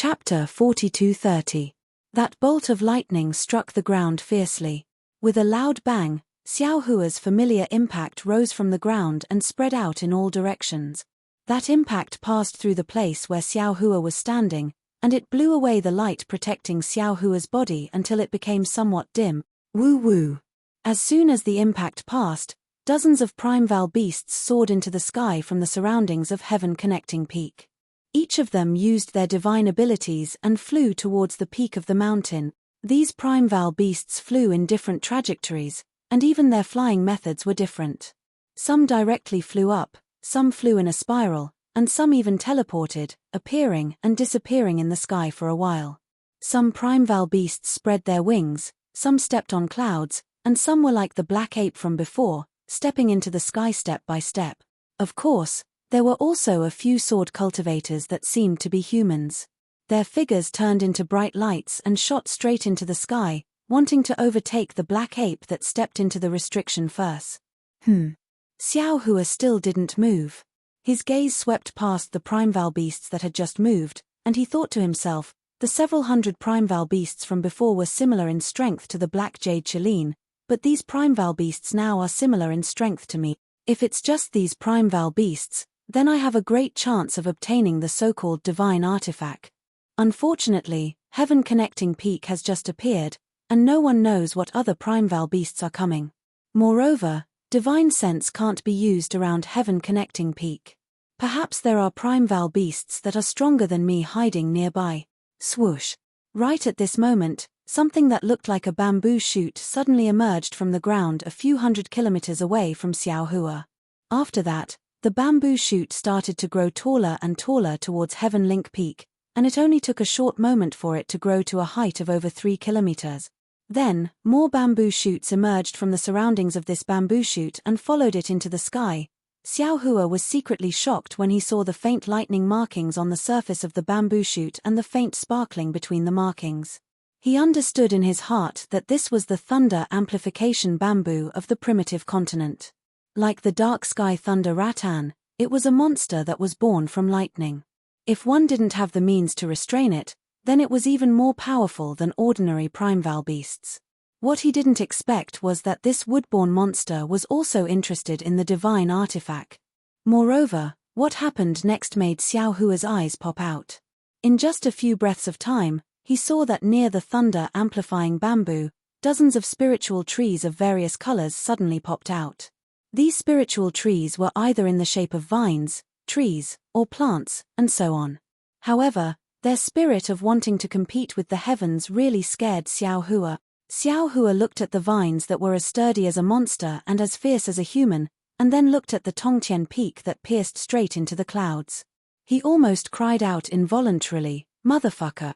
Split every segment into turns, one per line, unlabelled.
Chapter 42:30. That bolt of lightning struck the ground fiercely. With a loud bang, Xiao Hua's familiar impact rose from the ground and spread out in all directions. That impact passed through the place where Xiao Hua was standing, and it blew away the light protecting Xiao Hua's body until it became somewhat dim. Woo-woo. As soon as the impact passed, dozens of primeval beasts soared into the sky from the surroundings of Heaven Connecting Peak. Each of them used their divine abilities and flew towards the peak of the mountain. These primeval beasts flew in different trajectories, and even their flying methods were different. Some directly flew up, some flew in a spiral, and some even teleported, appearing and disappearing in the sky for a while. Some primeval beasts spread their wings, some stepped on clouds, and some were like the black ape from before, stepping into the sky step by step. Of course, there were also a few sword cultivators that seemed to be humans. Their figures turned into bright lights and shot straight into the sky, wanting to overtake the black ape that stepped into the restriction first. Xiao Hua still didn't move. His gaze swept past the primeval beasts that had just moved, and he thought to himself, the several hundred primeval beasts from before were similar in strength to the black jade Chelene, but these primeval beasts now are similar in strength to me. If it's just these primeval beasts, then I have a great chance of obtaining the so-called divine artifact. Unfortunately, Heaven Connecting Peak has just appeared, and no one knows what other primeval beasts are coming. Moreover, divine sense can't be used around Heaven Connecting Peak. Perhaps there are primeval beasts that are stronger than me hiding nearby. Swoosh. Right at this moment, something that looked like a bamboo shoot suddenly emerged from the ground a few hundred kilometers away from Xiao Hua. After that, the bamboo shoot started to grow taller and taller towards Heaven Link Peak, and it only took a short moment for it to grow to a height of over 3 kilometers. Then, more bamboo shoots emerged from the surroundings of this bamboo shoot and followed it into the sky. Xiao Hua was secretly shocked when he saw the faint lightning markings on the surface of the bamboo shoot and the faint sparkling between the markings. He understood in his heart that this was the thunder amplification bamboo of the primitive continent. Like the dark sky thunder rattan, it was a monster that was born from lightning. If one didn't have the means to restrain it, then it was even more powerful than ordinary primeval beasts. What he didn't expect was that this woodborn monster was also interested in the divine artifact. Moreover, what happened next made Xiao Hua's eyes pop out. In just a few breaths of time, he saw that near the thunder-amplifying bamboo, dozens of spiritual trees of various colors suddenly popped out. These spiritual trees were either in the shape of vines, trees, or plants, and so on. However, their spirit of wanting to compete with the heavens really scared Xiao Hua. Xiao Hua looked at the vines that were as sturdy as a monster and as fierce as a human, and then looked at the Tongtian peak that pierced straight into the clouds. He almost cried out involuntarily, "Motherfucker!"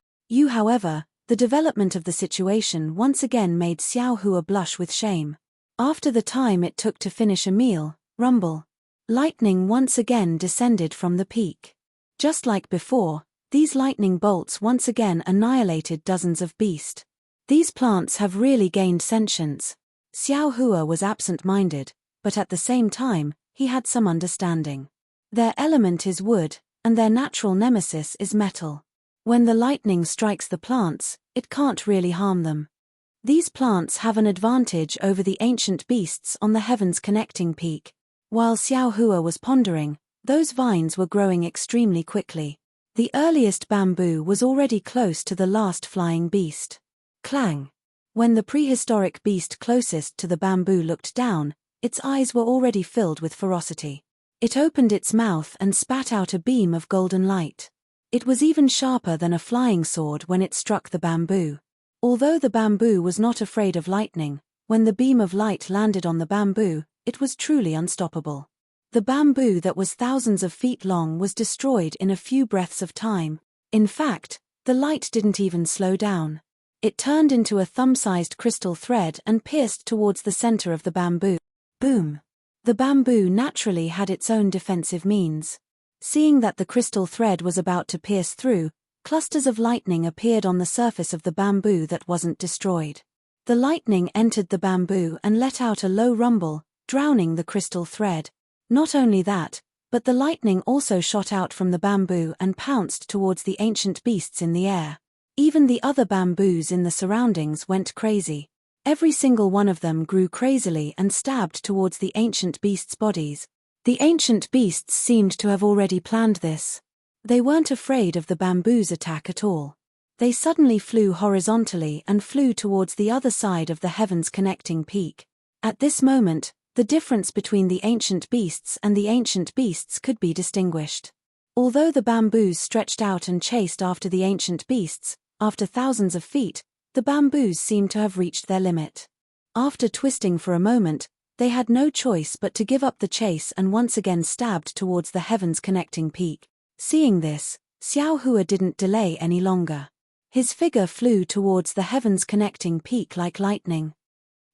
However, the development of the situation once again made Xiao Hua blush with shame. After the time it took to finish a meal, rumble. Lightning once again descended from the peak. Just like before, these lightning bolts once again annihilated dozens of beasts. These plants have really gained sentience. Xiao Hua was absent-minded, but at the same time, he had some understanding. Their element is wood, and their natural nemesis is metal. When the lightning strikes the plants, it can't really harm them. These plants have an advantage over the ancient beasts on the Heavens Connecting Peak. While Xiao Hua was pondering, those vines were growing extremely quickly. The earliest bamboo was already close to the last flying beast. Clang! When the prehistoric beast closest to the bamboo looked down, its eyes were already filled with ferocity. It opened its mouth and spat out a beam of golden light. It was even sharper than a flying sword when it struck the bamboo. Although the bamboo was not afraid of lightning, when the beam of light landed on the bamboo, it was truly unstoppable. The bamboo that was thousands of feet long was destroyed in a few breaths of time. In fact, the light didn't even slow down. It turned into a thumb-sized crystal thread and pierced towards the center of the bamboo. Boom! The bamboo naturally had its own defensive means. Seeing that the crystal thread was about to pierce through, clusters of lightning appeared on the surface of the bamboo that wasn't destroyed. The lightning entered the bamboo and let out a low rumble, drowning the crystal thread. Not only that, But the lightning also shot out from the bamboo and pounced towards the ancient beasts in the air. Even the other bamboos in the surroundings went crazy. Every single one of them grew crazily and stabbed towards the ancient beasts' bodies. The ancient beasts seemed to have already planned this. They weren't afraid of the bamboo's attack at all. They suddenly flew horizontally and flew towards the other side of the heavens connecting peak. At this moment, the difference between the ancient beasts and the ancient beasts could be distinguished. Although the bamboos stretched out and chased after the ancient beasts, after thousands of feet, the bamboos seemed to have reached their limit. After twisting for a moment, they had no choice but to give up the chase and once again stabbed towards the heavens connecting peak. Seeing this, Xiao Hua didn't delay any longer. His figure flew towards the heavens connecting peak like lightning.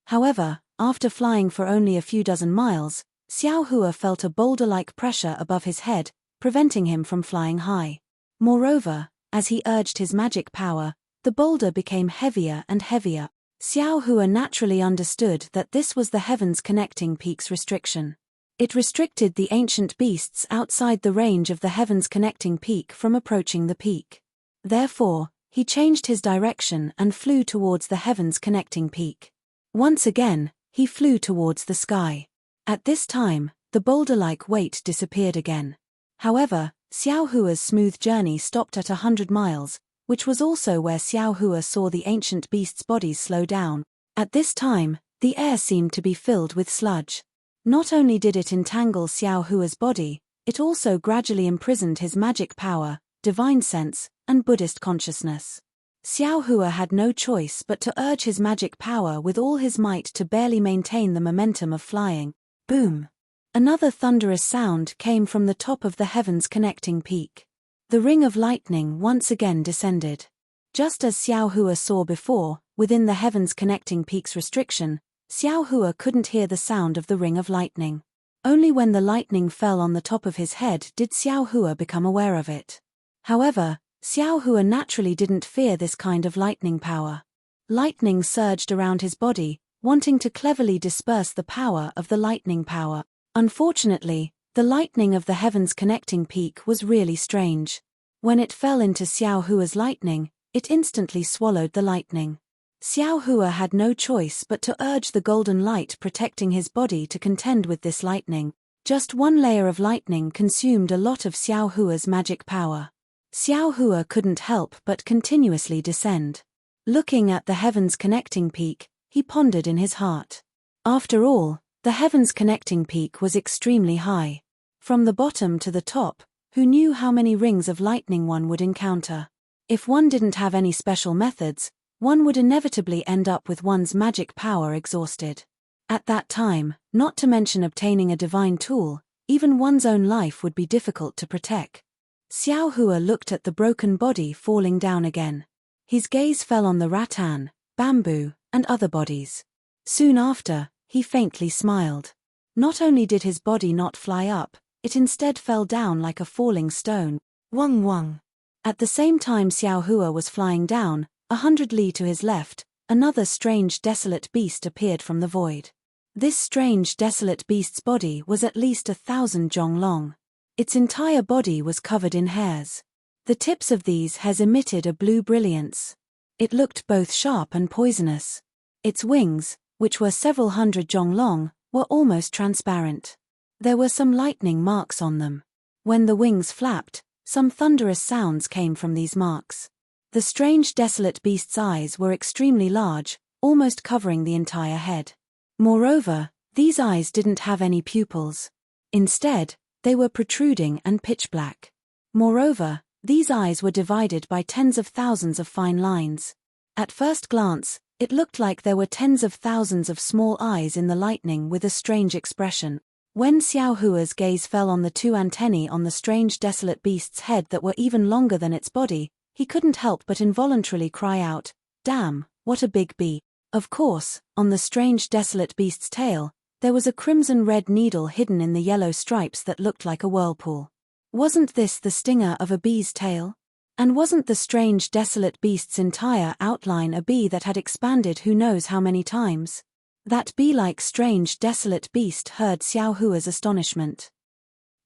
However, after flying for only a few dozen miles, Xiao Hua felt a boulder-like pressure above his head, preventing him from flying high. Moreover, as he urged his magic power, the boulder became heavier and heavier. Xiao Hua naturally understood that this was the heavens connecting peak's restriction. It restricted the ancient beasts outside the range of the heavens connecting peak from approaching the peak. Therefore, he changed his direction and flew towards the heavens connecting peak. Once again, he flew towards the sky. At this time, the boulder-like weight disappeared again. However, Xiao Hua's smooth journey stopped at 100 miles, which was also where Xiao Hua saw the ancient beasts' bodies slow down. At this time, the air seemed to be filled with sludge. Not only did it entangle Xiao Hua's body, it also gradually imprisoned his magic power, divine sense, and Buddhist consciousness. Xiao Hua had no choice but to urge his magic power with all his might to barely maintain the momentum of flying. Boom! Another thunderous sound came from the top of the heavens connecting peak. The ring of lightning once again descended. Just as Xiao Hua saw before, within the heavens connecting peak's restriction, Xiao Hua couldn't hear the sound of the ring of lightning. Only when the lightning fell on the top of his head did Xiao Hua become aware of it. However, Xiao Hua naturally didn't fear this kind of lightning power. Lightning surged around his body, wanting to cleverly disperse the power of the lightning power. Unfortunately, the lightning of the heavens connecting peak was really strange. When it fell into Xiao Hua's lightning, it instantly swallowed the lightning. Xiao Hua had no choice but to urge the golden light protecting his body to contend with this lightning. Just one layer of lightning consumed a lot of Xiao Hua's magic power. Xiao Hua couldn't help but continuously descend. Looking at the heavens connecting peak, he pondered in his heart. After all, the heavens connecting peak was extremely high. From the bottom to the top, who knew how many rings of lightning one would encounter? If one didn't have any special methods, one would inevitably end up with one's magic power exhausted. At that time, not to mention obtaining a divine tool, even one's own life would be difficult to protect. Xiao Hua looked at the broken body falling down again. His gaze fell on the rattan, bamboo, and other bodies. Soon after, he faintly smiled. Not only did his body not fly up, it instead fell down like a falling stone. Wang wang. At the same time Xiao Hua was flying down, 100 li to his left, another strange desolate beast appeared from the void. This strange desolate beast's body was at least 1,000 zhong long. Its entire body was covered in hairs. The tips of these hairs emitted a blue brilliance. It looked both sharp and poisonous. Its wings, which were several hundred zhong long, were almost transparent. There were some lightning marks on them. When the wings flapped, some thunderous sounds came from these marks. The strange desolate beast's eyes were extremely large, almost covering the entire head. Moreover, these eyes didn't have any pupils. Instead, they were protruding and pitch black. Moreover, these eyes were divided by tens of thousands of fine lines. At first glance, it looked like there were tens of thousands of small eyes in the lightning with a strange expression. When Xiao Hua's gaze fell on the two antennae on the strange desolate beast's head that were even longer than its body, he couldn't help but involuntarily cry out, "Damn, what a big bee." Of course, on the strange desolate beast's tail, there was a crimson-red needle hidden in the yellow stripes that looked like a whirlpool. Wasn't this the stinger of a bee's tail? And wasn't the strange desolate beast's entire outline a bee that had expanded who knows how many times? That bee-like strange desolate beast heard Xiao Hua's astonishment.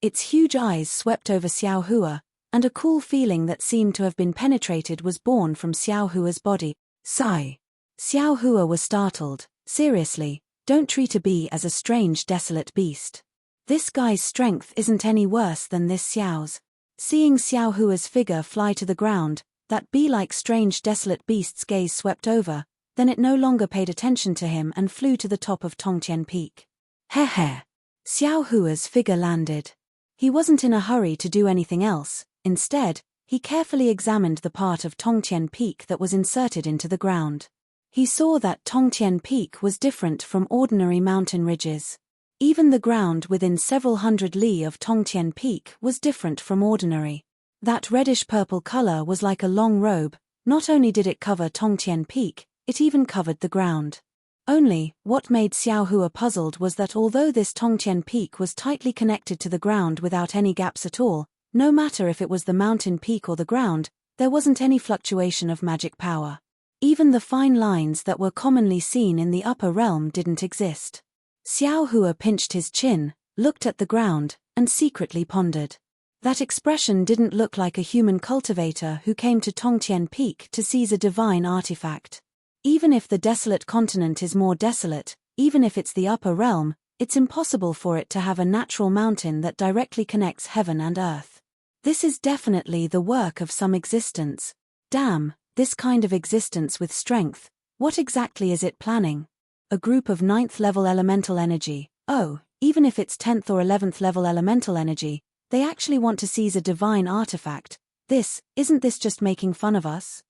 Its huge eyes swept over Xiao Hua, and a cool feeling that seemed to have been penetrated was born from Xiao Hua's body. Sigh. Xiao Hua was startled. Seriously, don't treat a bee as a strange, desolate beast. This guy's strength isn't any worse than this Xiao's. Seeing Xiao Hua's figure fly to the ground, that bee-like strange, desolate beast's gaze swept over, then it no longer paid attention to him and flew to the top of Tongtian Peak. Heh. Xiao Hua's figure landed. He wasn't in a hurry to do anything else. Instead, he carefully examined the part of Tongtian Peak that was inserted into the ground. He saw that Tongtian Peak was different from ordinary mountain ridges. Even the ground within several hundred li of Tongtian Peak was different from ordinary. That reddish-purple color was like a long robe. Not only did it cover Tongtian Peak, it even covered the ground. Only, what made Xiao Hua puzzled was that although this Tongtian Peak was tightly connected to the ground without any gaps at all, no matter if it was the mountain peak or the ground, there wasn't any fluctuation of magic power. Even the fine lines that were commonly seen in the upper realm didn't exist. Xiao Hua pinched his chin, looked at the ground, and secretly pondered. That expression didn't look like a human cultivator who came to Tongtian Peak to seize a divine artifact. Even if the desolate continent is more desolate, even if it's the upper realm, it's impossible for it to have a natural mountain that directly connects heaven and earth. This is definitely the work of some existence. Damn, this kind of existence with strength, what exactly is it planning? A group of 9th level elemental energy. Oh, even if it's 10th or 11th level elemental energy, they actually want to seize a divine artifact. Isn't this just making fun of us?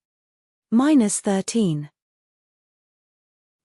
-13.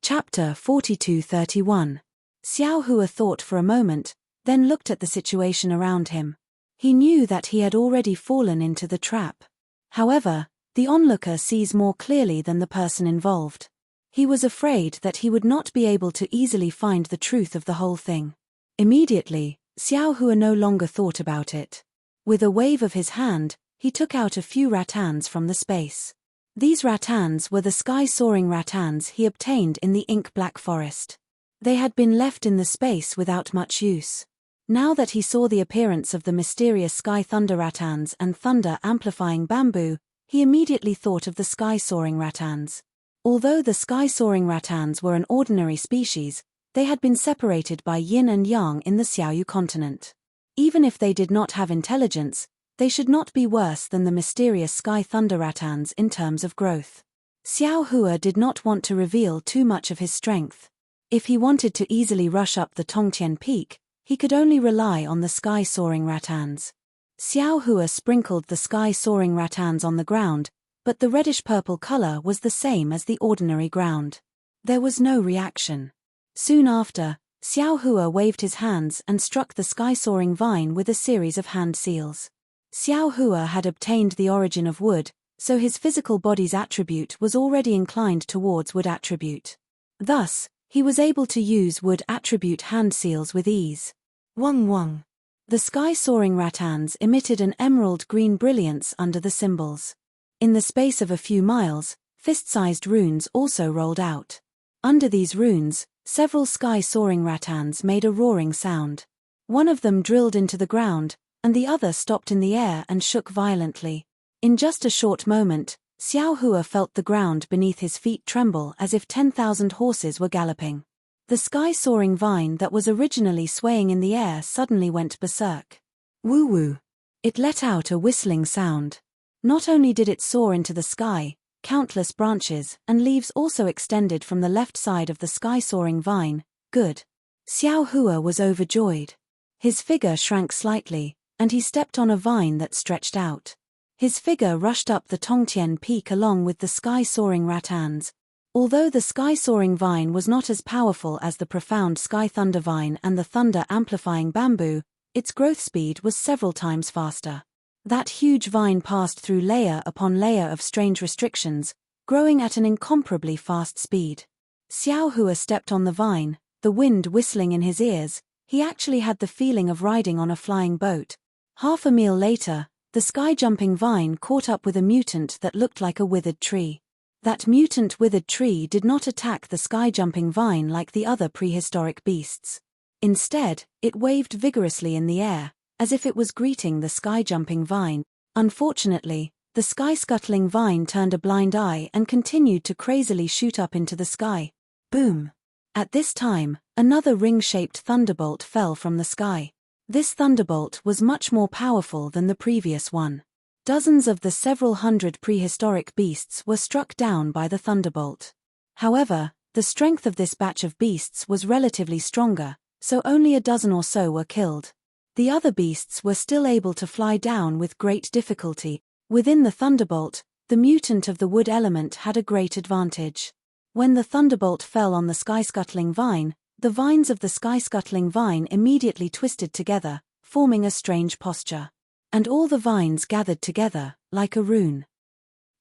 Chapter 42-31. Xiao Hua thought for a moment, then looked at the situation around him. He knew that he had already fallen into the trap. However, the onlooker sees more clearly than the person involved. He was afraid that he would not be able to easily find the truth of the whole thing. Immediately, Xiao Hua no longer thought about it. With a wave of his hand, he took out a few rattans from the space. These rattans were the sky-soaring rattans he obtained in the ink-black forest. They had been left in the space without much use. Now that he saw the appearance of the mysterious sky thunder rattans and thunder-amplifying bamboo, he immediately thought of the sky-soaring rattans. Although the sky-soaring rattans were an ordinary species, they had been separated by yin and yang in the Xiaoyu continent. Even if they did not have intelligence, they should not be worse than the mysterious sky thunder rattans in terms of growth. Xiao Hua did not want to reveal too much of his strength. If he wanted to easily rush up the Tongtian Peak, he could only rely on the sky-soaring rattans. Xiao Hua sprinkled the sky-soaring rattans on the ground, but the reddish-purple color was the same as the ordinary ground. There was no reaction. Soon after, Xiao Hua waved his hands and struck the sky-soaring vine with a series of hand seals. Xiao Hua had obtained the origin of wood, so his physical body's attribute was already inclined towards wood attribute. Thus, he was able to use wood attribute hand seals with ease. Wong. The sky-soaring rattans emitted an emerald-green brilliance under the symbols. In the space of a few miles, fist-sized runes also rolled out. Under these runes, several sky-soaring rattans made a roaring sound. One of them drilled into the ground, and the other stopped in the air and shook violently. In just a short moment, Xiao Hua felt the ground beneath his feet tremble as if 10,000 horses were galloping. The sky-soaring vine that was originally swaying in the air suddenly went berserk. Woo-woo. It let out a whistling sound. Not only did it soar into the sky, countless branches and leaves also extended from the left side of the sky-soaring vine. Good. Xiao Hua was overjoyed. His figure shrank slightly, and he stepped on a vine that stretched out. His figure rushed up the Tongtian Peak along with the sky-soaring rattans. Although the sky-soaring vine was not as powerful as the profound sky thunder vine and the thunder-amplifying bamboo, its growth speed was several times faster. That huge vine passed through layer upon layer of strange restrictions, growing at an incomparably fast speed. Xiao Hua stepped on the vine, the wind whistling in his ears. He actually had the feeling of riding on a flying boat. Half a meal later, the sky-jumping vine caught up with a mutant that looked like a withered tree. That mutant withered tree did not attack the sky-jumping vine like the other prehistoric beasts. Instead, it waved vigorously in the air, as if it was greeting the sky-jumping vine. Unfortunately, the sky-scuttling vine turned a blind eye and continued to crazily shoot up into the sky. Boom! At this time, another ring-shaped thunderbolt fell from the sky. This thunderbolt was much more powerful than the previous one. Dozens of the several hundred prehistoric beasts were struck down by the thunderbolt. However, the strength of this batch of beasts was relatively stronger, so only a dozen or so were killed. The other beasts were still able to fly down with great difficulty. Within the thunderbolt, the mutant of the wood element had a great advantage. When the thunderbolt fell on the sky-scuttling vine, the vines of the sky-scuttling vine immediately twisted together, forming a strange posture. And all the vines gathered together, like a rune.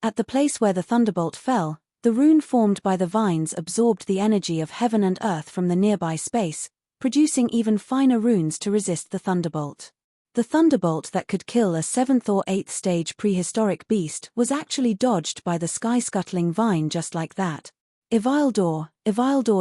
At the place where the thunderbolt fell, the rune formed by the vines absorbed the energy of heaven and earth from the nearby space, producing even finer runes to resist the thunderbolt. The thunderbolt that could kill a 7th or 8th stage prehistoric beast was actually dodged by the sky-scuttling vine just like that. Evildor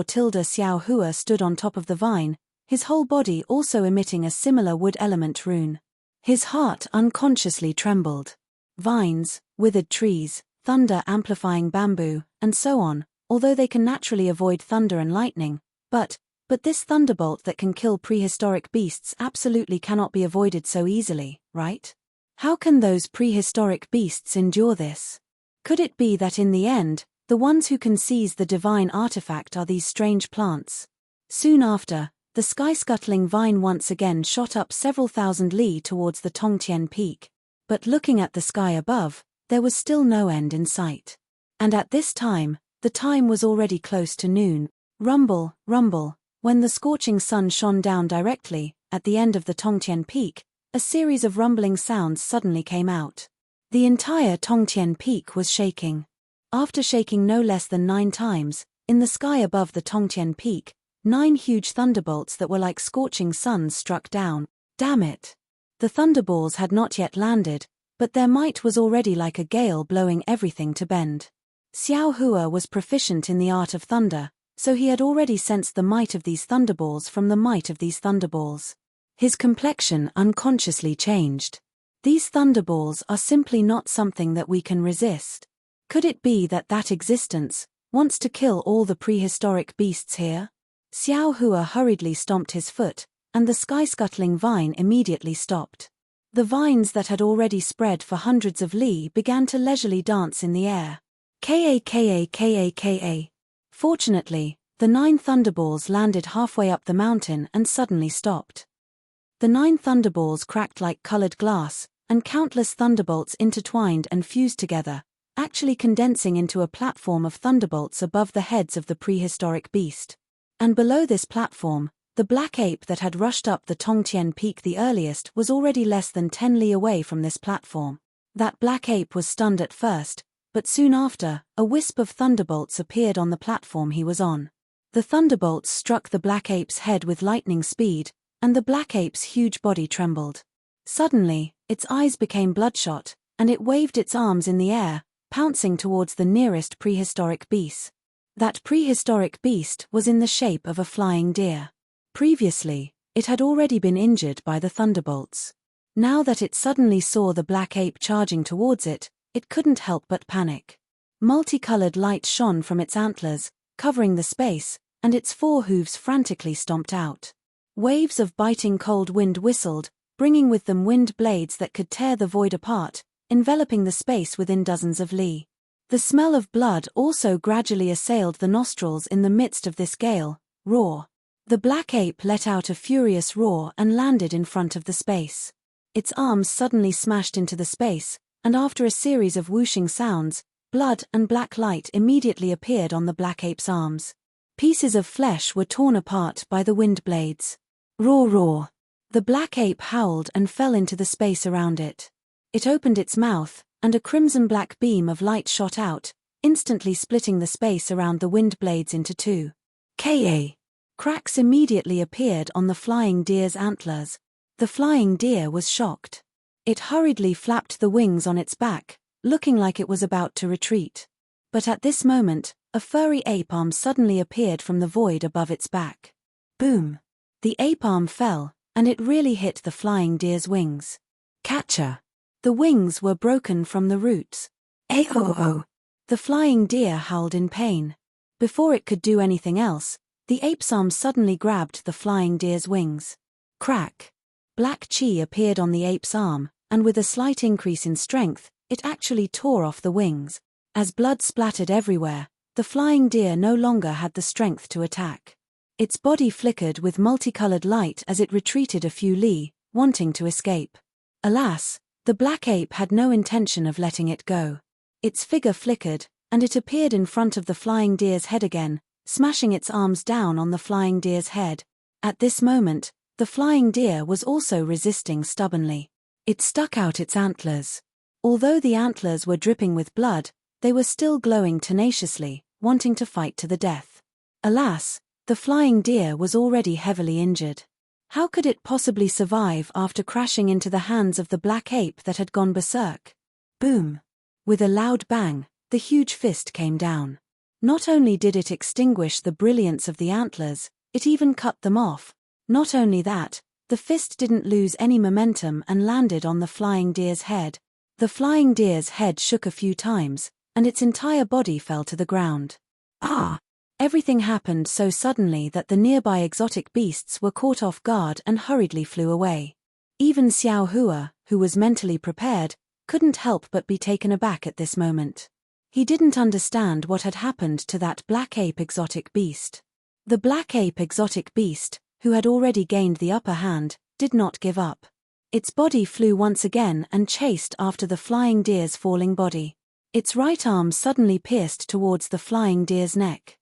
tilde Xiao Hua stood on top of the vine, his whole body also emitting a similar wood element rune. His heart unconsciously trembled. Vines, withered trees, thunder amplifying bamboo, and so on, although they can naturally avoid thunder and lightning, but this thunderbolt that can kill prehistoric beasts absolutely cannot be avoided so easily, right? How can those prehistoric beasts endure this? Could it be that in the end, the ones who can seize the divine artifact are these strange plants? Soon after, the sky-scuttling vine once again shot up several thousand li towards the Tongtian peak. But looking at the sky above, there was still no end in sight. And at this time, the time was already close to noon. Rumble, rumble. When the scorching sun shone down directly, at the end of the Tongtian peak, a series of rumbling sounds suddenly came out. The entire Tongtian peak was shaking. After shaking no less than 9 times, in the sky above the Tongtian peak, 9 huge thunderbolts that were like scorching suns struck down. Damn it! The thunderballs had not yet landed, but their might was already like a gale blowing everything to bend. Xiao Hua was proficient in the art of thunder, so he had already sensed the might of these thunderballs from the might of these thunderballs. His complexion unconsciously changed. These thunderballs are simply not something that we can resist. Could it be that existence wants to kill all the prehistoric beasts here? Xiao Hua hurriedly stomped his foot, and the sky-scuttling vine immediately stopped. The vines that had already spread for hundreds of li began to leisurely dance in the air. Ka. Fortunately, the 9 thunderballs landed halfway up the mountain and suddenly stopped. The 9 thunderballs cracked like colored glass, and countless thunderbolts intertwined and fused together, actually condensing into a platform of thunderbolts above the heads of the prehistoric beast. And below this platform, the black ape that had rushed up the Tongtian peak the earliest was already less than 10 li away from this platform. That black ape was stunned at first, but soon after, a wisp of thunderbolts appeared on the platform he was on. The thunderbolts struck the black ape's head with lightning speed, and the black ape's huge body trembled. Suddenly, its eyes became bloodshot, and it waved its arms in the air, pouncing towards the nearest prehistoric beast. That prehistoric beast was in the shape of a flying deer. Previously, it had already been injured by the thunderbolts. Now that it suddenly saw the black ape charging towards it couldn't help but panic. Multicolored light shone from its antlers, covering the space, and its 4 hooves frantically stomped out. Waves of biting cold wind whistled, bringing with them wind blades that could tear the void apart, enveloping the space within dozens of li. The smell of blood also gradually assailed the nostrils in the midst of this gale. Roar. The black ape let out a furious roar and landed in front of the space. Its arms suddenly smashed into the space, and after a series of whooshing sounds, blood and black light immediately appeared on the black ape's arms. Pieces of flesh were torn apart by the wind blades. Roar, roar. The black ape howled and fell into the space around it. It opened its mouth, and a crimson-black beam of light shot out, instantly splitting the space around the wind blades into 2. Ka. Cracks immediately appeared on the flying deer's antlers. The flying deer was shocked. It hurriedly flapped the wings on its back, looking like it was about to retreat. But at this moment, a furry ape arm suddenly appeared from the void above its back. Boom! The ape arm fell, and it really hit the flying deer's wings. Catcher! The wings were broken from the roots. Aoo! The flying deer howled in pain. Before it could do anything else, the ape's arm suddenly grabbed the flying deer's wings. Crack! Black chi appeared on the ape's arm, and with a slight increase in strength, it actually tore off the wings. As blood splattered everywhere, the flying deer no longer had the strength to attack. Its body flickered with multicolored light as it retreated a few li, wanting to escape. Alas, the black ape had no intention of letting it go. Its figure flickered, and it appeared in front of the flying deer's head again, smashing its arms down on the flying deer's head. At this moment, the flying deer was also resisting stubbornly. It stuck out its antlers. Although the antlers were dripping with blood, they were still glowing tenaciously, wanting to fight to the death. Alas, the flying deer was already heavily injured. How could it possibly survive after crashing into the hands of the black ape that had gone berserk? Boom! With a loud bang, the huge fist came down. Not only did it extinguish the brilliance of the antlers, it even cut them off. Not only that, the fist didn't lose any momentum and landed on the flying deer's head. The flying deer's head shook a few times, and its entire body fell to the ground. Ah! Everything happened so suddenly that the nearby exotic beasts were caught off guard and hurriedly flew away. Even Xiao Hua, who was mentally prepared, couldn't help but be taken aback at this moment. He didn't understand what had happened to that black ape exotic beast. The black ape exotic beast, who had already gained the upper hand, did not give up. Its body flew once again and chased after the flying deer's falling body. Its right arm suddenly pierced towards the flying deer's neck.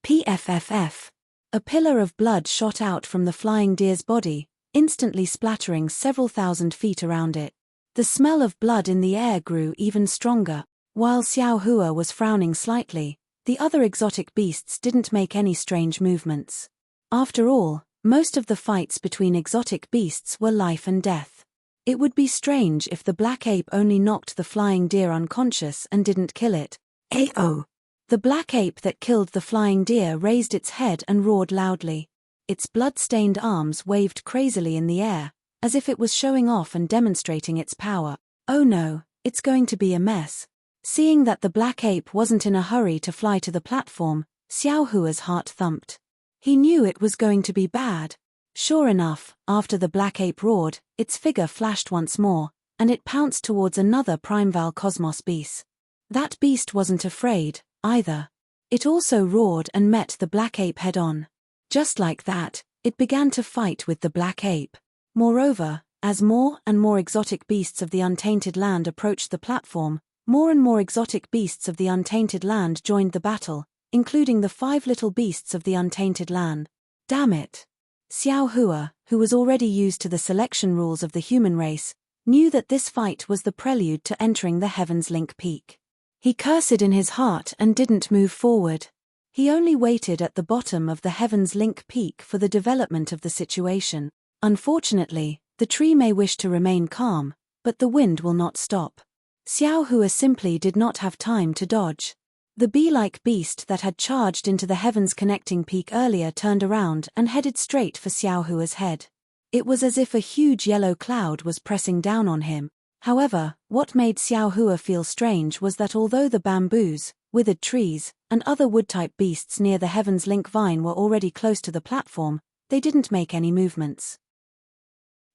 Pfff. A pillar of blood shot out from the flying deer's body, instantly splattering several thousand feet around it. The smell of blood in the air grew even stronger. While Xiao Hua was frowning slightly, the other exotic beasts didn't make any strange movements. After all, most of the fights between exotic beasts were life and death. It would be strange if the black ape only knocked the flying deer unconscious and didn't kill it. Aoo! The black ape that killed the flying deer raised its head and roared loudly. Its blood-stained arms waved crazily in the air, as if it was showing off and demonstrating its power. Oh no, it's going to be a mess. Seeing that the black ape wasn't in a hurry to fly to the platform, Xiao Hua's heart thumped. He knew it was going to be bad. Sure enough, after the black ape roared, its figure flashed once more, and it pounced towards another primeval cosmos beast. That beast wasn't afraid, either. It also roared and met the black ape head-on. Just like that, it began to fight with the black ape. Moreover, as more and more exotic beasts of the untainted land approached the platform, more and more exotic beasts of the untainted land joined the battle, including the 5 little beasts of the untainted land. Damn it! Xiao Hua, who was already used to the selection rules of the human race, knew that this fight was the prelude to entering the Heaven's Link Peak. He cursed in his heart and didn't move forward. He only waited at the bottom of the Heaven's Link Peak for the development of the situation. Unfortunately, the tree may wish to remain calm, but the wind will not stop. Xiao Hua simply did not have time to dodge. The bee-like beast that had charged into the Heaven's Connecting Peak earlier turned around and headed straight for Xiao Hua's head. It was as if a huge yellow cloud was pressing down on him. However, what made Xiao Hua feel strange was that although the bamboos, withered trees, and other wood-type beasts near the Heaven's Link vine were already close to the platform, they didn't make any movements.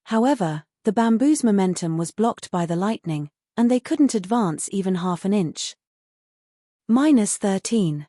However, the bamboo's momentum was blocked by the lightning, and they couldn't advance even half an inch. -13.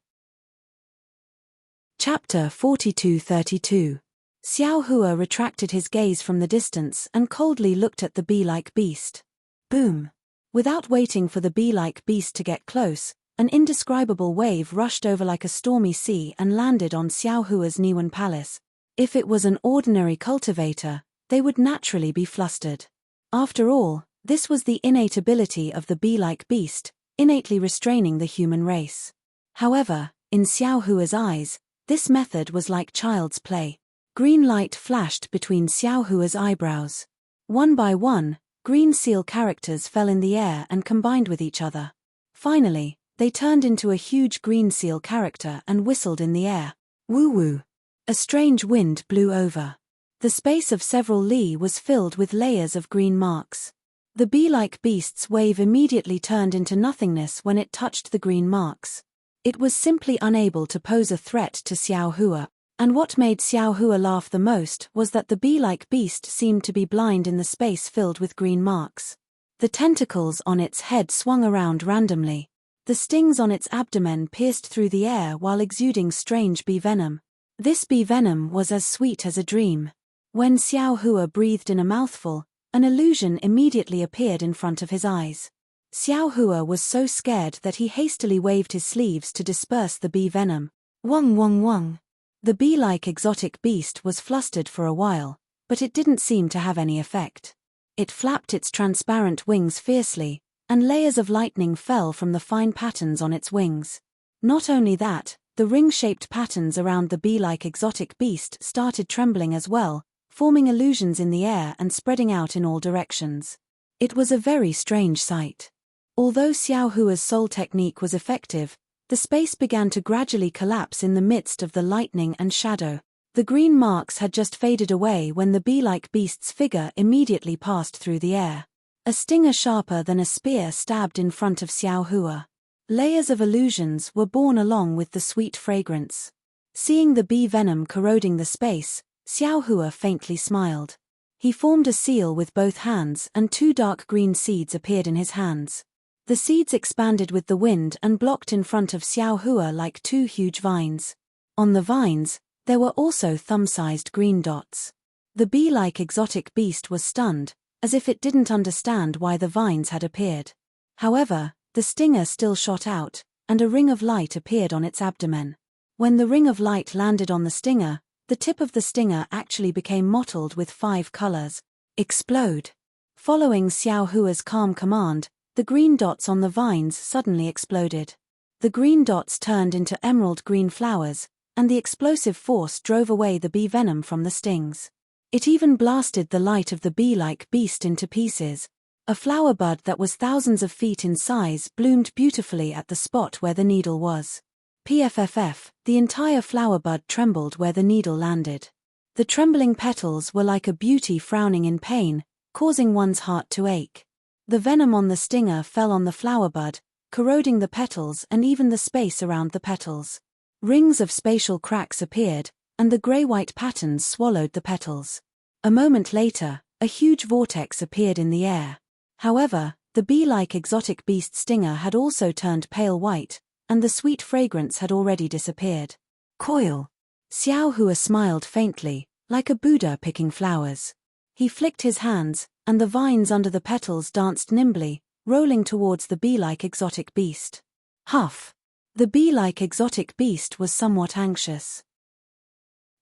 Chapter 42-32. Xiao Hua retracted his gaze from the distance and coldly looked at the bee-like beast. Boom! Without waiting for the bee-like beast to get close, an indescribable wave rushed over like a stormy sea and landed on Xiao Hua's Niwen Palace. If it was an ordinary cultivator, they would naturally be flustered. After all, this was the innate ability of the bee-like beast, innately restraining the human race. However, in Xiao Hua's eyes, this method was like child's play. Green light flashed between Xiao Hua's eyebrows. One by one, green seal characters fell in the air and combined with each other. Finally, they turned into a huge green seal character and whistled in the air. Woo-woo! A strange wind blew over. The space of several li was filled with layers of green marks. The bee-like beast's wave immediately turned into nothingness when it touched the green marks. It was simply unable to pose a threat to Xiao Hua, and what made Xiao Hua laugh the most was that the bee-like beast seemed to be blind in the space filled with green marks. The tentacles on its head swung around randomly. The stings on its abdomen pierced through the air while exuding strange bee venom. This bee venom was as sweet as a dream. When Xiao Hua breathed in a mouthful, an illusion immediately appeared in front of his eyes. Xiao Hua was so scared that he hastily waved his sleeves to disperse the bee venom. Wong wong wong. The bee-like exotic beast was flustered for a while, but it didn't seem to have any effect. It flapped its transparent wings fiercely, and layers of lightning fell from the fine patterns on its wings. Not only that, the ring-shaped patterns around the bee-like exotic beast started trembling as well, forming illusions in the air and spreading out in all directions. It was a very strange sight. Although Xiao Hua's soul technique was effective, the space began to gradually collapse in the midst of the lightning and shadow. The green marks had just faded away when the bee-like beast's figure immediately passed through the air. A stinger sharper than a spear stabbed in front of Xiao Hua. Layers of illusions were born along with the sweet fragrance. Seeing the bee venom corroding the space, Xiao Hua faintly smiled. He formed a seal with both hands and 2 dark green seeds appeared in his hands. The seeds expanded with the wind and blocked in front of Xiao Hua like 2 huge vines. On the vines, there were also thumb-sized green dots. The bee-like exotic beast was stunned, as if it didn't understand why the vines had appeared. However, the stinger still shot out, and a ring of light appeared on its abdomen. When the ring of light landed on the stinger, the tip of the stinger actually became mottled with 5 colors. Explode! Following Xiao Hua's calm command, the green dots on the vines suddenly exploded. The green dots turned into emerald green flowers, and the explosive force drove away the bee venom from the stings. It even blasted the light of the bee-like beast into pieces. A flower bud that was thousands of feet in size bloomed beautifully at the spot where the needle was. PFFF, the entire flower bud trembled where the needle landed. The trembling petals were like a beauty frowning in pain, causing one's heart to ache. The venom on the stinger fell on the flower bud, corroding the petals and even the space around the petals. Rings of spatial cracks appeared, and the grey-white patterns swallowed the petals. A moment later, a huge vortex appeared in the air. However, the bee-like exotic beast stinger had also turned pale white, and the sweet fragrance had already disappeared. Coil! Xiao Hua smiled faintly, like a Buddha picking flowers. He flicked his hands, and the vines under the petals danced nimbly, rolling towards the bee-like exotic beast. Huff! The bee-like exotic beast was somewhat anxious.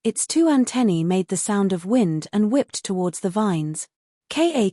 Its 2 antennae made the sound of wind and whipped towards the vines. Ka.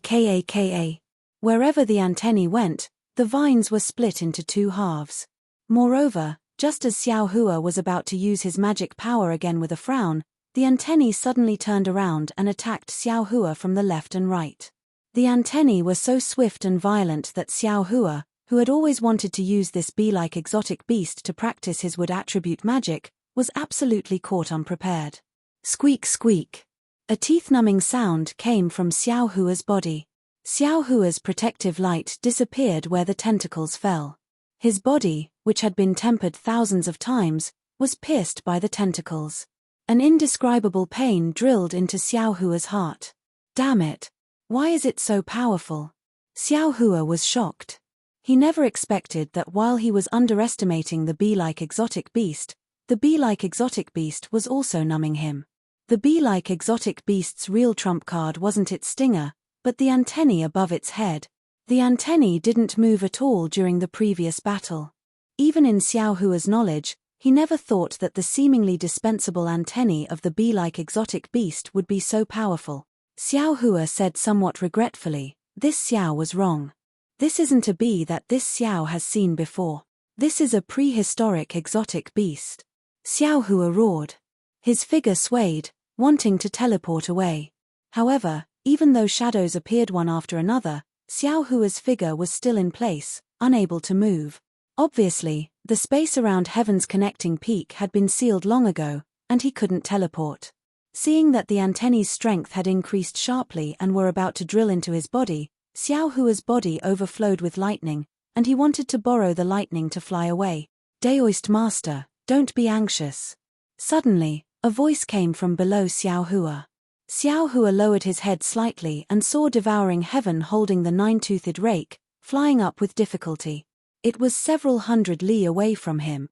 Wherever the antennae went, the vines were split into 2 halves. Moreover, just as Xiao Hua was about to use his magic power again with a frown, the antennae suddenly turned around and attacked Xiao Hua from the left and right. The antennae were so swift and violent that Xiao Hua, who had always wanted to use this bee-like exotic beast to practice his wood attribute magic, was absolutely caught unprepared. Squeak squeak. A teeth-numbing sound came from Xiao Hua's body. Xiao Hua's protective light disappeared where the tentacles fell. His body, which had been tempered thousands of times, was pierced by the tentacles. An indescribable pain drilled into Xiao Hua's heart. Damn it! Why is it so powerful? Xiao Hua was shocked. He never expected that while he was underestimating the bee-like exotic beast, the bee-like exotic beast was also numbing him. The bee-like exotic beast's real trump card wasn't its stinger, but the antennae above its head. The antennae didn't move at all during the previous battle. Even in Xiao Hua's knowledge, he never thought that the seemingly dispensable antennae of the bee-like exotic beast would be so powerful. Xiao Hua said somewhat regretfully, "This Xiao was wrong. This isn't a bee that this Xiao has seen before. This is a prehistoric exotic beast." Xiao Hua roared. His figure swayed, wanting to teleport away. However, even though shadows appeared one after another, Xiao Hua's figure was still in place, unable to move. Obviously, the space around Heaven's connecting peak had been sealed long ago, and he couldn't teleport. Seeing that the antennae's strength had increased sharply and were about to drill into his body, Xiao Hua's body overflowed with lightning, and he wanted to borrow the lightning to fly away. Daoist master, don't be anxious. Suddenly, a voice came from below Xiao Hua. Xiao Hua lowered his head slightly and saw devouring heaven holding the nine-toothed rake, flying up with difficulty. It was several hundred li away from him.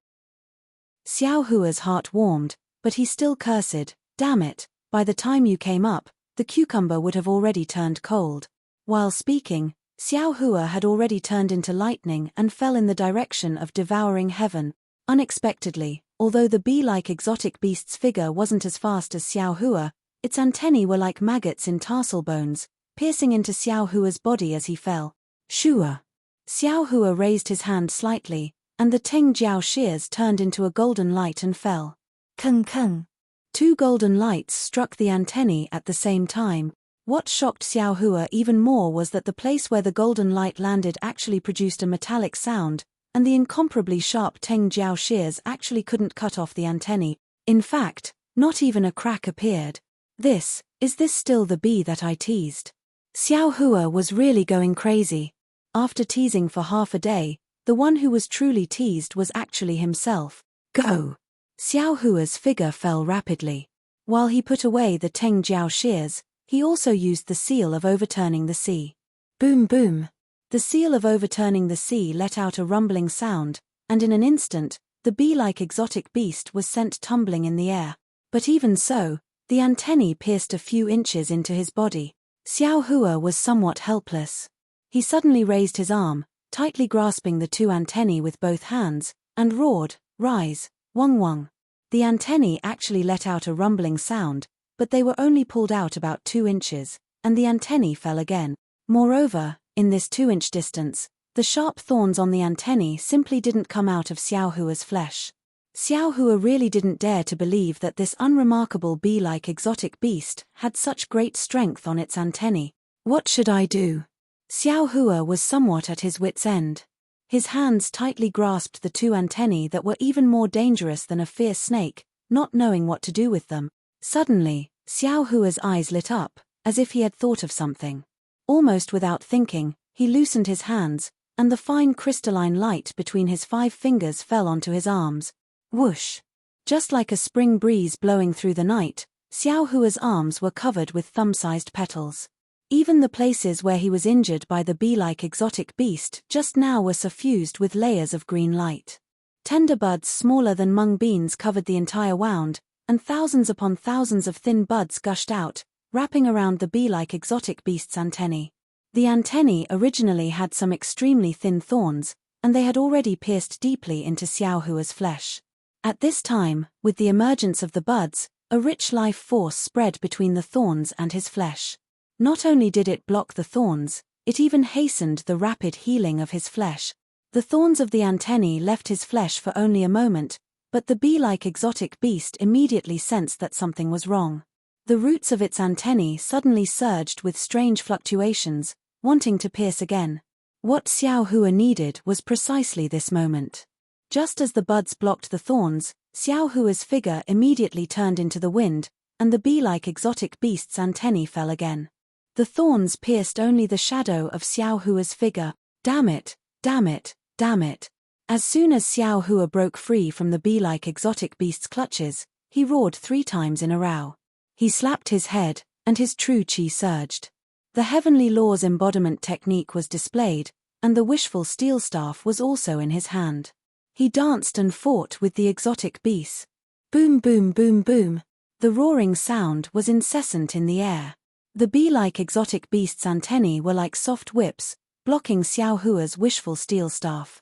Xiao Hua's heart warmed, but he still cursed, "Damn it, by the time you came up, the cucumber would have already turned cold." While speaking, Xiao Hua had already turned into lightning and fell in the direction of devouring heaven. Unexpectedly, although the bee-like exotic beast's figure wasn't as fast as Xiao Hua, its antennae were like maggots in tarsal bones, piercing into Xiao Hua's body as he fell. Shua! Xiao Hua raised his hand slightly, and the Teng Jiao shears turned into a golden light and fell. Keng keng! Two golden lights struck the antennae at the same time. What shocked Xiao Hua even more was that the place where the golden light landed actually produced a metallic sound, and the incomparably sharp Teng Jiao shears actually couldn't cut off the antennae. In fact, not even a crack appeared. Is this still the bee that I teased? Xiao Hua was really going crazy. After teasing for half a day, the one who was truly teased was actually himself. Go! Xiao Hua's figure fell rapidly. While he put away the Teng Jiao shears, he also used the seal of overturning the sea. Boom boom! The seal of overturning the sea let out a rumbling sound, and in an instant, the bee-like exotic beast was sent tumbling in the air. But even so, the antennae pierced a few inches into his body. Xiao Hua was somewhat helpless. He suddenly raised his arm, tightly grasping the two antennae with both hands, and roared, "Rise, Wang Wang." The antennae actually let out a rumbling sound, but they were only pulled out about 2 inches, and the antennae fell again. Moreover, in this 2-inch distance, the sharp thorns on the antennae simply didn't come out of Xiao Hua's flesh. Xiao Hua really didn't dare to believe that this unremarkable bee-like exotic beast had such great strength on its antennae. What should I do? Xiao Hua was somewhat at his wits' end. His hands tightly grasped the two antennae that were even more dangerous than a fierce snake, not knowing what to do with them. Suddenly, Xiao Hua's eyes lit up, as if he had thought of something. Almost without thinking, he loosened his hands, and the fine crystalline light between his 5 fingers fell onto his arms. Whoosh! Just like a spring breeze blowing through the night, Xiao Hua's arms were covered with thumb-sized petals. Even the places where he was injured by the bee-like exotic beast just now were suffused with layers of green light. Tender buds smaller than mung beans covered the entire wound, and thousands upon thousands of thin buds gushed out, wrapping around the bee-like exotic beast's antennae. The antennae originally had some extremely thin thorns, and they had already pierced deeply into Xiao Hua's flesh. At this time, with the emergence of the buds, a rich life force spread between the thorns and his flesh. Not only did it block the thorns, it even hastened the rapid healing of his flesh. The thorns of the antennae left his flesh for only a moment, but the bee-like exotic beast immediately sensed that something was wrong. The roots of its antennae suddenly surged with strange fluctuations, wanting to pierce again. What Xiao Hua needed was precisely this moment. Just as the buds blocked the thorns, Xiao Hua's figure immediately turned into the wind, and the bee-like exotic beast's antennae fell again. The thorns pierced only the shadow of Xiao Hua's figure. Damn it, damn it, damn it. As soon as Xiao Hua broke free from the bee-like exotic beast's clutches, he roared 3 times in a row. He slapped his head, and his true chi surged. The heavenly law's embodiment technique was displayed, and the wishful steel staff was also in his hand. He danced and fought with the exotic beast. Boom boom boom boom. The roaring sound was incessant in the air. The bee-like exotic beast's antennae were like soft whips, blocking Xiao Hua's wishful steel staff.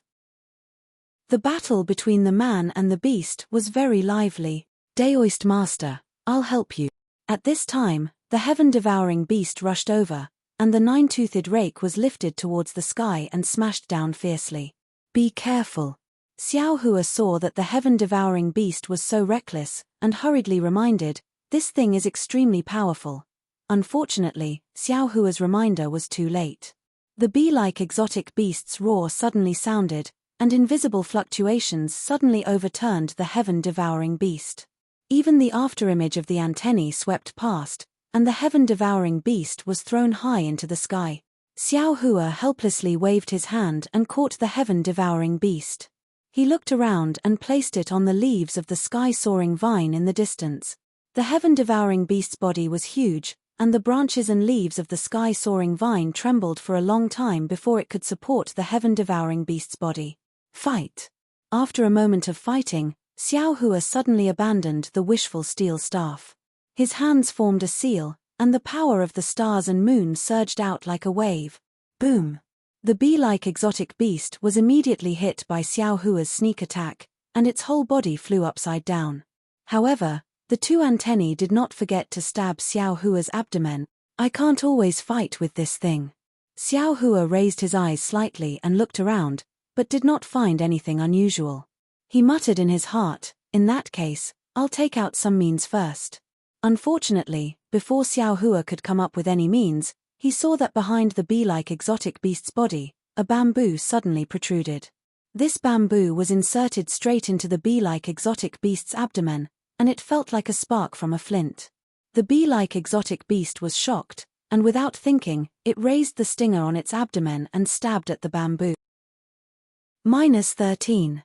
The battle between the man and the beast was very lively. Daoist master, I'll help you. At this time, the heaven-devouring beast rushed over, and the 9-toothed rake was lifted towards the sky and smashed down fiercely. Be careful. Xiao Hua saw that the heaven-devouring beast was so reckless, and hurriedly reminded, "This thing is extremely powerful." Unfortunately, Xiao Hua's reminder was too late. The bee-like exotic beast's roar suddenly sounded, and invisible fluctuations suddenly overturned the heaven-devouring beast. Even the afterimage of the antennae swept past, and the heaven-devouring beast was thrown high into the sky. Xiao Hua helplessly waved his hand and caught the heaven-devouring beast. He looked around and placed it on the leaves of the sky-soaring vine in the distance. The heaven-devouring beast's body was huge, and the branches and leaves of the sky-soaring vine trembled for a long time before it could support the heaven-devouring beast's body. Fight! After a moment of fighting, Xiao Hua suddenly abandoned the wishful steel staff. His hands formed a seal, and the power of the stars and moon surged out like a wave. Boom! The bee-like exotic beast was immediately hit by Xiao Hua's sneak attack, and its whole body flew upside down. However, the two antennae did not forget to stab Xiao Hua's abdomen. I can't always fight with this thing. Xiao Hua raised his eyes slightly and looked around, but did not find anything unusual. He muttered in his heart, in that case, I'll take out some means first. Unfortunately, before Xiao Hua could come up with any means, he saw that behind the bee-like exotic beast's body, a bamboo suddenly protruded. This bamboo was inserted straight into the bee-like exotic beast's abdomen, and it felt like a spark from a flint. The bee-like exotic beast was shocked, and without thinking, it raised the stinger on its abdomen and stabbed at the bamboo. -13.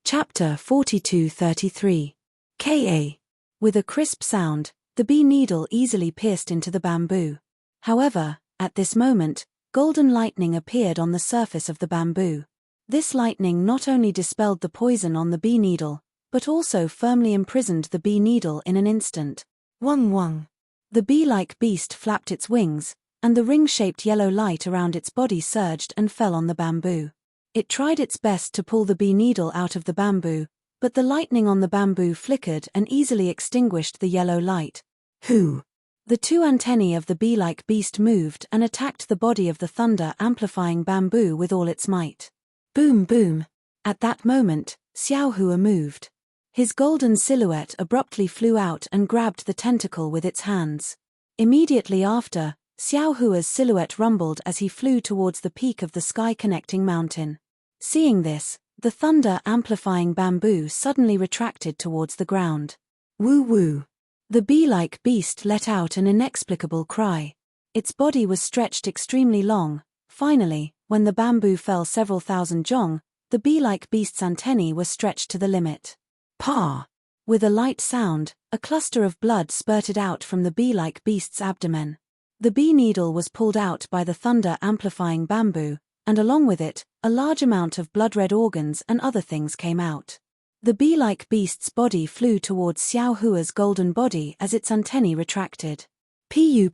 Chapter 42-33. Ka. With a crisp sound, the bee needle easily pierced into the bamboo. However, at this moment, golden lightning appeared on the surface of the bamboo. This lightning not only dispelled the poison on the bee needle, but also firmly imprisoned the bee needle in an instant. Wung wung. The bee-like beast flapped its wings, and the ring-shaped yellow light around its body surged and fell on the bamboo. It tried its best to pull the bee needle out of the bamboo, but the lightning on the bamboo flickered and easily extinguished the yellow light. Hoo! The two antennae of the bee-like beast moved and attacked the body of the thunder-amplifying bamboo with all its might. Boom boom! At that moment, Xiao Hua moved. His golden silhouette abruptly flew out and grabbed the tentacle with its hands. Immediately after, Xiao Hua's silhouette rumbled as he flew towards the peak of the sky-connecting mountain. Seeing this, the thunder-amplifying bamboo suddenly retracted towards the ground. Woo woo! The bee-like beast let out an inexplicable cry. Its body was stretched extremely long. Finally, when the bamboo fell several thousand zhong, the bee-like beast's antennae were stretched to the limit. Pa! With a light sound, a cluster of blood spurted out from the bee-like beast's abdomen. The bee needle was pulled out by the thunder-amplifying bamboo, and along with it, a large amount of blood-red organs and other things came out. The bee-like beast's body flew towards Xiao Hua's golden body as its antennae retracted. Pu.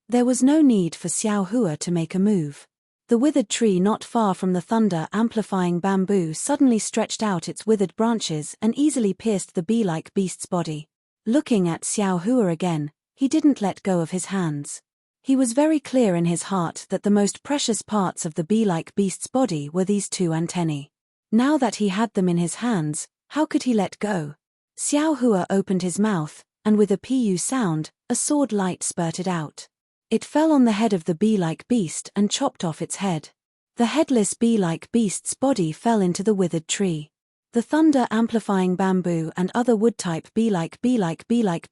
There was no need for Xiao Hua to make a move. The withered tree not far from the thunder-amplifying bamboo suddenly stretched out its withered branches and easily pierced the bee-like beast's body. Looking at Xiao Hua again, he didn't let go of his hands. He was very clear in his heart that the most precious parts of the bee-like beast's body were these two antennae. Now that he had them in his hands, how could he let go? Xiao Hua opened his mouth, and with a pu sound, a sword light spurted out. It fell on the head of the bee-like beast and chopped off its head. The headless bee-like beast's body fell into the withered tree. The thunder-amplifying bamboo and other wood-type bee-like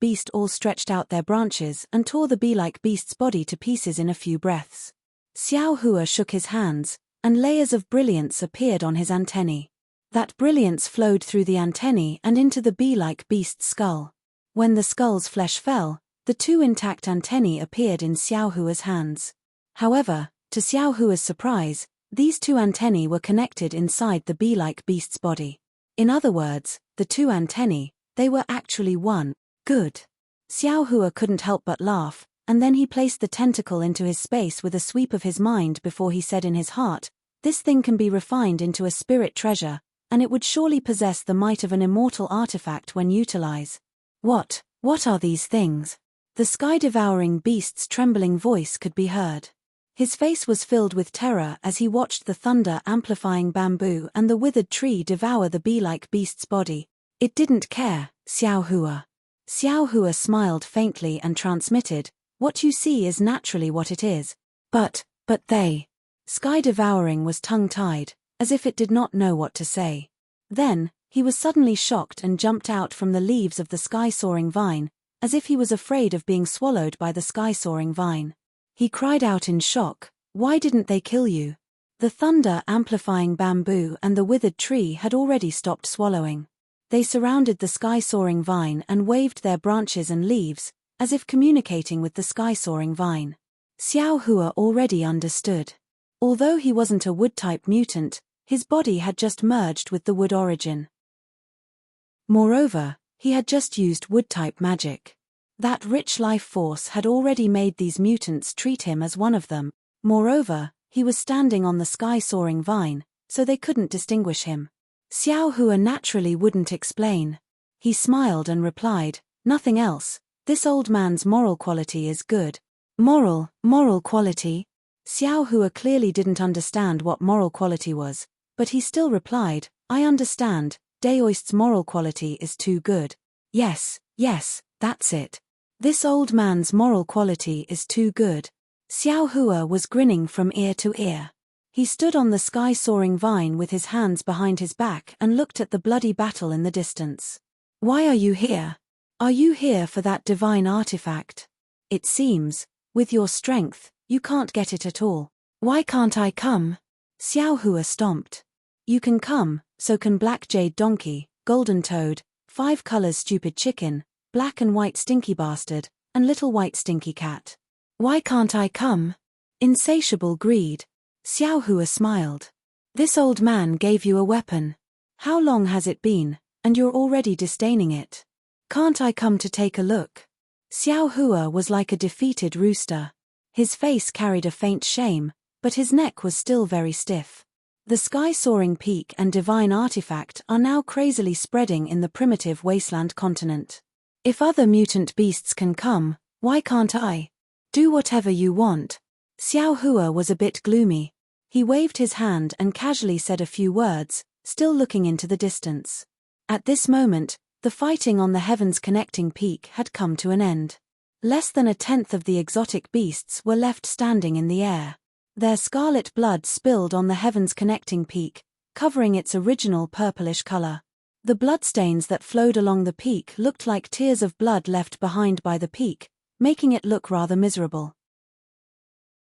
beast all stretched out their branches and tore the bee-like beast's body to pieces in a few breaths. Xiao Hua shook his hands, and layers of brilliance appeared on his antennae. That brilliance flowed through the antennae and into the bee-like beast's skull. When the skull's flesh fell, the two intact antennae appeared in Xiao Hua's hands. However, to Xiao Hua's surprise, these two antennae were connected inside the bee-like beast's body. In other words, the two antennae, they were actually one. Good. Xiao Hua couldn't help but laugh, and then he placed the tentacle into his space with a sweep of his mind before he said in his heart, this thing can be refined into a spirit treasure, and it would surely possess the might of an immortal artifact when utilized. What are these things? The sky-devouring beast's trembling voice could be heard. His face was filled with terror as he watched the thunder-amplifying bamboo and the withered tree devour the bee-like beast's body. It didn't care, Xiao Hua. Xiao Hua smiled faintly and transmitted, what you see is naturally what it is. But they. Sky-devouring was tongue-tied, as if it did not know what to say. Then, He was suddenly shocked and jumped out from the leaves of the sky-soaring vine, as if he was afraid of being swallowed by the sky-soaring vine. He cried out in shock, "Why didn't they kill you?" The thunder-amplifying bamboo and the withered tree had already stopped swallowing. They surrounded the sky-soaring vine and waved their branches and leaves, as if communicating with the sky-soaring vine. Xiao Hua already understood. Although he wasn't a wood-type mutant, his body had just merged with the wood origin. Moreover, he had just used wood-type magic. That rich life force had already made these mutants treat him as one of them. Moreover, he was standing on the sky-soaring vine, so they couldn't distinguish him. Xiao Hua naturally wouldn't explain. He smiled and replied, "Nothing else. This old man's moral quality is good." Moral quality? Xiao Hua clearly didn't understand what moral quality was, but he still replied, "I understand, Deist's moral quality is too good." Yes, that's it. This old man's moral quality is too good. Xiao Hua was grinning from ear to ear. He stood on the sky-soaring vine with his hands behind his back and looked at the bloody battle in the distance. "Why are you here? Are you here for that divine artifact? It seems, with your strength, you can't get it at all. Why can't I come?" Xiao Hua stomped. "You can come, so can Black Jade Donkey, Golden Toad, 5 Colors Stupid Chicken, Black and White Stinky Bastard, and Little White Stinky Cat. Why can't I come?" Insatiable greed. Xiao Hua smiled. "This old man gave you a weapon. How long has it been, and you're already disdaining it? Can't I come to take a look?" Xiao Hua was like a defeated rooster. His face carried a faint shame, but his neck was still very stiff. The sky-soaring peak and divine artifact are now crazily spreading in the primitive wasteland continent. If other mutant beasts can come, why can't I? Do whatever you want. Xiao Hua was a bit gloomy. He waved his hand and casually said a few words, still looking into the distance. At this moment, the fighting on the heavens connecting peak had come to an end. Less than a tenth of the exotic beasts were left standing in the air. Their scarlet blood spilled on the heavens connecting peak, covering its original purplish color. The bloodstains that flowed along the peak looked like tears of blood left behind by the peak, making it look rather miserable.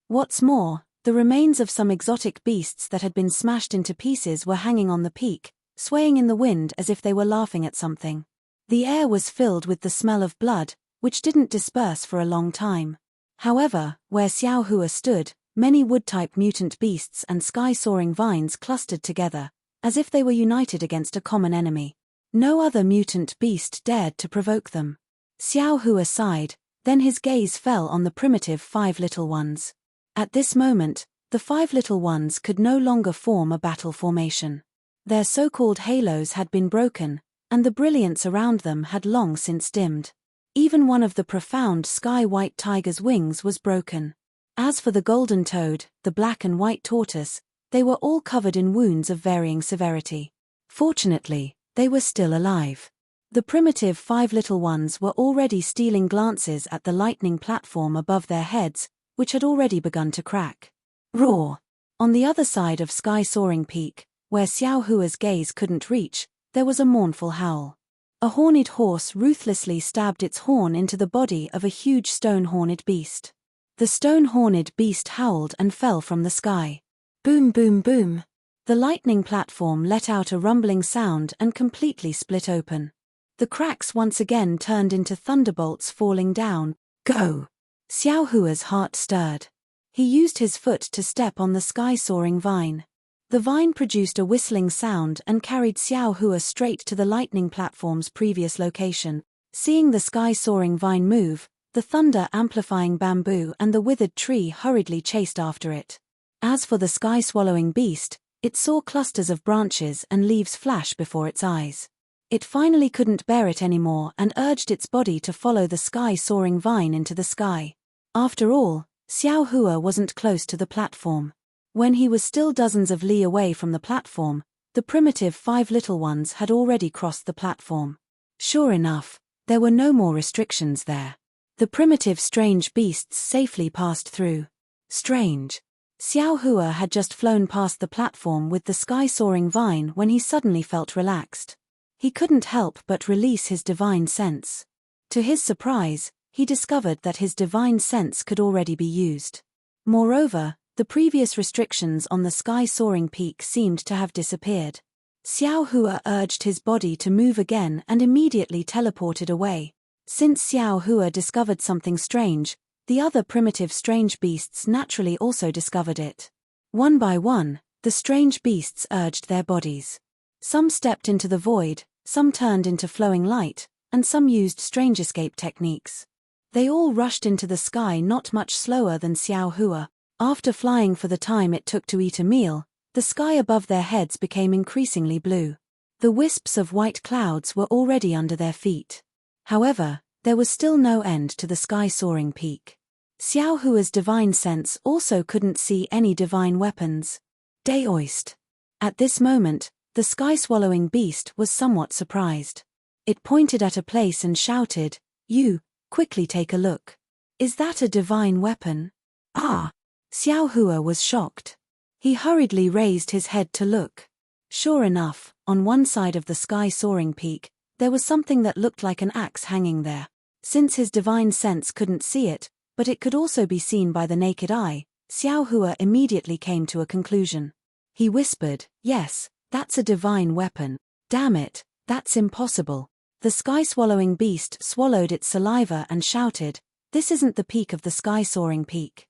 What's more, the remains of some exotic beasts that had been smashed into pieces were hanging on the peak, swaying in the wind as if they were laughing at something. The air was filled with the smell of blood, which didn't disperse for a long time. However, where Xiao Hua stood, many wood-type mutant beasts and sky-soaring vines clustered together, as if they were united against a common enemy. No other mutant beast dared to provoke them. Xiao Hua sighed, then his gaze fell on the primitive 5 little ones. At this moment, the 5 little ones could no longer form a battle formation. Their so-called halos had been broken, and the brilliance around them had long since dimmed. Even one of the profound sky-white tiger's wings was broken. As for the golden toad, the black and white tortoise, they were all covered in wounds of varying severity. Fortunately, they were still alive. The primitive 5 little ones were already stealing glances at the lightning platform above their heads, which had already begun to crack. Roar! On the other side of sky-soaring peak, where Xiao Hua's gaze couldn't reach, there was a mournful howl. A horned horse ruthlessly stabbed its horn into the body of a huge stone-horned beast. The stone-horned beast howled and fell from the sky. Boom, boom, boom. The lightning platform let out a rumbling sound and completely split open. The cracks once again turned into thunderbolts falling down. Go! Xiao Hua's heart stirred. He used his foot to step on the sky-soaring vine. The vine produced a whistling sound and carried Xiao Hua straight to the lightning platform's previous location. Seeing the sky-soaring vine move, the thunder-amplifying bamboo and the withered tree hurriedly chased after it. As for the sky-swallowing beast, it saw clusters of branches and leaves flash before its eyes. It finally couldn't bear it anymore and urged its body to follow the sky-soaring vine into the sky. After all, Xiao Hua wasn't close to the platform. When he was still dozens of li away from the platform, the primitive 5 little ones had already crossed the platform. Sure enough, there were no more restrictions there. The primitive strange beasts safely passed through. Strange. Xiao Hua had just flown past the platform with the sky-soaring vine when he suddenly felt relaxed. he couldn't help but release his divine sense. To his surprise, he discovered that his divine sense could already be used. Moreover, the previous restrictions on the sky-soaring peak seemed to have disappeared. Xiao Hua urged his body to move again and immediately teleported away. Since Xiao Hua discovered something strange, the other primitive strange beasts naturally also discovered it. One by one, the strange beasts urged their bodies. Some stepped into the void, some turned into flowing light, and some used strange escape techniques. They all rushed into the sky not much slower than Xiao Hua. After flying for the time it took to eat a meal, the sky above their heads became increasingly blue. The wisps of white clouds were already under their feet. However, there was still no end to the sky-soaring peak. Xiao Hua's divine sense also couldn't see any divine weapons. Daoist. At this moment, the sky-swallowing beast was somewhat surprised. It pointed at a place and shouted, "You, quickly take a look. Is that a divine weapon?" Ah! Xiao Hua was shocked. He hurriedly raised his head to look. Sure enough, on one side of the sky-soaring peak, there was something that looked like an axe hanging there. Since his divine sense couldn't see it, but it could also be seen by the naked eye, Xiao Hua immediately came to a conclusion. He whispered, "Yes, that's a divine weapon. Damn it, that's impossible." The sky-swallowing beast swallowed its saliva and shouted, "This isn't the peak of the sky-soaring peak.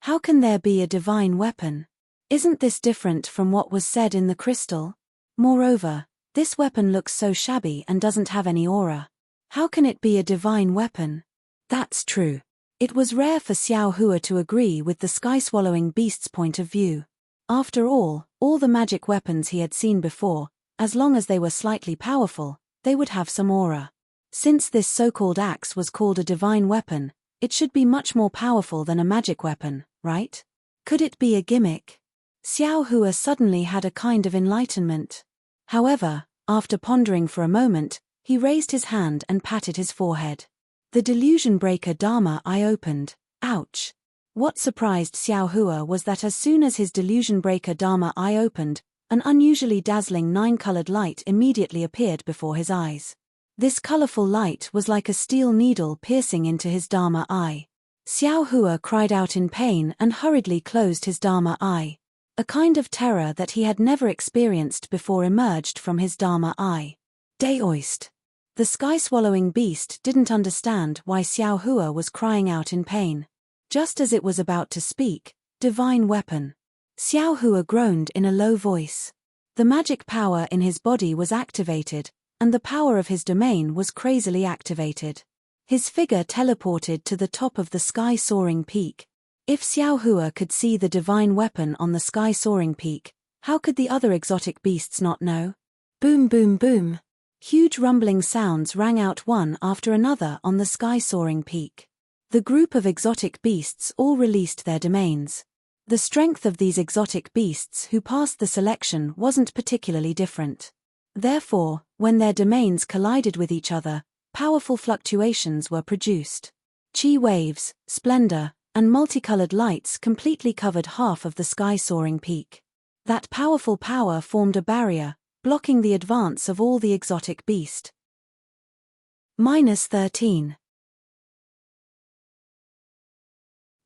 How can there be a divine weapon? Isn't this different from what was said in the crystal? Moreover, this weapon looks so shabby and doesn't have any aura. How can it be a divine weapon?" That's true. It was rare for Xiao Hua to agree with the sky-swallowing beast's point of view. After all the magic weapons he had seen before, as long as they were slightly powerful, they would have some aura. Since this so-called axe was called a divine weapon, it should be much more powerful than a magic weapon, right? Could it be a gimmick? Xiao Hua suddenly had a kind of enlightenment. However, after pondering for a moment, he raised his hand and patted his forehead. The delusion breaker Dharma eye opened. Ouch! What surprised Xiao Hua was that as soon as his delusion breaker Dharma eye opened, an unusually dazzling 9-colored light immediately appeared before his eyes. This colorful light was like a steel needle piercing into his Dharma eye. Xiao Hua cried out in pain and hurriedly closed his Dharma eye. A kind of terror that he had never experienced before emerged from his Dharma eye. Daoist. The sky-swallowing beast didn't understand why Xiao Hua was crying out in pain. Just as it was about to speak, "Divine weapon." Xiao Hua groaned in a low voice. The magic power in his body was activated, and the power of his domain was crazily activated. His figure teleported to the top of the sky-soaring peak. If Xiao Hua could see the divine weapon on the sky-soaring peak, how could the other exotic beasts not know? Boom boom boom. Huge rumbling sounds rang out one after another on the sky-soaring peak. The group of exotic beasts all released their domains. The strength of these exotic beasts who passed the selection wasn't particularly different. Therefore, when their domains collided with each other, powerful fluctuations were produced. Chi waves, splendor, and multicolored lights completely covered half of the sky-soaring peak. That powerful power formed a barrier, blocking the advance of all the exotic beast. -13.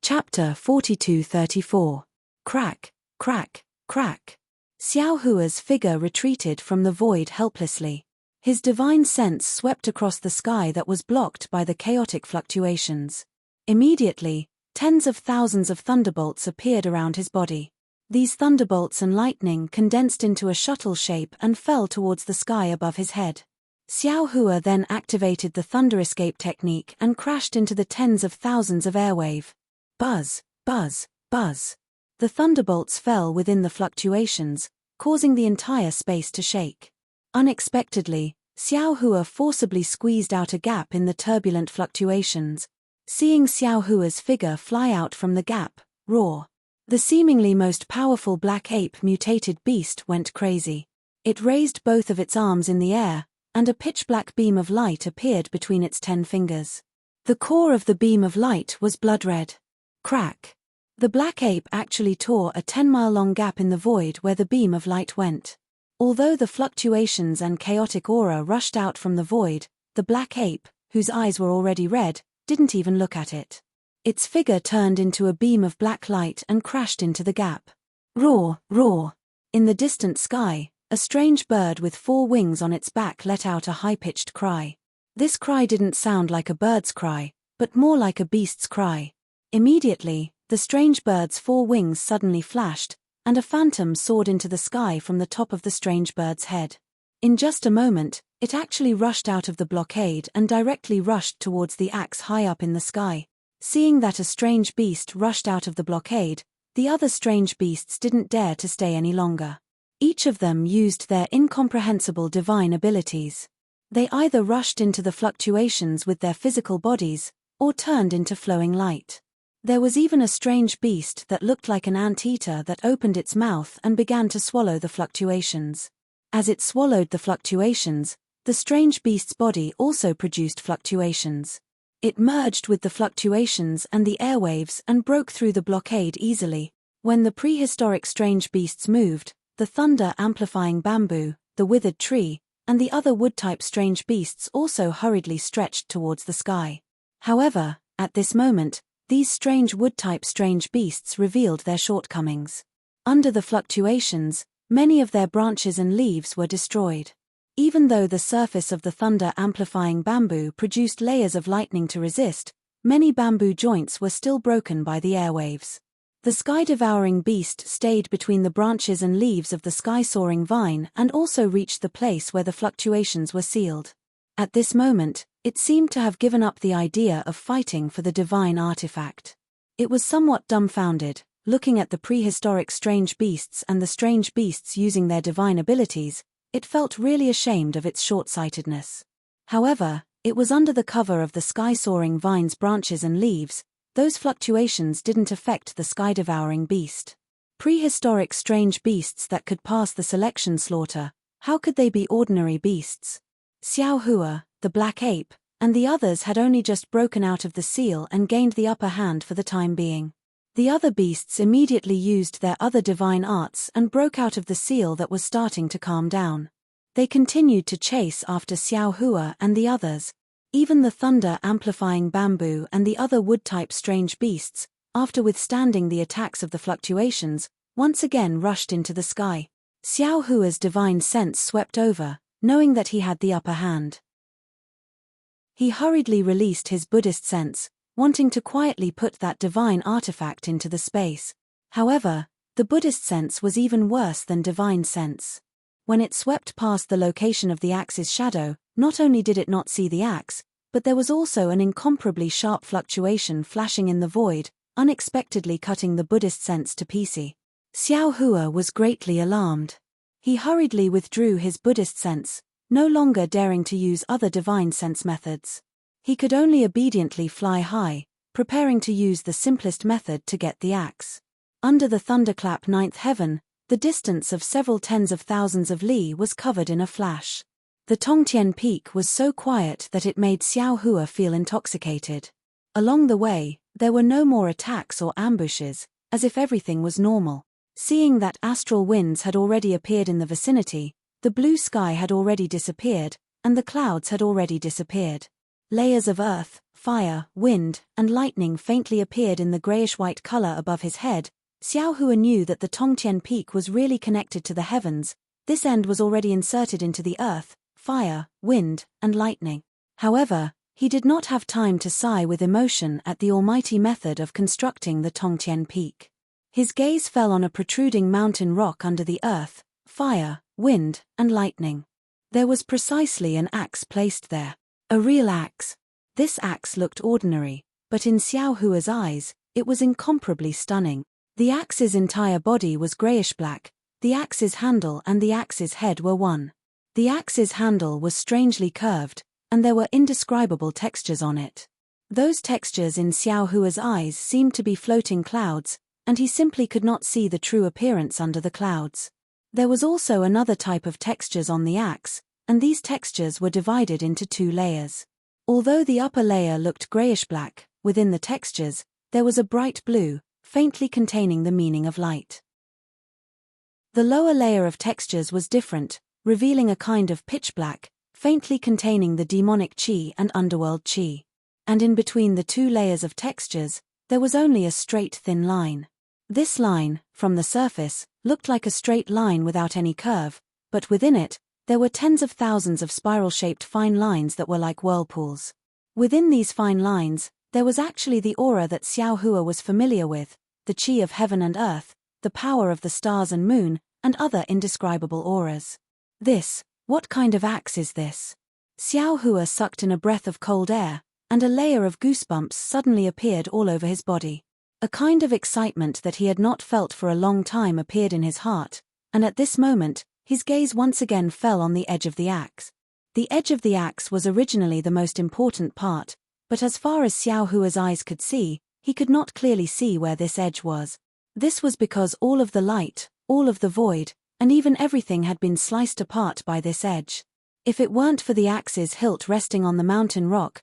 Chapter 42-34. Crack, crack, crack. Xiao Hua's figure retreated from the void helplessly. His divine sense swept across the sky that was blocked by the chaotic fluctuations. Immediately, tens of thousands of thunderbolts appeared around his body. These thunderbolts and lightning condensed into a shuttle shape and fell towards the sky above his head. Xiao Hua then activated the thunder escape technique and crashed into the tens of thousands of airwave. Buzz, buzz, buzz. The thunderbolts fell within the fluctuations, causing the entire space to shake. Unexpectedly, Xiao Hua forcibly squeezed out a gap in the turbulent fluctuations. Seeing Xiao Hua's figure fly out from the gap, roar. The seemingly most powerful black ape mutated beast went crazy. It raised both of its arms in the air, and a pitch-black beam of light appeared between its 10 fingers. The core of the beam of light was blood-red. Crack. The black ape actually tore a 10-mile-long gap in the void where the beam of light went. Although the fluctuations and chaotic aura rushed out from the void, the black ape, whose eyes were already red, didn't even look at it. Its figure turned into a beam of black light and crashed into the gap. Roar, roar! In the distant sky, a strange bird with 4 wings on its back let out a high-pitched cry. This cry didn't sound like a bird's cry, but more like a beast's cry. Immediately, the strange bird's 4 wings suddenly flashed, and a phantom soared into the sky from the top of the strange bird's head. In just a moment, it actually rushed out of the blockade and directly rushed towards the axe high up in the sky. Seeing that a strange beast rushed out of the blockade, the other strange beasts didn't dare to stay any longer. Each of them used their incomprehensible divine abilities. They either rushed into the fluctuations with their physical bodies, or turned into flowing light. There was even a strange beast that looked like an ant-eater that opened its mouth and began to swallow the fluctuations. As it swallowed the fluctuations, the strange beast's body also produced fluctuations. It merged with the fluctuations and the airwaves and broke through the blockade easily. When the prehistoric strange beasts moved, the thunder-amplifying bamboo, the withered tree, and the other wood-type strange beasts also hurriedly stretched towards the sky. However, at this moment, these strange wood-type strange beasts revealed their shortcomings. Under the fluctuations, many of their branches and leaves were destroyed. Even though the surface of the thunder-amplifying bamboo produced layers of lightning to resist, many bamboo joints were still broken by the airwaves. The sky-devouring beast stayed between the branches and leaves of the sky-soaring vine and also reached the place where the fluctuations were sealed. At this moment, it seemed to have given up the idea of fighting for the divine artifact. It was somewhat dumbfounded, looking at the prehistoric strange beasts and the strange beasts using their divine abilities. It felt really ashamed of its short-sightedness. However, it was under the cover of the sky-soaring vine's branches and leaves. Those fluctuations didn't affect the sky-devouring beast. Prehistoric strange beasts that could pass the selection slaughter, how could they be ordinary beasts? Xiao Hua, the black ape, and the others had only just broken out of the seal and gained the upper hand for the time being. The other beasts immediately used their other divine arts and broke out of the seal that was starting to calm down. They continued to chase after Xiao Hua and the others. Even the thunder-amplifying bamboo and the other wood-type strange beasts, after withstanding the attacks of the fluctuations, once again rushed into the sky. Xiao Hua's divine sense swept over, knowing that he had the upper hand. He hurriedly released his Buddhist sense, wanting to quietly put that divine artifact into the space. However, the Buddhist sense was even worse than divine sense. When it swept past the location of the axe's shadow, not only did it not see the axe, but there was also an incomparably sharp fluctuation flashing in the void, unexpectedly cutting the Buddhist sense to pieces. Xiao Hua was greatly alarmed. He hurriedly withdrew his Buddhist sense, no longer daring to use other divine sense methods. He could only obediently fly high, preparing to use the simplest method to get the axe. Under the thunderclap ninth heaven, the distance of several tens of thousands of li was covered in a flash. The Tongtian peak was so quiet that it made Xiao Hua feel intoxicated. Along the way, there were no more attacks or ambushes, as if everything was normal. Seeing that astral winds had already appeared in the vicinity, the blue sky had already disappeared, and the clouds had already disappeared. Layers of earth, fire, wind, and lightning faintly appeared in the grayish-white color above his head. Xiao Hua knew that the Tongtian peak was really connected to the heavens. This end was already inserted into the earth, fire, wind, and lightning. However, he did not have time to sigh with emotion at the almighty method of constructing the Tongtian peak. His gaze fell on a protruding mountain rock under the earth, fire, wind, and lightning. There was precisely an axe placed there. A real axe. This axe looked ordinary, but in Xiao Hua's eyes, it was incomparably stunning. The axe's entire body was grayish-black, the axe's handle and the axe's head were one. The axe's handle was strangely curved, and there were indescribable textures on it. Those textures in Xiao Hua's eyes seemed to be floating clouds, and he simply could not see the true appearance under the clouds. There was also another type of textures on the axe, and these textures were divided into 2 layers. Although the upper layer looked grayish-black, within the textures, there was a bright blue, faintly containing the meaning of light. The lower layer of textures was different, revealing a kind of pitch black, faintly containing the demonic chi and underworld chi. And in between the two layers of textures, there was only a straight thin line. This line, from the surface, looked like a straight line without any curve, but within it, there were tens of thousands of spiral-shaped fine lines that were like whirlpools. Within these fine lines, there was actually the aura that Xiao Hua was familiar with, the chi of heaven and earth, the power of the stars and moon, and other indescribable auras. What kind of axe is this? Xiao Hua sucked in a breath of cold air, and a layer of goosebumps suddenly appeared all over his body. A kind of excitement that he had not felt for a long time appeared in his heart, and at this moment, his gaze once again fell on the edge of the axe. The edge of the axe was originally the most important part, but as far as Xiao Hua's eyes could see, he could not clearly see where this edge was. This was because all of the light, all of the void, and even everything had been sliced apart by this edge. If it weren't for the axe's hilt resting on the mountain rock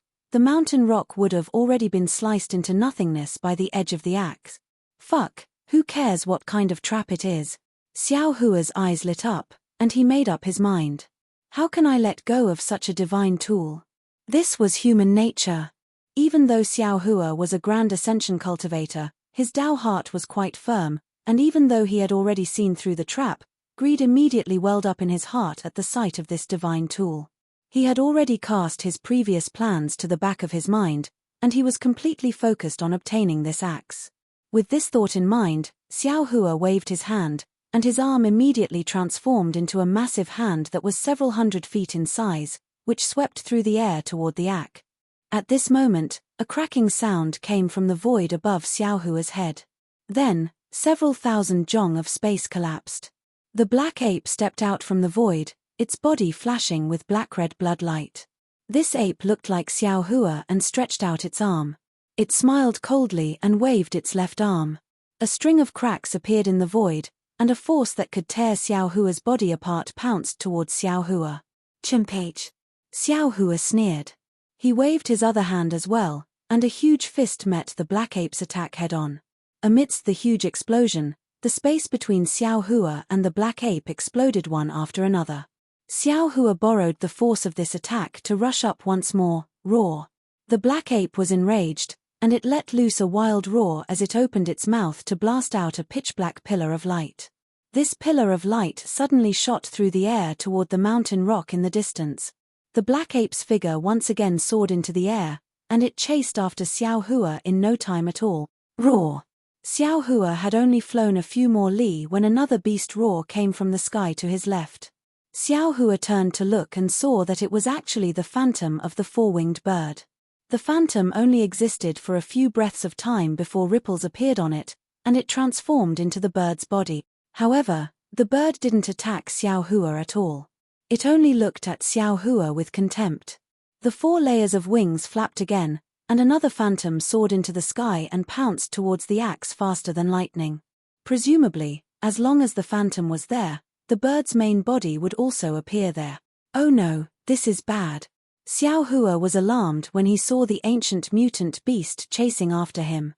would have already been sliced into nothingness by the edge of the axe. Fuck, who cares what kind of trap it is? Xiao Hua's eyes lit up, and he made up his mind. How can I let go of such a divine tool? This was human nature. Even though Xiao Hua was a grand ascension cultivator, his Dao heart was quite firm, and even though he had already seen through the trap, greed immediately welled up in his heart at the sight of this divine tool. He had already cast his previous plans to the back of his mind, and he was completely focused on obtaining this axe. With this thought in mind, Xiao Hua waved his hand, and his arm immediately transformed into a massive hand that was several 100 feet in size, which swept through the air toward the axe. At this moment, a cracking sound came from the void above Xiao Hua's head. Then, several thousand zhong of space collapsed. The black ape stepped out from the void, its body flashing with black-red blood light. This ape looked like Xiao Hua and stretched out its arm. It smiled coldly and waved its left arm. A string of cracks appeared in the void, and a force that could tear Xiao Hua's body apart pounced towards Xiao Hua. Chimpage. Xiao Hua sneered. He waved his other hand as well, and a huge fist met the black ape's attack head-on. Amidst the huge explosion, the space between Xiao Hua and the black ape exploded one after another. Xiao Hua borrowed the force of this attack to rush up once more, roar. The black ape was enraged, and it let loose a wild roar as it opened its mouth to blast out a pitch-black pillar of light. This pillar of light suddenly shot through the air toward the mountain rock in the distance. The black ape's figure once again soared into the air, and it chased after Xiao Hua in no time at all. Roar! Xiao Hua had only flown a few more li when another beast roar came from the sky to his left. Xiao Hua turned to look and saw that it was actually the phantom of the four-winged bird. The phantom only existed for a few breaths of time before ripples appeared on it, and it transformed into the bird's body. However, the bird didn't attack Xiao Hua at all. It only looked at Xiao Hua with contempt. The 4 layers of wings flapped again, and another phantom soared into the sky and pounced towards the axe faster than lightning. Presumably, as long as the phantom was there, the bird's main body would also appear there. Oh no, this is bad. Xiao Hua was alarmed when he saw the ancient mutant beast chasing after him.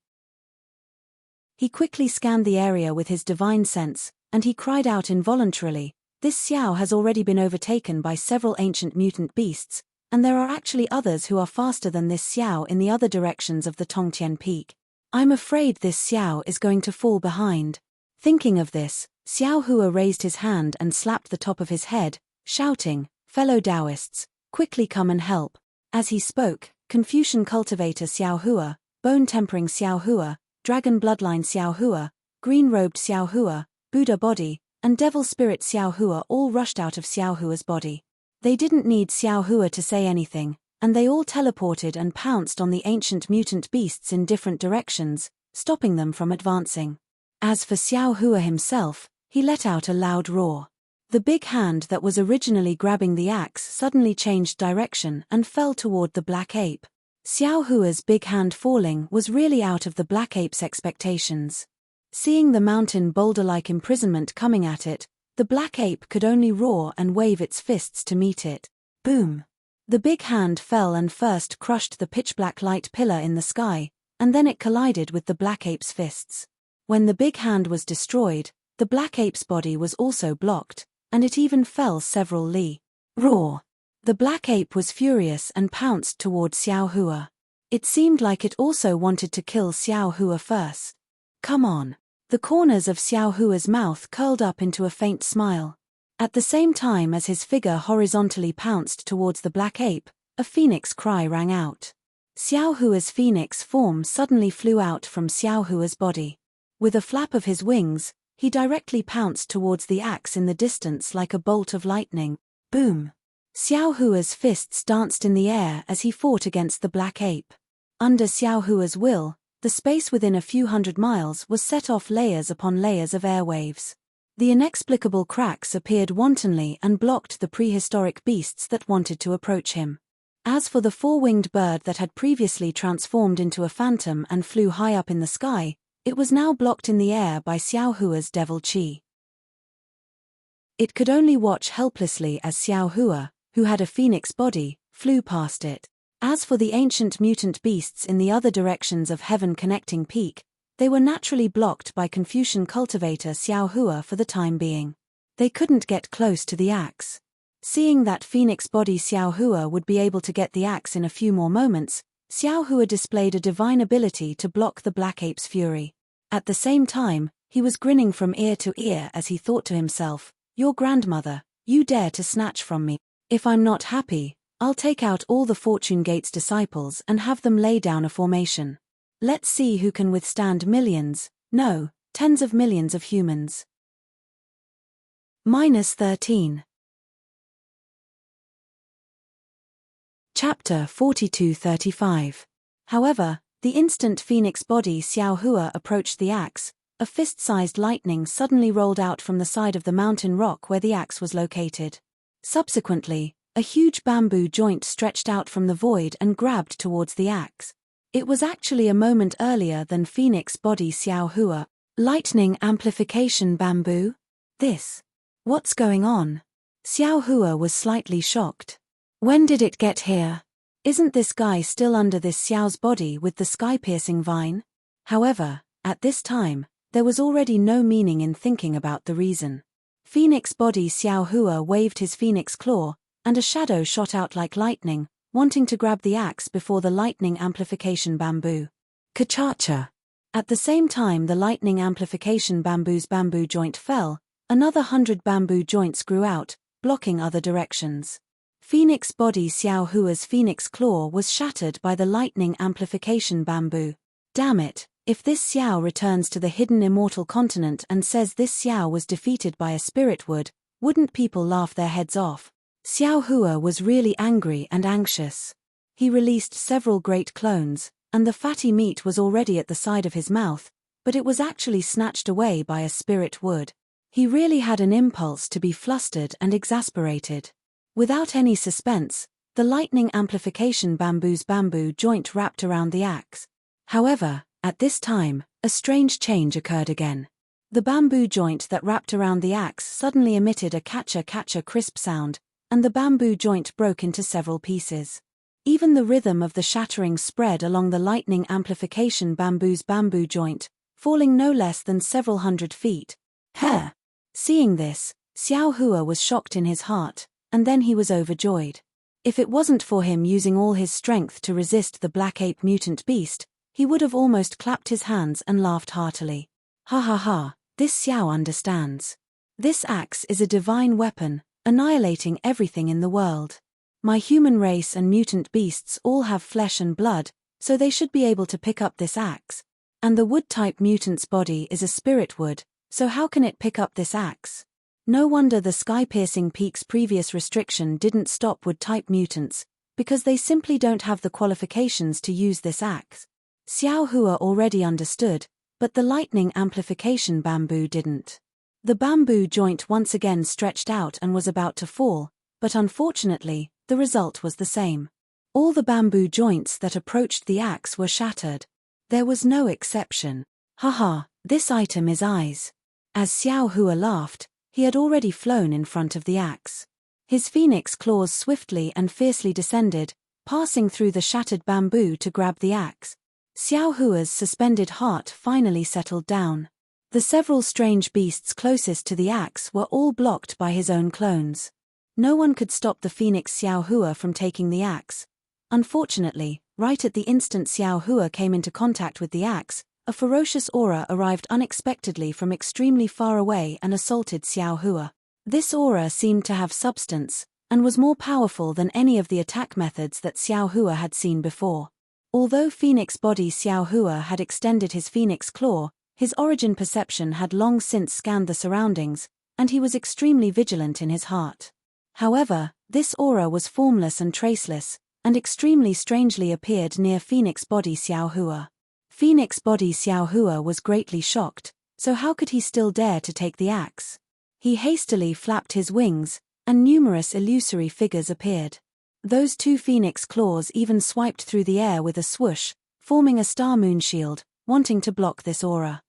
He quickly scanned the area with his divine sense, and he cried out involuntarily, "This Xiao has already been overtaken by several ancient mutant beasts, and there are actually others who are faster than this Xiao in the other directions of the Tongtian Peak. I'm afraid this Xiao is going to fall behind." Thinking of this, Xiao Hua raised his hand and slapped the top of his head, shouting, "Fellow Taoists, quickly come and help." As he spoke, Confucian cultivator Xiao Hua, bone-tempering Xiao Hua, dragon bloodline Xiao Hua, green-robed Xiao Hua, Buddha body, and devil spirit Xiao Hua all rushed out of Xiao Hua's body. They didn't need Xiao Hua to say anything, and they all teleported and pounced on the ancient mutant beasts in different directions, stopping them from advancing. As for Xiao Hua himself, he let out a loud roar. The big hand that was originally grabbing the axe suddenly changed direction and fell toward the black ape. Xiao Hua's big hand falling was really out of the black ape's expectations. Seeing the mountain boulder-like imprisonment coming at it, the black ape could only roar and wave its fists to meet it. Boom! The big hand fell and first crushed the pitch-black light pillar in the sky, and then it collided with the black ape's fists. When the big hand was destroyed, The black ape's body was also blocked, and it even fell several li. Roar! The black ape was furious and pounced toward Xiao Hua. It seemed like it also wanted to kill Xiao Hua first. Come on. The corners of Xiao Hua's mouth curled up into a faint smile. At the same time as his figure horizontally pounced towards the black ape, a phoenix cry rang out. Xiao Hua's phoenix form suddenly flew out from Xiao Hua's body. With a flap of his wings, he directly pounced towards the axe in the distance like a bolt of lightning. Boom! Xiao Hua's fists danced in the air as he fought against the black ape. Under Xiao Hua's will, the space within a few hundred miles was set off layers upon layers of airwaves. The inexplicable cracks appeared wantonly and blocked the prehistoric beasts that wanted to approach him. As for the four-winged bird that had previously transformed into a phantom and flew high up in the sky, it was now blocked in the air by Xiao Hua's devil chi. It could only watch helplessly as Xiao Hua, who had a phoenix body, flew past it. As for the ancient mutant beasts in the other directions of Heaven Connecting Peak, they were naturally blocked by Confucian cultivator Xiao Hua for the time being. They couldn't get close to the axe. Seeing that phoenix body Xiao Hua would be able to get the axe in a few more moments, Xiao Hua displayed a divine ability to block the black ape's fury. At the same time, he was grinning from ear to ear as he thought to himself, "Your grandmother, you dare to snatch from me. If I'm not happy, I'll take out all the Fortune Gate's disciples and have them lay down a formation. Let's see who can withstand millions, no, tens of millions of humans." -13. Chapter 42-35. However, the instant phoenix body Xiao Hua approached the axe, a fist-sized lightning suddenly rolled out from the side of the mountain rock where the axe was located. Subsequently, a huge bamboo joint stretched out from the void and grabbed towards the axe. It was actually a moment earlier than phoenix body Xiao Hua. Lightning amplification bamboo? What's going on? Xiao Hua was slightly shocked. When did it get here? Isn't this guy still under this Xiao's body with the sky-piercing vine? However, at this time, there was already no meaning in thinking about the reason. Phoenix body Xiao Hua waved his phoenix claw, and a shadow shot out like lightning, wanting to grab the axe before the lightning amplification bamboo. Ka-cha-cha! At the same time the lightning amplification bamboo's bamboo joint fell, another 100 bamboo joints grew out, blocking other directions. Phoenix body Xiao Hua's phoenix claw was shattered by the lightning amplification bamboo. Damn it, if this Xiao returns to the hidden immortal continent and says this Xiao was defeated by a spirit wood, wouldn't people laugh their heads off? Xiao Hua was really angry and anxious. He released several great clones, and the fatty meat was already at the side of his mouth, but it was actually snatched away by a spirit wood. He really had an impulse to be flustered and exasperated. Without any suspense, the lightning amplification bamboo's bamboo joint wrapped around the axe. However, at this time, a strange change occurred again. The bamboo joint that wrapped around the axe suddenly emitted a catcha-catcha crisp sound, and the bamboo joint broke into several pieces. Even the rhythm of the shattering spread along the lightning amplification bamboo's bamboo joint, falling no less than several hundred feet. Heh! Seeing this, Xiao Hua was shocked in his heart, and then he was overjoyed. If it wasn't for him using all his strength to resist the black ape mutant beast, he would have almost clapped his hands and laughed heartily. Ha ha ha, this Xiao understands. This axe is a divine weapon, annihilating everything in the world. My human race and mutant beasts all have flesh and blood, so they should be able to pick up this axe. And the wood-type mutant's body is a spirit wood, so how can it pick up this axe? No wonder the sky-piercing peak's previous restriction didn't stop wood-type mutants, because they simply don't have the qualifications to use this axe. Xiao Hua already understood, but the lightning amplification bamboo didn't. The bamboo joint once again stretched out and was about to fall, but unfortunately, the result was the same. All the bamboo joints that approached the axe were shattered. There was no exception. Haha, this item is eyes. As Xiao Hua laughed, he had already flown in front of the axe. His phoenix claws swiftly and fiercely descended, passing through the shattered bamboo to grab the axe. Xiao Hua's suspended heart finally settled down. The several strange beasts closest to the axe were all blocked by his own clones. No one could stop the phoenix Xiao Hua from taking the axe. Unfortunately, right at the instant Xiao Hua came into contact with the axe, a ferocious aura arrived unexpectedly from extremely far away and assaulted Xiao Hua. This aura seemed to have substance, and was more powerful than any of the attack methods that Xiao Hua had seen before. Although Phoenix Body Xiao Hua had extended his Phoenix Claw, his origin perception had long since scanned the surroundings, and he was extremely vigilant in his heart. However, this aura was formless and traceless, and extremely strangely appeared near Phoenix Body Xiao Hua. Phoenix Body Xiao Hua was greatly shocked, so how could he still dare to take the axe? He hastily flapped his wings, and numerous illusory figures appeared. Those two phoenix claws even swiped through the air with a swoosh, forming a star moon shield, wanting to block this aura.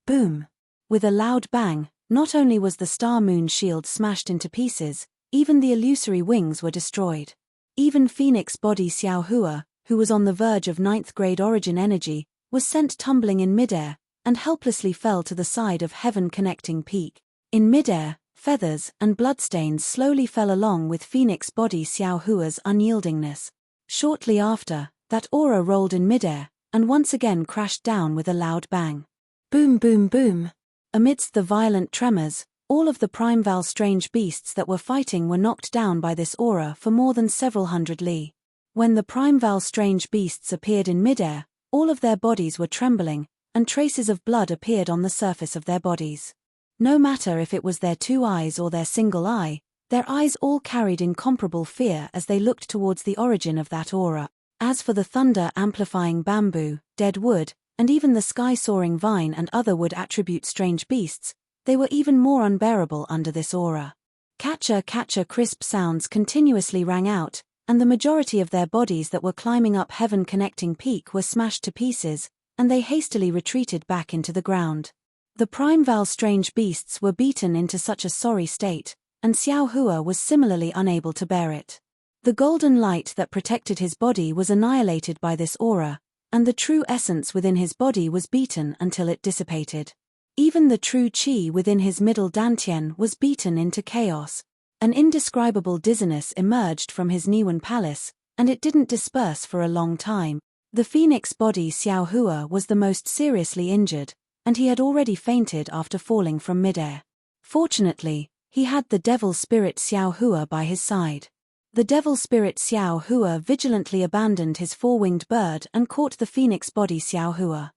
Boom! With a loud bang, not only was the star moon shield smashed into pieces, even the illusory wings were destroyed. Even Phoenix Body Xiao Hua, who was on the verge of 9th grade origin energy, was sent tumbling in midair, and helplessly fell to the side of Heaven Connecting Peak. In midair, feathers and bloodstains slowly fell along with Phoenix Body Xiao Hua's unyieldingness. Shortly after, that aura rolled in midair, and once again crashed down with a loud bang. Boom boom boom! Amidst the violent tremors, all of the primeval strange beasts that were fighting were knocked down by this aura for more than several hundred li. When the primeval strange beasts appeared in midair, all of their bodies were trembling, and traces of blood appeared on the surface of their bodies. No matter if it was their two eyes or their single eye, their eyes all carried incomparable fear as they looked towards the origin of that aura. As for the thunder-amplifying bamboo, dead wood, and even the sky-soaring vine and other wood-attribute strange beasts, they were even more unbearable under this aura. Catcher crisp sounds continuously rang out, and the majority of their bodies that were climbing up Heaven Connecting Peak were smashed to pieces, and they hastily retreated back into the ground. The primeval strange beasts were beaten into such a sorry state, and Xiao Hua was similarly unable to bear it. The golden light that protected his body was annihilated by this aura, and the true essence within his body was beaten until it dissipated. Even the true qi within his middle dantian was beaten into chaos. An indescribable dizziness emerged from his Niwen palace, and it didn't disperse for a long time. The Phoenix Body Xiao Hua was the most seriously injured, and he had already fainted after falling from midair. Fortunately, he had the devil spirit Xiao Hua by his side. The devil spirit Xiao Hua vigilantly abandoned his four-winged bird and caught the Phoenix Body Xiao Hua.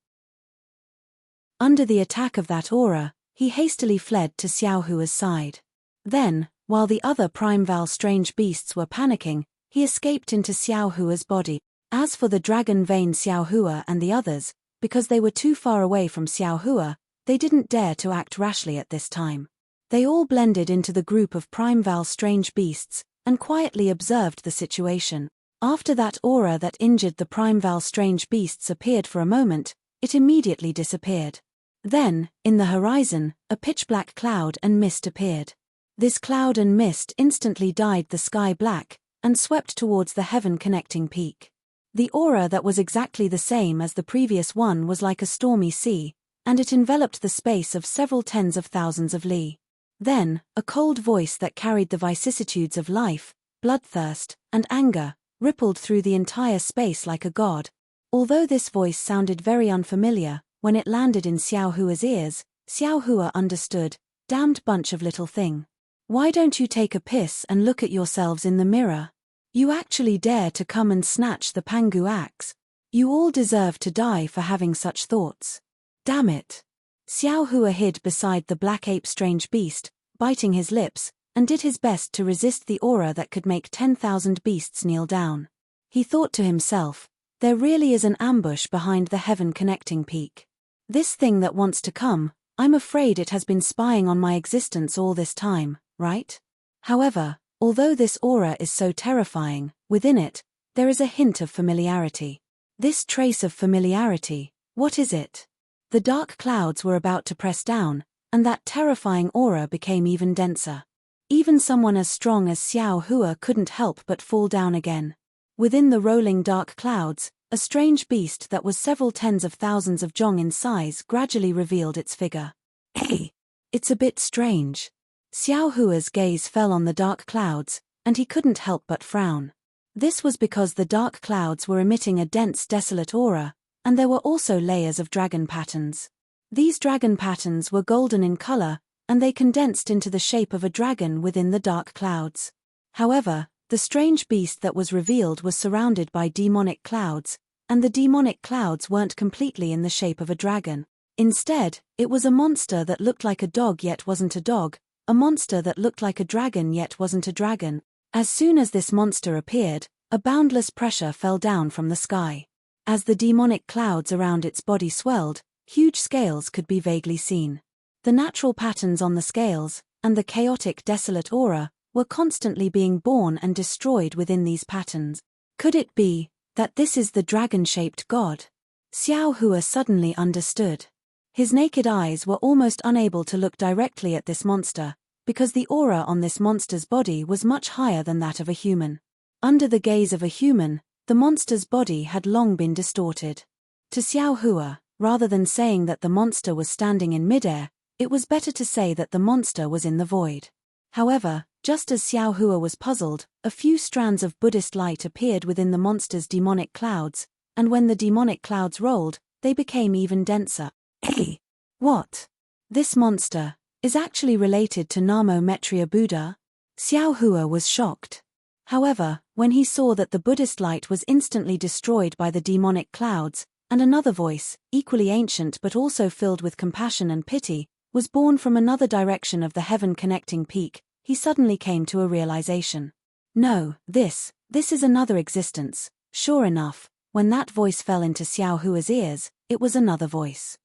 Under the attack of that aura, he hastily fled to Xiao Hua's side. Then, while the other primeval strange beasts were panicking, he escaped into Xiao Hua's body. As for the dragon vein Xiao Hua and the others, because they were too far away from Xiao Hua, they didn't dare to act rashly at this time. They all blended into the group of primeval strange beasts, and quietly observed the situation. After that aura that injured the primeval strange beasts appeared for a moment, it immediately disappeared. Then, in the horizon, a pitch-black cloud and mist appeared. This cloud and mist instantly dyed the sky black, and swept towards the Heaven Connecting Peak. The aura that was exactly the same as the previous one was like a stormy sea, and it enveloped the space of several tens of thousands of li. Then, a cold voice that carried the vicissitudes of life, bloodthirst, and anger, rippled through the entire space like a god. Although this voice sounded very unfamiliar, when it landed in Xiao Hua's ears, Xiao Hua understood, "Damned bunch of little thing. Why don't you take a piss and look at yourselves in the mirror? You actually dare to come and snatch the Pangu axe? You all deserve to die for having such thoughts. Damn it." Xiao Hua hid beside the black ape strange beast, biting his lips, and did his best to resist the aura that could make 10,000 beasts kneel down. He thought to himself, there really is an ambush behind the Heaven Connecting Peak. This thing that wants to come, I'm afraid it has been spying on my existence all this time, right? However, although this aura is so terrifying, within it, there is a hint of familiarity. This trace of familiarity, what is it? The dark clouds were about to press down, and that terrifying aura became even denser. Even someone as strong as Xiao Hua couldn't help but fall down again. Within the rolling dark clouds, A strange beast that was several tens of thousands of jong in size gradually revealed its figure. Hey! It's a bit strange. Xiao Hua's gaze fell on the dark clouds, and he couldn't help but frown. This was because the dark clouds were emitting a dense, desolate aura, and there were also layers of dragon patterns. These dragon patterns were golden in color, and they condensed into the shape of a dragon within the dark clouds. However, the strange beast that was revealed was surrounded by demonic clouds, and the demonic clouds weren't completely in the shape of a dragon. Instead, it was a monster that looked like a dog yet wasn't a dog, a monster that looked like a dragon yet wasn't a dragon. As soon as this monster appeared, a boundless pressure fell down from the sky. As the demonic clouds around its body swelled, huge scales could be vaguely seen. The natural patterns on the scales, and the chaotic desolate aura, were constantly being born and destroyed within these patterns. Could it be that this is the dragon-shaped god? Xiao Hua suddenly understood. His naked eyes were almost unable to look directly at this monster, because the aura on this monster's body was much higher than that of a human. Under the gaze of a human, the monster's body had long been distorted. To Xiao Hua, rather than saying that the monster was standing in midair, it was better to say that the monster was in the void. However, just as Xiao Hua was puzzled, a few strands of Buddhist light appeared within the monster's demonic clouds, and when the demonic clouds rolled, they became even denser. Hey! What? This monster is actually related to Namo Maitreya Buddha? Xiao Hua was shocked. However, when he saw that the Buddhist light was instantly destroyed by the demonic clouds, and another voice, equally ancient but also filled with compassion and pity, was born from another direction of the heaven-connecting peak, he suddenly came to a realization. No, this is another existence. Sure enough, when that voice fell into Xiao Hua's ears, it was another voice.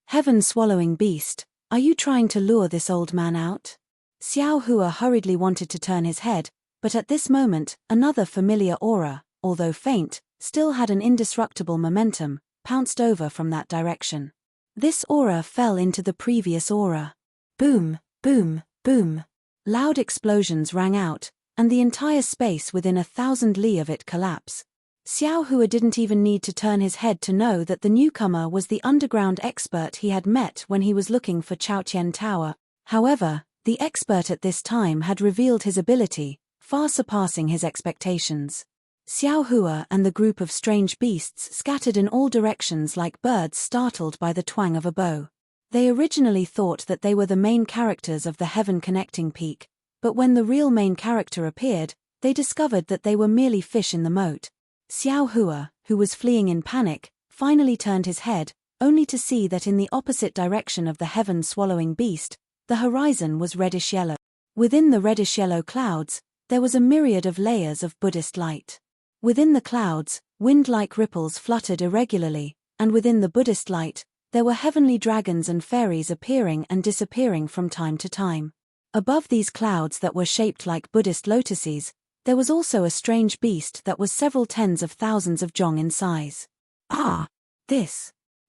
Heaven-swallowing beast, are you trying to lure this old man out? Xiao Hua hurriedly wanted to turn his head, but at this moment, another familiar aura, although faint, still had an indestructible momentum, pounced over from that direction. This aura fell into the previous aura. Boom, boom, boom. Loud explosions rang out, and the entire space within 1,000 li of it collapsed. Xiao Hua didn't even need to turn his head to know that the newcomer was the underground expert he had met when he was looking for Chaotian Tower. However, the expert at this time had revealed his ability, far surpassing his expectations. Xiao Hua and the group of strange beasts scattered in all directions like birds startled by the twang of a bow. They originally thought that they were the main characters of the heaven-connecting peak, but when the real main character appeared, they discovered that they were merely fish in the moat. Xiao Hua, who was fleeing in panic, finally turned his head, only to see that in the opposite direction of the heaven-swallowing beast, the horizon was reddish-yellow. Within the reddish-yellow clouds, there was a myriad of layers of Buddhist light. Within the clouds, wind-like ripples fluttered irregularly, and within the Buddhist light, there were heavenly dragons and fairies appearing and disappearing from time to time. Above these clouds that were shaped like Buddhist lotuses, there was also a strange beast that was several tens of thousands of jong in size. Ah!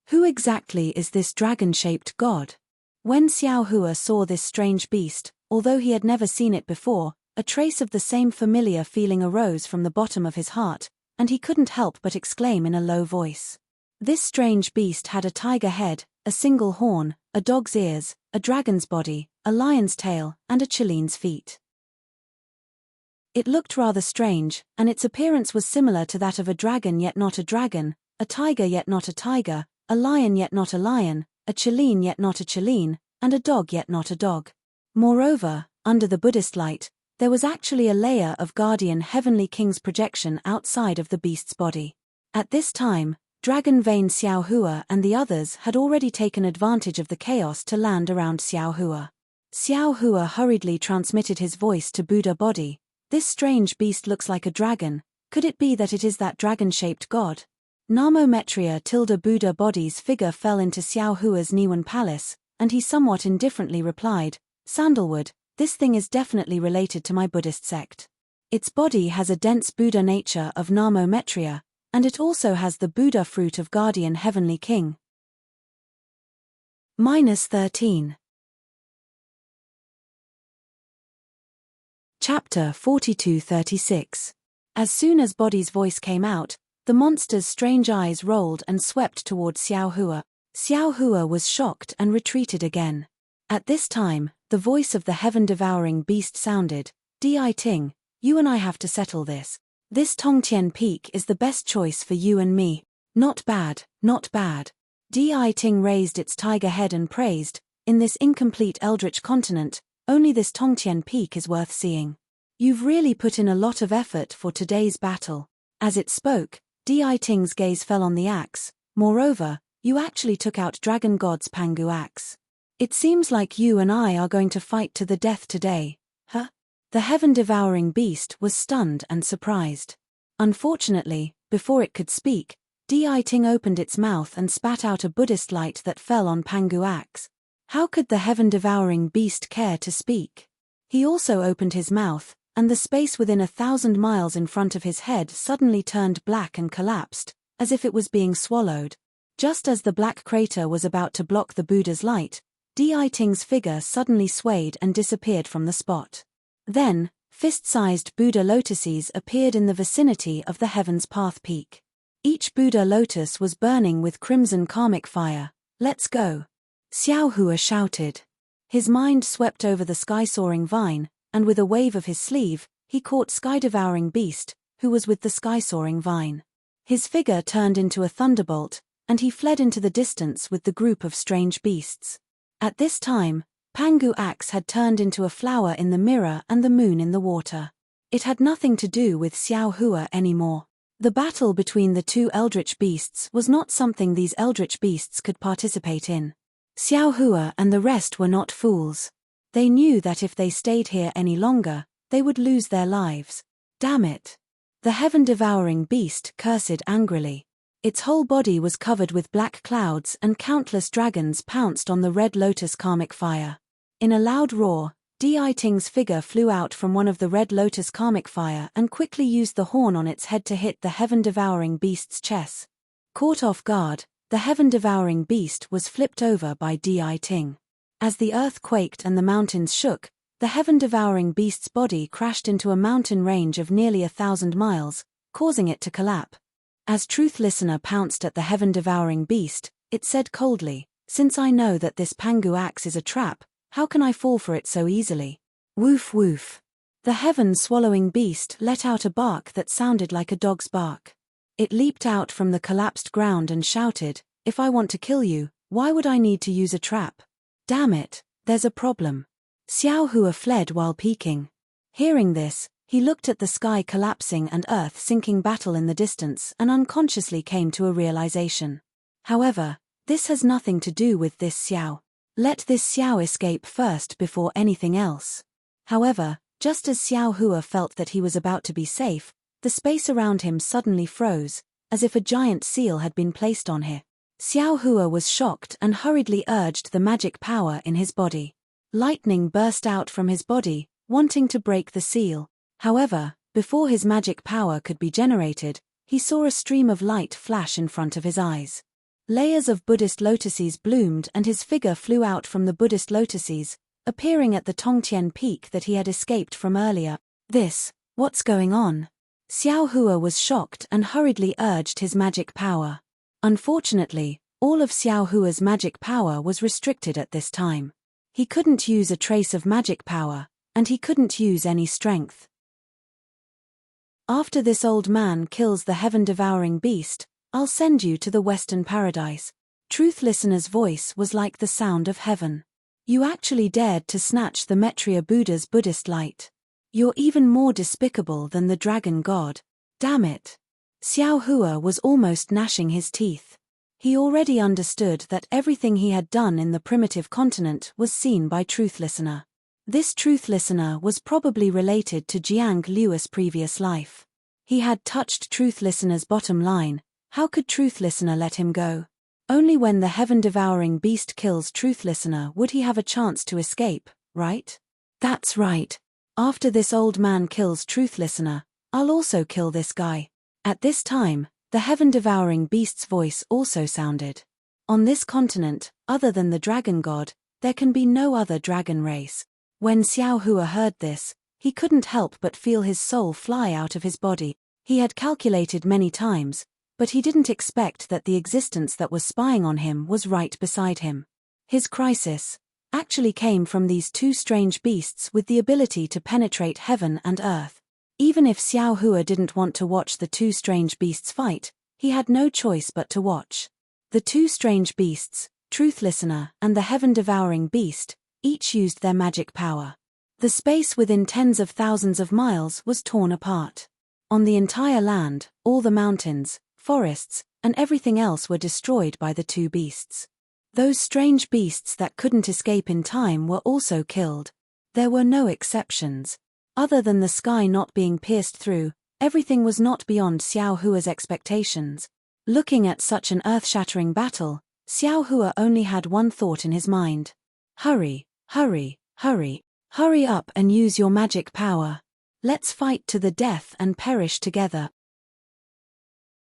Who exactly is this dragon-shaped god? When Xiao Hua saw this strange beast, although he had never seen it before, a trace of the same familiar feeling arose from the bottom of his heart, and he couldn't help but exclaim in a low voice. This strange beast had a tiger head, a single horn, a dog's ears, a dragon's body, a lion's tail, and a chiline's feet. It looked rather strange, and its appearance was similar to that of a dragon yet not a dragon, a tiger yet not a tiger, a lion yet not a lion, a chiline yet not a chiline, and a dog yet not a dog. Moreover, under the Buddhist light, there was actually a layer of guardian heavenly king's projection outside of the beast's body. At this time, Dragon Vein Xiao Hua and the others had already taken advantage of the chaos to land around Xiao Hua. Xiao Hua hurriedly transmitted his voice to Buddha body. This strange beast looks like a dragon. Could it be that it is that dragon-shaped god? Namo Maitreya Buddha body's figure fell into Xiao Hua's Niwan palace, and he somewhat indifferently replied, "Sandalwood, this thing is definitely related to my Buddhist sect. Its body has a dense Buddha nature of Namo Maitreya, and it also has the Buddha fruit of Guardian Heavenly King." -13. Chapter 42-36. As soon as Body's voice came out, The monster's strange eyes rolled and swept toward Xiao Hua. Xiao Hua was shocked and retreated again. At this time, the voice of the heaven-devouring beast sounded, Deity, you and I have to settle this. This Tongtian Peak is the best choice for you and me. Not bad, not bad. Deity raised its tiger head and praised, in this incomplete eldritch continent, only this Tongtian Peak is worth seeing. You've really put in a lot of effort for today's battle. As it spoke, Deiting's gaze fell on the axe. Moreover, you actually took out Dragon God's Pangu axe. It seems like you and I are going to fight to the death today, huh? The heaven-devouring beast was stunned and surprised. Unfortunately, before it could speak, Deiting opened its mouth and spat out a Buddhist light that fell on Pangu axe. How could the heaven-devouring beast care to speak? He also opened his mouth, and the space within 1,000 miles in front of his head suddenly turned black and collapsed, as if it was being swallowed. Just as the black crater was about to block the Buddha's light, Deiting's figure suddenly swayed and disappeared from the spot. Then, fist-sized Buddha lotuses appeared in the vicinity of the Heaven's Path Peak. Each Buddha lotus was burning with crimson karmic fire. Let's go! Xiao Hua shouted. His mind swept over the sky-soaring vine, and with a wave of his sleeve, he caught Sky-devouring Beast, who was with the sky-soaring vine. His figure turned into a thunderbolt, and he fled into the distance with the group of strange beasts. At this time, Pangu axe had turned into a flower in the mirror and the moon in the water. It had nothing to do with Xiao Hua anymore. The battle between the two eldritch beasts was not something these eldritch beasts could participate in. Xiao Hua and the rest were not fools. They knew that if they stayed here any longer, they would lose their lives. Damn it! The heaven-devouring beast cursed angrily. Its whole body was covered with black clouds and countless dragons pounced on the red lotus karmic fire. In a loud roar, Deiting's figure flew out from one of the red lotus karmic fire and quickly used the horn on its head to hit the heaven-devouring beast's chest. Caught off guard, the heaven-devouring beast was flipped over by Deiting. As the earth quaked and the mountains shook, the heaven-devouring beast's body crashed into a mountain range of nearly 1,000 miles, causing it to collapse. As Truth Listener pounced at the heaven-devouring beast, it said coldly, "Since I know that this Pangu axe is a trap, how can I fall for it so easily?" Woof woof. The heaven-swallowing beast let out a bark that sounded like a dog's bark. It leaped out from the collapsed ground and shouted, "If I want to kill you, why would I need to use a trap? Damn it, there's a problem." Xiao Hua fled while peeking. Hearing this, he looked at the sky collapsing and earth sinking battle in the distance and unconsciously came to a realization. However, this has nothing to do with this Xiao. Let this Xiao escape first before anything else. However, just as Xiao Hua felt that he was about to be safe, the space around him suddenly froze, as if a giant seal had been placed on him. Xiao Hua was shocked and hurriedly urged the magic power in his body. Lightning burst out from his body, wanting to break the seal. However, before his magic power could be generated, he saw a stream of light flash in front of his eyes. Layers of Buddhist lotuses bloomed and his figure flew out from the Buddhist lotuses, appearing at the Tongtian Peak that he had escaped from earlier. What's going on? Xiao Hua was shocked and hurriedly urged his magic power. Unfortunately, all of Xiao Hua's magic power was restricted at this time. He couldn't use a trace of magic power, and he couldn't use any strength. After this old man kills the heaven-devouring beast, I'll send you to the Western Paradise. Truth Listener's voice was like the sound of heaven. You actually dared to snatch the Maitreya Buddha's Buddhist light. You're even more despicable than the Dragon God. Damn it. Xiao Hua was almost gnashing his teeth. He already understood that everything he had done in the primitive continent was seen by Truth Listener. This Truth Listener was probably related to Jiang Liu's previous life. He had touched Truth Listener's bottom line. How could Truth Listener let him go? Only when the heaven-devouring beast kills Truth Listener would he have a chance to escape, right? That's right. After this old man kills Truth Listener, I'll also kill this guy. At this time, the heaven-devouring beast's voice also sounded. On this continent, other than the Dragon God, there can be no other dragon race. When Xiao Hua heard this, he couldn't help but feel his soul fly out of his body. He had calculated many times, But he didn't expect that the existence that was spying on him was right beside him. His crisis actually came from these two strange beasts with the ability to penetrate heaven and earth. Even if Xiao Hua didn't want to watch the two strange beasts fight, he had no choice but to watch. The two strange beasts, Truth Listener and the heaven-devouring beast, each used their magic power. The space within tens of thousands of miles was torn apart. On the entire land, all the mountains, forests, and everything else were destroyed by the two beasts. Those strange beasts that couldn't escape in time were also killed. There were no exceptions. Other than the sky not being pierced through, everything was not beyond Xiao Hua's expectations. Looking at such an earth-shattering battle, Xiao Hua only had one thought in his mind. Hurry, hurry, hurry, hurry up and use your magic power. Let's fight to the death and perish together.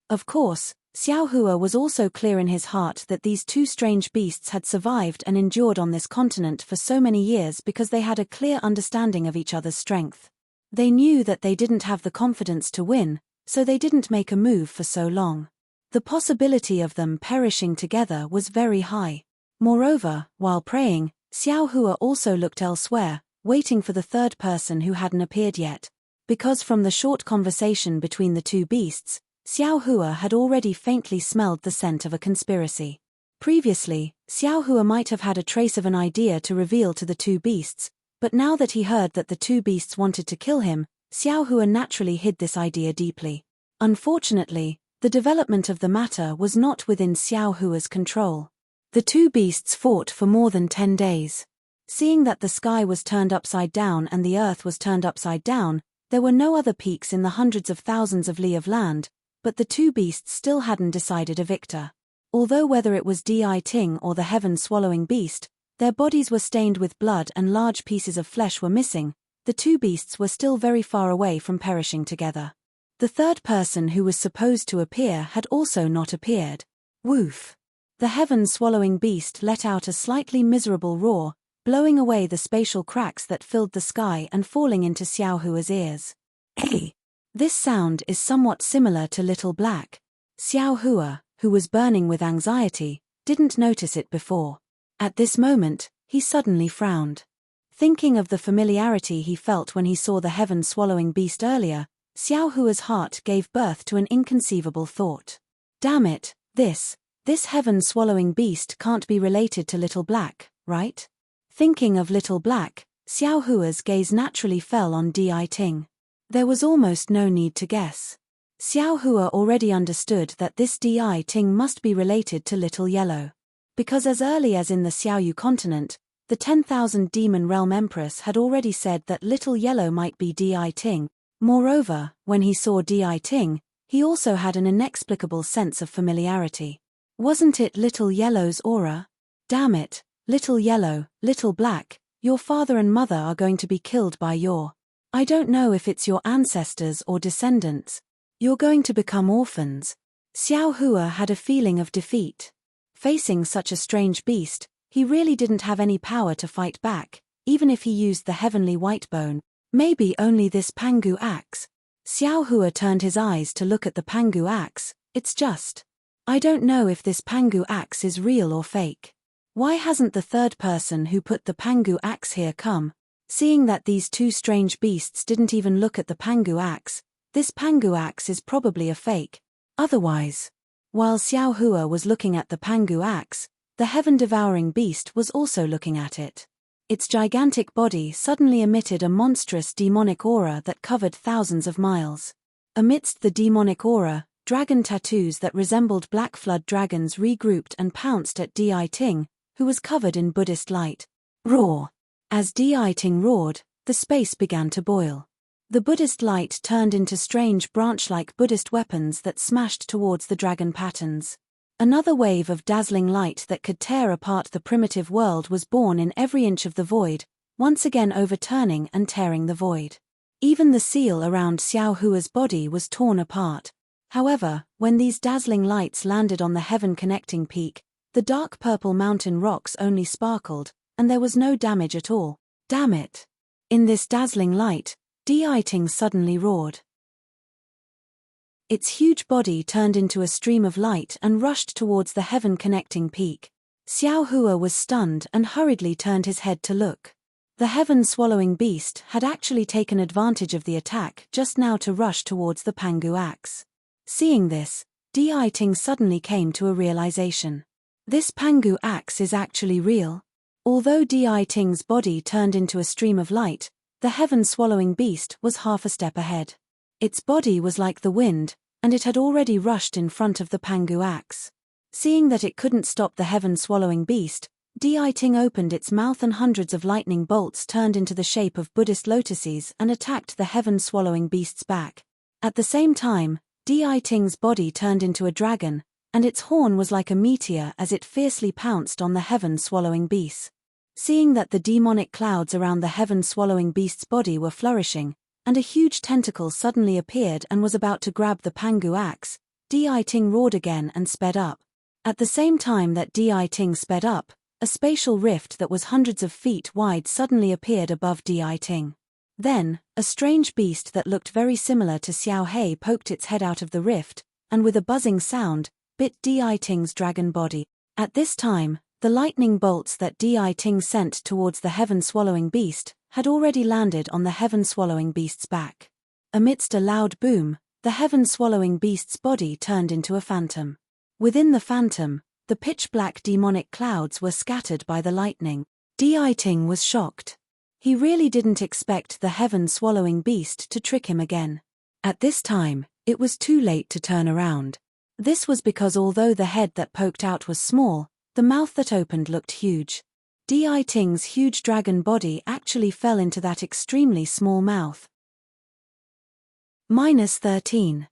Of course, Xiao Hua was also clear in his heart that these two strange beasts had survived and endured on this continent for so many years because they had a clear understanding of each other's strength. They knew that they didn't have the confidence to win, so they didn't make a move for so long. The possibility of them perishing together was very high. Moreover, while praying, Xiao Hua also looked elsewhere, waiting for the third person who hadn't appeared yet. Because from the short conversation between the two beasts, Xiao Hua had already faintly smelled the scent of a conspiracy. Previously, Xiao Hua might have had a trace of an idea to reveal to the two beasts, but now that he heard that the two beasts wanted to kill him, Xiao Hua naturally hid this idea deeply. Unfortunately, the development of the matter was not within Xiao Hua's control. The two beasts fought for more than 10 days. Seeing that the sky was turned upside down and the earth was turned upside down, there were no other peaks in the hundreds of thousands of li of land, but the two beasts still hadn't decided a victor. Although whether it was Deity or the heaven-swallowing beast, their bodies were stained with blood and large pieces of flesh were missing, the two beasts were still very far away from perishing together. The third person who was supposed to appear had also not appeared. Woof! The heaven-swallowing beast let out a slightly miserable roar, blowing away the spatial cracks that filled the sky and falling into Xiao Hua's ears. Hey! This sound is somewhat similar to Little Black. Xiao Hua, who was burning with anxiety, didn't notice it before. At this moment, he suddenly frowned. Thinking of the familiarity he felt when he saw the heaven-swallowing beast earlier, Xiao Hua's heart gave birth to an inconceivable thought. Damn it, this heaven-swallowing beast can't be related to Little Black, right? Thinking of Little Black, Xiao Hua's gaze naturally fell on Deity. There was almost no need to guess. Xiao Hua already understood that this Deity must be related to Little Yellow. Because as early as in the Xiaoyu continent, the 10,000 Demon Realm Empress had already said that Little Yellow might be Deity. Moreover, when he saw Deity, he also had an inexplicable sense of familiarity. Wasn't it Little Yellow's aura? Damn it, Little Yellow, Little Black, your father and mother are going to be killed by I don't know if it's your ancestors or descendants. You're going to become orphans. Xiao Hua had a feeling of defeat. Facing such a strange beast, he really didn't have any power to fight back, even if he used the heavenly white bone, maybe only this Pangu axe. Xiao Hua turned his eyes to look at the Pangu axe. It's just, I don't know if this Pangu axe is real or fake. Why hasn't the third person who put the Pangu axe here come? Seeing that these two strange beasts didn't even look at the Pangu axe, this Pangu axe is probably a fake. Otherwise, while Xiao Hua was looking at the Pangu axe, the heaven-devouring beast was also looking at it. Its gigantic body suddenly emitted a monstrous demonic aura that covered thousands of miles. Amidst the demonic aura, dragon tattoos that resembled black flood dragons regrouped and pounced at Deity, who was covered in Buddhist light. Roar! As Deity roared, the space began to boil. The Buddhist light turned into strange branch-like Buddhist weapons that smashed towards the dragon patterns. Another wave of dazzling light that could tear apart the primitive world was born in every inch of the void, once again overturning and tearing the void. Even the seal around Xiao Hua's body was torn apart. However, when these dazzling lights landed on the heaven-connecting peak, the dark purple mountain rocks only sparkled, and there was no damage at all. Damn it! In this dazzling light, Deity suddenly roared. Its huge body turned into a stream of light and rushed towards the heaven-connecting peak. Xiao Hua was stunned and hurriedly turned his head to look. The heaven-swallowing beast had actually taken advantage of the attack just now to rush towards the Pangu axe. Seeing this, Deity suddenly came to a realization. This Pangu axe is actually real. Although Deity's body turned into a stream of light, the heaven-swallowing beast was half a step ahead. Its body was like the wind, and it had already rushed in front of the Pangu axe. Seeing that it couldn't stop the heaven-swallowing beast, Deity opened its mouth and hundreds of lightning bolts turned into the shape of Buddhist lotuses and attacked the heaven-swallowing beast's back. At the same time, Deity's body turned into a dragon, and its horn was like a meteor as it fiercely pounced on the heaven-swallowing beast. Seeing that the demonic clouds around the heaven-swallowing beast's body were flourishing, and a huge tentacle suddenly appeared and was about to grab the Pangu axe, Deity roared again and sped up. At the same time that Deity sped up, a spatial rift that was hundreds of feet wide suddenly appeared above Deity. Then, a strange beast that looked very similar to Xiao Hei poked its head out of the rift, and with a buzzing sound, bit Deity's dragon body. At this time, the lightning bolts that Deity sent towards the heaven-swallowing beast had already landed on the heaven-swallowing beast's back. Amidst a loud boom, the heaven-swallowing beast's body turned into a phantom. Within the phantom, the pitch-black demonic clouds were scattered by the lightning. Deity was shocked. He really didn't expect the heaven-swallowing beast to trick him again. At this time, it was too late to turn around. This was because although the head that poked out was small, the mouth that opened looked huge. Deity's huge dragon body actually fell into that extremely small mouth. -13.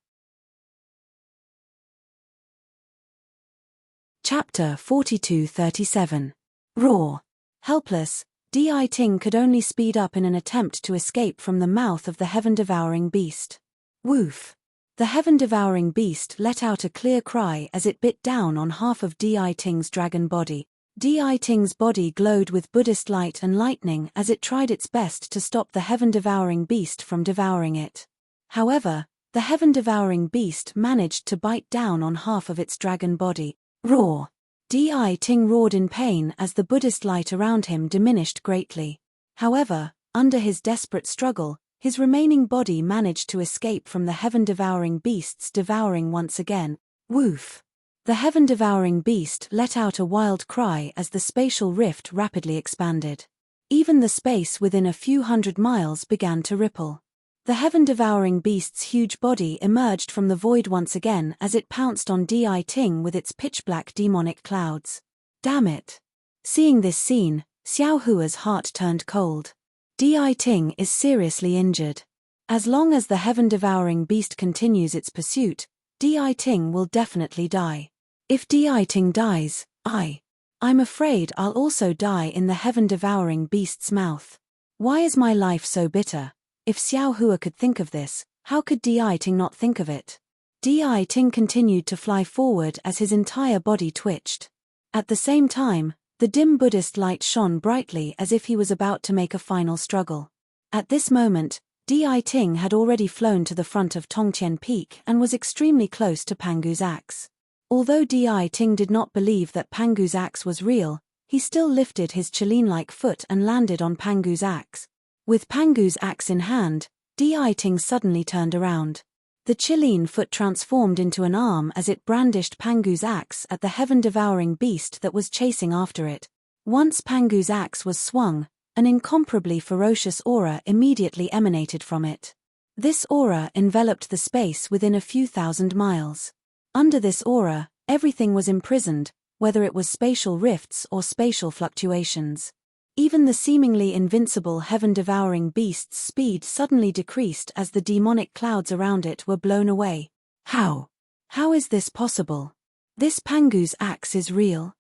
Chapter 42-37. Roar. Helpless, Deity could only speed up in an attempt to escape from the mouth of the heaven-devouring beast. Woof. The heaven-devouring beast let out a clear cry as it bit down on half of Deity's dragon body. Deity's body glowed with Buddhist light and lightning as it tried its best to stop the heaven-devouring beast from devouring it. However, the heaven-devouring beast managed to bite down on half of its dragon body. Roar. Deity roared in pain as the Buddhist light around him diminished greatly. However, under his desperate struggle, his remaining body managed to escape from the heaven-devouring beast's devouring once again. Woof. The heaven-devouring beast let out a wild cry as the spatial rift rapidly expanded. Even the space within a few hundred miles began to ripple. The heaven-devouring beast's huge body emerged from the void once again as it pounced on Deity with its pitch-black demonic clouds. Damn it! Seeing this scene, Xiao Hua's heart turned cold. Deity is seriously injured. As long as the heaven-devouring beast continues its pursuit, Deity will definitely die. If Deity dies, I'm afraid I'll also die in the heaven-devouring beast's mouth. Why is my life so bitter? If Xiao Hua could think of this, how could Deity not think of it? Deity continued to fly forward as his entire body twitched. At the same time, the dim Buddhist light shone brightly as if he was about to make a final struggle. At this moment, Deity had already flown to the front of Tongtian Peak and was extremely close to Pangu's axe. Although Deity did not believe that Pangu's axe was real, he still lifted his Chilean-like foot and landed on Pangu's axe. With Pangu's axe in hand, Deity suddenly turned around. The Chilean foot transformed into an arm as it brandished Pangu's axe at the heaven-devouring beast that was chasing after it. Once Pangu's axe was swung, an incomparably ferocious aura immediately emanated from it. This aura enveloped the space within a few thousand miles. Under this aura, everything was imprisoned, whether it was spatial rifts or spatial fluctuations. Even the seemingly invincible heaven-devouring beast's speed suddenly decreased as the demonic clouds around it were blown away. How? How is this possible? This Pangu's axe is real.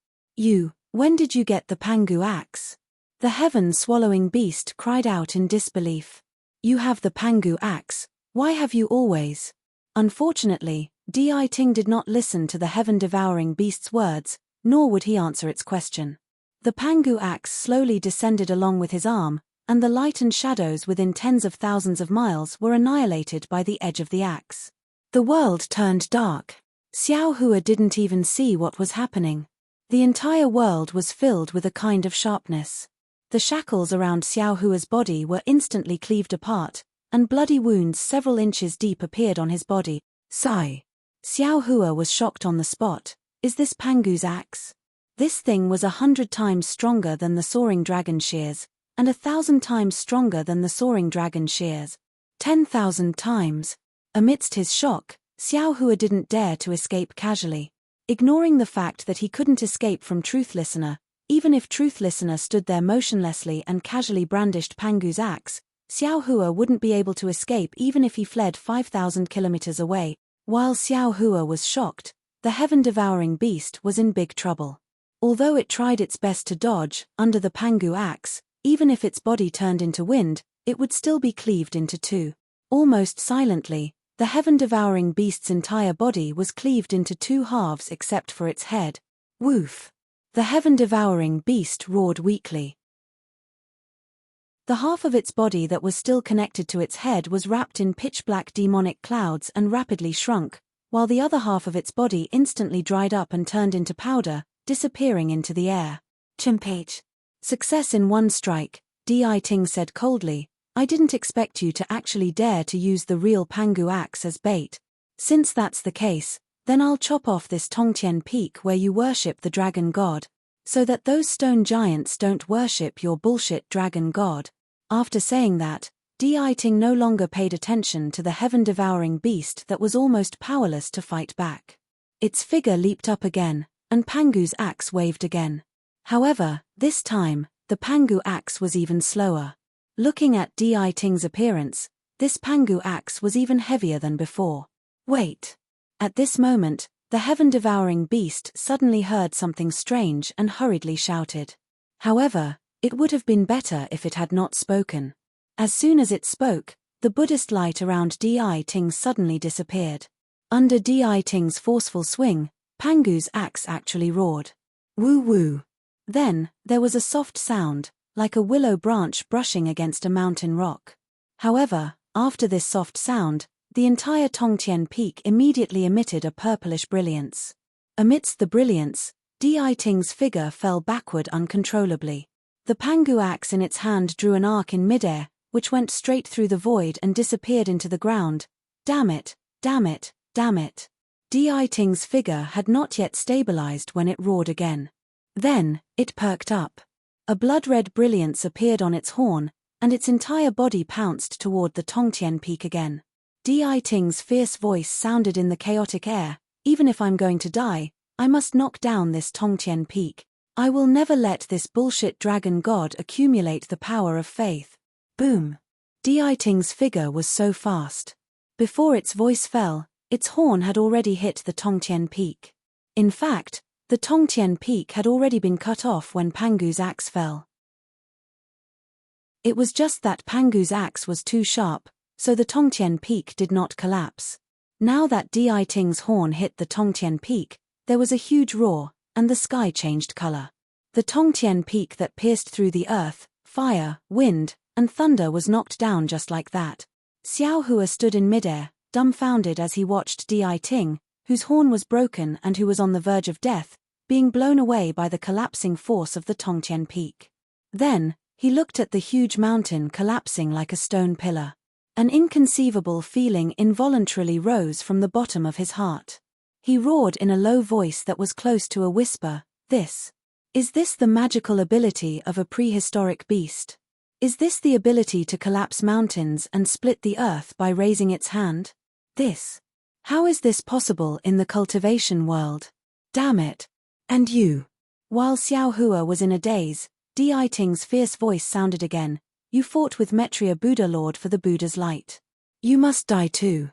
When did you get the Pangu axe? The heaven-swallowing beast cried out in disbelief. You have the Pangu axe, why have you always? Unfortunately, Deity did not listen to the heaven-devouring beast's words, nor would he answer its question. The Pangu axe slowly descended along with his arm, and the light and shadows within tens of thousands of miles were annihilated by the edge of the axe. The world turned dark. Xiao Hua didn't even see what was happening. The entire world was filled with a kind of sharpness. The shackles around Xiao Hua's body were instantly cleaved apart, and bloody wounds several inches deep appeared on his body. Sigh. Xiao Hua was shocked on the spot. Is this Pangu's axe? This thing was 100 times stronger than the soaring dragon shears, and 1,000 times stronger than the soaring dragon shears. 10,000 times. Amidst his shock, Xiao Hua didn't dare to escape casually. Ignoring the fact that he couldn't escape from Truth Listener, even if Truth Listener stood there motionlessly and casually brandished Pangu's axe, Xiao Hua wouldn't be able to escape even if he fled 5,000 kilometers away. While Xiao Hua was shocked, the heaven-devouring beast was in big trouble. Although it tried its best to dodge under the Pangu axe, even if its body turned into wind, it would still be cleaved into two. Almost silently, the heaven-devouring beast's entire body was cleaved into two halves except for its head. Woof! The heaven-devouring beast roared weakly. The half of its body that was still connected to its head was wrapped in pitch-black demonic clouds and rapidly shrunk, while the other half of its body instantly dried up and turned into powder, disappearing into the air. Chimpage. Success in one strike, Deity said coldly. I didn't expect you to actually dare to use the real Pangu axe as bait. Since that's the case, then I'll chop off this Tongtian peak where you worship the dragon god, so that those stone giants don't worship your bullshit dragon god. After saying that, Deity no longer paid attention to the heaven-devouring beast that was almost powerless to fight back. Its figure leaped up again, and Pangu's axe waved again. However, this time, the Pangu axe was even slower. Looking at Deiting's appearance, this Pangu axe was even heavier than before. Wait! At this moment, the heaven-devouring beast suddenly heard something strange and hurriedly shouted. However, it would have been better if it had not spoken. As soon as it spoke, the Buddhist light around Deiting suddenly disappeared. Under Deiting's forceful swing, Pangu's axe actually roared. Woo-woo! Then, there was a soft sound, like a willow branch brushing against a mountain rock. However, after this soft sound, the entire Tongtian peak immediately emitted a purplish brilliance. Amidst the brilliance, Deiting's figure fell backward uncontrollably. The Pangu axe in its hand drew an arc in midair, which went straight through the void and disappeared into the ground. Damn it, damn it, damn it. Deiting's figure had not yet stabilized when it roared again. Then, it perked up. A blood-red brilliance appeared on its horn, and its entire body pounced toward the Tongtian peak again. Deiting's fierce voice sounded in the chaotic air. Even if I'm going to die, I must knock down this Tongtian peak. I will never let this bullshit dragon god accumulate the power of faith. Boom! Deiting's figure was so fast. Before its voice fell, its horn had already hit the Tongtian peak. In fact, the Tongtian peak had already been cut off when Pangu's axe fell. It was just that Pangu's axe was too sharp, so the Tongtian peak did not collapse. Now that Deiting's horn hit the Tongtian peak, there was a huge roar, and the sky changed color. The Tongtian peak that pierced through the earth, fire, wind, and thunder was knocked down just like that. Xiao Hua stood in midair, dumbfounded as he watched Deiting, whose horn was broken and who was on the verge of death, being blown away by the collapsing force of the Tongtian peak. Then, he looked at the huge mountain collapsing like a stone pillar. An inconceivable feeling involuntarily rose from the bottom of his heart. He roared in a low voice that was close to a whisper, Is this the magical ability of a prehistoric beast? Is this the ability to collapse mountains and split the earth by raising its hand? How is this possible in the cultivation world? Damn it! And you? While Xiao Hua was in a daze, Deiting's fierce voice sounded again. You fought with Maitreya Buddha Lord for the Buddha's light. You must die too.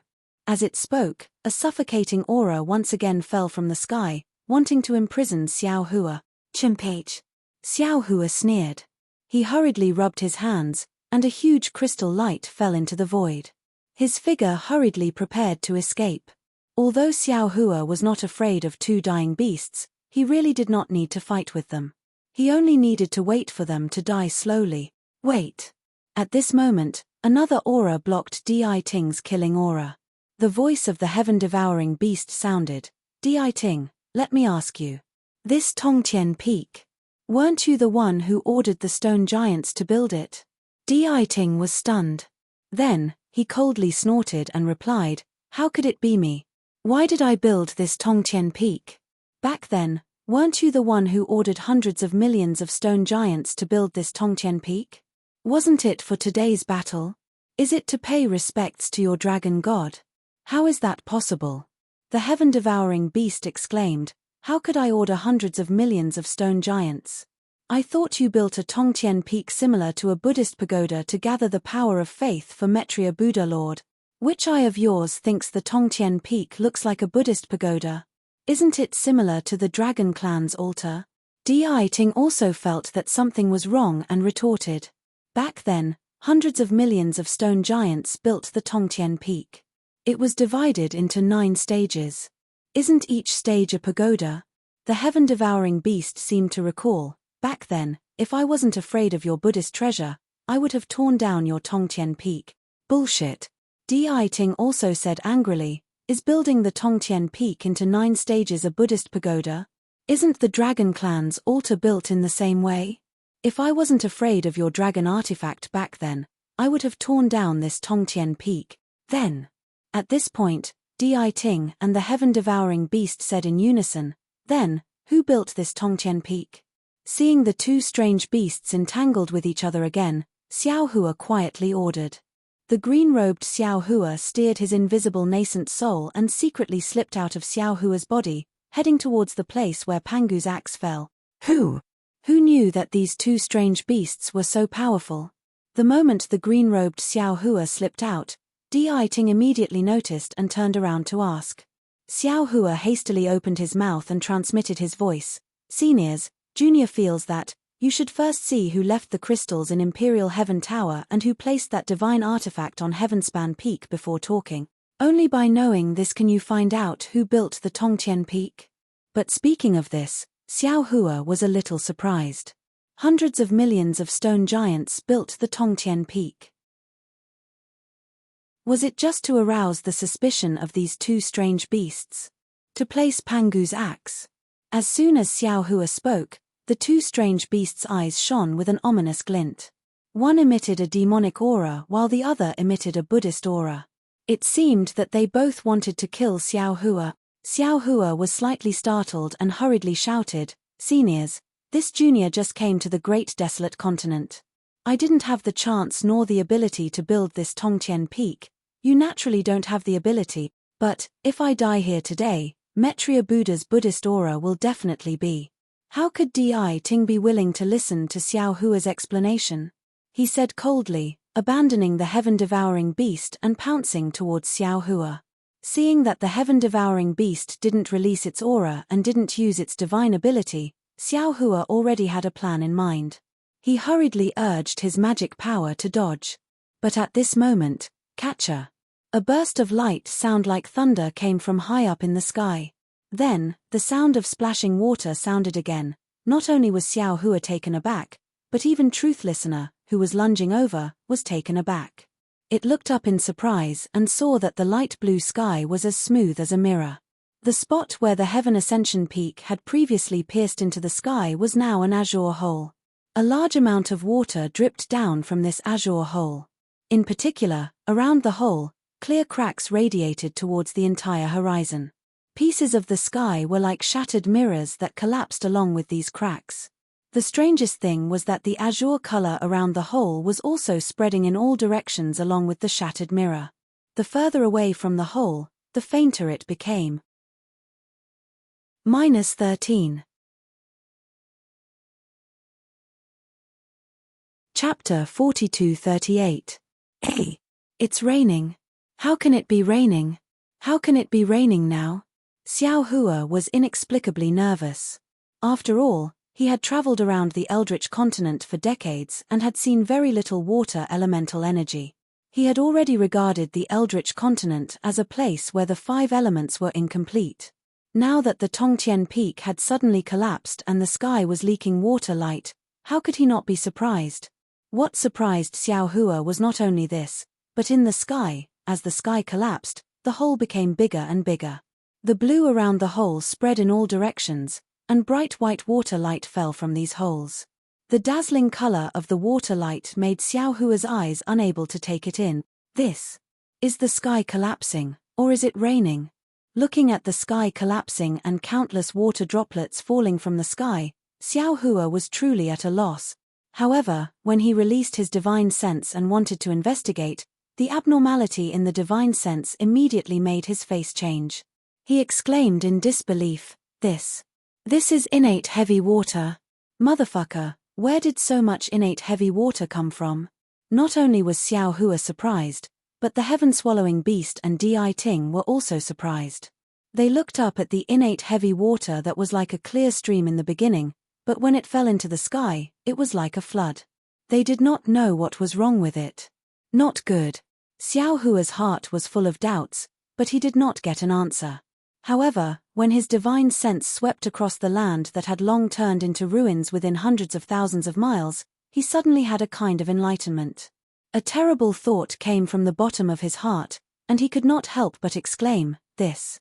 As it spoke, a suffocating aura once again fell from the sky, wanting to imprison Xiao Hua. Chimpage. Xiao Hua sneered. He hurriedly rubbed his hands, and a huge crystal light fell into the void. His figure hurriedly prepared to escape. Although Xiao Hua was not afraid of two dying beasts, he really did not need to fight with them. He only needed to wait for them to die slowly. Wait. At this moment, another aura blocked Deiting's killing aura. The voice of the heaven-devouring beast sounded. Deity, let me ask you. This Tongtian Peak. Weren't you the one who ordered the stone giants to build it? Deity was stunned. Then, he coldly snorted and replied, how could it be me? Why did I build this Tongtian Peak? Back then, weren't you the one who ordered hundreds of millions of stone giants to build this Tongtian Peak? Wasn't it for today's battle? Is it to pay respects to your dragon god? How is that possible? The heaven-devouring beast exclaimed, how could I order hundreds of millions of stone giants? I thought you built a Tongtian Peak similar to a Buddhist pagoda to gather the power of faith for Maitreya Buddha Lord. Which eye of yours thinks the Tongtian Peak looks like a Buddhist pagoda? Isn't it similar to the Dragon Clan's altar? Deity also felt that something was wrong and retorted. Back then, hundreds of millions of stone giants built the Tongtian Peak. It was divided into 9 stages. Isn't each stage a pagoda? The heaven-devouring beast seemed to recall, back then, if I wasn't afraid of your Buddhist treasure, I would have torn down your Tongtian Peak. Bullshit. Deity also said angrily, is building the Tongtian Peak into 9 stages a Buddhist pagoda? Isn't the Dragon Clan's altar built in the same way? If I wasn't afraid of your dragon artifact back then, I would have torn down this Tongtian Peak, then. At this point, Deity and the heaven-devouring beast said in unison, then, who built this Tongtian Peak? Seeing the 2 strange beasts entangled with each other again, Xiaohua quietly ordered. The green-robed Xiaohua steered his invisible nascent soul and secretly slipped out of Xiaohua's body, heading towards the place where Pangu's axe fell. Who knew that these 2 strange beasts were so powerful? The moment the green-robed Xiaohua slipped out, Deity immediately noticed and turned around to ask. Xiaohua hastily opened his mouth and transmitted his voice. Seniors, Junior feels that, you should first see who left the crystals in Imperial Heaven Tower and who placed that divine artifact on Heavenspan Peak before talking. Only by knowing this can you find out who built the Tongtian Peak. But speaking of this, Xiaohua was a little surprised. Hundreds of millions of stone giants built the Tongtian Peak. Was it just to arouse the suspicion of these 2 strange beasts? To place Pangu's axe? As soon as Xiaohua spoke, the 2 strange beasts' eyes shone with an ominous glint. One emitted a demonic aura while the other emitted a Buddhist aura. It seemed that they both wanted to kill Xiaohua. Xiaohua was slightly startled and hurriedly shouted, Seniors, this junior just came to the great desolate continent. I didn't have the chance nor the ability to build this Tongtian Peak. You naturally don't have the ability, but, if I die here today, Maitreya Buddha's Buddhist aura will definitely be. How could Deity be willing to listen to Xiaohua's explanation? He said coldly, abandoning the heaven-devouring beast and pouncing towards Xiaohua. Seeing that the heaven-devouring beast didn't release its aura and didn't use its divine ability, Xiaohua already had a plan in mind. He hurriedly urged his magic power to dodge. But at this moment, catcher! A burst of light sound like thunder came from high up in the sky. Then, the sound of splashing water sounded again. Not only was Xiaohua taken aback, but even Truth Listener, who was lunging over, was taken aback. It looked up in surprise and saw that the light blue sky was as smooth as a mirror. The spot where the Heaven Ascension Peak had previously pierced into the sky was now an azure hole. A large amount of water dripped down from this azure hole. In particular, around the hole, clear cracks radiated towards the entire horizon. Pieces of the sky were like shattered mirrors that collapsed along with these cracks. The strangest thing was that the azure color around the hole was also spreading in all directions along with the shattered mirror. The further away from the hole, the fainter it became. -13. Chapter 42-38. Hey! It's raining. How can it be raining? How can it be raining now? Xiaohua was inexplicably nervous. After all, he had traveled around the Eldritch continent for decades and had seen very little water elemental energy. He had already regarded the Eldritch continent as a place where the 5 elements were incomplete. Now that the Tongtian Peak had suddenly collapsed and the sky was leaking water light, how could he not be surprised? What surprised Xiaohua was not only this, but in the sky, as the sky collapsed, the hole became bigger and bigger. The blue around the hole spread in all directions, and bright white water light fell from these holes. The dazzling color of the water light made Xiao Hua's eyes unable to take it in. This. Is the sky collapsing, or is it raining? Looking at the sky collapsing and countless water droplets falling from the sky, Xiao Hua was truly at a loss. However, when he released his divine sense and wanted to investigate, the abnormality in the divine sense immediately made his face change. He exclaimed in disbelief, This is innate heavy water. Motherfucker, where did so much innate heavy water come from? Not only was Xiao Hua surprised, but the heaven-swallowing beast and Deity were also surprised. They looked up at the innate heavy water that was like a clear stream in the beginning, but when it fell into the sky, it was like a flood. They did not know what was wrong with it. Not good. Xiao Hua's heart was full of doubts, but he did not get an answer. However, when his divine sense swept across the land that had long turned into ruins within hundreds of thousands of miles, he suddenly had a kind of enlightenment. A terrible thought came from the bottom of his heart, and he could not help but exclaim, This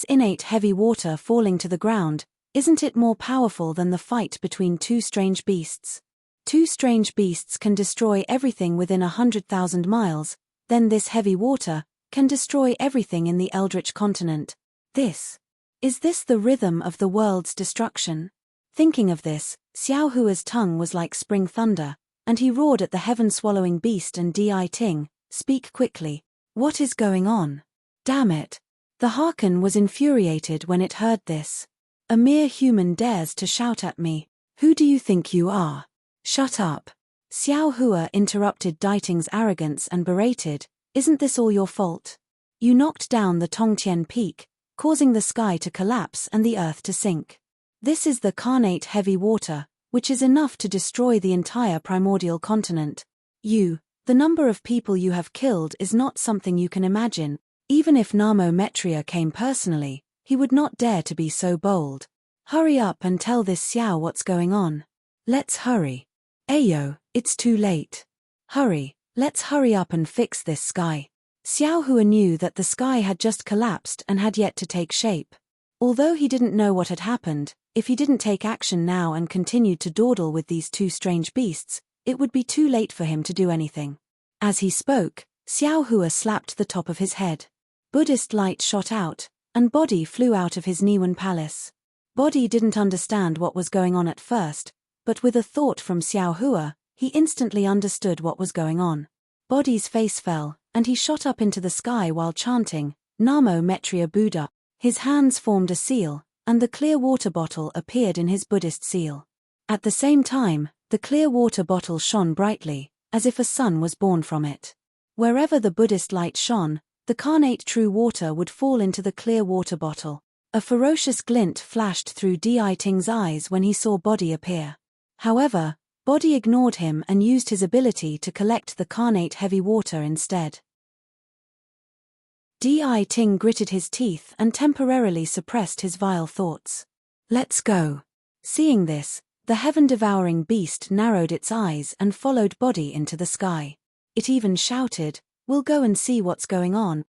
innate heavy water falling to the ground, isn't it more powerful than the fight between two strange beasts? Two strange beasts can destroy everything within 100,000 miles, then this heavy water can destroy everything in the Eldritch continent. Is this the rhythm of the world's destruction? Thinking of this, Xiao Hua's tongue was like spring thunder, and he roared at the heaven-swallowing beast and Deity, Speak quickly. What is going on? Damn it. The Harken was infuriated when it heard this. A mere human dares to shout at me. Who do you think you are? Shut up. Xiao Hua interrupted Deiting's arrogance and berated, Isn't this all your fault? You knocked down the Tongtian peak, causing the sky to collapse and the earth to sink. This is the carnate heavy water, which is enough to destroy the entire primordial continent. The number of people you have killed is not something you can imagine. Even if Namo Metria came personally, he would not dare to be so bold. Hurry up and tell this Xiao what's going on. Let's hurry. Ayo, it's too late. Hurry, let's hurry up and fix this sky. Xiao Hua knew that the sky had just collapsed and had yet to take shape. Although he didn't know what had happened, if he didn't take action now and continued to dawdle with these two strange beasts, it would be too late for him to do anything. As he spoke, Xiao Hua slapped the top of his head. Buddhist light shot out, and Body flew out of his Niwen palace. Body didn't understand what was going on at first, but with a thought from Xiao Hua, he instantly understood what was going on. Body's face fell, and he shot up into the sky while chanting, Namo Metria Buddha. His hands formed a seal, and the clear water bottle appeared in his Buddhist seal. At the same time, the clear water bottle shone brightly, as if a sun was born from it. Wherever the Buddhist light shone, the carnate true water would fall into the clear water bottle. A ferocious glint flashed through Deiting's eyes when he saw Body appear. However, Body ignored him and used his ability to collect the carnate heavy water instead. Deity gritted his teeth and temporarily suppressed his vile thoughts. Let's go. Seeing this, the heaven-devouring beast narrowed its eyes and followed Body into the sky. It even shouted, We'll go and see what's going on.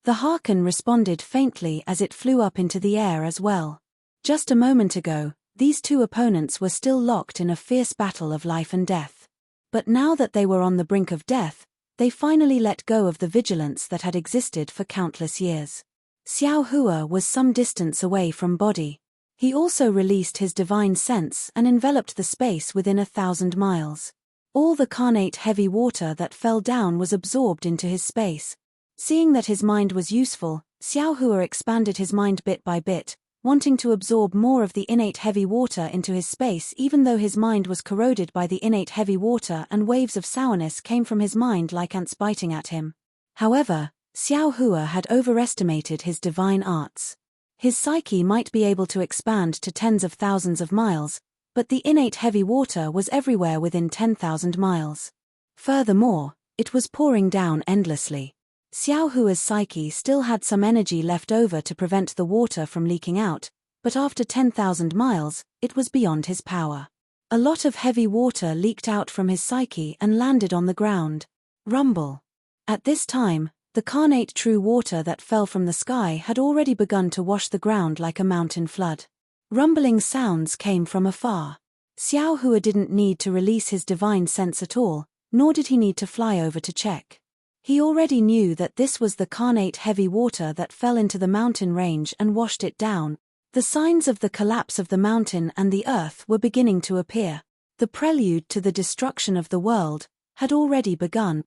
The Harken responded faintly as it flew up into the air as well. Just a moment ago, these two opponents were still locked in a fierce battle of life and death. But now that they were on the brink of death, they finally let go of the vigilance that had existed for countless years. Xiao Hua was some distance away from Body. He also released his divine sense and enveloped the space within 1,000 miles. All the carnate heavy water that fell down was absorbed into his space. Seeing that his mind was useful, Xiao Hua expanded his mind bit by bit, wanting to absorb more of the innate heavy water into his space even though his mind was corroded by the innate heavy water and waves of sourness came from his mind like ants biting at him. However, Xiao Hua had overestimated his divine arts. His psyche might be able to expand to tens of thousands of miles, but the innate heavy water was everywhere within 10,000 miles. Furthermore, it was pouring down endlessly. Xiao Hua's psyche still had some energy left over to prevent the water from leaking out, but after 10,000 miles, it was beyond his power. A lot of heavy water leaked out from his psyche and landed on the ground. Rumble. At this time, The carnate true water that fell from the sky had already begun to wash the ground like a mountain flood. Rumbling sounds came from afar. Xiao Hua didn't need to release his divine sense at all, nor did he need to fly over to check. He already knew that this was the carnate heavy water that fell into the mountain range and washed it down. The signs of the collapse of the mountain and the earth were beginning to appear. The prelude to the destruction of the world had already begun.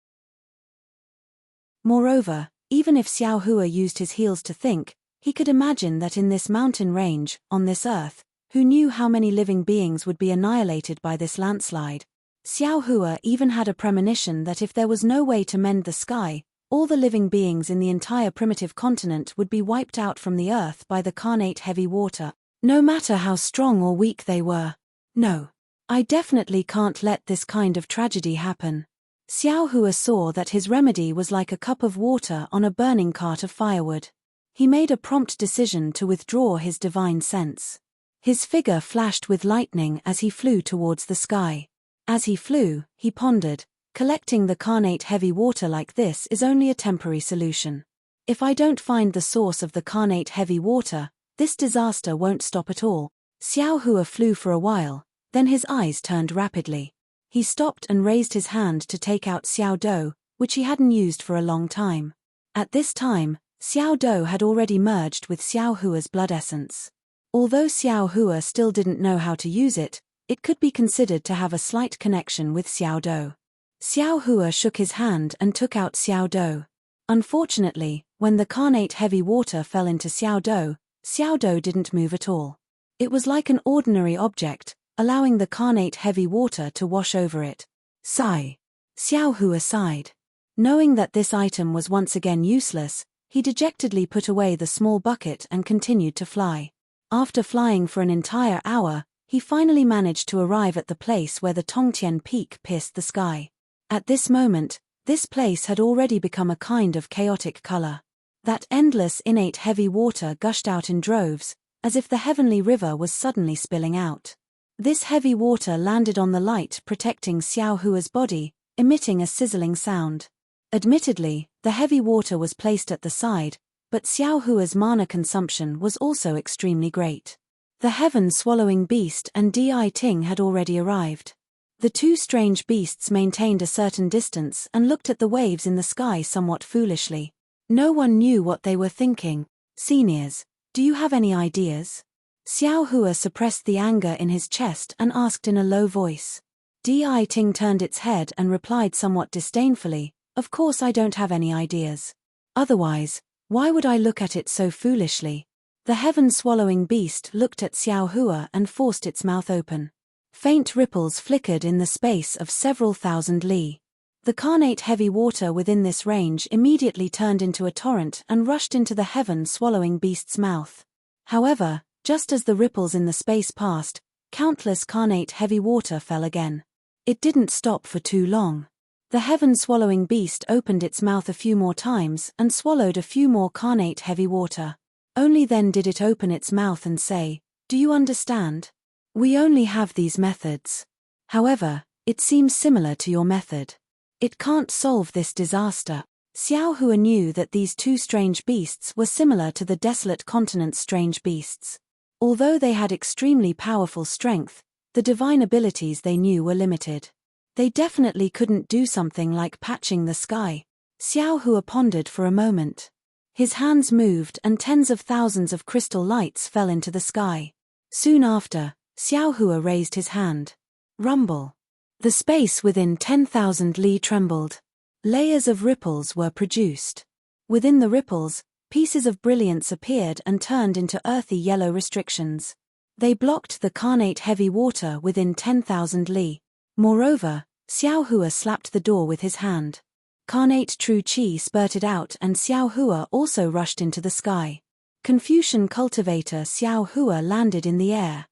Moreover, even if Xiao Hua used his heels to think, he could imagine that in this mountain range, on this earth, who knew how many living beings would be annihilated by this landslide? Xiao Hua even had a premonition that if there was no way to mend the sky, all the living beings in the entire primitive continent would be wiped out from the earth by the carnate heavy water, no matter how strong or weak they were. No. I definitely can't let this kind of tragedy happen. Xiao Hua saw that his remedy was like a cup of water on a burning cart of firewood. He made a prompt decision to withdraw his divine sense. His figure flashed with lightning as he flew towards the sky. As he flew, he pondered, collecting the carnate heavy water like this is only a temporary solution. If I don't find the source of the carnate heavy water, this disaster won't stop at all. Xiao Hua flew for a while, then his eyes turned rapidly. He stopped and raised his hand to take out Xiao Dou, which he hadn't used for a long time. At this time, Xiao Dou had already merged with Xiao Hua's blood essence. Although Xiao Hua still didn't know how to use it, it could be considered to have a slight connection with Xiao Dou. Xiao Hua shook his hand and took out Xiao Dou. Unfortunately, when the carnate heavy water fell into Xiao Dou didn't move at all. It was like an ordinary object, allowing the carnate heavy water to wash over it. Sigh. Xiao Hua sighed. Knowing that this item was once again useless, he dejectedly put away the small bucket and continued to fly. After flying for an entire hour, he finally managed to arrive at the place where the Tongtian Peak pierced the sky. At this moment, this place had already become a kind of chaotic color. That endless innate heavy water gushed out in droves, as if the heavenly river was suddenly spilling out. This heavy water landed on the light protecting Xiao Hua's body, emitting a sizzling sound. Admittedly, the heavy water was placed at the side, but Xiao Hua's mana consumption was also extremely great. The heaven-swallowing beast and Deity had already arrived. The two strange beasts maintained a certain distance and looked at the waves in the sky somewhat foolishly. No one knew what they were thinking. Seniors, do you have any ideas? Xiao Hua suppressed the anger in his chest and asked in a low voice. Deity turned its head and replied somewhat disdainfully, "Of course I don't have any ideas. Otherwise, why would I look at it so foolishly?" The heaven-swallowing beast looked at Xiao Hua and forced its mouth open. Faint ripples flickered in the space of several thousand li. The carnate heavy water within this range immediately turned into a torrent and rushed into the heaven-swallowing beast's mouth. However, just as the ripples in the space passed, countless carnate heavy water fell again. It didn't stop for too long. The heaven-swallowing beast opened its mouth a few more times and swallowed a few more carnate heavy water. Only then did it open its mouth and say, "Do you understand? We only have these methods. However, it seems similar to your method. It can't solve this disaster." Xiao Hua knew that these two strange beasts were similar to the desolate continent's strange beasts. Although they had extremely powerful strength, the divine abilities they knew were limited. They definitely couldn't do something like patching the sky. Xiao Hua pondered for a moment. His hands moved and tens of thousands of crystal lights fell into the sky. Soon after, Xiao Hua raised his hand. Rumble. The space within 10,000 li trembled. Layers of ripples were produced. Within the ripples, pieces of brilliance appeared and turned into earthy yellow restrictions. They blocked the carnate heavy water within 10,000 li. Moreover, Xiao Hua slapped the door with his hand. Carnate true qi spurted out and Xiao Hua also rushed into the sky. Confucian cultivator Xiao Hua landed in the air.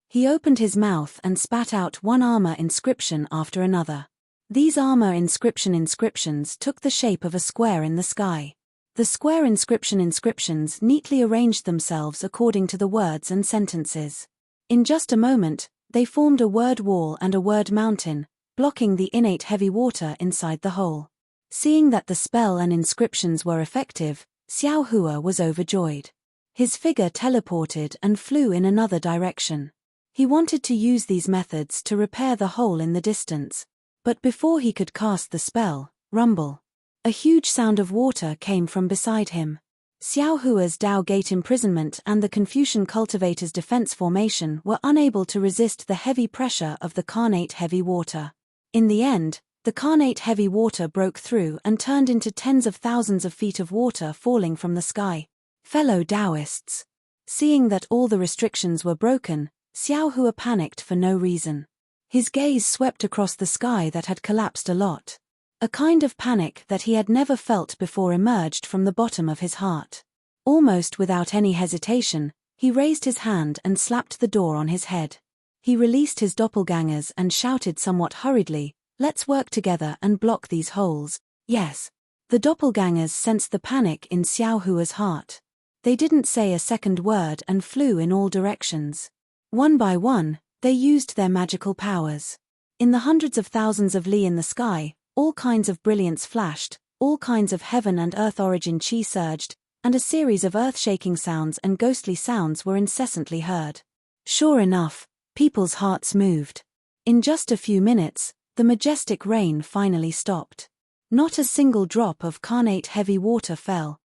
He opened his mouth and spat out one armor inscription after another. These armor inscriptions took the shape of a square in the sky. The square inscriptions neatly arranged themselves according to the words and sentences. In just a moment, they formed a word wall and a word mountain, blocking the innate heavy water inside the hole. Seeing that the spell and inscriptions were effective, Xiao Hua was overjoyed. His figure teleported and flew in another direction. He wanted to use these methods to repair the hole in the distance. But before he could cast the spell, rumble. A huge sound of water came from beside him. Xiao Hua's Dao Gate imprisonment and the Confucian cultivator's defense formation were unable to resist the heavy pressure of the carnate heavy water. In the end, the carnate heavy water broke through and turned into tens of thousands of feet of water falling from the sky. Fellow Taoists. Seeing that all the restrictions were broken, Xiao Hua panicked for no reason. His gaze swept across the sky that had collapsed a lot. A kind of panic that he had never felt before emerged from the bottom of his heart. Almost without any hesitation, he raised his hand and slapped the door on his head. He released his doppelgangers and shouted somewhat hurriedly, "Let's work together and block these holes." Yes. The doppelgangers sensed the panic in Xiao Hua's heart. They didn't say a second word and flew in all directions. One by one, they used their magical powers. In the hundreds of thousands of li in the sky, all kinds of brilliance flashed, all kinds of heaven and earth origin chi surged, and a series of earth-shaking sounds and ghostly sounds were incessantly heard. Sure enough, people's hearts moved. In just a few minutes, the majestic rain finally stopped. Not a single drop of carnate heavy water fell.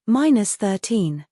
-13.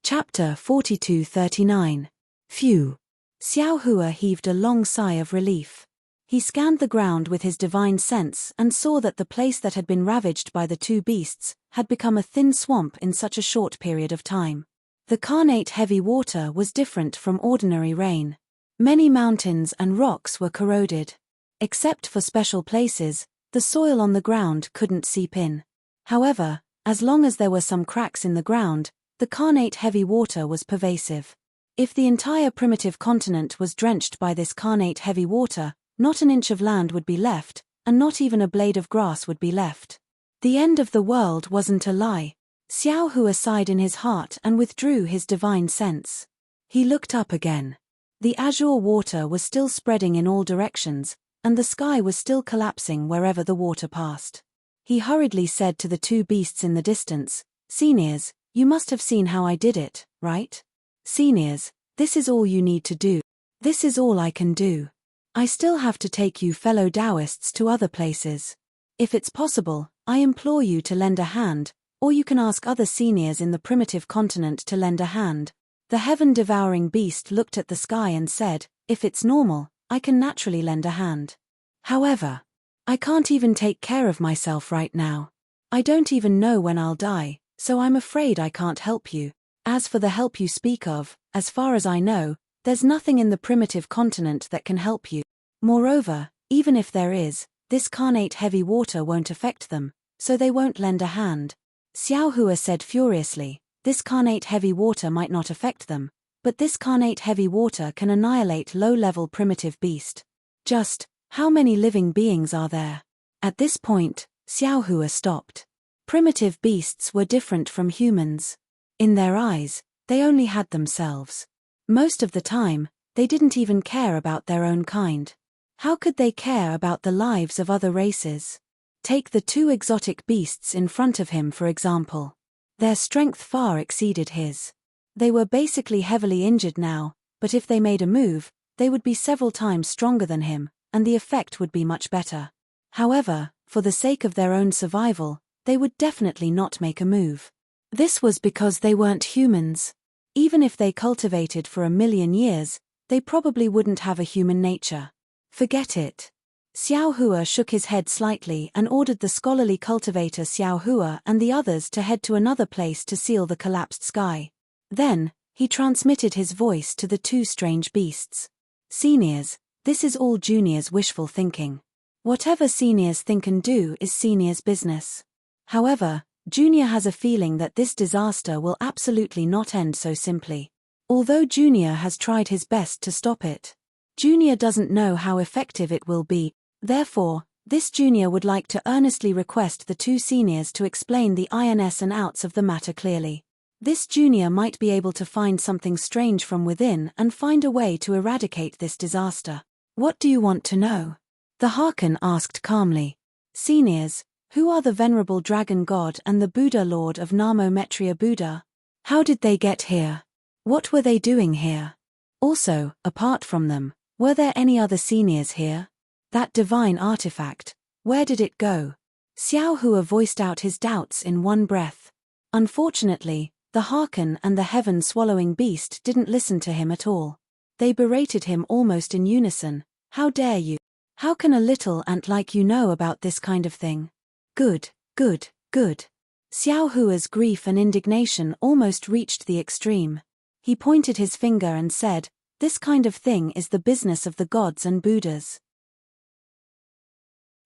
Chapter 42-39. Phew. Xiao Hua heaved a long sigh of relief. He scanned the ground with his divine sense and saw that the place that had been ravaged by the two beasts had become a thin swamp in such a short period of time. The carnate heavy water was different from ordinary rain. Many mountains and rocks were corroded. Except for special places, the soil on the ground couldn't seep in. However, as long as there were some cracks in the ground, the carnate heavy water was pervasive. If the entire primitive continent was drenched by this carnate heavy water, not an inch of land would be left, and not even a blade of grass would be left. The end of the world wasn't a lie. Xiao Hua sighed in his heart and withdrew his divine sense. He looked up again. The azure water was still spreading in all directions, and the sky was still collapsing wherever the water passed. He hurriedly said to the two beasts in the distance, "Seniors, you must have seen how I did it, right? Seniors, this is all you need to do. This is all I can do. I still have to take you fellow Taoists to other places. If it's possible, I implore you to lend a hand, or you can ask other seniors in the primitive continent to lend a hand." The heaven-devouring beast looked at the sky and said, "If it's normal, I can naturally lend a hand. However, I can't even take care of myself right now. I don't even know when I'll die, so I'm afraid I can't help you. As for the help you speak of, as far as I know, there's nothing in the primitive continent that can help you. Moreover, even if there is, this carnate heavy water won't affect them, so they won't lend a hand." Xiao Hua said furiously, "This carnate heavy water might not affect them, but this carnate heavy water can annihilate low-level primitive beast. Just, how many living beings are there?" At this point, Xiao Hua stopped. Primitive beasts were different from humans. In their eyes, they only had themselves. Most of the time, they didn't even care about their own kind. How could they care about the lives of other races? Take the two exotic beasts in front of him for example. Their strength far exceeded his. They were basically heavily injured now, but if they made a move, they would be several times stronger than him, and the effect would be much better. However, for the sake of their own survival, they would definitely not make a move. This was because they weren't humans. Even if they cultivated for 1,000,000 years, they probably wouldn't have a human nature. Forget it. Xiao Hua shook his head slightly and ordered the scholarly cultivator Xiao Hua and the others to head to another place to seal the collapsed sky. Then, he transmitted his voice to the two strange beasts. "Seniors, this is all juniors' wishful thinking. Whatever seniors think and do is seniors' business. However, Junior has a feeling that this disaster will absolutely not end so simply. Although Junior has tried his best to stop it, Junior doesn't know how effective it will be. Therefore, this Junior would like to earnestly request the two seniors to explain the ins and outs of the matter clearly. This junior might be able to find something strange from within and find a way to eradicate this disaster. What do you want to know? The Harken asked calmly. Seniors, who are the venerable dragon god and the Buddha lord of Namo-Metria Buddha? How did they get here? What were they doing here? Also, apart from them, were there any other seniors here? That divine artifact, where did it go? Xiao Hua voiced out his doubts in one breath. Unfortunately, the Harken and the heaven-swallowing beast didn't listen to him at all. They berated him almost in unison. How dare you? How can a little ant like you know about this kind of thing? Good, good, good. Xiao Hua's grief and indignation almost reached the extreme. He pointed his finger and said, "This kind of thing is the business of the gods and Buddhas.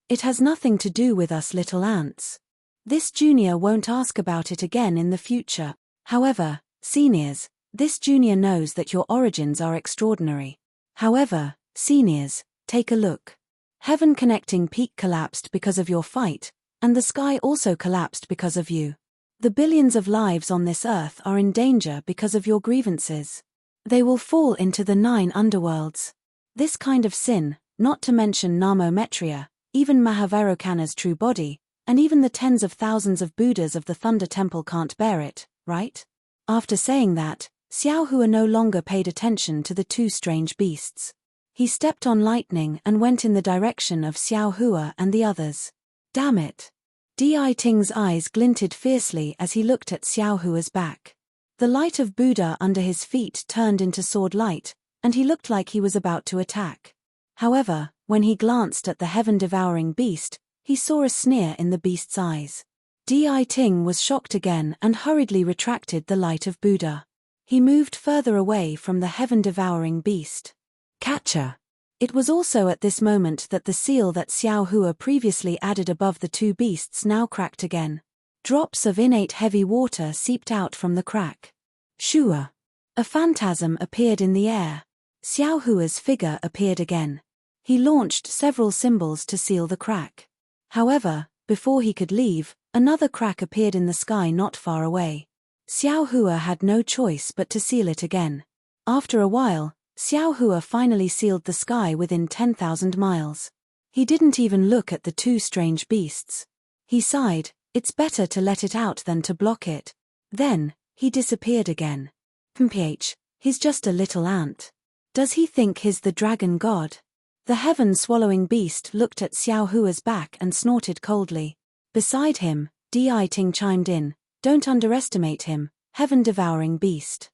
It has nothing to do with us little ants. This junior won't ask about it again in the future. However, seniors, this junior knows that your origins are extraordinary. However, seniors, take a look. Heaven connecting peak collapsed because of your fight, and the sky also collapsed because of you. The billions of lives on this earth are in danger because of your grievances. They will fall into the 9 underworlds. This kind of sin, not to mention Namo-Metria, even Mahavairokkana's true body, and even the tens of thousands of Buddhas of the Thunder Temple can't bear it, right?" After saying that, Xiao Hua no longer paid attention to the 2 strange beasts. He stepped on lightning and went in the direction of Xiao Hua and the others. Damn it! Deiting's eyes glinted fiercely as he looked at Xiao Hua's back. The light of Buddha under his feet turned into sword light, and he looked like he was about to attack. However, when he glanced at the heaven-devouring beast, he saw a sneer in the beast's eyes. Deiting was shocked again and hurriedly retracted the light of Buddha. He moved further away from the heaven-devouring beast. Catcher! It was also at this moment that the seal that Xiao Hua previously added above the 2 beasts now cracked again. Drops of innate heavy water seeped out from the crack. Shua! A phantasm appeared in the air. Xiao Hua's figure appeared again. He launched several symbols to seal the crack. However, before he could leave, another crack appeared in the sky not far away. Xiao Hua had no choice but to seal it again. After a while, Xiao Hua finally sealed the sky within 10,000 miles. He didn't even look at the 2 strange beasts. He sighed, it's better to let it out than to block it. Then, he disappeared again. He's just a little ant. Does he think he's the dragon god? The heaven-swallowing beast looked at Xiao Hua's back and snorted coldly. Beside him, Deiting chimed in, don't underestimate him, heaven-devouring beast.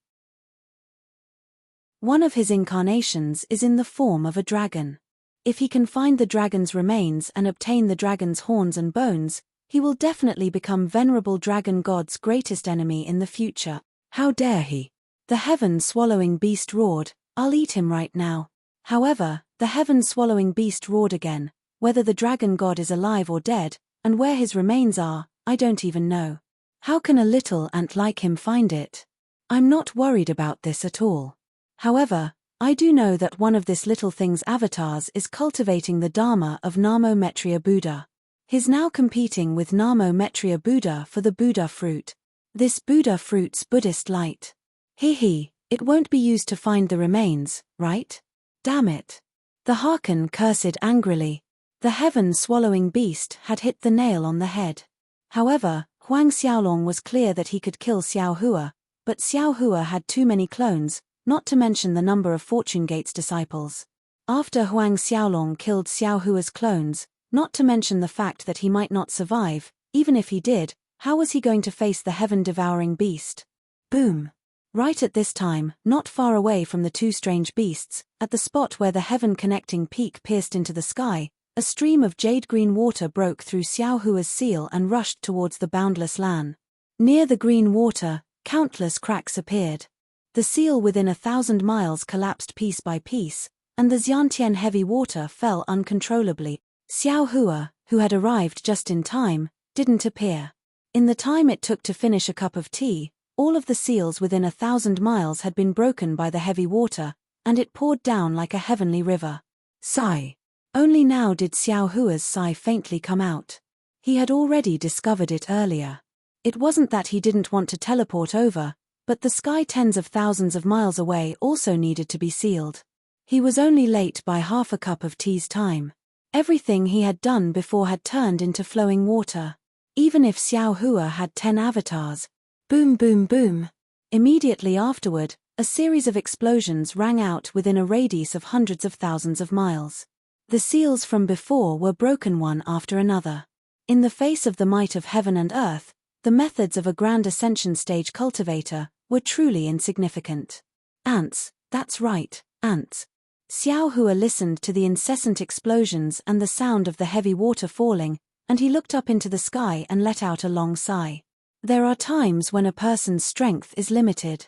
One of his incarnations is in the form of a dragon. If he can find the dragon's remains and obtain the dragon's horns and bones, he will definitely become venerable dragon god's greatest enemy in the future. How dare he? The heaven-swallowing beast roared, I'll eat him right now. However, the heaven-swallowing beast roared again, whether the dragon god is alive or dead, and where his remains are, I don't even know. How can a little ant like him find it? I'm not worried about this at all. However, I do know that one of this little thing's avatars is cultivating the Dharma of Namo-Metria Buddha. He's now competing with Namo-Metria Buddha for the Buddha fruit. This Buddha fruit's Buddhist light. It won't be used to find the remains, right? Damn it. The Harken cursed angrily. The heaven-swallowing beast had hit the nail on the head. However, Huang Xiaolong was clear that he could kill Xiao Hua, but Xiao Hua had too many clones, not to mention the number of Fortune Gate's disciples. After Huang Xiaolong killed Xiao Hua's clones, not to mention the fact that he might not survive, even if he did, how was he going to face the heaven-devouring beast? Boom! Right at this time, not far away from the 2 strange beasts, at the spot where the heaven-connecting peak pierced into the sky, a stream of jade-green water broke through Xiao Hua's seal and rushed towards the boundless lan. Near the green water, countless cracks appeared. The seal within 1,000 miles collapsed piece by piece, and the Xiantian heavy water fell uncontrollably. Xiao Hua, who had arrived just in time, didn't appear. In the time it took to finish a cup of tea, all of the seals within 1,000 miles had been broken by the heavy water, and it poured down like a heavenly river. Sigh. Only now did Xiao Hua's sigh faintly come out. He had already discovered it earlier. It wasn't that he didn't want to teleport over, but the sky tens of thousands of miles away also needed to be sealed. He was only late by half a cup of tea's time. Everything he had done before had turned into flowing water. Even if Xiao Hua had 10 avatars. Boom boom boom. Immediately afterward, a series of explosions rang out within a radius of hundreds of thousands of miles. The seals from before were broken one after another. In the face of the might of heaven and earth, the methods of a grand ascension stage cultivator were truly insignificant. Ants, that's right, ants. Xiao Hua listened to the incessant explosions and the sound of the heavy water falling, and he looked up into the sky and let out a long sigh. There are times when a person's strength is limited.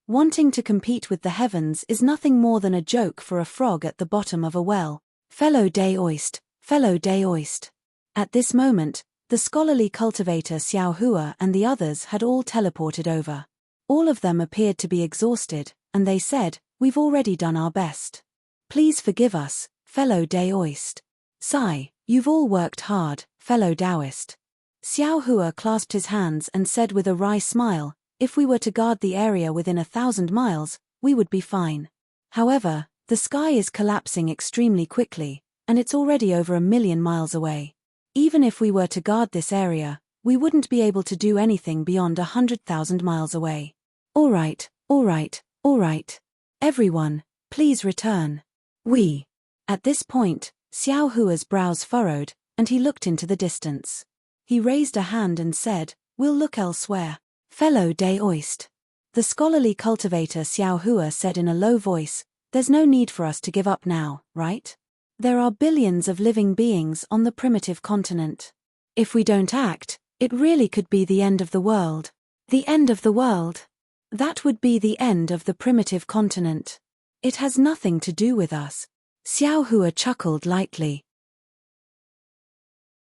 Wanting to compete with the heavens is nothing more than a joke for a frog at the bottom of a well. Fellow Daoist, fellow Daoist. At this moment, the scholarly cultivator Xiao Hua and the others had all teleported over. All of them appeared to be exhausted, and they said, "We've already done our best. Please forgive us, fellow Daoist. Sigh, you've all worked hard, fellow Taoist." Xiao Hua clasped his hands and said with a wry smile, "If we were to guard the area within 1,000 miles, we would be fine. However, the sky is collapsing extremely quickly, and it's already over 1,000,000 miles away. Even if we were to guard this area, we wouldn't be able to do anything beyond 100,000 miles away. All right, all right, all right. Everyone, please return. We." At this point, Xiao Hua's brows furrowed, and he looked into the distance. He raised a hand and said, "We'll look elsewhere." Fellow Daoist. The scholarly cultivator Xiao Hua said in a low voice, "There's no need for us to give up now, right? There are billions of living beings on the primitive continent. If we don't act, it really could be the end of the world. The end of the world. That would be the end of the primitive continent. It has nothing to do with us." Xiao Hua chuckled lightly.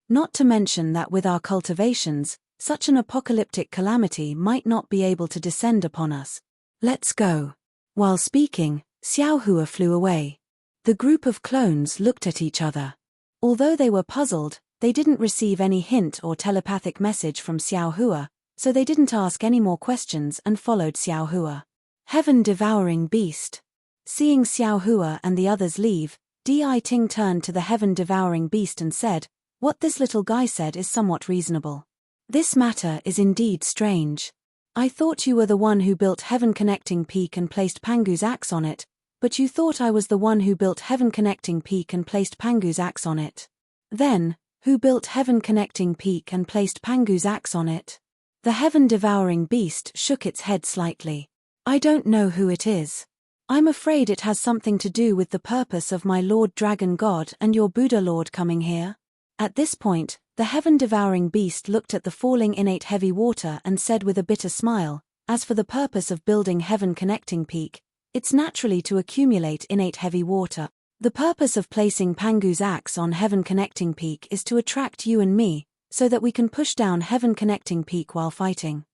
Not to mention that with our cultivations, such an apocalyptic calamity might not be able to descend upon us. Let's go. While speaking, Xiao Hua flew away. The group of clones looked at each other. Although they were puzzled, they didn't receive any hint or telepathic message from Xiao Hua, so they didn't ask any more questions and followed Xiao Hua. Heaven-devouring beast. Seeing Xiao Hua and the others leave, Deity turned to the heaven-devouring beast and said, "What this little guy said is somewhat reasonable. This matter is indeed strange. I thought you were the one who built Heaven Connecting Peak and placed Pangu's axe on it, but you thought I was the one who built Heaven Connecting Peak and placed Pangu's axe on it. Then, who built Heaven Connecting Peak and placed Pangu's axe on it?" The heaven-devouring beast shook its head slightly. "I don't know who it is. I'm afraid it has something to do with the purpose of my Lord Dragon God and your Buddha Lord coming here." At this point, the heaven-devouring beast looked at the falling innate heavy water and said with a bitter smile, "As for the purpose of building Heaven Connecting Peak, it's naturally to accumulate innate heavy water. The purpose of placing Pangu's axe on Heaven Connecting Peak is to attract you and me, so that we can push down Heaven Connecting Peak while fighting."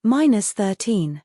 -13.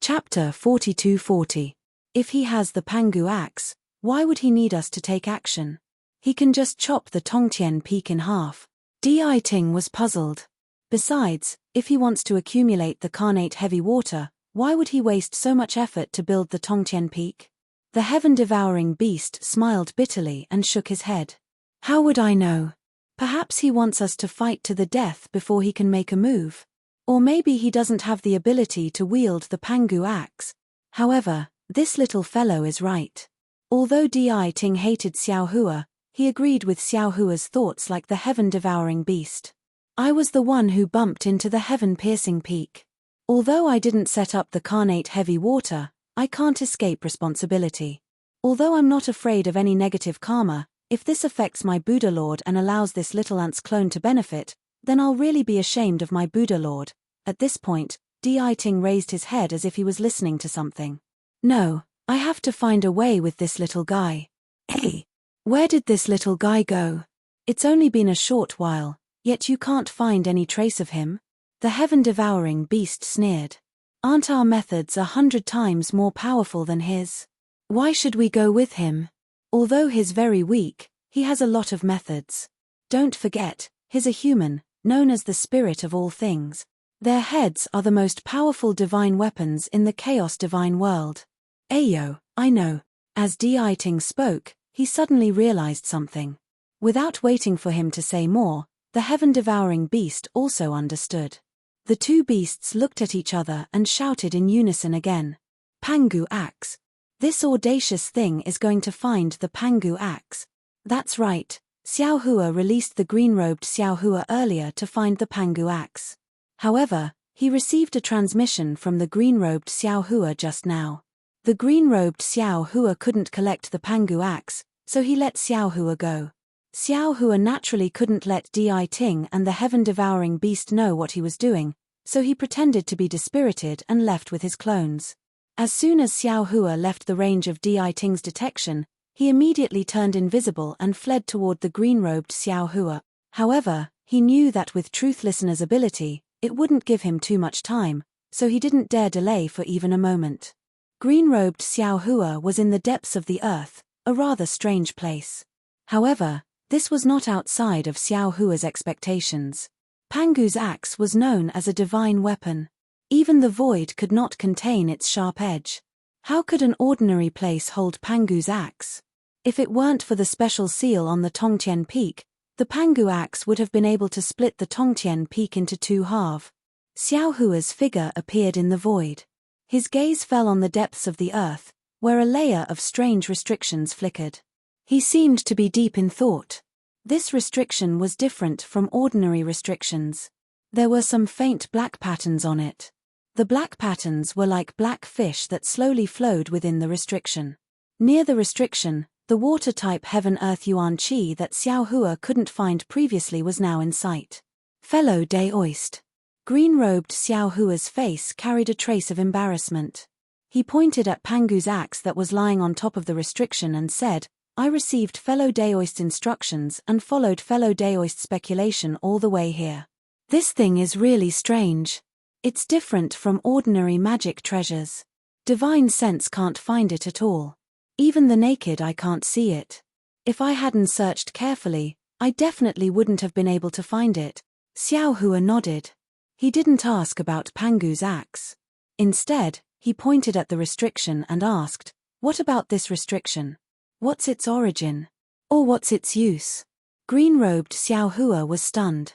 Chapter 4240. If he has the Pangu axe, why would he need us to take action? He can just chop the Tongtian Peak in half. Deity was puzzled. Besides, if he wants to accumulate the carnate heavy water, why would he waste so much effort to build the Tongtian Peak? The heaven-devouring beast smiled bitterly and shook his head. "How would I know? Perhaps he wants us to fight to the death before he can make a move. Or maybe he doesn't have the ability to wield the Pangu axe. However, this little fellow is right." Although Deity hated Xiao Hua, he agreed with Xiao Hua's thoughts like the heaven-devouring beast. "I was the one who bumped into the heaven-piercing peak. Although I didn't set up the carnate heavy water, I can't escape responsibility. Although I'm not afraid of any negative karma, if this affects my Buddha Lord and allows this little ant's clone to benefit, then I'll really be ashamed of my Buddha Lord." At this point, Deity raised his head as if he was listening to something. "No, I have to find a way with this little guy. Hey, where did this little guy go? It's only been a short while, yet you can't find any trace of him?" The heaven-devouring beast sneered. "Aren't our methods 100 times more powerful than his? Why should we go with him? Although he's very weak, He has a lot of methods. Don't forget, he's a human, known as the spirit of all things. Their heads are the most powerful divine weapons in the chaos divine world. Ayo, I know. As Deity spoke, he suddenly realized something. Without waiting for him to say more, the heaven-devouring beast also understood. The two beasts looked at each other and shouted in unison again. Pangu axe. This audacious thing is going to find the Pangu axe. That's right, Xiao Hua released the green-robed Xiao Hua earlier to find the Pangu axe. However, he received a transmission from the green-robed Xiao Hua just now. The green-robed Xiao Hua couldn't collect the Pangu axe, so he let Xiao Hua go. Xiao Hua naturally couldn't let Deity and the heaven-devouring beast know what he was doing, so he pretended to be dispirited and left with his clones. As soon as Xiao Hua left the range of Deiting's detection, he immediately turned invisible and fled toward the green-robed Xiao Hua. However, he knew that with Truth Listener's ability, it wouldn't give him too much time, so he didn't dare delay for even a moment. Green-robed Xiao Hua was in the depths of the earth, a rather strange place. However, this was not outside of Xiao Hua's expectations. Pangu's axe was known as a divine weapon. Even the void could not contain its sharp edge. How could an ordinary place hold Pangu's axe? If it weren't for the special seal on the Tongtian Peak, the Pangu axe would have been able to split the Tongtian Peak into two halves. Xiao Hua's figure appeared in the void. His gaze fell on the depths of the earth, where a layer of strange restrictions flickered. He seemed to be deep in thought. This restriction was different from ordinary restrictions. There were some faint black patterns on it. The black patterns were like black fish that slowly flowed within the restriction. Near the restriction, the water-type heaven-earth yuan qi that Xiao Hua couldn't find previously was now in sight. Fellow Deity. Green-robed Xiao Hua's face carried a trace of embarrassment. He pointed at Pangu's axe that was lying on top of the restriction and said, I received fellow Deist's instructions and followed fellow Deist's speculation all the way here. This thing is really strange. It's different from ordinary magic treasures. Divine sense can't find it at all. Even the naked eye can't see it. If I hadn't searched carefully, I definitely wouldn't have been able to find it. Xiao Hua nodded. He didn't ask about Pangu's axe. Instead, he pointed at the restriction and asked, what about this restriction? What's its origin? Or what's its use? Green-robed Xiao Hua was stunned.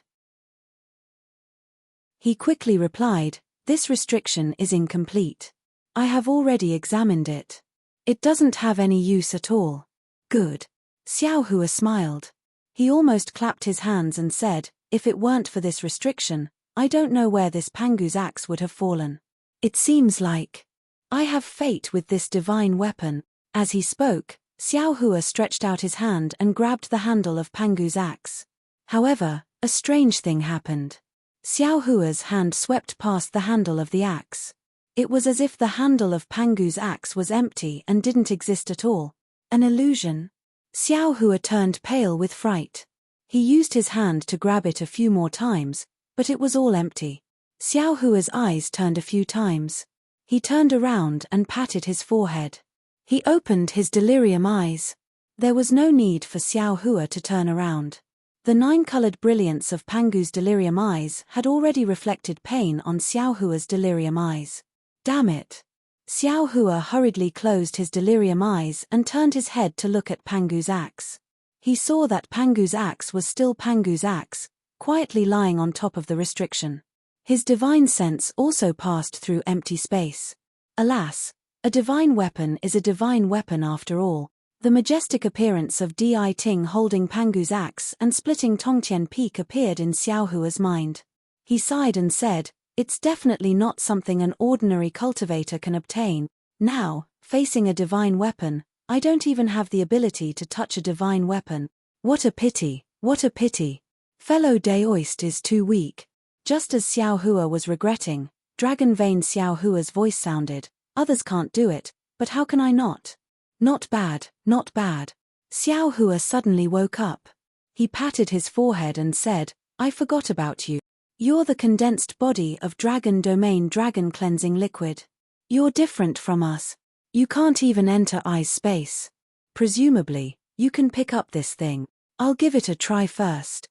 He quickly replied, this restriction is incomplete. I have already examined it. It doesn't have any use at all. Good. Xiao Hua smiled. He almost clapped his hands and said, if it weren't for this restriction, I don't know where this Pangu's axe would have fallen. It seems like I have fate with this divine weapon. As he spoke, Xiao Hua stretched out his hand and grabbed the handle of Pangu's axe. However, a strange thing happened. Xiao Hua's hand swept past the handle of the axe. It was as if the handle of Pangu's axe was empty and didn't exist at all. An illusion? Xiao Hua turned pale with fright. He used his hand to grab it a few more times, but it was all empty. Xiao Hua's eyes turned a few times. He turned around and patted his forehead. He opened his delirium eyes. There was no need for Xiao Hua to turn around. The nine-colored brilliance of Pangu's delirium eyes had already reflected pain on Xiao Hua's delirium eyes. Damn it! Xiao Hua hurriedly closed his delirium eyes and turned his head to look at Pangu's axe. He saw that Pangu's axe was still Pangu's axe, quietly lying on top of the restriction. His divine sense also passed through empty space. Alas, a divine weapon is a divine weapon after all. The majestic appearance of Deity holding Pangu's axe and splitting Tongtian Peak appeared in Xiao Hua's mind. He sighed and said, it's definitely not something an ordinary cultivator can obtain. Now, facing a divine weapon, I don't even have the ability to touch a divine weapon. What a pity, what a pity. Fellow Deist is too weak. Just as Xiao Hua was regretting, Dragon Vein Xiao Hua's voice sounded, others can't do it, but how can I not? Not bad, not bad. Xiao Hua suddenly woke up. He patted his forehead and said, I forgot about you. You're the condensed body of Dragon Domain Dragon Cleansing Liquid. You're different from us. You can't even enter I's space. Presumably, You can pick up this thing. I'll give it a try first.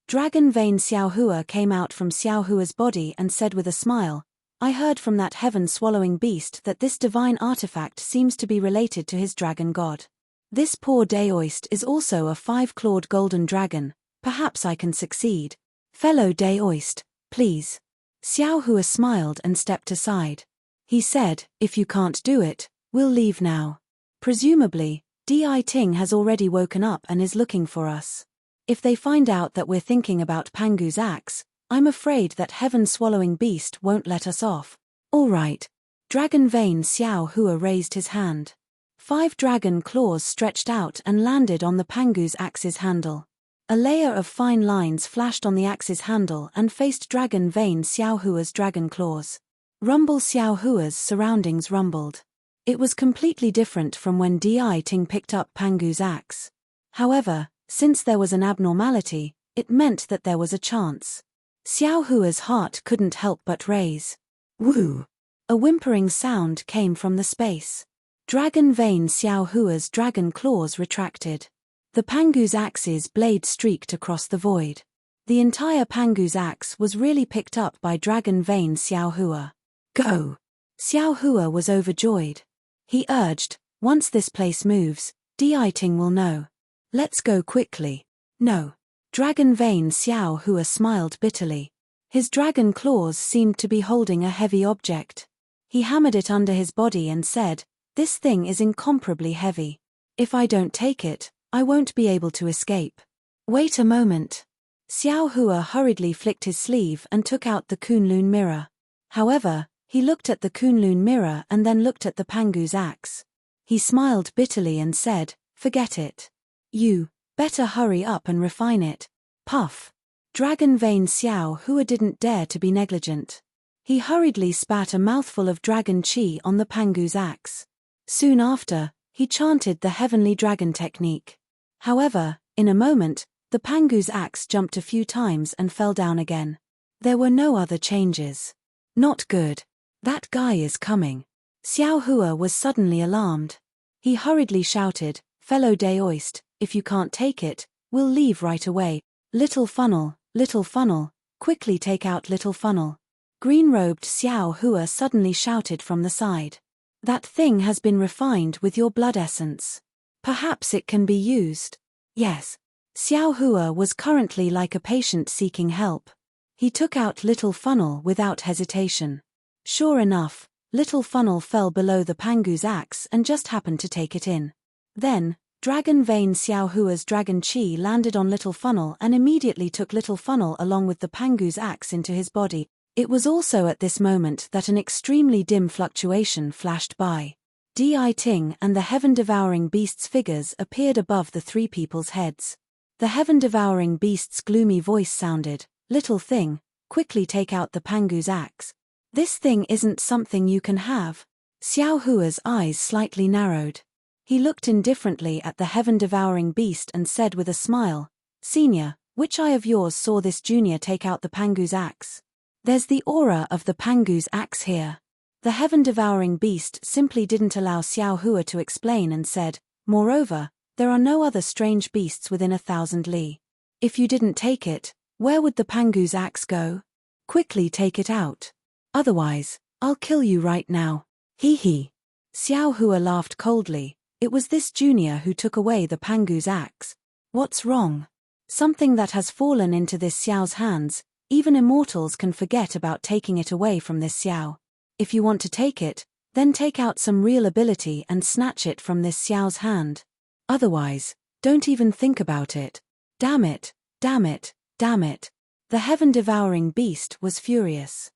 Dragon Vein Xiaohua came out from Xiaohua's body and said with a smile, I heard from that heaven-swallowing beast that this divine artifact seems to be related to his dragon god. This poor Daoist is also a 5-clawed golden dragon. Perhaps I can succeed. Fellow Daoist, please. Xiaohua smiled and stepped aside. He said, if you can't do it, we'll leave now. Presumably, Deity has already woken up and is looking for us. If they find out that we're thinking about Pangu's axe, I'm afraid that heaven-swallowing beast won't let us off. All right. Dragon Vein Xiaohua raised his hand. 5 dragon claws stretched out and landed on the Pangu's axe's handle. A layer of fine lines flashed on the axe's handle and faced Dragon Vein Xiaohua's dragon claws. Rumble Xiaohua's surroundings rumbled. It was completely different from when Deity picked up Pangu's axe. However, since there was an abnormality, it meant that there was a chance. Xiaohua's heart couldn't help but raise. Woo! A whimpering sound came from the space. Dragon Vein Xiaohua's dragon claws retracted. The Pangu's axe's blade streaked across the void. The entire Pangu's axe was really picked up by Dragon Vein Xiaohua. Go! Xiaohua was overjoyed. He urged, once this place moves, Deity will know. Let's go quickly. No. Dragon Vein Xiaohua smiled bitterly. His dragon claws seemed to be holding a heavy object. He hammered it under his body and said, this thing is incomparably heavy. If I don't take it, I won't be able to escape. Wait a moment. Xiaohua hurriedly flicked his sleeve and took out the Kunlun mirror. However, he looked at the Kunlun mirror and then looked at the Pangu's axe. He smiled bitterly and said, forget it. You better hurry up and refine it. Puff. Dragon Vein Xiaohua didn't dare to be negligent. He hurriedly spat a mouthful of dragon chi on the Pangu's axe. Soon after, he chanted the heavenly dragon technique. However, in a moment, the Pangu's axe jumped a few times and fell down again. There were no other changes. Not good. That guy is coming. Xiaohua was suddenly alarmed. He hurriedly shouted, fellow Daoist, if you can't take it, we'll leave right away. Little funnel, quickly take out little funnel. Green-robed Xiaohua suddenly shouted from the side. That thing has been refined with your blood essence. Perhaps it can be used. Yes. Xiaohua was currently like a patient seeking help. He took out little funnel without hesitation. Sure enough, little funnel fell below the Pangu's axe and just happened to take it in. Then, Dragon Vein Xiaohua's dragon chi landed on little funnel and immediately took little funnel along with the Pangu's axe into his body. It was also at this moment that an extremely dim fluctuation flashed by. Deity and the heaven-devouring beast's figures appeared above the 3 people's heads. The heaven-devouring beast's gloomy voice sounded, little thing, quickly take out the Pangu's axe. This thing isn't something you can have. Xiaohua's eyes slightly narrowed. He looked indifferently at the heaven-devouring beast and said with a smile, Senior, which eye of yours saw this junior take out the Pangu's axe? There's the aura of the Pangu's axe here. The heaven-devouring beast simply didn't allow Xiaohua to explain and said, moreover, there are no other strange beasts within 1,000 li. If you didn't take it, where would the Pangu's axe go? Quickly take it out. Otherwise, I'll kill you right now. Hee hee. Xiaohua laughed coldly. It was this junior who took away the Pangu's axe. What's wrong? Something that has fallen into this Xiao's hands, even immortals can forget about taking it away from this Xiao. If you want to take it, then take out some real ability and snatch it from this Xiao's hand. Otherwise, don't even think about it. Damn it, damn it, damn it. The heaven-devouring beast was furious.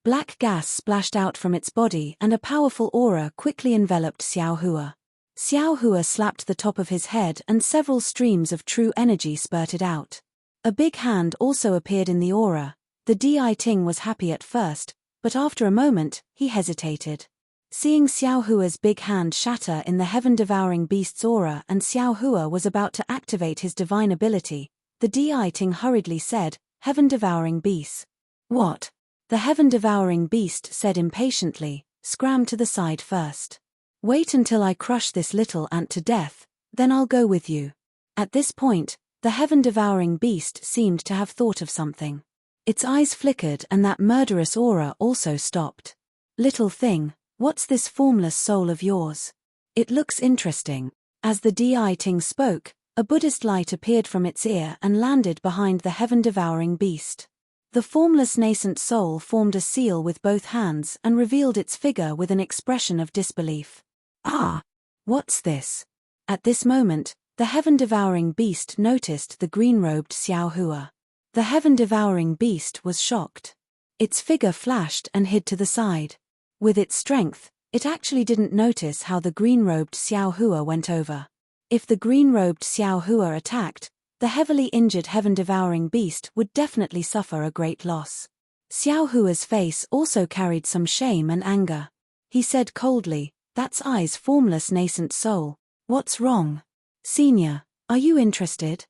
Black gas splashed out from its body and a powerful aura quickly enveloped Xiaohua. Xiaohua slapped the top of his head and several streams of true energy spurted out. A big hand also appeared in the aura. The Deity was happy at first, but after a moment, he hesitated. Seeing Xiaohua's big hand shatter in the heaven-devouring beast's aura and Xiaohua was about to activate his divine ability, the Deity hurriedly said, Heaven-devouring beast. What? The heaven-devouring beast said impatiently, scram to the side first. Wait until I crush this little ant to death, then I'll go with you. At this point, the heaven-devouring beast seemed to have thought of something. Its eyes flickered and that murderous aura also stopped. Little thing, what's this formless soul of yours? It looks interesting. As the Deity spoke, a Buddhist light appeared from its ear and landed behind the heaven-devouring beast. The formless nascent soul formed a seal with both hands and revealed its figure with an expression of disbelief. Ah! What's this? At this moment, the heaven-devouring beast noticed the green-robed Xiaohua. The heaven-devouring beast was shocked. Its figure flashed and hid to the side. With its strength, it actually didn't notice how the green-robed Xiaohua went over. If the green-robed Xiaohua attacked, the heavily injured heaven-devouring beast would definitely suffer a great loss. Xiaohua's face also carried some shame and anger. He said coldly, "That's I's formless nascent soul. What's wrong? Senior, are you interested?"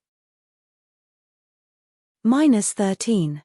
-13.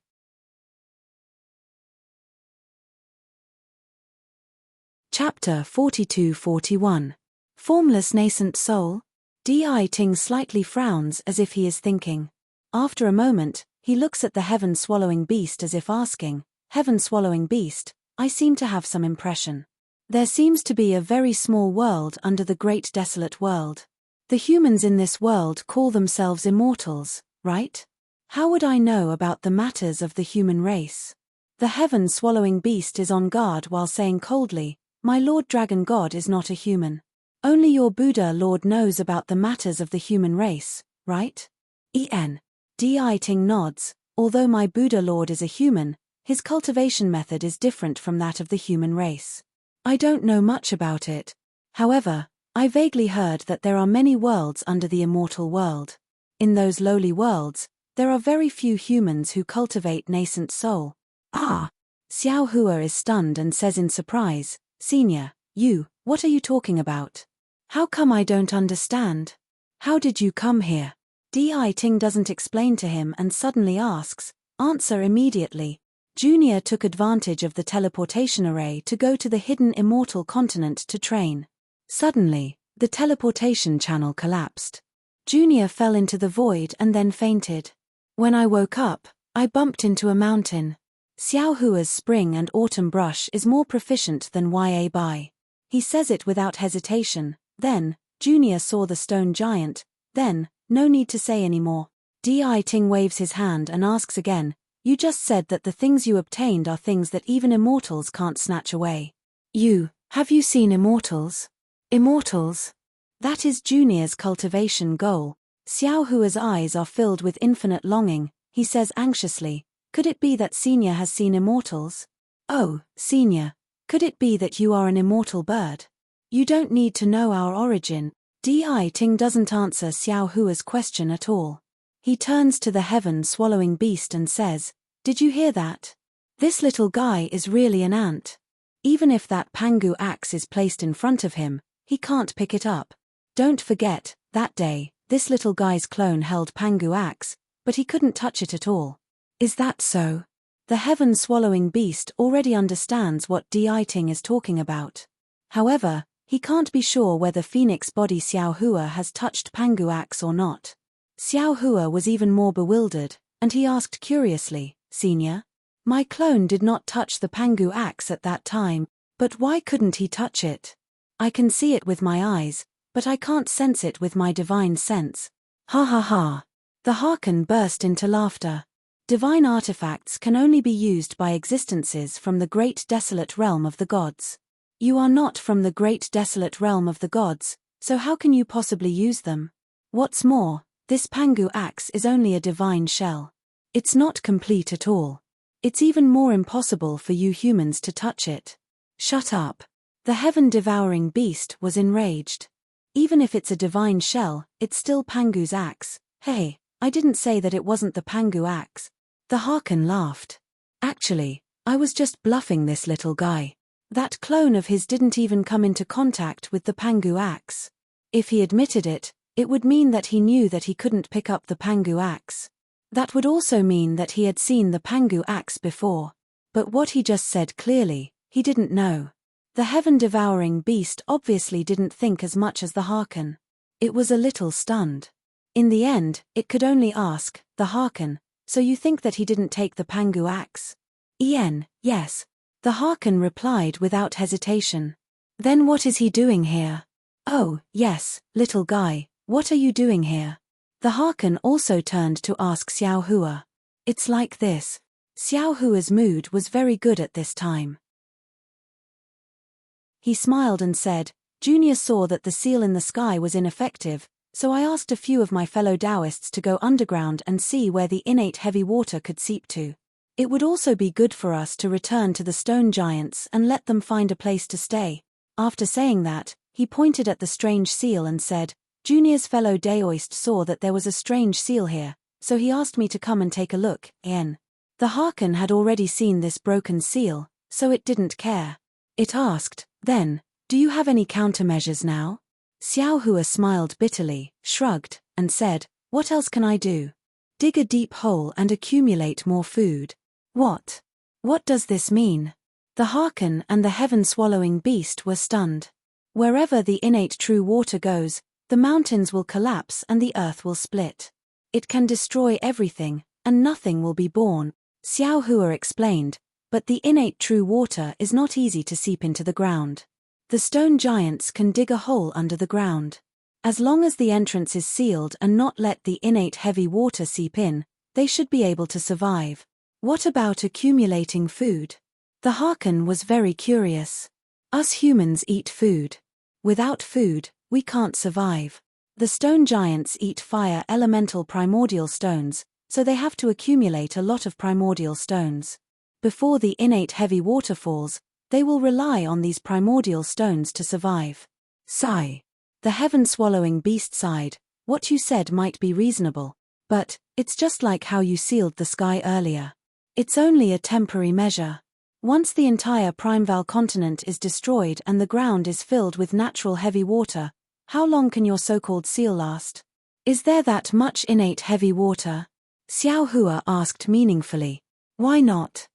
Chapter 42-41. Formless nascent soul? Deity slightly frowns as if he is thinking. After a moment, he looks at the heaven-swallowing beast as if asking, "Heaven-swallowing beast, I seem to have some impression. There seems to be a very small world under the great desolate world. The humans in this world call themselves immortals, right? How would I know about the matters of the human race?" The heaven-swallowing beast is on guard while saying coldly, "My Lord Dragon God is not a human. Only your Buddha Lord knows about the matters of the human race, right?" Deity nods. "Although my Buddha Lord is a human, his cultivation method is different from that of the human race. I don't know much about it. However, I vaguely heard that there are many worlds under the immortal world. In those lowly worlds, there are very few humans who cultivate nascent soul." "Ah!" Xiaohua is stunned and says in surprise, "Senior, what are you talking about? How come I don't understand? How did you come here?" Deity doesn't explain to him and suddenly asks, "Answer immediately." Junior took advantage of the teleportation array to go to the hidden immortal continent to train. Suddenly, the teleportation channel collapsed. Junior fell into the void and then fainted. "When I woke up, I bumped into a mountain." Xiaohua's spring and autumn brush is more proficient than Ya Bai. He says it without hesitation. Then, Junior saw the stone giant. Then, no need to say any more. Deity waves his hand and asks again, "You just said that the things you obtained are things that even immortals can't snatch away. Have you seen immortals?" "Immortals?" That is Junior's cultivation goal. Xiaohua's eyes are filled with infinite longing. He says anxiously, "Could it be that Senior has seen immortals? Oh, Senior, could it be that you are an immortal bird? You don't need to know our origin." Deity doesn't answer Xiaohua's question at all. He turns to the heaven-swallowing beast and says, "Did you hear that? This little guy is really an ant. Even if that Pangu axe is placed in front of him, he can't pick it up. Don't forget, that day, this little guy's clone held Pangu axe, but he couldn't touch it at all." "Is that so?" The heaven-swallowing beast already understands what Deity is talking about. However, he can't be sure whether Phoenix body Xiaohua has touched Pangu axe or not. Xiaohua was even more bewildered, and he asked curiously, "Senior? My clone did not touch the Pangu axe at that time, but why couldn't he touch it? I can see it with my eyes, but I can't sense it with my divine sense." Ha ha ha. The Harken burst into laughter. Divine artifacts can only be used by existences from the great desolate realm of the gods. You are not from the great desolate realm of the gods, so how can you possibly use them? What's more, this Pangu axe is only a divine shell. It's not complete at all. It's even more impossible for you humans to touch it. Shut up. The heaven-devouring beast was enraged. Even if it's a divine shell, it's still Pangu's axe. Hey, I didn't say that it wasn't the Pangu axe. The Harken laughed. Actually, I was just bluffing this little guy. That clone of his didn't even come into contact with the Pangu axe. If he admitted it, it would mean that he knew that he couldn't pick up the Pangu axe. That would also mean that he had seen the Pangu axe before. But what he just said clearly, he didn't know. The heaven-devouring beast obviously didn't think as much as the Harken. It was a little stunned. In the end, it could only ask, the Harken, so you think that he didn't take the Pangu axe? Yes. The Harken replied without hesitation. Then what is he doing here? Oh, yes, little guy, what are you doing here? The Harken also turned to ask Xiao Hua. It's like this. Xiao Hua's mood was very good at this time. He smiled and said, Junior saw that the seal in the sky was ineffective, so I asked a few of my fellow Taoists to go underground and see where the innate heavy water could seep to. It would also be good for us to return to the stone giants and let them find a place to stay. After saying that, he pointed at the strange seal and said, Junior's fellow Daoist saw that there was a strange seal here, so he asked me to come and take a look. The Harken had already seen this broken seal, so it didn't care. It asked, then, do you have any countermeasures now? Xiao Hua smiled bitterly, shrugged, and said, what else can I do? Dig a deep hole and accumulate more food. What? What does this mean? The Harken and the heaven-swallowing beast were stunned. Wherever the innate true water goes, the mountains will collapse and the earth will split. It can destroy everything, and nothing will be born, Xiao Hua explained, but the innate true water is not easy to seep into the ground. The stone giants can dig a hole under the ground. As long as the entrance is sealed and not let the innate heavy water seep in, they should be able to survive. What about accumulating food? The Harken was very curious. Us humans eat food. Without food, we can't survive. The stone giants eat fire elemental primordial stones, so they have to accumulate a lot of primordial stones. Before the innate heavy water falls, they will rely on these primordial stones to survive. Sigh. The heaven-swallowing beast sighed, what you said might be reasonable, but it's just like how you sealed the sky earlier. It's only a temporary measure. Once the entire Primeval continent is destroyed and the ground is filled with natural heavy water, how long can your so-called seal last? Is there that much innate heavy water? Xiao Hua asked meaningfully. Why not?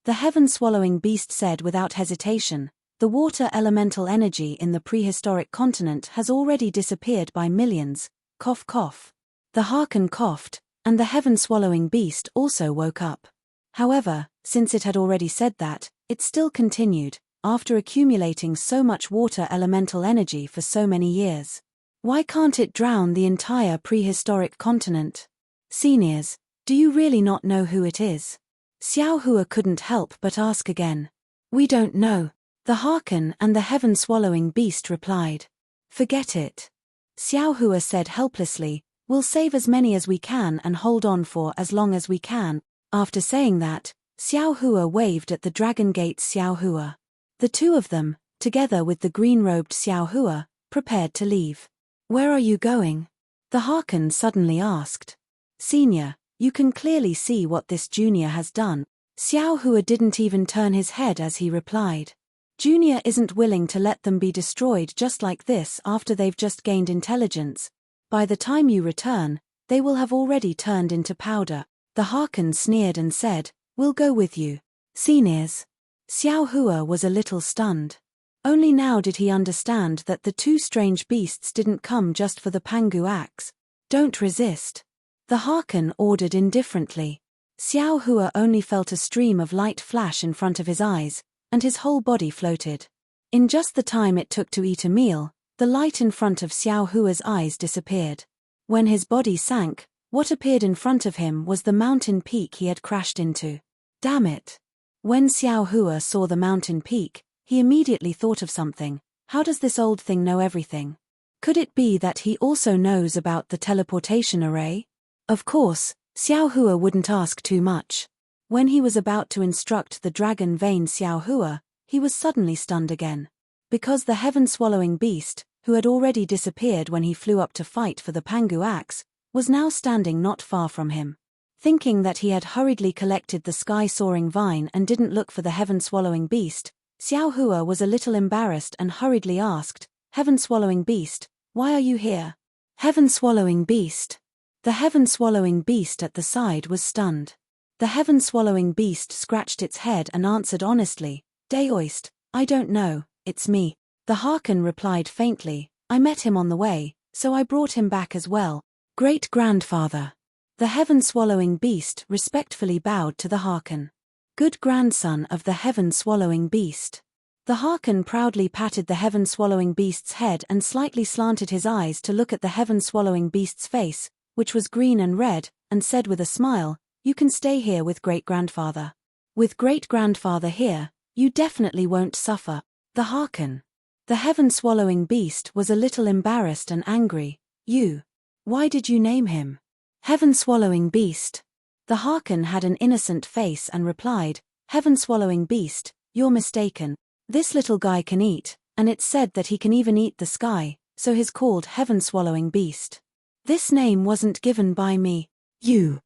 The heaven-swallowing beast said without hesitation, the water elemental energy in the prehistoric continent has already disappeared by millions. Cough cough. The Harken coughed, and the heaven-swallowing beast also woke up. However, since it had already said that, it still continued, after accumulating so much water elemental energy for so many years. Why can't it drown the entire prehistoric continent? Seniors, do you really not know who it is? Xiao Hua couldn't help but ask again. We don't know. The Harken and the heaven-swallowing beast replied. Forget it. Xiao Hua said helplessly, we'll save as many as we can and hold on for as long as we can. After saying that, Xiao Hua waved at the dragon gates Xiao Hua. The two of them, together with the green-robed Xiao Hua, prepared to leave. Where are you going? The Harken suddenly asked. Senior, you can clearly see what this junior has done. Xiao Hua didn't even turn his head as he replied. Junior isn't willing to let them be destroyed just like this after they've just gained intelligence. By the time you return, they will have already turned into powder. The Harken sneered and said, we'll go with you. Seniors. Xiao Hua was a little stunned. Only now did he understand that the two strange beasts didn't come just for the Pangu axe. Don't resist. The Harken ordered indifferently. Xiao Hua only felt a stream of light flash in front of his eyes, and his whole body floated. In just the time it took to eat a meal, the light in front of Xiao Hua's eyes disappeared. When his body sank, what appeared in front of him was the mountain peak he had crashed into. Damn it! When Xiao Hua saw the mountain peak, he immediately thought of something. How does this old thing know everything? Could it be that he also knows about the teleportation array? Of course, Xiao Hua wouldn't ask too much. When he was about to instruct the dragon vein Xiao Hua, he was suddenly stunned again. Because the heaven-swallowing beast, who had already disappeared when he flew up to fight for the Pangu axe, was now standing not far from him. Thinking that he had hurriedly collected the sky-soaring vine and didn't look for the heaven-swallowing beast, Xiao Hua was a little embarrassed and hurriedly asked, Heaven-swallowing beast, why are you here? Heaven-swallowing beast. The heaven-swallowing beast at the side was stunned. The heaven-swallowing beast scratched its head and answered honestly, Deoist, I don't know, it's me. The Harken replied faintly, I met him on the way, so I brought him back as well. Great-grandfather. The heaven-swallowing beast respectfully bowed to the Harken. Good grandson of the heaven-swallowing beast. The Harken proudly patted the heaven-swallowing beast's head and slightly slanted his eyes to look at the heaven-swallowing beast's face, which was green and red, and said with a smile, You can stay here with great-grandfather. With great-grandfather here, you definitely won't suffer. The Harken. The heaven-swallowing beast was a little embarrassed and angry. You. Why did you name him? Heaven-swallowing beast. The Harken had an innocent face and replied, Heaven-swallowing beast, you're mistaken. This little guy can eat, and it's said that he can even eat the sky, so he's called heaven-swallowing beast. This name wasn't given by me. You.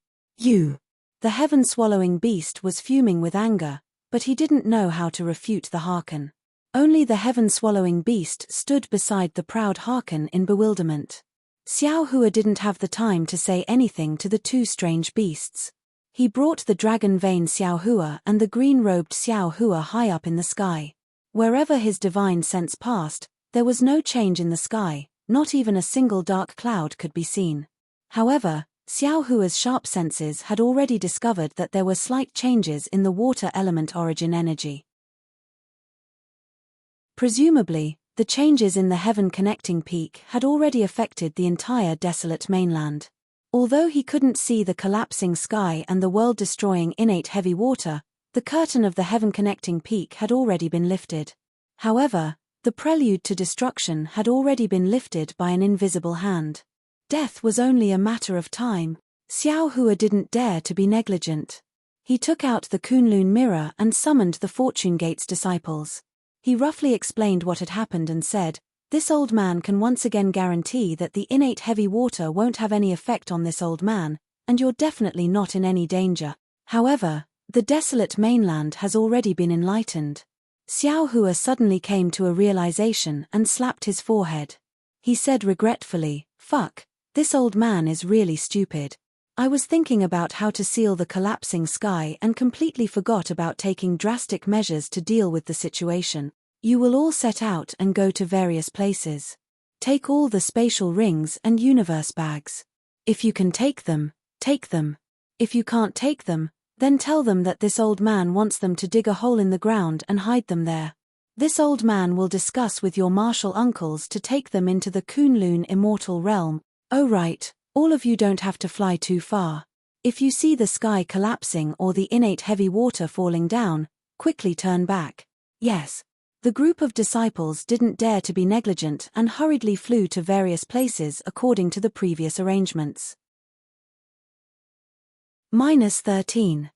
The heaven-swallowing beast was fuming with anger, but he didn't know how to refute the Harken. Only the heaven-swallowing beast stood beside the proud Harken in bewilderment. Xiao Hua didn't have the time to say anything to the two strange beasts. He brought the dragon vein Xiao Hua and the green-robed Xiao Hua high up in the sky. Wherever his divine sense passed, there was no change in the sky, not even a single dark cloud could be seen. However, Xiao Hua's sharp senses had already discovered that there were slight changes in the water element origin energy. Presumably, the changes in the heaven-connecting peak had already affected the entire desolate mainland. Although he couldn't see the collapsing sky and the world-destroying innate heavy water, the curtain of the heaven-connecting peak had already been lifted. However, the prelude to destruction had already been lifted by an invisible hand. Death was only a matter of time. Xiao Hua didn't dare to be negligent. He took out the Kunlun mirror and summoned the Fortune Gate's disciples. He roughly explained what had happened and said, This old man can once again guarantee that the innate heavy water won't have any effect on this old man, and you're definitely not in any danger. However, the desolate mainland has already been enlightened. Xiao Hua suddenly came to a realization and slapped his forehead. He said regretfully, Fuck, this old man is really stupid. I was thinking about how to seal the collapsing sky and completely forgot about taking drastic measures to deal with the situation. You will all set out and go to various places. Take all the spatial rings and universe bags. If you can take them, take them. If you can't take them, then tell them that this old man wants them to dig a hole in the ground and hide them there. This old man will discuss with your martial uncles to take them into the Kunlun immortal realm. Oh right, all of you don't have to fly too far. If you see the sky collapsing or the innate heavy water falling down, quickly turn back. Yes. The group of disciples didn't dare to be negligent and hurriedly flew to various places according to the previous arrangements. -13.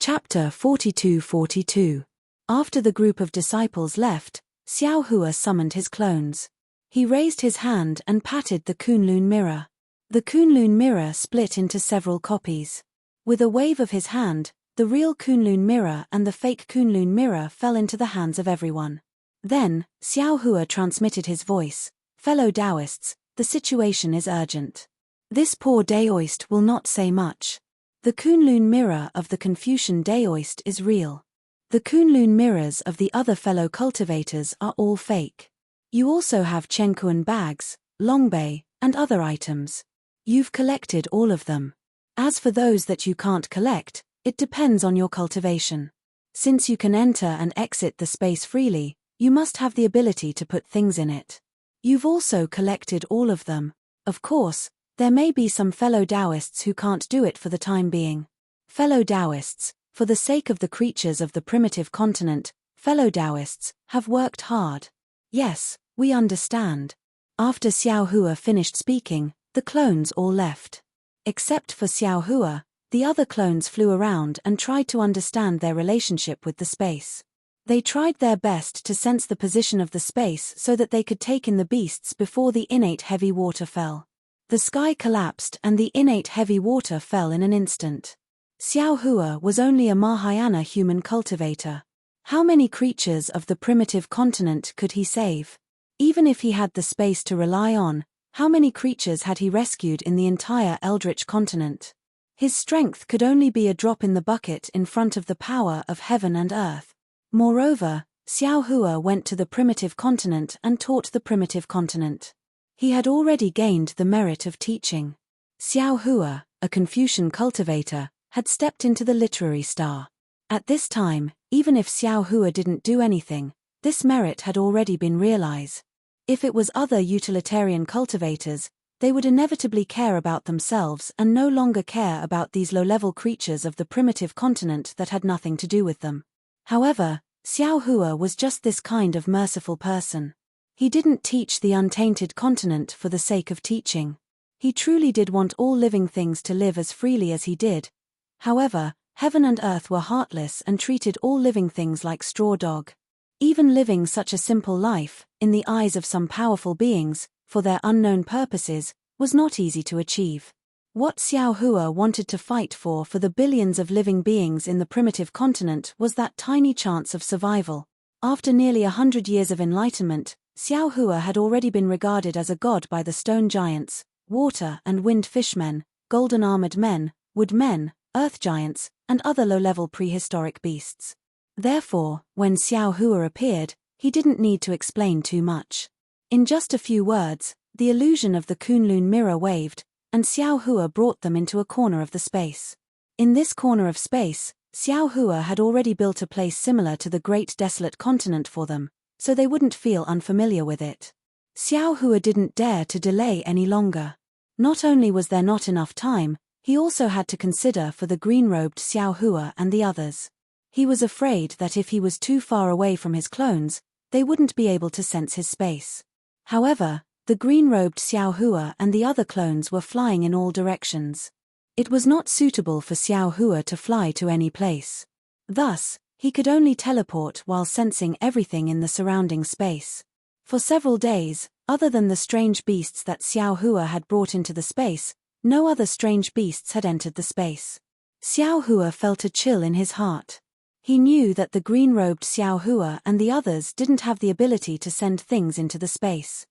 Chapter 42-42. After the group of disciples left, Xiao Hua summoned his clones. He raised his hand and patted the Kunlun mirror. The Kunlun mirror split into several copies. With a wave of his hand, the real Kunlun mirror and the fake Kunlun mirror fell into the hands of everyone. Then, Xiao Hua transmitted his voice, Fellow Taoists, the situation is urgent. This poor Daoist will not say much. The Kunlun mirror of the Confucian Daoist is real. The Kunlun mirrors of the other fellow cultivators are all fake. You also have Chenkuan bags, Longbei, and other items. You've collected all of them. As for those that you can't collect, it depends on your cultivation. Since you can enter and exit the space freely, you must have the ability to put things in it. You've also collected all of them. Of course, there may be some fellow Taoists who can't do it for the time being. Fellow Taoists, for the sake of the creatures of the primitive continent, fellow Taoists, have worked hard. Yes, we understand. After Xiao Hua finished speaking, the clones all left. Except for Xiao Hua, the other clones flew around and tried to understand their relationship with the space. They tried their best to sense the position of the space so that they could take in the beasts before the innate heavy water fell. The sky collapsed and the innate heavy water fell in an instant. Xiao Hua was only a Mahayana human cultivator. How many creatures of the primitive continent could he save? Even if he had the space to rely on, how many creatures had he rescued in the entire Eldritch continent? His strength could only be a drop in the bucket in front of the power of heaven and earth. Moreover, Xiao Hua went to the primitive continent and taught the primitive continent. He had already gained the merit of teaching. Xiao Hua, a Confucian cultivator, had stepped into the literary star. At this time, even if Xiao Hua didn't do anything, this merit had already been realized. If it was other utilitarian cultivators, they would inevitably care about themselves and no longer care about these low-level creatures of the primitive continent that had nothing to do with them. However, Xiao Hua was just this kind of merciful person. He didn't teach the untainted continent for the sake of teaching. He truly did want all living things to live as freely as he did. However, heaven and earth were heartless and treated all living things like straw dog. Even living such a simple life, in the eyes of some powerful beings, for their unknown purposes, was not easy to achieve. What Xiao Hua wanted to fight for the billions of living beings in the primitive continent was that tiny chance of survival. After nearly 100 years of enlightenment, Xiao Hua had already been regarded as a god by the stone giants, water and wind fishmen, golden-armored men, wood men, earth giants, and other low-level prehistoric beasts. Therefore, when Xiao Hua appeared, he didn't need to explain too much. In just a few words, the illusion of the Kunlun mirror waved, and Xiao Hua brought them into a corner of the space. In this corner of space, Xiao Hua had already built a place similar to the great desolate continent for them, so they wouldn't feel unfamiliar with it. Xiao Hua didn't dare to delay any longer. Not only was there not enough time, he also had to consider for the green-robed Xiao Hua and the others. He was afraid that if he was too far away from his clones, they wouldn't be able to sense his space. However, the green-robed Xiao Hua and the other clones were flying in all directions. It was not suitable for Xiao Hua to fly to any place. Thus, he could only teleport while sensing everything in the surrounding space. For several days, other than the strange beasts that Xiao Hua had brought into the space, no other strange beasts had entered the space. Xiao Hua felt a chill in his heart. He knew that the green-robed Xiao Hua and the others didn't have the ability to send things into the space.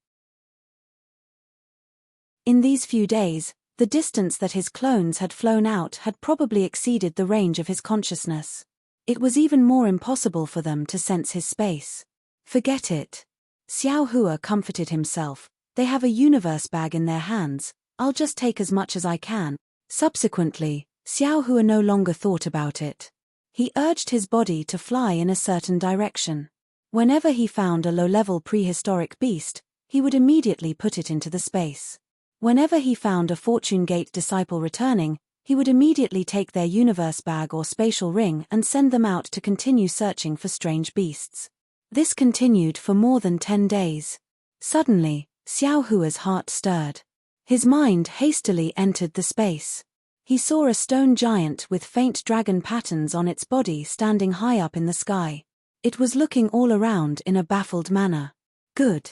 In these few days, the distance that his clones had flown out had probably exceeded the range of his consciousness. It was even more impossible for them to sense his space. Forget it. Xiao Hua comforted himself. They have a universe bag in their hands, I'll just take as much as I can. Subsequently, Xiao Hua no longer thought about it. He urged his body to fly in a certain direction. Whenever he found a low-level prehistoric beast, he would immediately put it into the space. Whenever he found a Fortune Gate disciple returning, he would immediately take their universe bag or spatial ring and send them out to continue searching for strange beasts. This continued for more than 10 days. Suddenly, Xiao Hua's heart stirred. His mind hastily entered the space. He saw a stone giant with faint dragon patterns on its body standing high up in the sky. It was looking all around in a baffled manner. Good.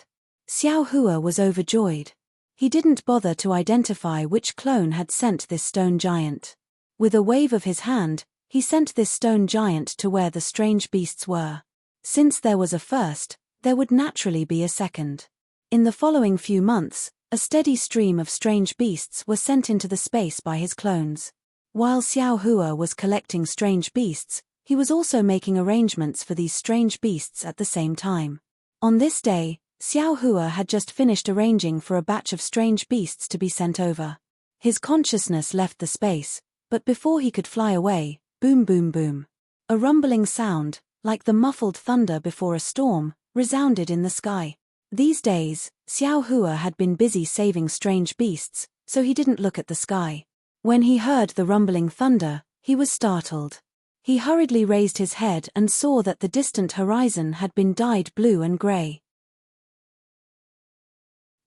Xiao Hua was overjoyed. He didn't bother to identify which clone had sent this stone giant. With a wave of his hand, he sent this stone giant to where the strange beasts were. Since there was a first, there would naturally be a second. In the following few months, a steady stream of strange beasts were sent into the space by his clones. While Xiao Hua was collecting strange beasts, he was also making arrangements for these strange beasts at the same time. On this day, Xiao Hua had just finished arranging for a batch of strange beasts to be sent over. His consciousness left the space, but before he could fly away, boom boom boom. A rumbling sound, like the muffled thunder before a storm, resounded in the sky. These days, Xiao Hua had been busy saving strange beasts, so he didn't look at the sky. When he heard the rumbling thunder, he was startled. He hurriedly raised his head and saw that the distant horizon had been dyed blue and grey.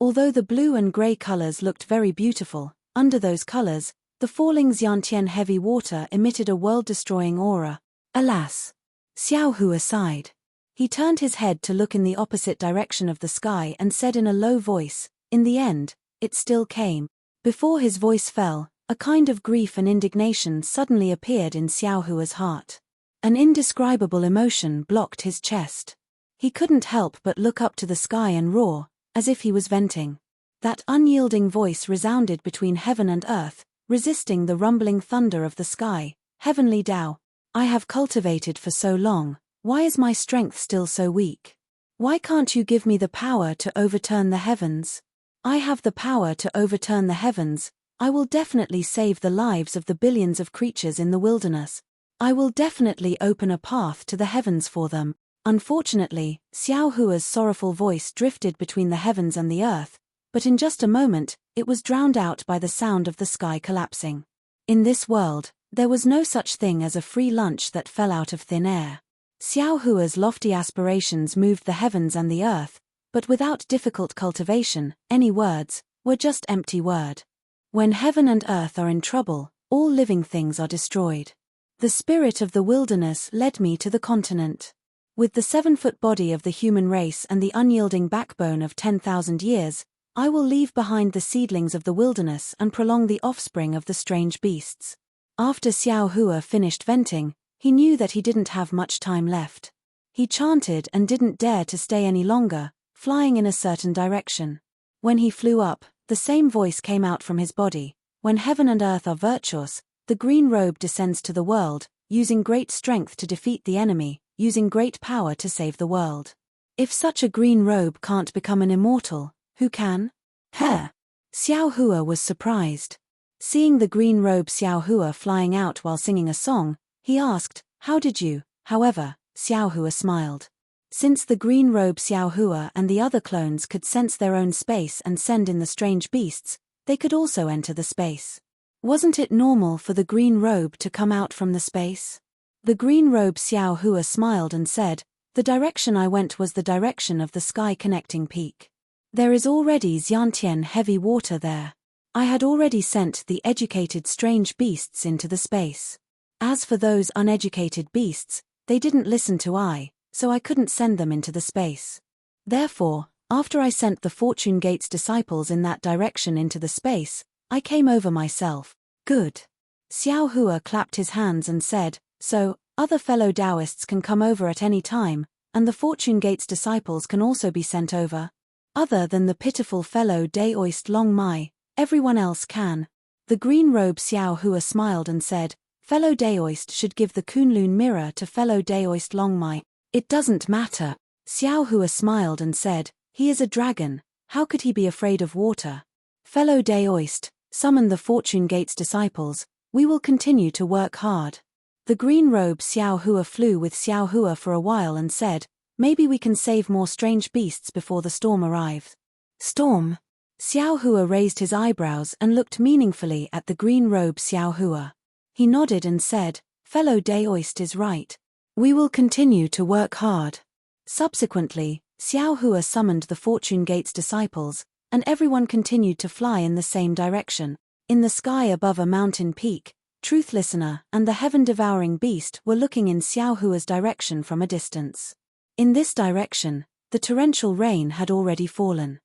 Although the blue and grey colors looked very beautiful, under those colors, the falling Xiantian heavy water emitted a world-destroying aura. Alas! Xiao Hua sighed. He turned his head to look in the opposite direction of the sky and said in a low voice, "In the end, it still came." Before his voice fell, a kind of grief and indignation suddenly appeared in Xiao Hua's heart. An indescribable emotion blocked his chest. He couldn't help but look up to the sky and roar, as if he was venting. That unyielding voice resounded between heaven and earth, resisting the rumbling thunder of the sky. Heavenly Tao, I have cultivated for so long, why is my strength still so weak? Why can't you give me the power to overturn the heavens? I have the power to overturn the heavens. I will definitely save the lives of the billions of creatures in the wilderness. I will definitely open a path to the heavens for them. Unfortunately, Xiao Hua's sorrowful voice drifted between the heavens and the earth, but in just a moment, it was drowned out by the sound of the sky collapsing. In this world, there was no such thing as a free lunch that fell out of thin air. Xiao Hua's lofty aspirations moved the heavens and the earth, but without difficult cultivation, any words were just empty word. When heaven and earth are in trouble, all living things are destroyed. The spirit of the wilderness led me to the continent. With the 7-foot body of the human race and the unyielding backbone of 10,000 years, I will leave behind the seedlings of the wilderness and prolong the offspring of the strange beasts. After Xiao Hua finished venting, he knew that he didn't have much time left. He chanted and didn't dare to stay any longer, flying in a certain direction. When he flew up, the same voice came out from his body. When heaven and earth are virtuous, the green robe descends to the world, using great strength to defeat the enemy, using great power to save the world. If such a green robe can't become an immortal, who can? Heh! Xiao Hua was surprised. Seeing the green robe Xiao Hua flying out while singing a song, he asked, "How did you?" However, Xiao Hua smiled. Since the green robe Xiao Hua and the other clones could sense their own space and send in the strange beasts, they could also enter the space. Wasn't it normal for the green robe to come out from the space? The green robe Xiao Hua smiled and said, "The direction I went was the direction of the sky connecting peak. There is already Xiantian heavy water there. I had already sent the educated strange beasts into the space. As for those uneducated beasts, they didn't listen to I, so I couldn't send them into the space. Therefore, after I sent the Fortune Gate's disciples in that direction into the space, I came over myself." Good. Xiao Hua clapped his hands and said, "So, other fellow Taoists can come over at any time, and the Fortune Gate's disciples can also be sent over? Other than the pitiful fellow Daoist Long Mai, everyone else can." The green robe Xiao Hua smiled and said, "Fellow Daoist should give the Kunlun mirror to fellow Daoist Long Mai. It doesn't matter." Xiao Hua smiled and said, "He is a dragon, how could he be afraid of water? Fellow Daoist, summon the Fortune Gate's disciples, we will continue to work hard." The green robe Xiao Hua flew with Xiao Hua for a while and said, "Maybe we can save more strange beasts before the storm arrives." Storm? Xiao Hua raised his eyebrows and looked meaningfully at the green robe Xiao Hua. He nodded and said, "Fellow Daoist is right. We will continue to work hard." Subsequently, Xiao Hua summoned the Fortune Gate's disciples, and everyone continued to fly in the same direction. In the sky above a mountain peak, Truth Listener and the heaven-devouring beast were looking in Xiao Hua's direction from a distance. In this direction, the torrential rain had already fallen.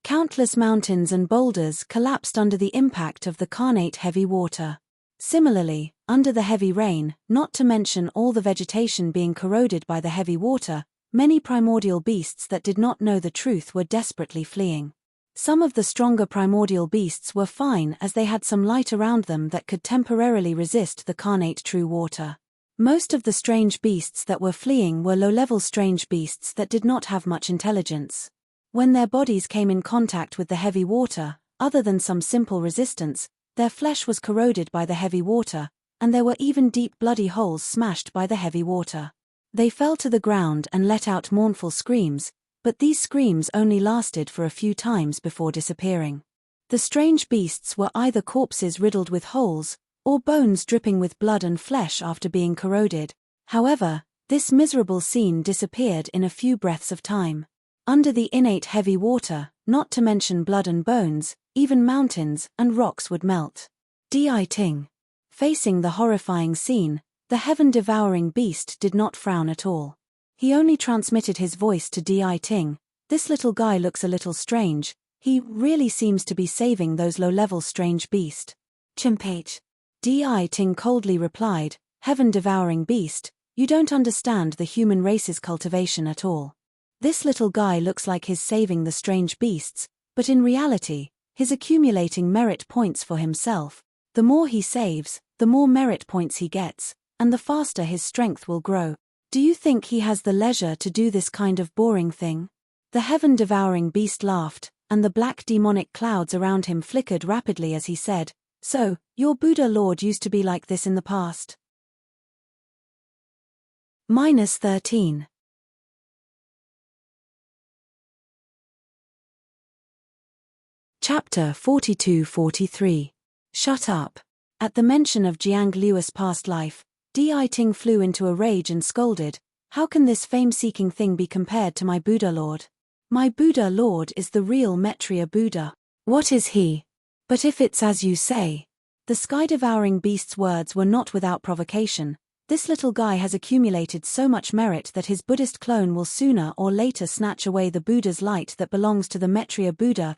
Countless mountains and boulders collapsed under the impact of the carnate heavy water. Similarly, under the heavy rain, not to mention all the vegetation being corroded by the heavy water, many primordial beasts that did not know the truth were desperately fleeing. Some of the stronger primordial beasts were fine as they had some light around them that could temporarily resist the carnate true water. Most of the strange beasts that were fleeing were low-level strange beasts that did not have much intelligence. When their bodies came in contact with the heavy water, other than some simple resistance, their flesh was corroded by the heavy water, and there were even deep bloody holes smashed by the heavy water. They fell to the ground and let out mournful screams, but these screams only lasted for a few times before disappearing. The strange beasts were either corpses riddled with holes, or bones dripping with blood and flesh after being corroded. However, this miserable scene disappeared in a few breaths of time. Under the innate heavy water, not to mention blood and bones, even mountains and rocks would melt. Deity. Facing the horrifying scene, the heaven-devouring beast did not frown at all. He only transmitted his voice to Deity. "This little guy looks a little strange, he really seems to be saving those low-level strange beast." Chimpate. Deity coldly replied, "Heaven-devouring beast, you don't understand the human race's cultivation at all. This little guy looks like he's saving the strange beasts, but in reality, He's accumulating merit points for himself. The more he saves, the more merit points he gets, and the faster his strength will grow. Do you think he has the leisure to do this kind of boring thing? The heaven-devouring beast laughed, and the black demonic clouds around him flickered rapidly as he said, "So, your Buddha Lord used to be like this in the past?" -13. Chapter 42-43. Shut up. At the mention of Jiang Liu's past life, Deity flew into a rage and scolded, "How can this fame-seeking thing be compared to my Buddha Lord? My Buddha Lord is the real Maitreya Buddha. What is he? But if it's as you say..." The sky-devouring beast's words were not without provocation. This little guy has accumulated so much merit that his Buddhist clone will sooner or later snatch away the Buddha's light that belongs to the Maitreya Buddha.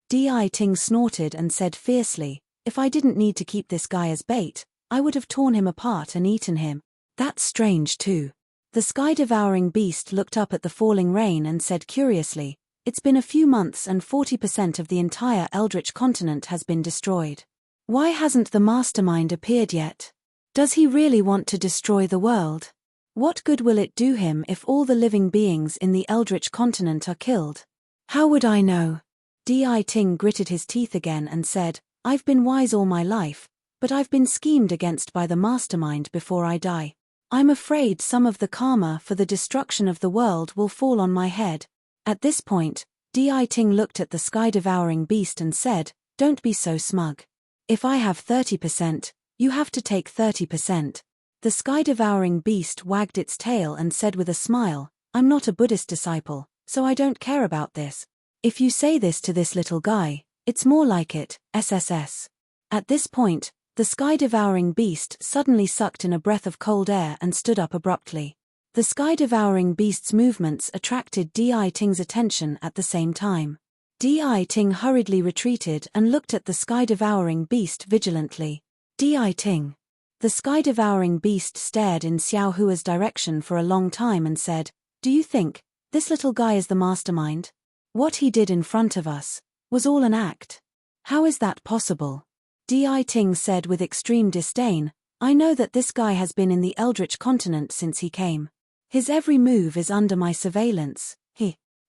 Deity snorted and said fiercely, "If I didn't need to keep this guy as bait, I would have torn him apart and eaten him." That's strange too. The sky-devouring beast looked up at the falling rain and said curiously, "It's been a few months and 40% of the entire Eldritch continent has been destroyed. Why hasn't the mastermind appeared yet? Does he really want to destroy the world? What good will it do him if all the living beings in the Eldritch continent are killed? How would I know?" Deity gritted his teeth again and said, "I've been wise all my life, but I've been schemed against by the mastermind before I die. I'm afraid some of the karma for the destruction of the world will fall on my head." At this point, Deity looked at the sky-devouring beast and said, "Don't be so smug. If I have 30%, you have to take 30%. The sky-devouring beast wagged its tail and said with a smile, "I'm not a Buddhist disciple, so I don't care about this. If you say this to this little guy, it's more like it, SSS." At this point, the sky-devouring beast suddenly sucked in a breath of cold air and stood up abruptly. The sky-devouring beast's movements attracted Deiting's attention at the same time. Deiting hurriedly retreated and looked at the sky-devouring beast vigilantly. Deiting. The sky-devouring beast stared in Xiao Hua's direction for a long time and said, "Do you think this little guy is the mastermind? What he did in front of us was all an act. How is that possible?" Deity said with extreme disdain, "I know that this guy has been in the Eldritch continent since he came. His every move is under my surveillance."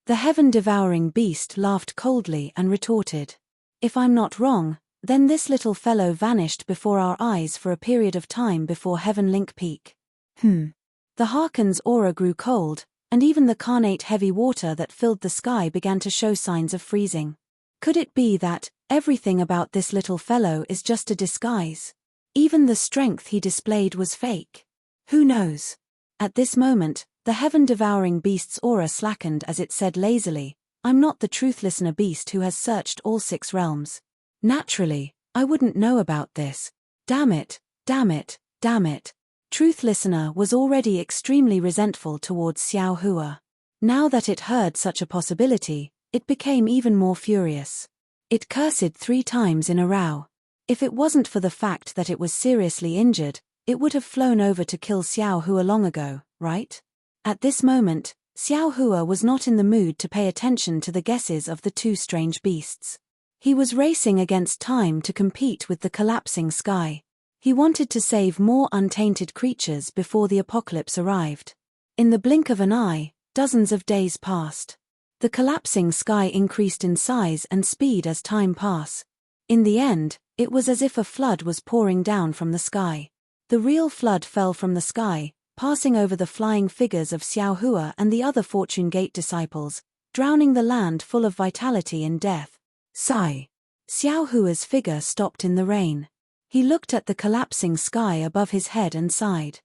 The heaven-devouring beast laughed coldly and retorted, "If I'm not wrong, then this little fellow vanished before our eyes for a period of time before Heaven Link Peak." The Harkon's aura grew cold, and even the carnate heavy water that filled the sky began to show signs of freezing. Could it be that everything about this little fellow is just a disguise? Even the strength he displayed was fake. Who knows? At this moment, the heaven-devouring beast's aura slackened as it said lazily, "I'm not the truth listener beast who has searched all 6 realms. Naturally, I wouldn't know about this. Damn it, damn it, damn it." Truth listener was already extremely resentful towards Xiao Hua. Now that it heard such a possibility, it became even more furious. It cursed 3 times in a row. If it wasn't for the fact that it was seriously injured, it would have flown over to kill Xiao Hua long ago, right? At this moment, Xiao Hua was not in the mood to pay attention to the guesses of the 2 strange beasts. He was racing against time to compete with the collapsing sky. He wanted to save more untainted creatures before the apocalypse arrived. In the blink of an eye, dozens of days passed. The collapsing sky increased in size and speed as time passed. In the end, it was as if a flood was pouring down from the sky. The real flood fell from the sky, passing over the flying figures of Xiao Hua and the other Fortune Gate disciples, drowning the land full of vitality in death. Sigh. Xiao Hua's figure stopped in the rain. He looked at the collapsing sky above his head and sighed.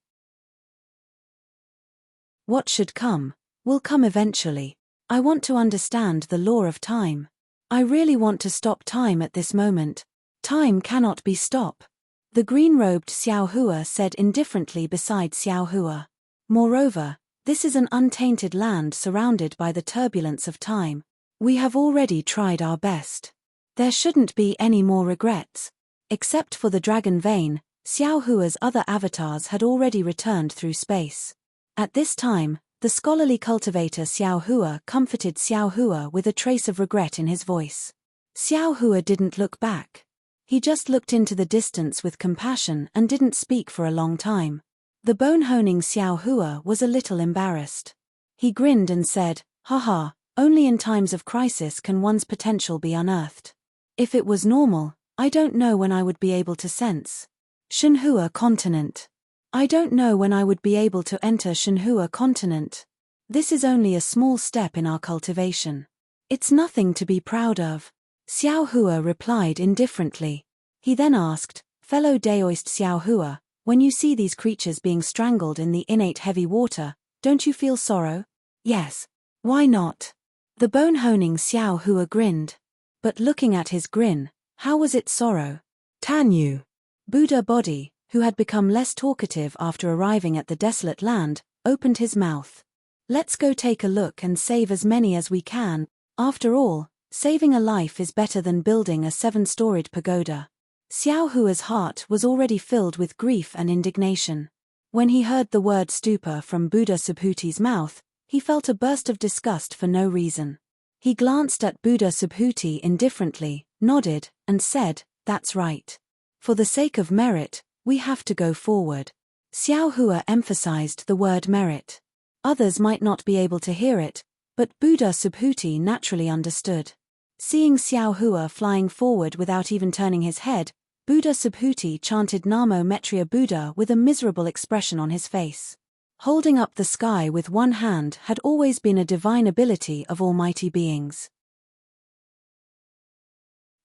What should come, will come eventually. I want to understand the law of time. I really want to stop time at this moment. Time cannot be stopped. The green-robed Xiao Hua said indifferently beside Xiao Hua. Moreover, this is an untainted land surrounded by the turbulence of time. We have already tried our best. There shouldn't be any more regrets. Except for the dragon vein, Xiao Hua's other avatars had already returned through space. At this time, the scholarly cultivator Xiao Hua comforted Xiao Hua with a trace of regret in his voice. Xiao Hua didn't look back. He just looked into the distance with compassion and didn't speak for a long time. The bone-honing Xiao Hua was a little embarrassed. He grinned and said, "Haha, only in times of crisis can one's potential be unearthed. If it was normal, I don't know when I would be able to sense Shenhua continent. I don't know when I would be able to enter Shenhua continent. This is only a small step in our cultivation. It's nothing to be proud of." Xiao Hua replied indifferently. He then asked, "Fellow Daoist Xiao Hua, when you see these creatures being strangled in the innate heavy water, don't you feel sorrow?" "Yes. Why not?" The bone-honing Xiao Hua grinned. But looking at his grin, how was it sorrow? Tanyu, Buddha body, who had become less talkative after arriving at the desolate land, opened his mouth. "Let's go take a look and save as many as we can. After all, saving a life is better than building a 7-storied pagoda." Xiao Hua's heart was already filled with grief and indignation. When he heard the word stupa from Buddha Subhuti's mouth, he felt a burst of disgust for no reason. He glanced at Buddha Subhuti indifferently, nodded, and said, "That's right. For the sake of merit, we have to go forward." Xiao Hua emphasized the word merit. Others might not be able to hear it, but Buddha Subhuti naturally understood. Seeing Xiao Hua flying forward without even turning his head, Buddha Subhuti chanted Namo Metriya Buddha with a miserable expression on his face. Holding up the sky with one hand had always been a divine ability of almighty beings.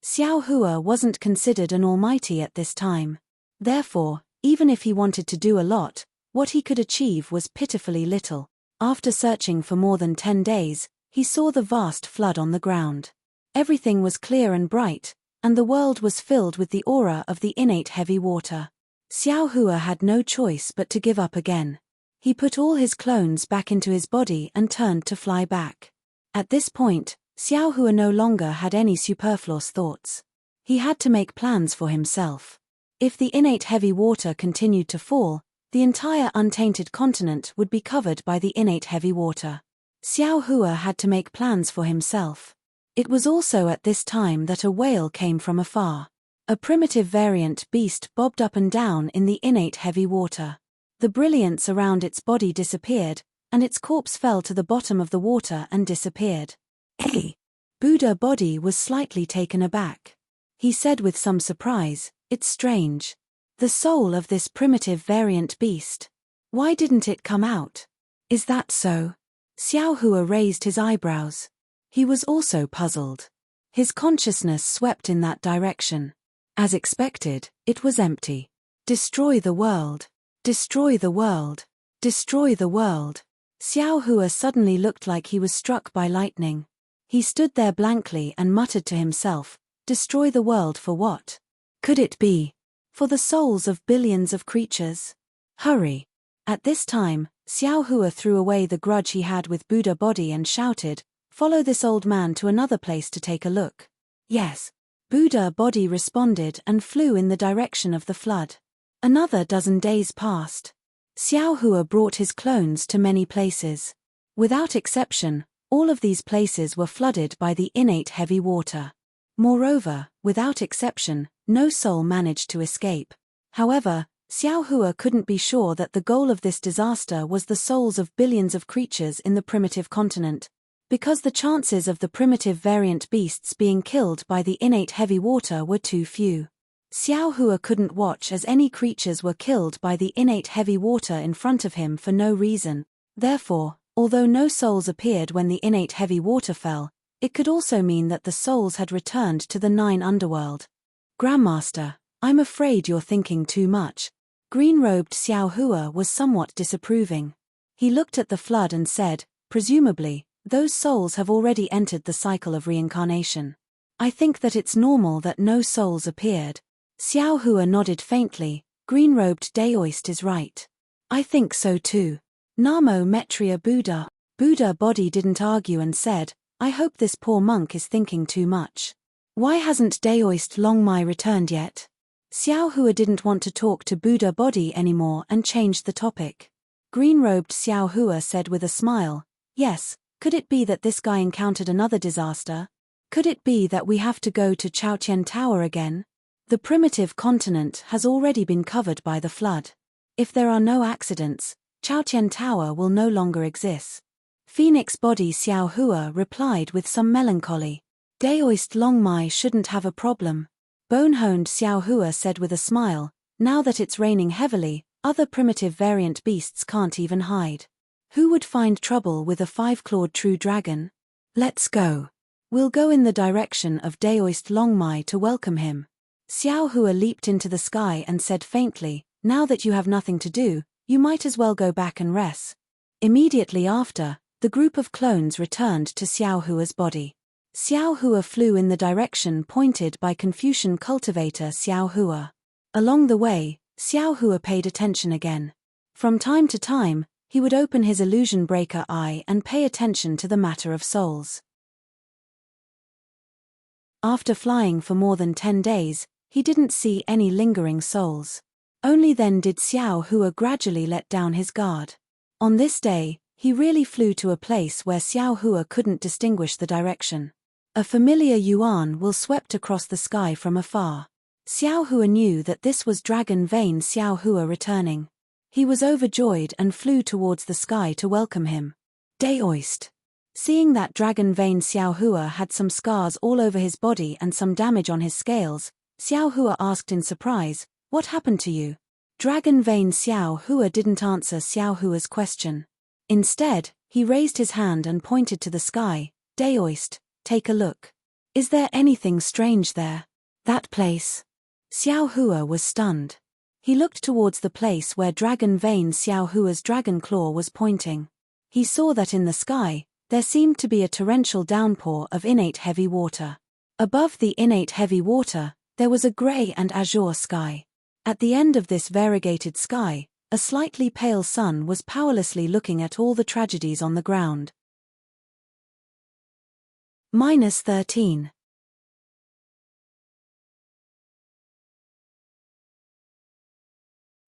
Xiao Hua wasn't considered an almighty at this time. Therefore, even if he wanted to do a lot, what he could achieve was pitifully little. After searching for more than 10 days, he saw the vast flood on the ground. Everything was clear and bright, and the world was filled with the aura of the innate heavy water. Xiao Hua had no choice but to give up again. He put all his clones back into his body and turned to fly back. At this point, Xiao Hua no longer had any superfluous thoughts. He had to make plans for himself. If the innate heavy water continued to fall, the entire untainted continent would be covered by the innate heavy water. Xiao Hua had to make plans for himself. It was also at this time that a whale came from afar. A primitive variant beast bobbed up and down in the innate heavy water. The brilliance around its body disappeared, and its corpse fell to the bottom of the water and disappeared. "Hey!" Buddha body was slightly taken aback. He said with some surprise, "It's strange. The soul of this primitive variant beast. Why didn't it come out? Is that so?" Xiao Hua raised his eyebrows. He was also puzzled. His consciousness swept in that direction. As expected, it was empty. Destroy the world. Destroy the world. Destroy the world. Xiao Hua suddenly looked like he was struck by lightning. He stood there blankly and muttered to himself, "Destroy the world for what? Could it be for the souls of billions of creatures? Hurry!" At this time, Xiao Hua threw away the grudge he had with Buddha body and shouted, "Follow this old man to another place to take a look." "Yes." Buddha body responded and flew in the direction of the flood. Another dozen days passed. Xiao Hua brought his clones to many places. Without exception, all of these places were flooded by the innate heavy water. Moreover, without exception, no soul managed to escape. However, Xiao Hua couldn't be sure that the goal of this disaster was the souls of billions of creatures in the primitive continent, because the chances of the primitive variant beasts being killed by the innate heavy water were too few. Xiao Hua couldn't watch as any creatures were killed by the innate heavy water in front of him for no reason. Therefore, although no souls appeared when the innate heavy water fell, it could also mean that the souls had returned to the 9 underworld. "Grandmaster, I'm afraid you're thinking too much." Green-robed Xiao Hua was somewhat disapproving. He looked at the flood and said, "Presumably, those souls have already entered the cycle of reincarnation. I think that it's normal that no souls appeared." Xiao Hua nodded faintly. "Green-robed Daoist is right. I think so too. Namo Metriya Buddha." Buddha body didn't argue and said, "I hope this poor monk is thinking too much. Why hasn't Daoist Longmai returned yet?" Xiao Hua didn't want to talk to Buddha body anymore and changed the topic. Green-robed Xiao Hua said with a smile, "Yes, could it be that this guy encountered another disaster? Could it be that we have to go to Chaotian Tower again? The primitive continent has already been covered by the flood. If there are no accidents, Chaotian Tower will no longer exist. Phoenix Body Xiao Hua replied with some melancholy. Daoist Longmai shouldn't have a problem. Bone-honed Xiao Hua said with a smile, now that it's raining heavily, other primitive variant beasts can't even hide. Who would find trouble with a 5-clawed true dragon? Let's go. We'll go in the direction of Daoist Longmai to welcome him. Xiao Hua leaped into the sky and said faintly, now that you have nothing to do, you might as well go back and rest. Immediately after, the group of clones returned to Xiao Hua's body. Xiao Hua flew in the direction pointed by Confucian cultivator Xiao Hua. Along the way, Xiao Hua paid attention again. From time to time, he would open his illusion breaker eye and pay attention to the matter of souls. After flying for more than 10 days, he didn't see any lingering souls. Only then did Xiao Hua gradually let down his guard. On this day, he really flew to a place where Xiao Hua couldn't distinguish the direction. A familiar yuan will swept across the sky from afar. Xiao Hua knew that this was Dragon Vein Xiao Hua returning. He was overjoyed and flew towards the sky to welcome him. Daoist. Seeing that Dragon Vein Xiao Hua had some scars all over his body and some damage on his scales, Xiao Hua asked in surprise, what happened to you? Dragon Vein Xiao Hua didn't answer Xiao Hua's question. Instead, he raised his hand and pointed to the sky. Daoist, take a look. Is there anything strange there? That place. Xiao Hua was stunned. He looked towards the place where Dragon Vein Xiao Hua's dragon claw was pointing. He saw that in the sky, there seemed to be a torrential downpour of innate heavy water. Above the innate heavy water, there was a grey and azure sky. At the end of this variegated sky, a slightly pale sun was powerlessly looking at all the tragedies on the ground. -13.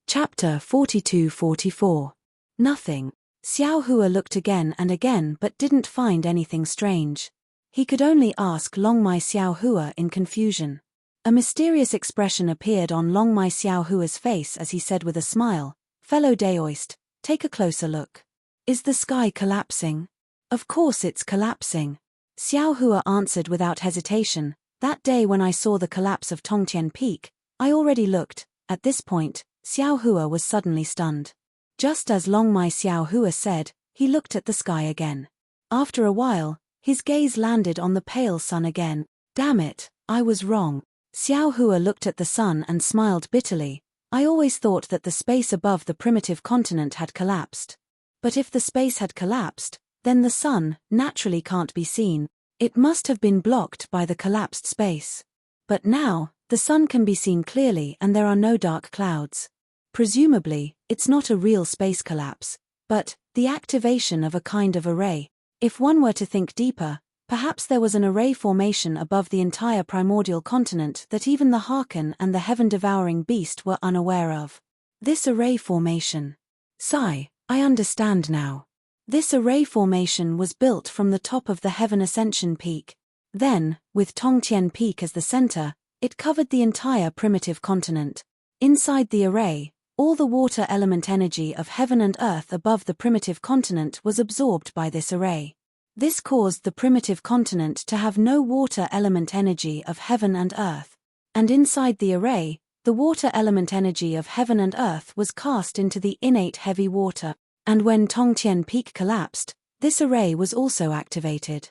Chapter 42-44. Nothing. Xiao Hua looked again and again but didn't find anything strange. He could only ask Longmai Xiao Hua in confusion. A mysterious expression appeared on Longmai Xiao Hua's face as he said with a smile, fellow Daoist, take a closer look. Is the sky collapsing? Of course it's collapsing. Xiao Hua answered without hesitation, that day when I saw the collapse of Tongtian Peak, I already looked. At this point, Xiao Hua was suddenly stunned. Just as Longmai Xiao Hua said, he looked at the sky again. After a while, his gaze landed on the pale sun again. Damn it, I was wrong. Xiao Hua looked at the sun and smiled bitterly. I always thought that the space above the primitive continent had collapsed. But if the space had collapsed, then the sun naturally can't be seen. It must have been blocked by the collapsed space. But now, the sun can be seen clearly and there are no dark clouds. Presumably, it's not a real space collapse, but the activation of a kind of array. If one were to think deeper, perhaps there was an array formation above the entire primordial continent that even the Harken and the heaven-devouring beast were unaware of. This array formation. Sigh, I understand now. This array formation was built from the top of the Heaven Ascension Peak. Then, with Tongtian Peak as the center, it covered the entire primitive continent. Inside the array, all the water element energy of heaven and earth above the primitive continent was absorbed by this array. This caused the primitive continent to have no water element energy of heaven and earth. And inside the array, the water element energy of heaven and earth was cast into the innate heavy water. And when Tongtian Peak collapsed, this array was also activated.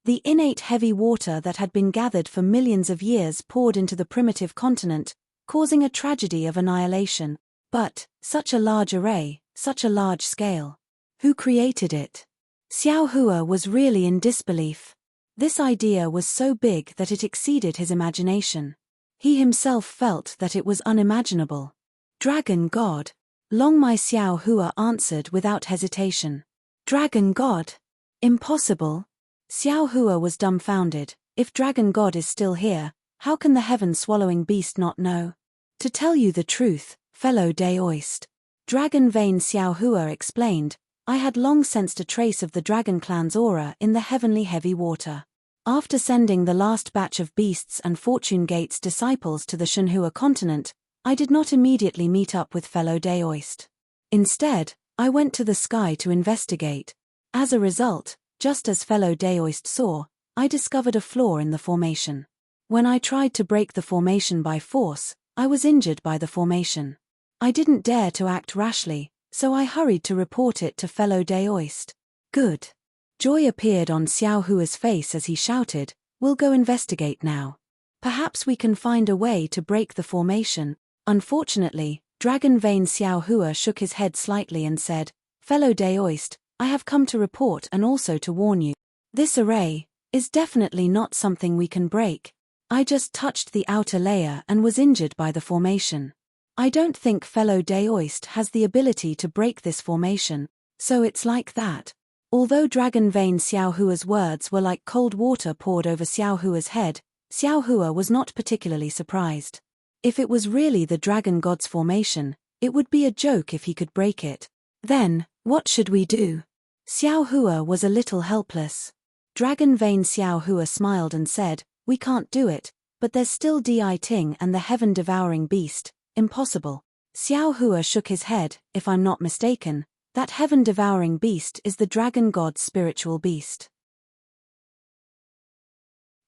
The innate heavy water that had been gathered for millions of years poured into the primitive continent, causing a tragedy of annihilation. But, such a large array, such a large scale. Who created it? Xiao Hua was really in disbelief. This idea was so big that it exceeded his imagination. He himself felt that it was unimaginable. Dragon God. Longmai Xiao Hua answered without hesitation. Dragon God? Impossible. Xiao Hua was dumbfounded. If Dragon God is still here, how can the heaven-swallowing beast not know? To tell you the truth, fellow Daoist. Dragon Vein Xiao Hua explained, I had long sensed a trace of the dragon clan's aura in the heavenly heavy water. After sending the last batch of beasts and Fortune Gate's disciples to the Shenhua continent, I did not immediately meet up with fellow Daoist. Instead, I went to the sky to investigate. As a result, just as fellow Daoist saw, I discovered a flaw in the formation. When I tried to break the formation by force, I was injured by the formation. I didn't dare to act rashly, so I hurried to report it to fellow Daoist. Good. Joy appeared on Xiao Hua's face as he shouted, "We'll go investigate now. Perhaps we can find a way to break the formation." Unfortunately, Dragon Vein Xiao Hua shook his head slightly and said, "Fellow Daoist, I have come to report and also to warn you. This array is definitely not something we can break. I just touched the outer layer and was injured by the formation. I don't think fellow Daoist has the ability to break this formation, so it's like that." Although Dragon Vein Xiao Hua's words were like cold water poured over Xiao Hua's head, Xiao Hua was not particularly surprised. If it was really the dragon god's formation, it would be a joke if he could break it. Then, what should we do? Xiao Hua was a little helpless. Dragon Vein Xiao Hua smiled and said, "We can't do it, but there's still Deity and the heaven-devouring beast. Impossible." Xiao Hua shook his head. "If I'm not mistaken, that heaven-devouring beast is the dragon god's spiritual beast.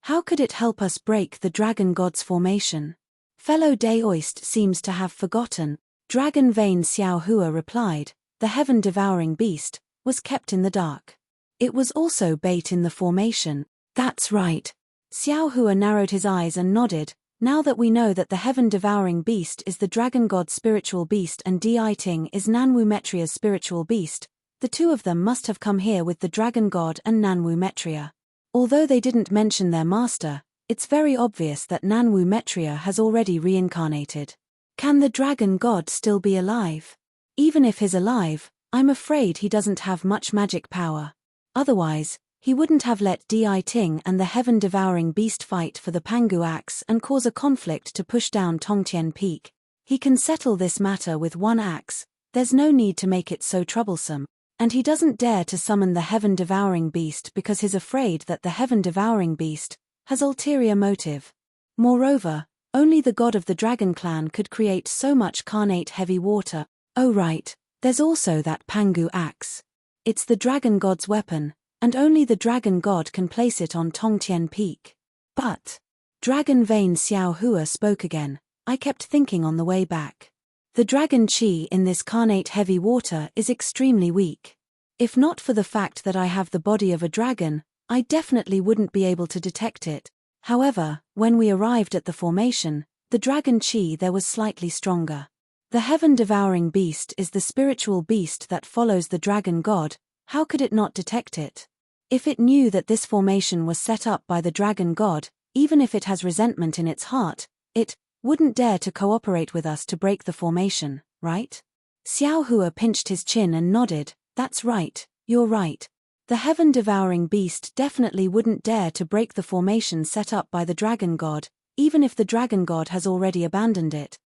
How could it help us break the dragon god's formation?" Fellow Daoist seems to have forgotten. Dragon Vein Xiao Hua replied, "The heaven-devouring beast was kept in the dark. It was also bait in the formation." "That's right." Xiao Hua narrowed his eyes and nodded. "Now that we know that the heaven-devouring beast is the dragon god's spiritual beast and Deity is Nanwu Metria's spiritual beast, the two of them must have come here with the dragon god and Nanwu Metria. Although they didn't mention their master, it's very obvious that Nanwu Metria has already reincarnated. Can the dragon god still be alive? Even if he's alive, I'm afraid he doesn't have much magic power. Otherwise, he wouldn't have let Deity and the heaven-devouring beast fight for the Pangu axe and cause a conflict to push down Tongtian Peak. He can settle this matter with one axe, there's no need to make it so troublesome, and he doesn't dare to summon the heaven-devouring beast because he's afraid that the heaven-devouring beast has ulterior motive. Moreover, only the god of the dragon clan could create so much carnate heavy water. Oh right, there's also that Pangu axe. It's the dragon god's weapon, and only the dragon god can place it on Tongtian Peak. But, Dragon Vein Xiao Hua spoke again, "I kept thinking on the way back. The dragon chi in this carnate heavy water is extremely weak. If not for the fact that I have the body of a dragon, I definitely wouldn't be able to detect it. However, when we arrived at the formation, the dragon chi there was slightly stronger. The heaven-devouring beast is the spiritual beast that follows the dragon god. How could it not detect it? If it knew that this formation was set up by the dragon god, even if it has resentment in its heart, it wouldn't dare to cooperate with us to break the formation, right?" Xiao Hua pinched his chin and nodded. "That's right, you're right. The heaven-devouring beast definitely wouldn't dare to break the formation set up by the dragon god, even if the dragon god has already abandoned it.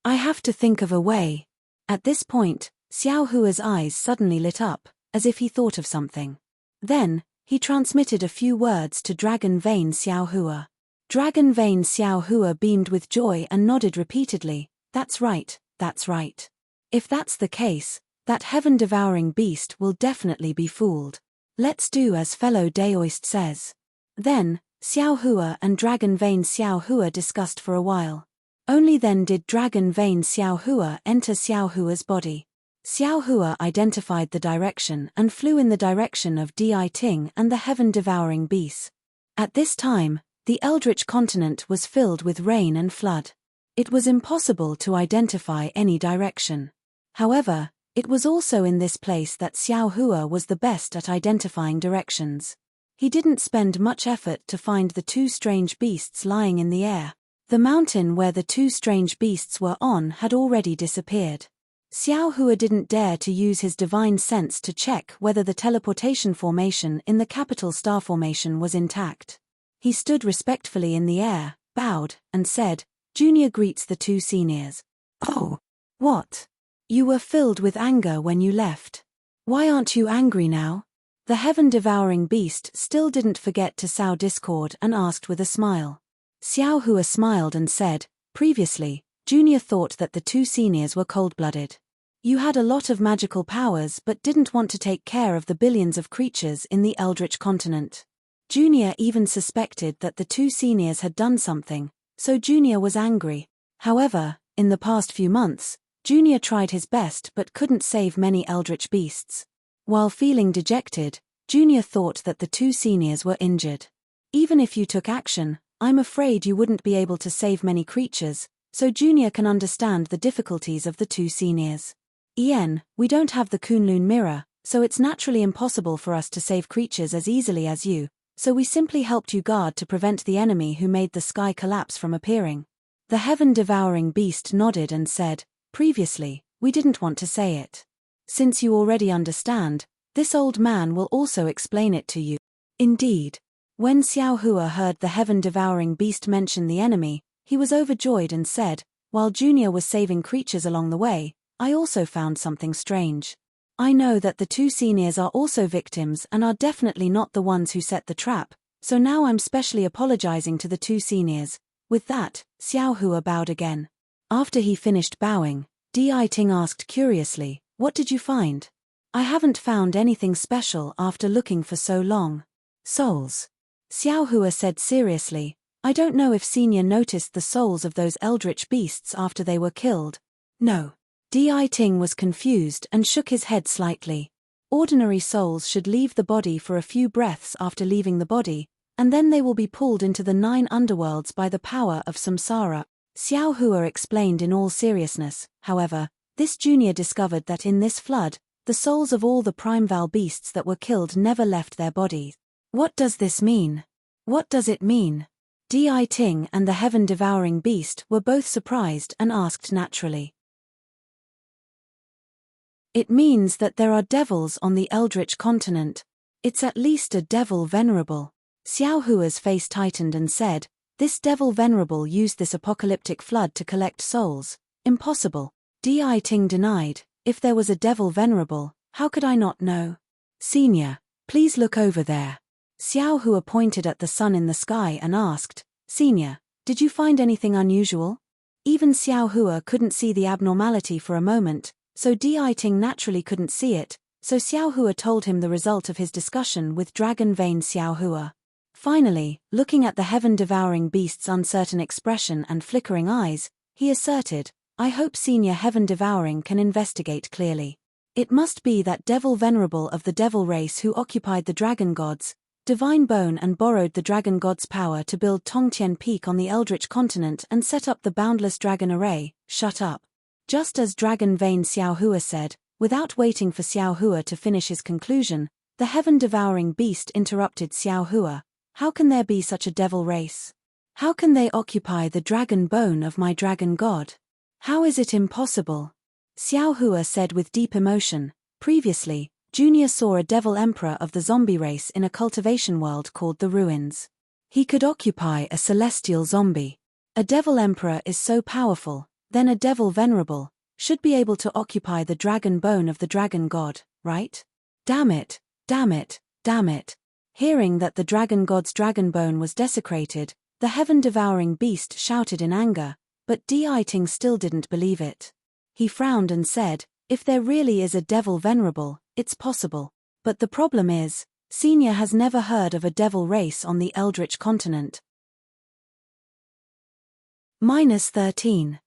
I have to think of a way." At this point, Xiao Hua's eyes suddenly lit up, as if he thought of something. Then, he transmitted a few words to Dragon Vein Xiao Hua. Dragon Vein Xiao Hua beamed with joy and nodded repeatedly. "That's right, that's right. If that's the case, that heaven-devouring beast will definitely be fooled. Let's do as fellow Daoist says." Then, Xiao Hua and Dragon Vein Xiao Hua discussed for a while. Only then did Dragon Vein Xiao Hua enter Xiao Hua's body. Xiao Hua identified the direction and flew in the direction of Deity and the heaven-devouring beast. At this time, the Eldritch continent was filled with rain and flood. It was impossible to identify any direction. However, it was also in this place that Xiao Hua was the best at identifying directions. He didn't spend much effort to find the two strange beasts lying in the air. The mountain where the two strange beasts were on had already disappeared. Xiao Hua didn't dare to use his divine sense to check whether the teleportation formation in the capital star formation was intact. He stood respectfully in the air, bowed, and said, "Junior greets the two seniors." "Oh, what? You were filled with anger when you left. Why aren't you angry now?" The heaven-devouring beast still didn't forget to sow discord and asked with a smile. Xiao Hua smiled and said, "Previously, Junior thought that the two seniors were cold-blooded. You had a lot of magical powers but didn't want to take care of the billions of creatures in the Eldritch continent. Junior even suspected that the two seniors had done something, so Junior was angry. However, in the past few months, Junior tried his best but couldn't save many Eldritch beasts. While feeling dejected, Junior thought that the two seniors were injured. Even if you took action, I'm afraid you wouldn't be able to save many creatures, so Junior can understand the difficulties of the two seniors. Ian, we don't have the Kunlun mirror, so it's naturally impossible for us to save creatures as easily as you, so we simply helped you guard to prevent the enemy who made the sky collapse from appearing." The heaven-devouring beast nodded and said, "Previously, we didn't want to say it. Since you already understand, this old man will also explain it to you." Indeed. When Xiao Hua heard the heaven-devouring beast mention the enemy, he was overjoyed and said, "While Junior was saving creatures along the way, I also found something strange. I know that the two seniors are also victims and are definitely not the ones who set the trap, so now I'm specially apologizing to the two seniors." With that, Xiao Hua bowed again. After he finished bowing, Deity asked curiously, "What did you find?" "I haven't found anything special after looking for so long." "Souls." Xiao Hua said seriously, "I don't know if Senior noticed the souls of those eldritch beasts after they were killed." "No." Deity was confused and shook his head slightly. "Ordinary souls should leave the body for a few breaths after leaving the body, and then they will be pulled into the 9 underworlds by the power of samsara." Xiao Hua explained in all seriousness. However, this Junior discovered that in this flood, the souls of all the primeval beasts that were killed never left their bodies. What does this mean? What does it mean? Deity and the heaven-devouring beast were both surprised and asked naturally. "It means that there are devils on the Eldritch continent. It's at least a devil venerable." Xiao Hua's face tightened and said, "This devil venerable used this apocalyptic flood to collect souls. Impossible." Deity denied, "If there was a devil venerable, how could I not know?" "Senior, please look over there." Xiao Hua pointed at the sun in the sky and asked, "Senior, did you find anything unusual?" Even Xiao Hua couldn't see the abnormality for a moment, so Deity naturally couldn't see it, so Xiao Hua told him the result of his discussion with Dragon Vein Xiao Hua. Finally, looking at the heaven-devouring beast's uncertain expression and flickering eyes, he asserted, "I hope Senior Heaven-Devouring can investigate clearly. It must be that devil venerable of the devil race who occupied the dragon gods, divine bone, and borrowed the dragon god's power to build Tongtian Peak on the Eldritch continent and set up the boundless dragon array." Shut up. Just as Dragon Vein Xiao Hua said, without waiting for Xiao Hua to finish his conclusion, the heaven-devouring beast interrupted Xiao Hua. "How can there be such a devil race? How can they occupy the dragon bone of my dragon god? How is it impossible?" Xiao Hua said with deep emotion, "Previously, Junior saw a devil emperor of the zombie race in a cultivation world called the Ruins. He could occupy a celestial zombie. A devil emperor is so powerful, then a devil venerable should be able to occupy the dragon bone of the dragon god, right? Damn it, damn it, damn it." Hearing that the dragon god's dragon bone was desecrated, the heaven-devouring beast shouted in anger, but Deity still didn't believe it. He frowned and said, "If there really is a devil venerable, it's possible. But the problem is, Senior has never heard of a devil race on the Eldritch continent." -13.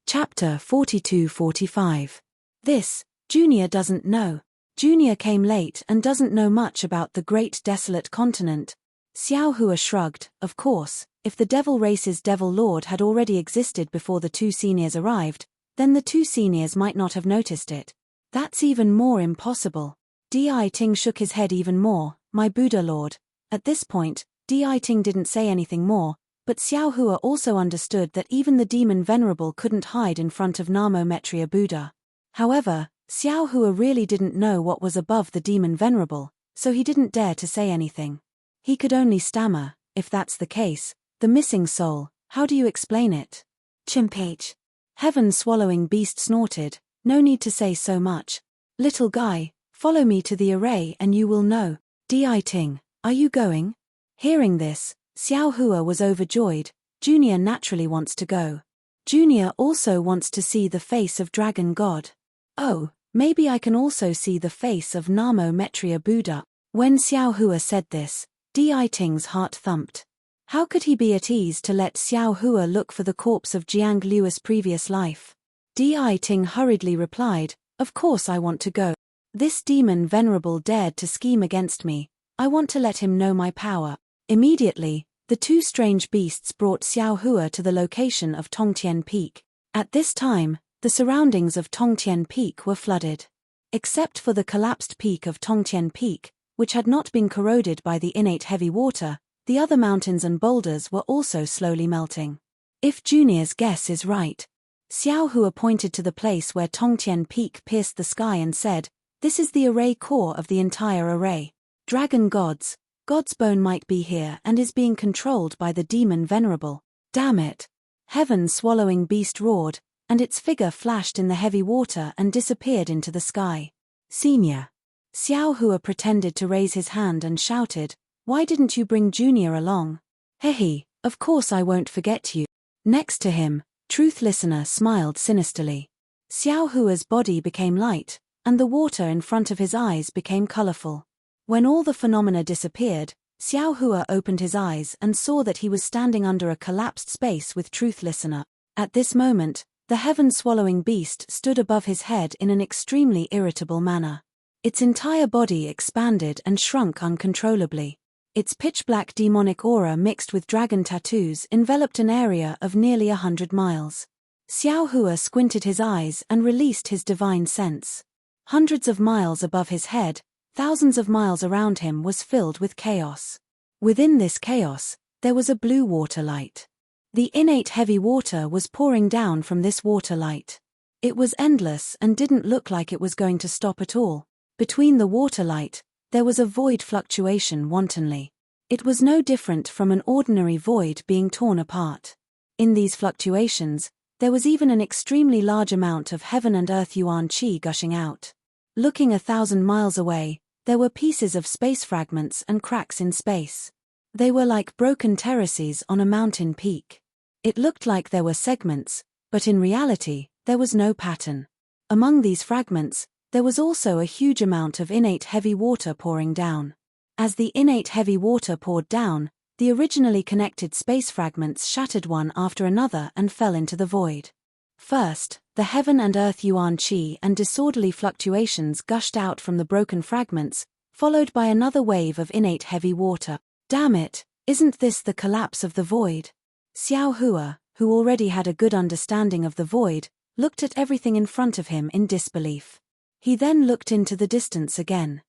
Chapter 42-45. This, Junior doesn't know. Junior came late and doesn't know much about the great desolate continent. Xiao Hua shrugged, "Of course, if the devil race's devil lord had already existed before the two seniors arrived, then the two seniors might not have noticed it. That's even more impossible." Deity shook his head even more, "My Buddha lord." At this point, Deity didn't say anything more, but Xiao Hua also understood that even the demon venerable couldn't hide in front of Namo-Metria Buddha. However, Xiao Hua really didn't know what was above the demon venerable, so he didn't dare to say anything. He could only stammer, "If that's the case, the missing soul, how do you explain it?" Chimpage. Heaven-swallowing beast snorted, "No need to say so much. Little guy, follow me to the array and you will know. Deity, are you going?" Hearing this, Xiao Hua was overjoyed. Junior naturally wants to go. Junior also wants to see the face of Dragon God. "Oh, maybe I can also see the face of Namo Metria Buddha." When Xiao Hua said this, Deiting's heart thumped. How could he be at ease to let Xiao Hua look for the corpse of Jiang Liu's previous life? Deiting hurriedly replied, "Of course I want to go. This demon venerable dared to scheme against me. I want to let him know my power." Immediately, the two strange beasts brought Xiao Hua to the location of Tongtian Peak. At this time, the surroundings of Tongtian Peak were flooded. Except for the collapsed peak of Tongtian Peak, which had not been corroded by the innate heavy water, the other mountains and boulders were also slowly melting. If Junior's guess is right, Xiao Hua pointed to the place where Tongtian Peak pierced the sky and said, "This is the array core of the entire array. Dragon gods, God's bone might be here and is being controlled by the demon venerable. Damn it." Heaven-swallowing beast roared, and its figure flashed in the heavy water and disappeared into the sky. "Senior." Xiao Hua pretended to raise his hand and shouted, "Why didn't you bring Junior along?" "Hehe, of course I won't forget you." Next to him, Truth Listener smiled sinisterly. Xiao Hua's body became light, and the water in front of his eyes became colorful. When all the phenomena disappeared, Xiao Hua opened his eyes and saw that he was standing under a collapsed space with Truth Listener. At this moment, the heaven-swallowing beast stood above his head in an extremely irritable manner. Its entire body expanded and shrunk uncontrollably. Its pitch-black demonic aura mixed with dragon tattoos enveloped an area of nearly 100 miles. Xiao Hua squinted his eyes and released his divine sense. Hundreds of miles above his head, thousands of miles around him was filled with chaos. Within this chaos, there was a blue water light. The innate heavy water was pouring down from this water light. It was endless and didn't look like it was going to stop at all. Between the water light, there was a void fluctuation wantonly. It was no different from an ordinary void being torn apart. In these fluctuations, there was even an extremely large amount of heaven and earth yuan qi gushing out. Looking 1,000 miles away, there were pieces of space fragments and cracks in space. They were like broken terraces on a mountain peak. It looked like there were segments, but in reality, there was no pattern. Among these fragments, there was also a huge amount of innate heavy water pouring down. As the innate heavy water poured down, the originally connected space fragments shattered one after another and fell into the void. First, the heaven and earth yuan qi and disorderly fluctuations gushed out from the broken fragments, followed by another wave of innate heavy water. "Damn it, isn't this the collapse of the void?" Xiao Hua, who already had a good understanding of the void, looked at everything in front of him in disbelief. He then looked into the distance again.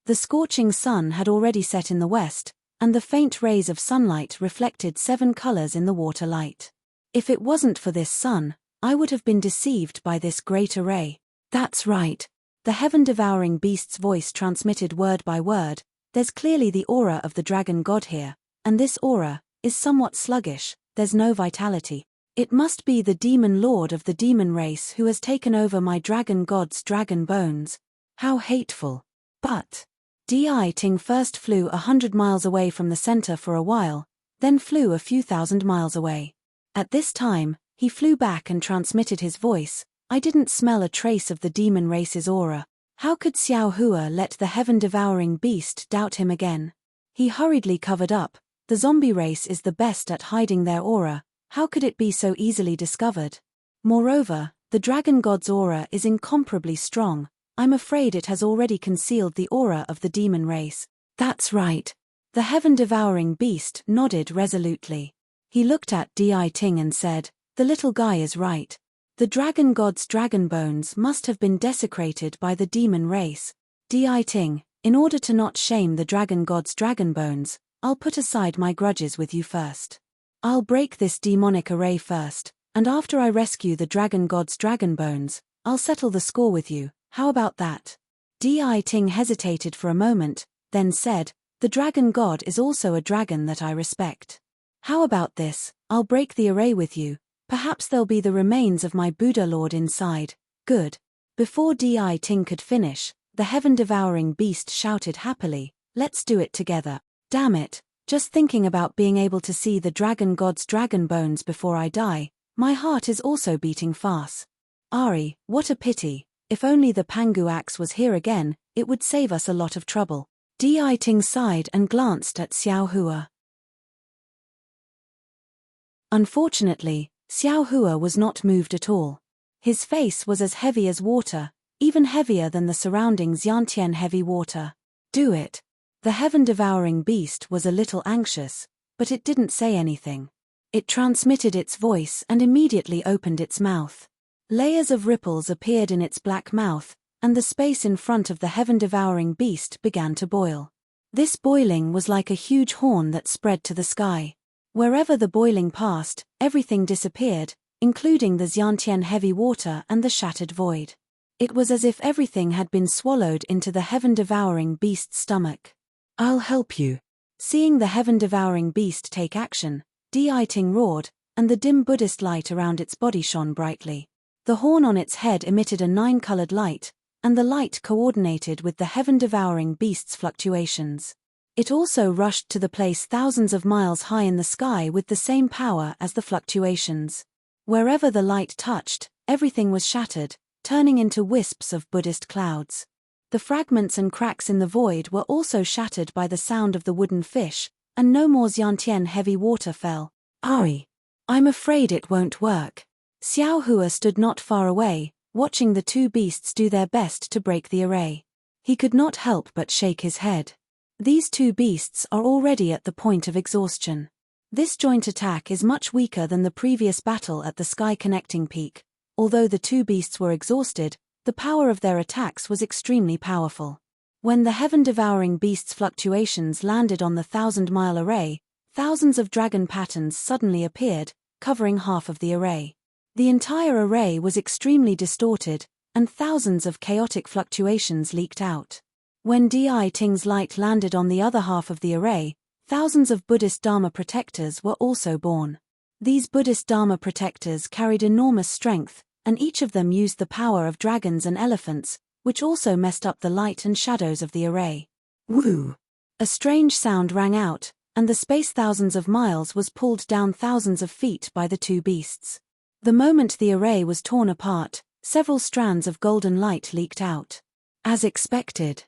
The scorching sun had already set in the west, and the faint rays of sunlight reflected 7 colors in the water light. If it wasn't for this sun, I would have been deceived by this great array. "That's right." The heaven-devouring beast's voice transmitted word by word, "There's clearly the aura of the dragon god here, and this aura is somewhat sluggish, there's no vitality. It must be the demon lord of the demon race who has taken over my dragon god's dragon bones. How hateful." But Deiting first flew 100 miles away from the center for a while, then flew a few thousand miles away. At this time, he flew back and transmitted his voice, "I didn't smell a trace of the demon race's aura." How could Xiao Hua let the heaven-devouring beast doubt him again? He hurriedly covered up, "The zombie race is the best at hiding their aura. How could it be so easily discovered? Moreover, the dragon god's aura is incomparably strong. I'm afraid it has already concealed the aura of the demon race." "That's right." The heaven-devouring beast nodded resolutely. He looked at Deiting and said, "The little guy is right. The dragon god's dragon bones must have been desecrated by the demon race. Deiting, in order to not shame the dragon god's dragon bones, I'll put aside my grudges with you first. I'll break this demonic array first, and after I rescue the dragon god's dragon bones, I'll settle the score with you. How about that?" Deiting hesitated for a moment, then said, "The dragon god is also a dragon that I respect. How about this? I'll break the array with you. Perhaps there'll be the remains of my Buddha Lord inside. Good. Before Deity could finish, the heaven-devouring beast shouted happily, "Let's do it together. Damn it, just thinking about being able to see the dragon god's dragon bones before I die, my heart is also beating fast. Ari, what a pity. If only the Pangu axe was here again, it would save us a lot of trouble." Deity sighed and glanced at Xiao Hua. Unfortunately, Xiao Hua was not moved at all. His face was as heavy as water, even heavier than the surrounding Xiantian heavy water. "Do it." The heaven-devouring beast was a little anxious, but it didn't say anything. It transmitted its voice and immediately opened its mouth. Layers of ripples appeared in its black mouth, and the space in front of the heaven-devouring beast began to boil. This boiling was like a huge horn that spread to the sky. Wherever the boiling passed, everything disappeared, including the Xiantian heavy water and the shattered void. It was as if everything had been swallowed into the heaven-devouring beast's stomach. "I'll help you." Seeing the heaven-devouring beast take action, Deity roared, and the dim Buddhist light around its body shone brightly. The horn on its head emitted a 9-colored light, and the light coordinated with the heaven-devouring beast's fluctuations. It also rushed to the place thousands of miles high in the sky with the same power as the fluctuations. Wherever the light touched, everything was shattered, turning into wisps of Buddhist clouds. The fragments and cracks in the void were also shattered by the sound of the wooden fish, and no more Xiantian heavy water fell. "Ari, I'm afraid it won't work." Xiao Hua stood not far away, watching the two beasts do their best to break the array. He could not help but shake his head. These two beasts are already at the point of exhaustion. This joint attack is much weaker than the previous battle at the Sky Connecting Peak. Although the two beasts were exhausted, the power of their attacks was extremely powerful. When the heaven-devouring beast's fluctuations landed on the 1,000-mile array, thousands of dragon patterns suddenly appeared, covering half of the array. The entire array was extremely distorted, and thousands of chaotic fluctuations leaked out. When Deiting's light landed on the other half of the array, thousands of Buddhist Dharma protectors were also born. These Buddhist Dharma protectors carried enormous strength, and each of them used the power of dragons and elephants, which also messed up the light and shadows of the array. Woo! A strange sound rang out, and the space thousands of miles was pulled down thousands of feet by the two beasts. The moment the array was torn apart, several strands of golden light leaked out. As expected.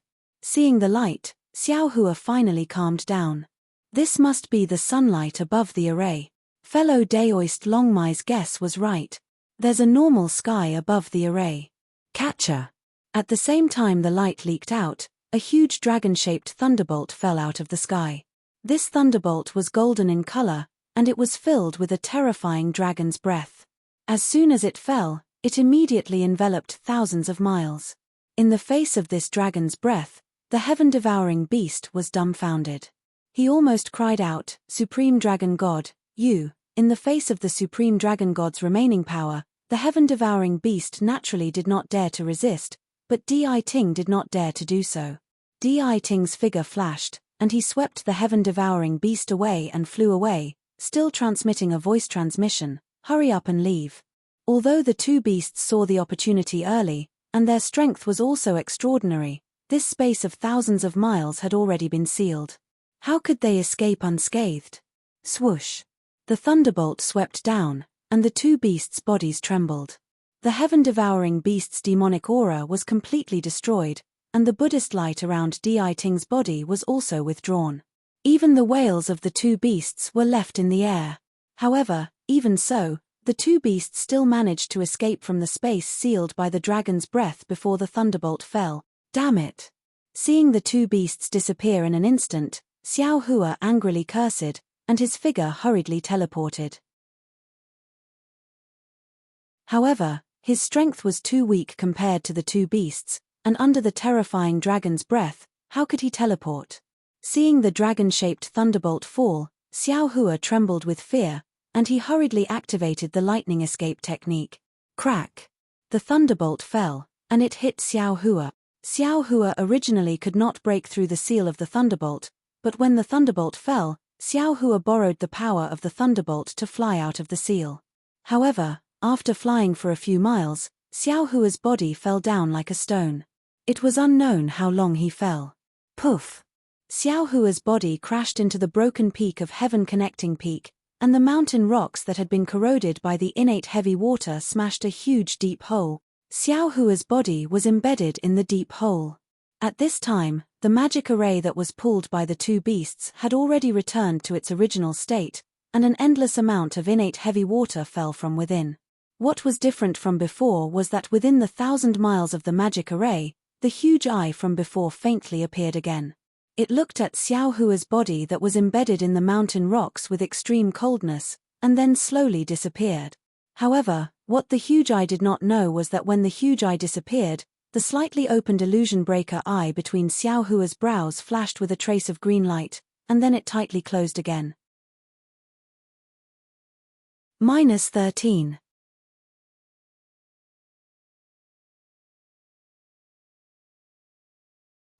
Seeing the light, Xiao Hua finally calmed down. This must be the sunlight above the array. Fellow Daoist Longmai's guess was right. There's a normal sky above the array. Catcher. At the same time the light leaked out, a huge dragon-shaped thunderbolt fell out of the sky. This thunderbolt was golden in color, and it was filled with a terrifying dragon's breath. As soon as it fell, it immediately enveloped thousands of miles. In the face of this dragon's breath, the heaven-devouring beast was dumbfounded. He almost cried out, "Supreme Dragon God, you!" In the face of the Supreme Dragon God's remaining power, the heaven-devouring beast naturally did not dare to resist, but Deiting did not dare to do so. Deiting's figure flashed, and he swept the heaven-devouring beast away and flew away, still transmitting a voice transmission, "Hurry up and leave." Although the two beasts saw the opportunity early, and their strength was also extraordinary, this space of thousands of miles had already been sealed. How could they escape unscathed? Swoosh! The thunderbolt swept down, and the two beasts' bodies trembled. The heaven-devouring beast's demonic aura was completely destroyed, and the Buddhist light around Deiting's body was also withdrawn. Even the wails of the two beasts were left in the air. However, even so, the two beasts still managed to escape from the space sealed by the dragon's breath before the thunderbolt fell. Damn it! Seeing the two beasts disappear in an instant, Xiao Hua angrily cursed, and his figure hurriedly teleported. However, his strength was too weak compared to the two beasts, and under the terrifying dragon's breath, how could he teleport? Seeing the dragon-shaped thunderbolt fall, Xiao Hua trembled with fear, and he hurriedly activated the lightning escape technique. Crack! The thunderbolt fell, and it hit Xiao Hua. Xiao Hua originally could not break through the seal of the thunderbolt, but when the thunderbolt fell, Xiao Hua borrowed the power of the thunderbolt to fly out of the seal. However, after flying for a few miles, Xiao Hua's body fell down like a stone. It was unknown how long he fell. Poof! Xiao Hua's body crashed into the broken peak of Heaven Connecting Peak, and the mountain rocks that had been corroded by the innate heavy water smashed a huge deep hole. Xiao Hua's body was embedded in the deep hole. At this time, the magic array that was pulled by the two beasts had already returned to its original state, and an endless amount of innate heavy water fell from within. What was different from before was that within the 1,000 miles of the magic array, the huge eye from before faintly appeared again. It looked at Xiao Hua's body that was embedded in the mountain rocks with extreme coldness, and then slowly disappeared. However, what the huge eye did not know was that when the huge eye disappeared, the slightly opened illusion breaker eye between Xiao Hua's brows flashed with a trace of green light, and then it tightly closed again. -13.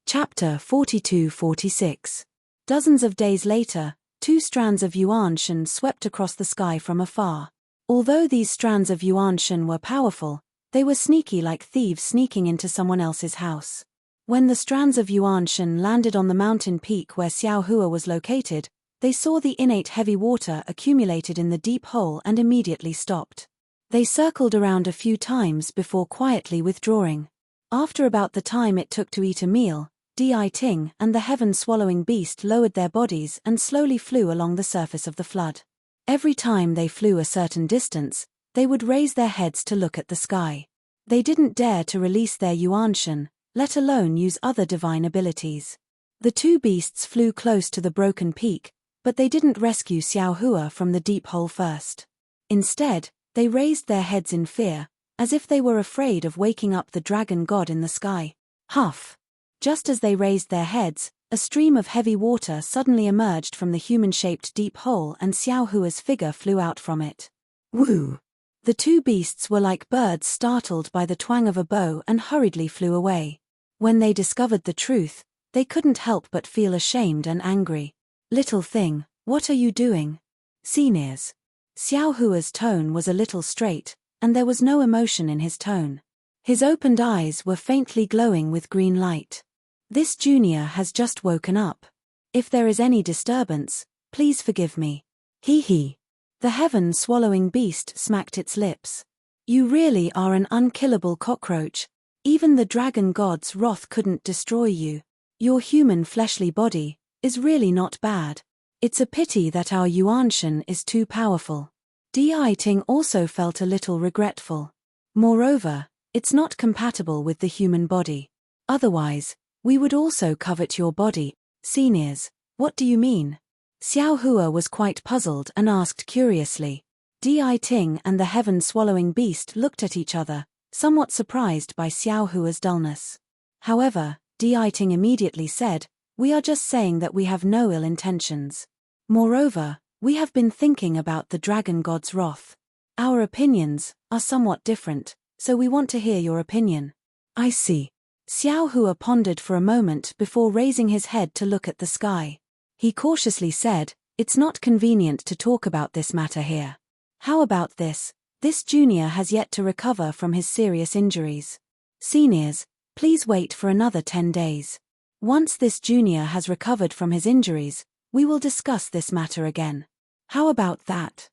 Chapter 42-46. Dozens of days later, 2 strands of yuan shen swept across the sky from afar. Although these strands of yuan shen were powerful, they were sneaky like thieves sneaking into someone else's house. When the strands of yuan shen landed on the mountain peak where Xiao Hua was located, they saw the innate heavy water accumulated in the deep hole and immediately stopped. They circled around a few times before quietly withdrawing. After about the time it took to eat a meal, Deity and the heaven-swallowing beast lowered their bodies and slowly flew along the surface of the flood. Every time they flew a certain distance, they would raise their heads to look at the sky. They didn't dare to release their yuanshan, let alone use other divine abilities. The two beasts flew close to the broken peak, but they didn't rescue Xiao Hua from the deep hole first. Instead, they raised their heads in fear, as if they were afraid of waking up the dragon god in the sky. Huff! Just as they raised their heads, a stream of heavy water suddenly emerged from the human-shaped deep hole and Xiao Hua's figure flew out from it. Woo! The two beasts were like birds startled by the twang of a bow and hurriedly flew away. When they discovered the truth, they couldn't help but feel ashamed and angry. Little thing, what are you doing? Seniors. Xiao Hua's tone was a little straight, and there was no emotion in his tone. His opened eyes were faintly glowing with green light. This junior has just woken up. If there is any disturbance, please forgive me. Hee hee. The heaven-swallowing beast smacked its lips. You really are an unkillable cockroach. Even the dragon god's wrath couldn't destroy you. Your human fleshly body is really not bad. It's a pity that our yuanshan is too powerful. Deity also felt a little regretful. Moreover, it's not compatible with the human body. Otherwise, we would also covet your body. Seniors, what do you mean? Xiao Hua was quite puzzled and asked curiously. Deity and the heaven-swallowing beast looked at each other, somewhat surprised by Xiao Hua's dullness. However, Deity immediately said, we are just saying that we have no ill intentions. Moreover, we have been thinking about the dragon god's wrath. Our opinions are somewhat different, so we want to hear your opinion. I see. Xiao Hua pondered for a moment before raising his head to look at the sky. He cautiously said, it's not convenient to talk about this matter here. How about this? This junior has yet to recover from his serious injuries. Seniors, please wait for another 10 days. Once this junior has recovered from his injuries, we will discuss this matter again. How about that?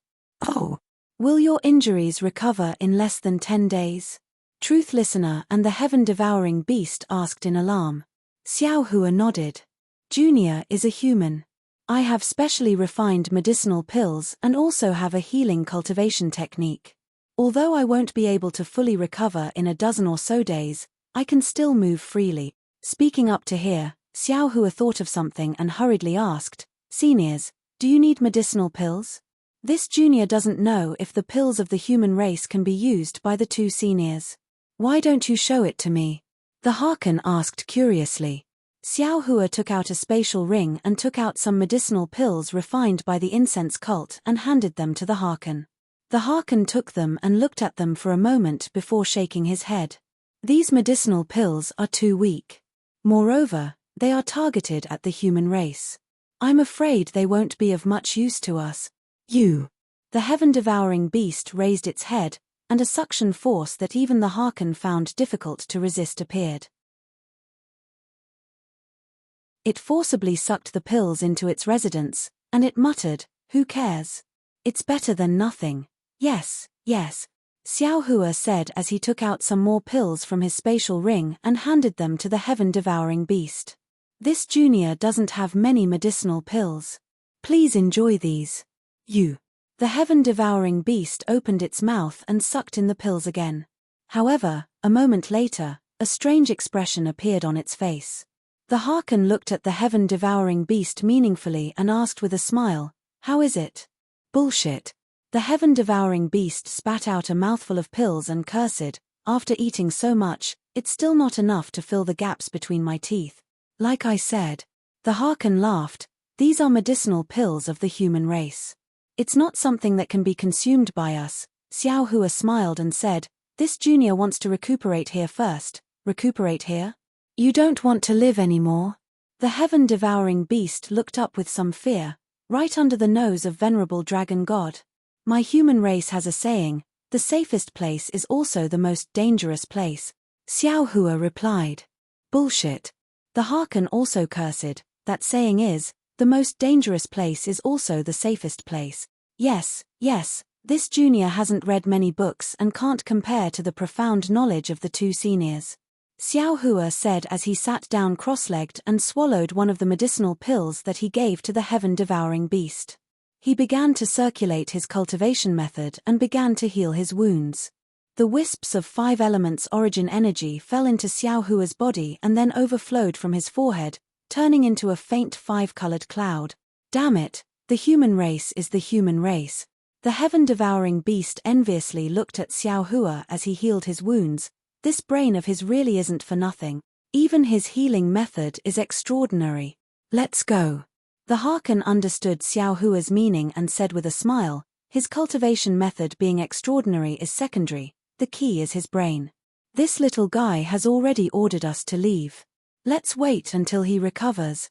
Oh. Will your injuries recover in less than 10 days? Truth Listener and the heaven-devouring beast asked in alarm. Xiao Hua nodded. Junior is a human. I have specially refined medicinal pills and also have a healing cultivation technique. Although I won't be able to fully recover in a dozen or so days, I can still move freely. Speaking up to here, Xiao Hua thought of something and hurriedly asked, Seniors, do you need medicinal pills? This junior doesn't know if the pills of the human race can be used by the two seniors. Why don't you show it to me? The Harken asked curiously. Xiao Hua took out a spatial ring and took out some medicinal pills refined by the incense cult and handed them to the Harken. The Harken took them and looked at them for a moment before shaking his head. These medicinal pills are too weak. Moreover, they are targeted at the human race. I'm afraid they won't be of much use to us. You. The heaven-devouring beast raised its head, and a suction force that even the Harken found difficult to resist appeared. It forcibly sucked the pills into its residence, and it muttered, "Who cares? It's better than nothing." "Yes, yes," Xiao Hua said as he took out some more pills from his spatial ring and handed them to the heaven-devouring beast. "This junior doesn't have many medicinal pills. Please enjoy these." You. The heaven-devouring beast opened its mouth and sucked in the pills again. However, a moment later, a strange expression appeared on its face. The Harken looked at the heaven-devouring beast meaningfully and asked with a smile, "How is it?" "Bullshit." The heaven-devouring beast spat out a mouthful of pills and cursed, "After eating so much, it's still not enough to fill the gaps between my teeth. Like I said." The Harken laughed, "These are medicinal pills of the human race. It's not something that can be consumed by us." Xiao Hua smiled and said, "This junior wants to recuperate here first." "Recuperate here? You don't want to live anymore?" The heaven-devouring beast looked up with some fear, right under the nose of venerable dragon god. "My human race has a saying, the safest place is also the most dangerous place," Xiao Hua replied. "Bullshit." The Harken also cursed, "That saying is, the most dangerous place is also the safest place." Yes, yes, this junior hasn't read many books and can't compare to the profound knowledge of the two seniors, Xiao Hua said as he sat down cross-legged and swallowed one of the medicinal pills that he gave to the heaven-devouring beast. He began to circulate his cultivation method and began to heal his wounds. The wisps of 5 elements origin energy fell into Xiao Hua's body and then overflowed from his forehead, turning into a faint 5-colored cloud. "Damn it, the human race is the human race." The heaven-devouring beast enviously looked at Xiao Hua as he healed his wounds. "This brain of his really isn't for nothing. Even his healing method is extraordinary. Let's go." The Harken understood Xiao Hua's meaning and said with a smile, "His cultivation method being extraordinary is secondary, the key is his brain. This little guy has already ordered us to leave. Let's wait until he recovers."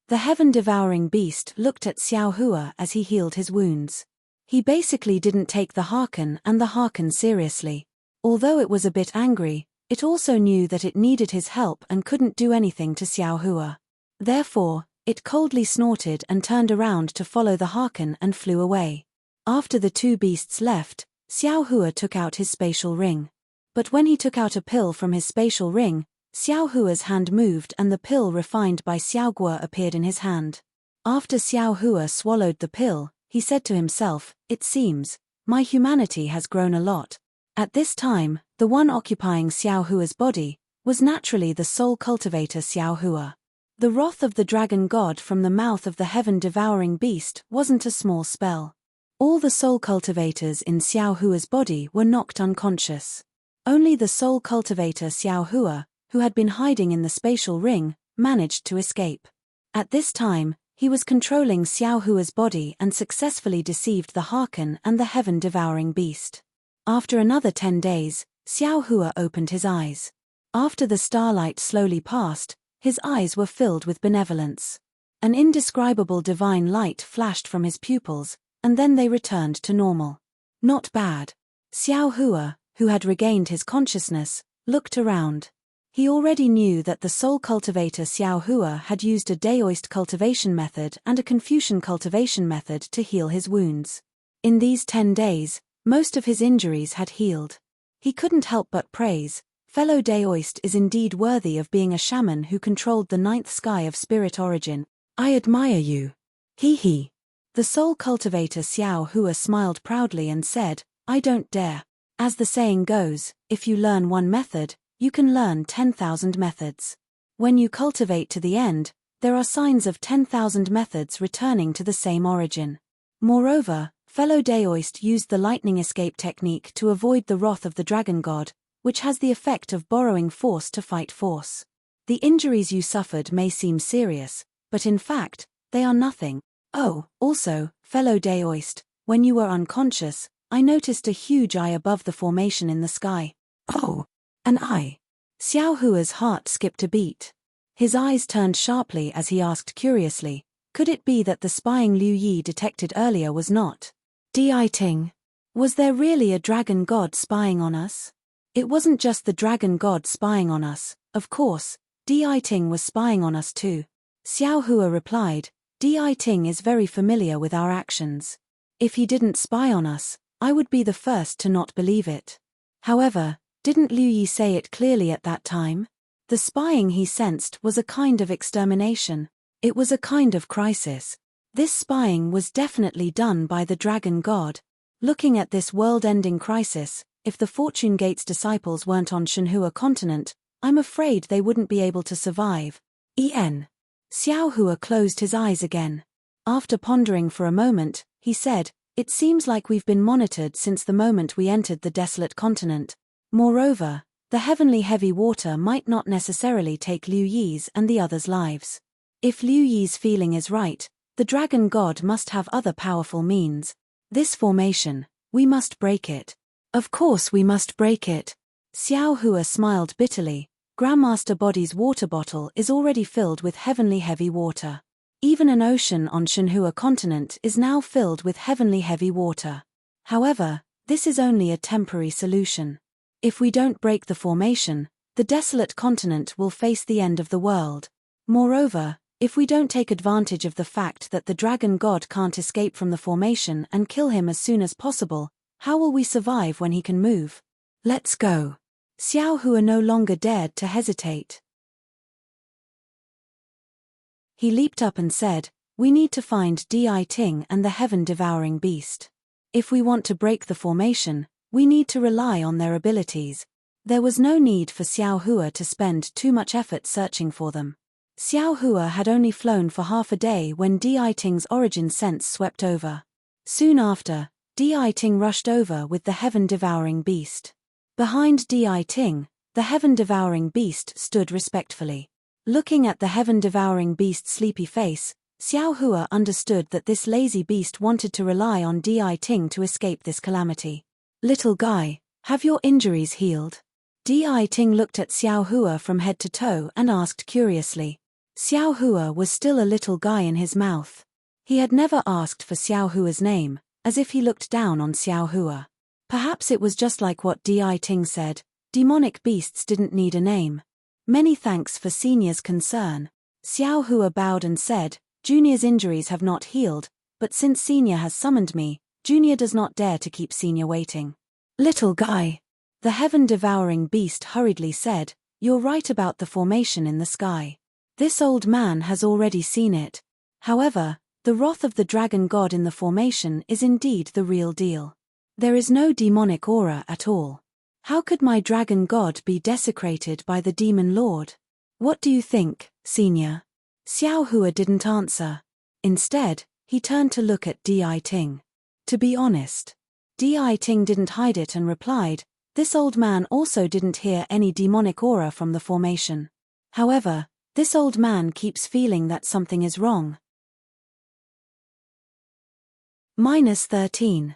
The heaven-devouring beast looked at Xiao Hua as he healed his wounds. He basically didn't take the Harken and the Harken seriously. Although it was a bit angry, it also knew that it needed his help and couldn't do anything to Xiao Hua. Therefore, it coldly snorted and turned around to follow the Harken and flew away. After the two beasts left, Xiao Hua took out his spatial ring. But when he took out a pill from his spatial ring, Xiao Hua's hand moved and the pill refined by Xiao Gua appeared in his hand. After Xiao Hua swallowed the pill, he said to himself, "It seems, my humanity has grown a lot." At this time, the one occupying Xiao Hua's body was naturally the soul cultivator Xiao Hua. The wrath of the dragon god from the mouth of the heaven-devouring beast wasn't a small spell. All the soul cultivators in Xiao Hua's body were knocked unconscious. Only the soul cultivator Xiao Hua, who had been hiding in the spatial ring, managed to escape. At this time, he was controlling Xiao Hua's body and successfully deceived the Harken and the heaven-devouring beast. After another 10 days, Xiao Hua opened his eyes. After the starlight slowly passed, his eyes were filled with benevolence. An indescribable divine light flashed from his pupils, and then they returned to normal. Not bad. Xiao Hua, who had regained his consciousness, looked around. He already knew that the soul cultivator Xiao Hua had used a Daoist cultivation method and a Confucian cultivation method to heal his wounds. In these 10 days, most of his injuries had healed. He couldn't help but praise, "Fellow Daoist is indeed worthy of being a shaman who controlled the 9th sky of spirit origin. I admire you." Hee hee. The soul cultivator Xiao Hua smiled proudly and said, "I don't dare. As the saying goes, if you learn one method, you can learn 10,000 methods. When you cultivate to the end, there are signs of 10,000 methods returning to the same origin." Moreover, fellow Daoist used the lightning escape technique to avoid the wrath of the dragon god, which has the effect of borrowing force to fight force. The injuries you suffered may seem serious, but in fact, they are nothing. Oh, also, fellow Daoist, when you were unconscious, I noticed a huge eye above the formation in the sky. Oh, an eye. Xiao Hua's heart skipped a beat. His eyes turned sharply as he asked curiously, could it be that the spying Liu Yi detected earlier was not Deity? Was there really a dragon god spying on us? It wasn't just the dragon god spying on us, of course, Deity was spying on us too. Xiao Hua replied, Deity is very familiar with our actions. If he didn't spy on us, I would be the first to not believe it. However, didn't Liu Yi say it clearly at that time? The spying he sensed was a kind of extermination. It was a kind of crisis. This spying was definitely done by the dragon god. Looking at this world-ending crisis, if the Fortune Gate's disciples weren't on Shenhua continent, I'm afraid they wouldn't be able to survive. Xiao Hua closed his eyes again. After pondering for a moment, he said, it seems like we've been monitored since the moment we entered the desolate continent. Moreover, the heavenly heavy water might not necessarily take Liu Yi's and the others' lives. If Liu Yi's feeling is right, the dragon god must have other powerful means. This formation, we must break it. Of course we must break it. Xiao Hua smiled bitterly. Grandmaster Body's water bottle is already filled with heavenly heavy water. Even an ocean on Shenhua continent is now filled with heavenly heavy water. However, this is only a temporary solution. If we don't break the formation, the desolate continent will face the end of the world. Moreover, if we don't take advantage of the fact that the dragon god can't escape from the formation and kill him as soon as possible, how will we survive when he can move? Let's go. Xiao Hua no longer dared to hesitate. He leaped up and said, we need to find Deity and the heaven-devouring beast. If we want to break the formation, we need to rely on their abilities. There was no need for Xiao Hua to spend too much effort searching for them. Xiao Hua had only flown for half a day when Deiting's origin sense swept over. Soon after, Deiting rushed over with the heaven-devouring beast. Behind Deiting, the heaven-devouring beast stood respectfully. Looking at the heaven-devouring beast's sleepy face, Xiao Hua understood that this lazy beast wanted to rely on Deiting to escape this calamity. Little guy, have your injuries healed? Deiting looked at Xiao Hua from head to toe and asked curiously. Xiao Hua was still a little guy in his mouth. He had never asked for Xiao Hua's name, as if he looked down on Xiao Hua. Perhaps it was just like what Deiting said, demonic beasts didn't need a name. Many thanks for Senior's concern. Xiao Hua bowed and said, Junior's injuries have not healed, but since Senior has summoned me, Junior does not dare to keep Senior waiting. Little guy. The heaven-devouring beast hurriedly said, you're right about the formation in the sky. This old man has already seen it. However, the wrath of the dragon god in the formation is indeed the real deal. There is no demonic aura at all. How could my dragon god be desecrated by the demon lord? What do you think, Senior? Xiao Hua didn't answer. Instead, he turned to look at Deiting. To be honest, Deiting didn't hide it and replied, this old man also didn't hear any demonic aura from the formation. However, this old man keeps feeling that something is wrong. -13.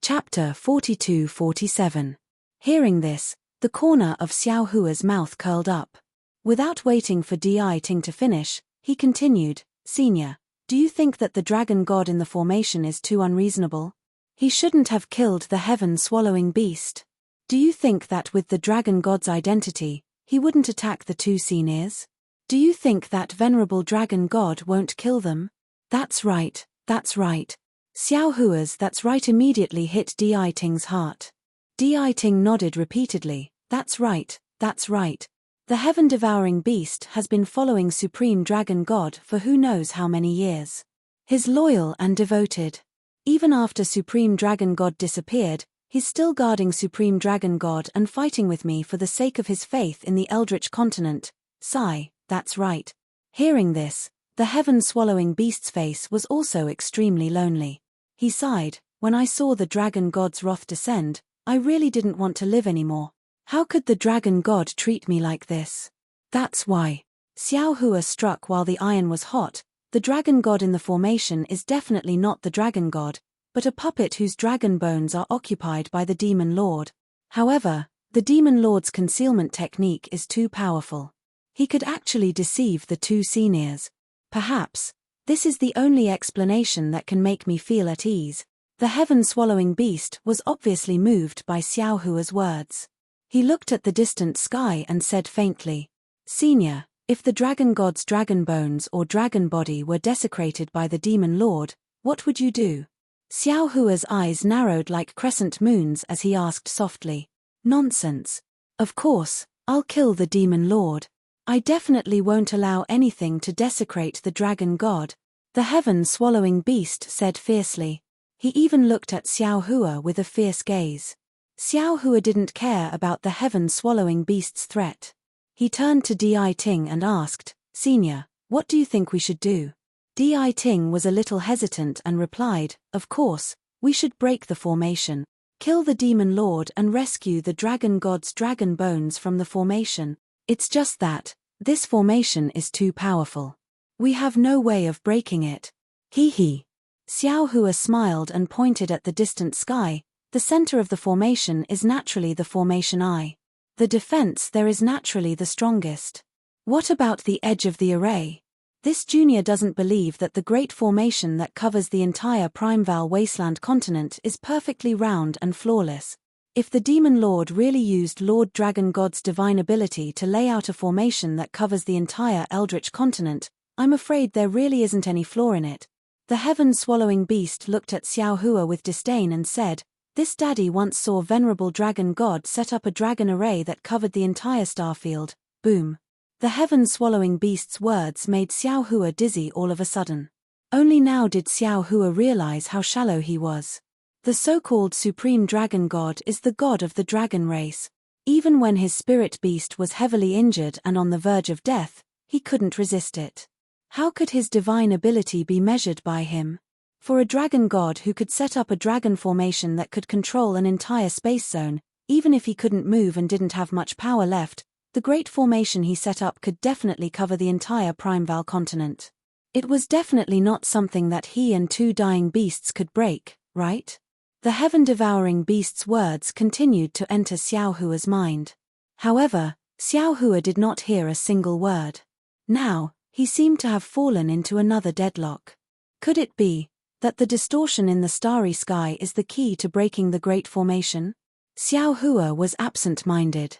Chapter 42-47. Hearing this, the corner of Xiao Hua's mouth curled up. Without waiting for Deiting to finish, he continued, Senior, do you think that the dragon god in the formation is too unreasonable? He shouldn't have killed the heaven-swallowing beast. Do you think that with the dragon god's identity, he wouldn't attack the two seniors? Do you think that venerable dragon god won't kill them? That's right, that's right. Xiao Hua's that's right immediately hit Deiting's heart. Deiting nodded repeatedly, that's right, that's right. The heaven-devouring beast has been following Supreme Dragon God for who knows how many years. He's loyal and devoted. Even after Supreme Dragon God disappeared, he's still guarding Supreme Dragon God and fighting with me for the sake of his faith in the Eldritch continent. Sigh, that's right. Hearing this, the heaven-swallowing beast's face was also extremely lonely. He sighed, when I saw the Dragon God's wrath descend, I really didn't want to live anymore. How could the dragon god treat me like this? That's why. Xiao Hua struck while the iron was hot. The dragon god in the formation is definitely not the dragon god, but a puppet whose dragon bones are occupied by the demon lord. However, the Demon Lord's concealment technique is too powerful. He could actually deceive the two seniors. Perhaps, this is the only explanation that can make me feel at ease. The heaven-swallowing beast was obviously moved by Xiao Hua's words. He looked at the distant sky and said faintly, "Senior, if the dragon god's dragon bones or dragon body were desecrated by the Demon Lord, what would you do?" Xiao Hua's eyes narrowed like crescent moons as he asked softly, "Nonsense. Of course, I'll kill the Demon Lord. I definitely won't allow anything to desecrate the dragon god," the heaven-swallowing beast said fiercely. He even looked at Xiao Hua with a fierce gaze. Xiao Hua didn't care about the heaven-swallowing beast's threat. He turned to Deity and asked, "Senior, what do you think we should do?" Deity was a little hesitant and replied, "Of course, we should break the formation, kill the Demon Lord and rescue the dragon god's dragon bones from the formation. It's just that, this formation is too powerful. We have no way of breaking it." Hee hee. Xiao Hua smiled and pointed at the distant sky. The center of the formation is naturally the formation eye. The defense there is naturally the strongest. What about the edge of the array? This junior doesn't believe that the great formation that covers the entire Primeval Wasteland continent is perfectly round and flawless. If the Demon Lord really used Lord Dragon God's divine ability to lay out a formation that covers the entire Eldritch continent, I'm afraid there really isn't any flaw in it. The heaven-swallowing beast looked at Xiao Hua with disdain and said, "This daddy once saw Venerable Dragon God set up a dragon array that covered the entire starfield." Boom. The heaven-swallowing beast's words made Xiao Hua dizzy all of a sudden. Only now did Xiao Hua realize how shallow he was. The so-called Supreme Dragon God is the god of the dragon race. Even when his spirit beast was heavily injured and on the verge of death, he couldn't resist it. How could his divine ability be measured by him? For a dragon god who could set up a dragon formation that could control an entire space zone, even if he couldn't move and didn't have much power left, the great formation he set up could definitely cover the entire Primeval continent. It was definitely not something that he and two dying beasts could break, right? The heaven-devouring beast's words continued to enter Xiao Hua's mind. However, Xiao Hua did not hear a single word. Now, he seemed to have fallen into another deadlock. Could it be that the distortion in the starry sky is the key to breaking the Great Formation? Xiao Hua was absent-minded.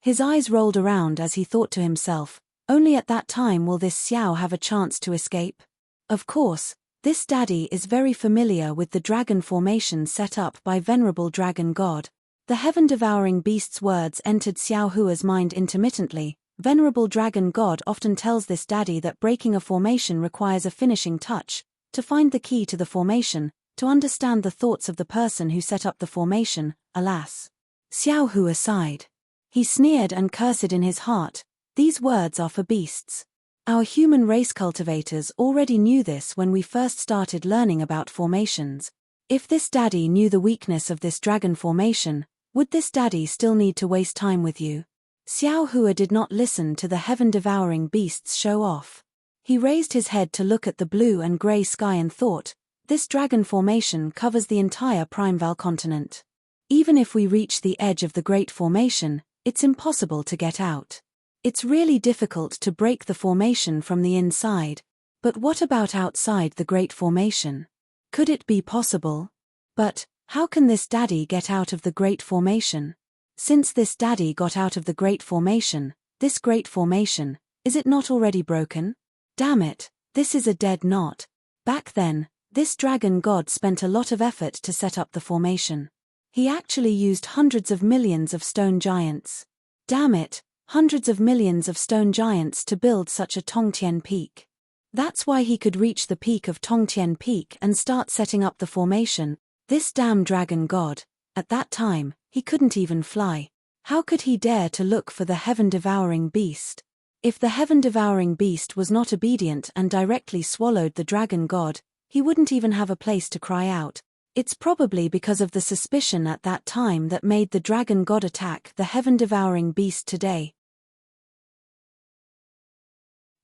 His eyes rolled around as he thought to himself, only at that time will this Xiao have a chance to escape. Of course, this daddy is very familiar with the dragon formation set up by Venerable Dragon God. The heaven-devouring beast's words entered Xiao Hua's mind intermittently. Venerable Dragon God often tells this daddy that breaking a formation requires a finishing touch. To find the key to the formation, to understand the thoughts of the person who set up the formation, alas. Xiao Hua sighed. He sneered and cursed in his heart. These words are for beasts. Our human race cultivators already knew this when we first started learning about formations. If this daddy knew the weakness of this dragon formation, would this daddy still need to waste time with you? Xiao Hua did not listen to the heaven-devouring beast's show-off. He raised his head to look at the blue and grey sky and thought, this dragon formation covers the entire Primeval continent. Even if we reach the edge of the Great Formation, it's impossible to get out. It's really difficult to break the formation from the inside. But what about outside the Great Formation? Could it be possible? But, how can this daddy get out of the Great Formation? Since this daddy got out of the Great Formation, this Great Formation, is it not already broken? Damn it, this is a dead knot. Back then, this dragon god spent a lot of effort to set up the formation. He actually used hundreds of millions of stone giants. Damn it, hundreds of millions of stone giants to build such a Tongtian peak. That's why he could reach the peak of Tongtian Peak and start setting up the formation. This damn dragon god, at that time, he couldn't even fly. How could he dare to look for the heaven-devouring beast? If the heaven-devouring beast was not obedient and directly swallowed the dragon god, he wouldn't even have a place to cry out. It's probably because of the suspicion at that time that made the dragon god attack the heaven-devouring beast today.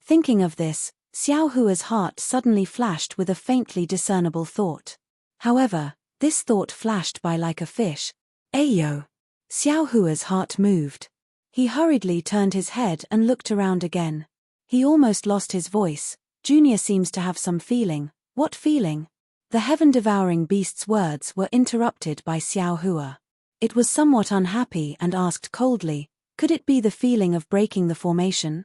Thinking of this, Xiao Hua's heart suddenly flashed with a faintly discernible thought. However, This thought flashed by like a fish. Ayo! Xiao Hua's heart moved. He hurriedly turned his head and looked around again. He almost lost his voice. Junior seems to have some feeling. What feeling? The heaven-devouring beast's words were interrupted by Xiao Hua. It was somewhat unhappy and asked coldly, could it be the feeling of breaking the formation?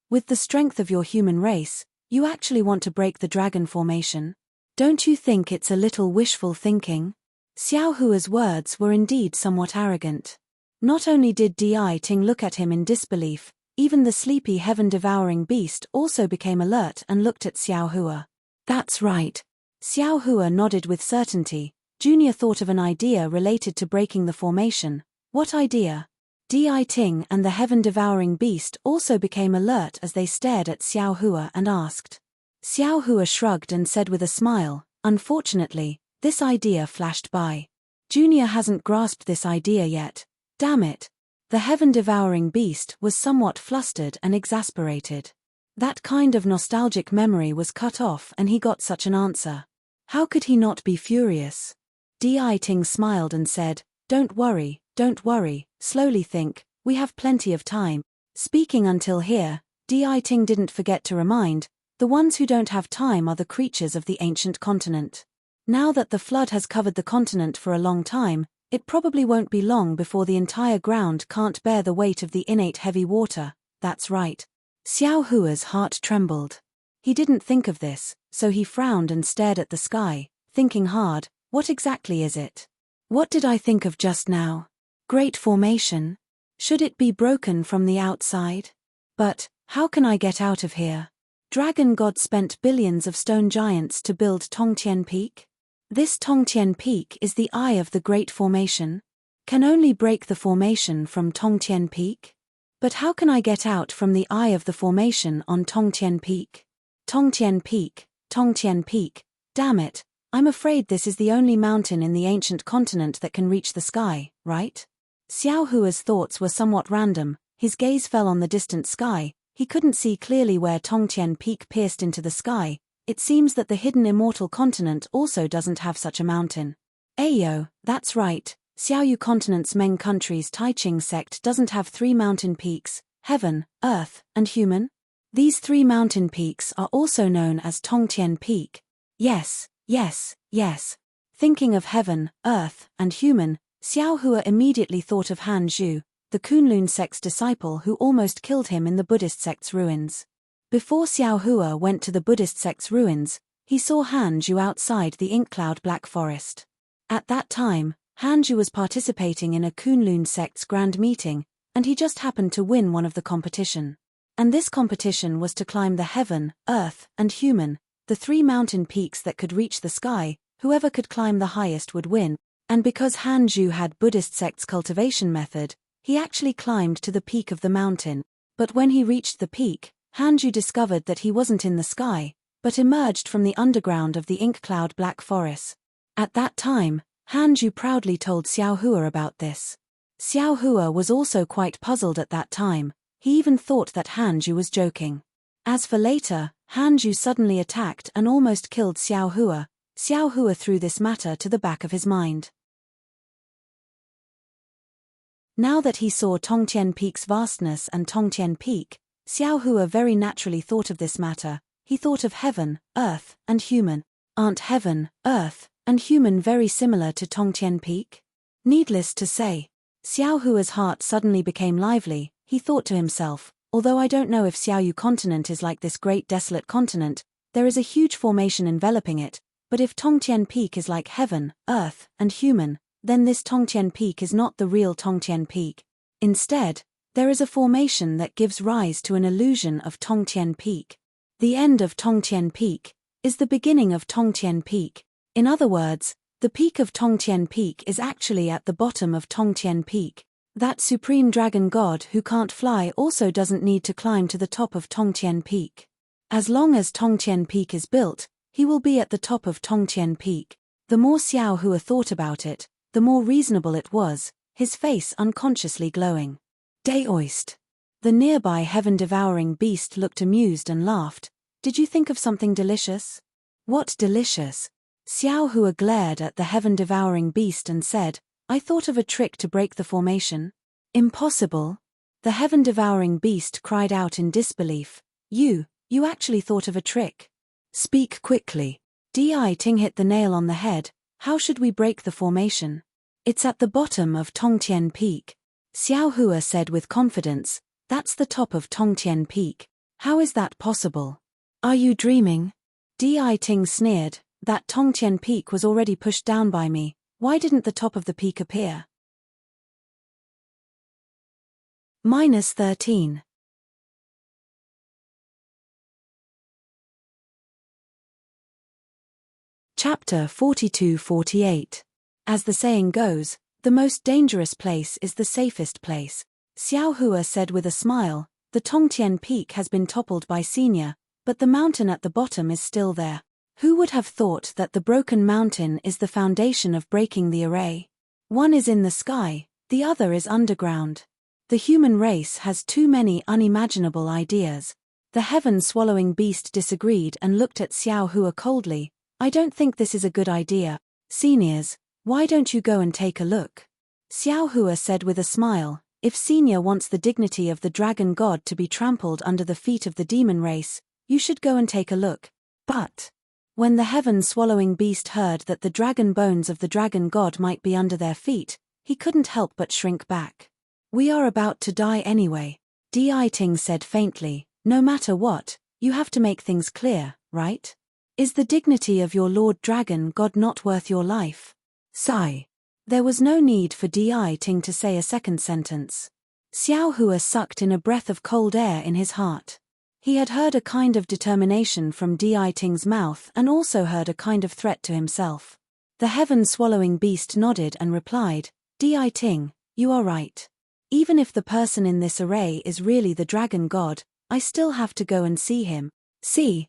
With the strength of your human race, you actually want to break the dragon formation? Don't you think it's a little wishful thinking? Xiao Hua's words were indeed somewhat arrogant. Not only did Deity look at him in disbelief, even the sleepy heaven-devouring beast also became alert and looked at Xiao Hua. That's right. Xiao Hua nodded with certainty. Junior thought of an idea related to breaking the formation. What idea? Deity and the heaven-devouring beast also became alert as they stared at Xiao Hua and asked. Xiao Hua shrugged and said with a smile, unfortunately, this idea flashed by. Junior hasn't grasped this idea yet. Damn it. The heaven-devouring beast was somewhat flustered and exasperated. That kind of nostalgic memory was cut off and he got such an answer. How could he not be furious? Deity smiled and said, don't worry, slowly think, we have plenty of time. Speaking until here, Deity didn't forget to remind, the ones who don't have time are the creatures of the ancient continent. Now that the flood has covered the continent for a long time, it probably won't be long before the entire ground can't bear the weight of the innate heavy water. That's right. Xiao Hua's heart trembled. He didn't think of this, so he frowned and stared at the sky, thinking hard, what exactly is it? What did I think of just now? Great formation? Should it be broken from the outside? But, how can I get out of here? Dragon God spent billions of stone giants to build Tongtian Peak? This Tongtian Peak is the eye of the Great Formation. Can only break the formation from Tongtian Peak? But how can I get out from the eye of the formation on Tongtian Peak? Tongtian Peak, damn it, I'm afraid this is the only mountain in the ancient continent that can reach the sky, right? Xiao Hua's thoughts were somewhat random, his gaze fell on the distant sky, he couldn't see clearly where Tongtian Peak pierced into the sky. It seems that the hidden immortal continent also doesn't have such a mountain. Ayo, that's right, Xiaoyu continent's Meng country's Taiqing sect doesn't have 3 mountain peaks, heaven, earth, and human? These 3 mountain peaks are also known as Tongtian Peak. Yes. Thinking of heaven, earth, and human, Xiao Hua immediately thought of Han Zhu, the Kunlun sect's disciple who almost killed him in the Buddhist sect's ruins. Before Xiao Hua went to the Buddhist sect's ruins, he saw Han Zhu outside the ink-cloud Black Forest. At that time, Han Zhu was participating in a Kunlun sect's grand meeting, and he just happened to win one of the competition. And this competition was to climb the heaven, earth, and human, the 3 mountain peaks that could reach the sky. Whoever could climb the highest would win, and because Han Zhu had Buddhist sect's cultivation method, he actually climbed to the peak of the mountain. But when he reached the peak, Han Zhu discovered that he wasn't in the sky, but emerged from the underground of the ink-cloud Black Forest. At that time, Han Zhu proudly told Xiao Hua about this. Xiao Hua was also quite puzzled at that time, he even thought that Han Zhu was joking. As for later, Han Zhu suddenly attacked and almost killed Xiao Hua. Xiao Hua threw this matter to the back of his mind. Now that he saw Tongtian Peak's vastness and Tongtian Peak, Xiao Hua very naturally thought of this matter. He thought of heaven, earth, and human. Aren't heaven, earth, and human very similar to Tongtian Peak? Needless to say, Xiao Hua's heart suddenly became lively. He thought to himself, although I don't know if Xiaoyu continent is like this great desolate continent, there is a huge formation enveloping it, but if Tongtian Peak is like heaven, earth, and human, then this Tongtian Peak is not the real Tongtian Peak. Instead, there is a formation that gives rise to an illusion of Tongtian Peak. The end of Tongtian Peak is the beginning of Tongtian Peak. In other words, the peak of Tongtian Peak is actually at the bottom of Tongtian Peak. That supreme dragon god who can't fly also doesn't need to climb to the top of Tongtian Peak. As long as Tongtian Peak is built, he will be at the top of Tongtian Peak. The more Xiao Hua thought about it, the more reasonable it was, his face unconsciously glowing. Daoist. The nearby heaven-devouring beast looked amused and laughed. Did you think of something delicious? What delicious? Xiao Hua glared at the heaven-devouring beast and said, I thought of a trick to break the formation. Impossible. The heaven-devouring beast cried out in disbelief. You actually thought of a trick. Speak quickly. Deity hit the nail on the head. How should we break the formation? It's at the bottom of Tongtian Peak. Xiao Hua said with confidence, that's the top of Tongtian Peak. How is that possible? Are you dreaming? Deity sneered, that Tongtian Peak was already pushed down by me. Why didn't the top of the peak appear? -13. Chapter 42-48. As the saying goes, the most dangerous place is the safest place. Xiao Hua said with a smile, the Tongtian Peak has been toppled by Senior, but the mountain at the bottom is still there. Who would have thought that the broken mountain is the foundation of breaking the array? One is in the sky, the other is underground. The human race has too many unimaginable ideas. The heaven-swallowing beast disagreed and looked at Xiao Hua coldly. I don't think this is a good idea. Seniors, why don't you go and take a look? Xiao Hua said with a smile, if Senior wants the dignity of the dragon god to be trampled under the feet of the demon race, you should go and take a look. But when the heaven-swallowing beast heard that the dragon bones of the dragon god might be under their feet, he couldn't help but shrink back. We are about to die anyway. Deity said faintly, no matter what, you have to make things clear, right? Is the dignity of your Lord Dragon God not worth your life? Sigh. There was no need for Deity to say a second sentence. Xiao Hua sucked in a breath of cold air in his heart. He had heard a kind of determination from Deiting's mouth and also heard a kind of threat to himself. The heaven-swallowing beast nodded and replied, Deiting, you are right. Even if the person in this array is really the dragon god, I still have to go and see him. See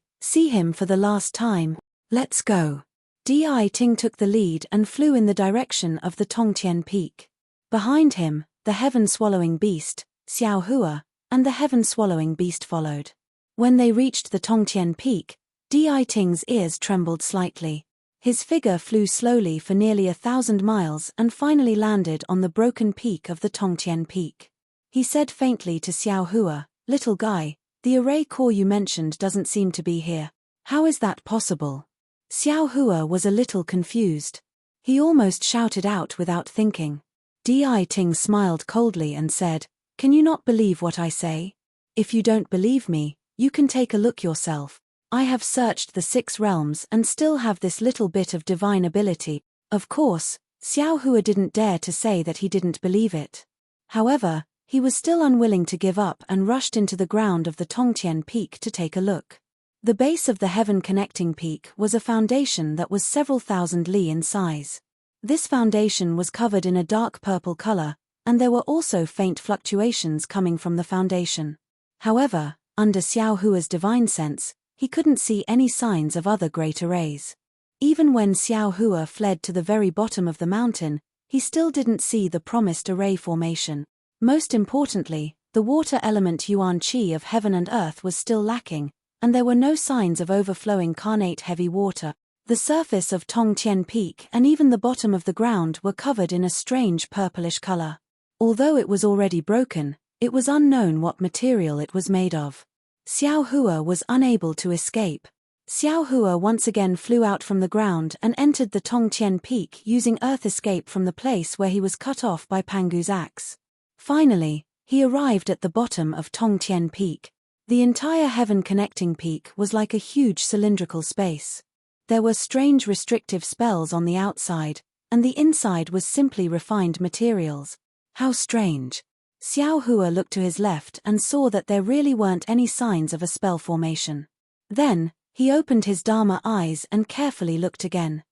him for the last time. Let's go. Deity took the lead and flew in the direction of the Tongtian Peak. Behind him, the heaven-swallowing beast, Xiao Hua, and the heaven-swallowing beast followed. When they reached the Tongtian Peak, Deiting's ears trembled slightly. His figure flew slowly for nearly 1,000 miles and finally landed on the broken peak of the Tongtian Peak. He said faintly to Xiao Hua, little guy, the array core you mentioned doesn't seem to be here. How is that possible? Xiao Hua was a little confused. He almost shouted out without thinking. Deity smiled coldly and said, can you not believe what I say? If you don't believe me, you can take a look yourself. I have searched the 6 realms and still have this little bit of divine ability. Of course, Xiao Hua didn't dare to say that he didn't believe it. However, he was still unwilling to give up and rushed into the ground of the Tongtian Peak to take a look. The base of the heaven-connecting peak was a foundation that was several thousand li in size. This foundation was covered in a dark purple color, and there were also faint fluctuations coming from the foundation. However, under Xiao Hua's divine sense, he couldn't see any signs of other great arrays. Even when Xiao Hua fled to the very bottom of the mountain, he still didn't see the promised array formation. Most importantly, the water element Yuan Qi of heaven and earth was still lacking, and there were no signs of overflowing carnate heavy water. The surface of Tongtian Peak and even the bottom of the ground were covered in a strange purplish color. Although it was already broken, it was unknown what material it was made of. Xiao Hua was unable to escape. Xiao Hua once again flew out from the ground and entered the Tongtian Peak using earth escape from the place where he was cut off by Pangu's axe. Finally, he arrived at the bottom of Tongtian Peak. The entire heaven-connecting peak was like a huge cylindrical space. There were strange restrictive spells on the outside, and the inside was simply refined materials. How strange. Xiao Hua looked to his left and saw that there really weren't any signs of a spell formation. Then, he opened his Dharma eyes and carefully looked again.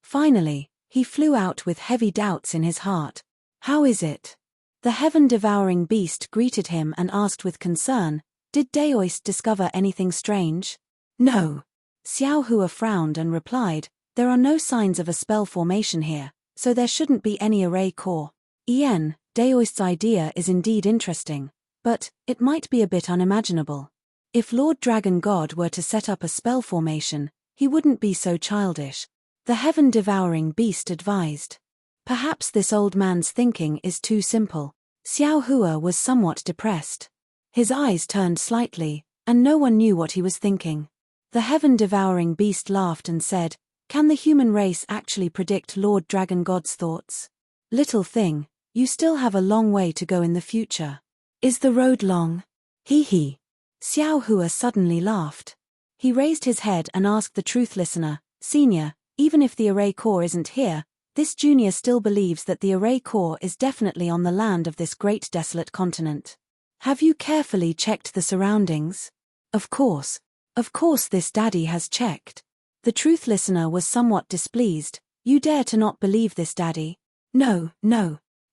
Finally, he flew out with heavy doubts in his heart. How is it? The heaven-devouring beast greeted him and asked with concern, did Deity discover anything strange? No. Xiao Hua frowned and replied, there are no signs of a spell formation here, so there shouldn't be any array core. Deity's idea is indeed interesting, but it might be a bit unimaginable. If Lord Dragon God were to set up a spell formation, he wouldn't be so childish. The heaven-devouring beast advised. Perhaps this old man's thinking is too simple. Xiao Hua was somewhat depressed. His eyes turned slightly, and no one knew what he was thinking. The heaven-devouring beast laughed and said, "Can the human race actually predict Lord Dragon God's thoughts? Little thing, you still have a long way to go in the future. Is the road long?" Hee hee. Xiao Hua suddenly laughed. He raised his head and asked the truth listener, "Senior, even if the array core isn't here, this junior still believes that the array core is definitely on the land of this great desolate continent. Have you carefully checked the surroundings?" Of course this daddy has checked." The truth listener was somewhat displeased. "You dare to not believe this daddy?" No.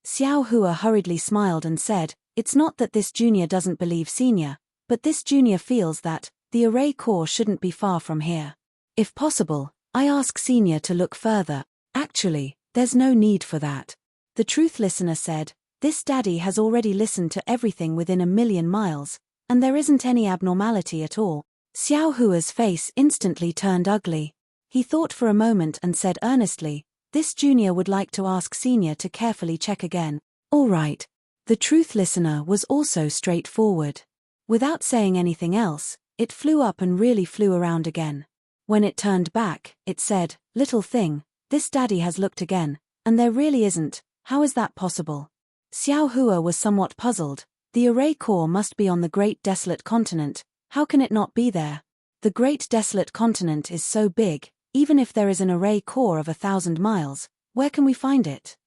Xiao Hua hurriedly smiled and said, "It's not that this junior doesn't believe senior, but this junior feels that the array core shouldn't be far from here. If possible, I ask senior to look further." "Actually, there's no need for that." The truth listener said, "This daddy has already listened to everything within 1,000,000 miles, and there isn't any abnormality at all." Xiao Hua's face instantly turned ugly. He thought for a moment and said earnestly, "This junior would like to ask senior to carefully check again." "All right." The truth listener was also straightforward. Without saying anything else, it flew up and really flew around again. When it turned back, it said, "Little thing, this daddy has looked again, and there really isn't. How is that possible?" Xiao Hua was somewhat puzzled. The array core must be on the great desolate continent. How can it not be there? The great desolate continent is so big, even if there is an array core of 1,000 miles, where can we find it?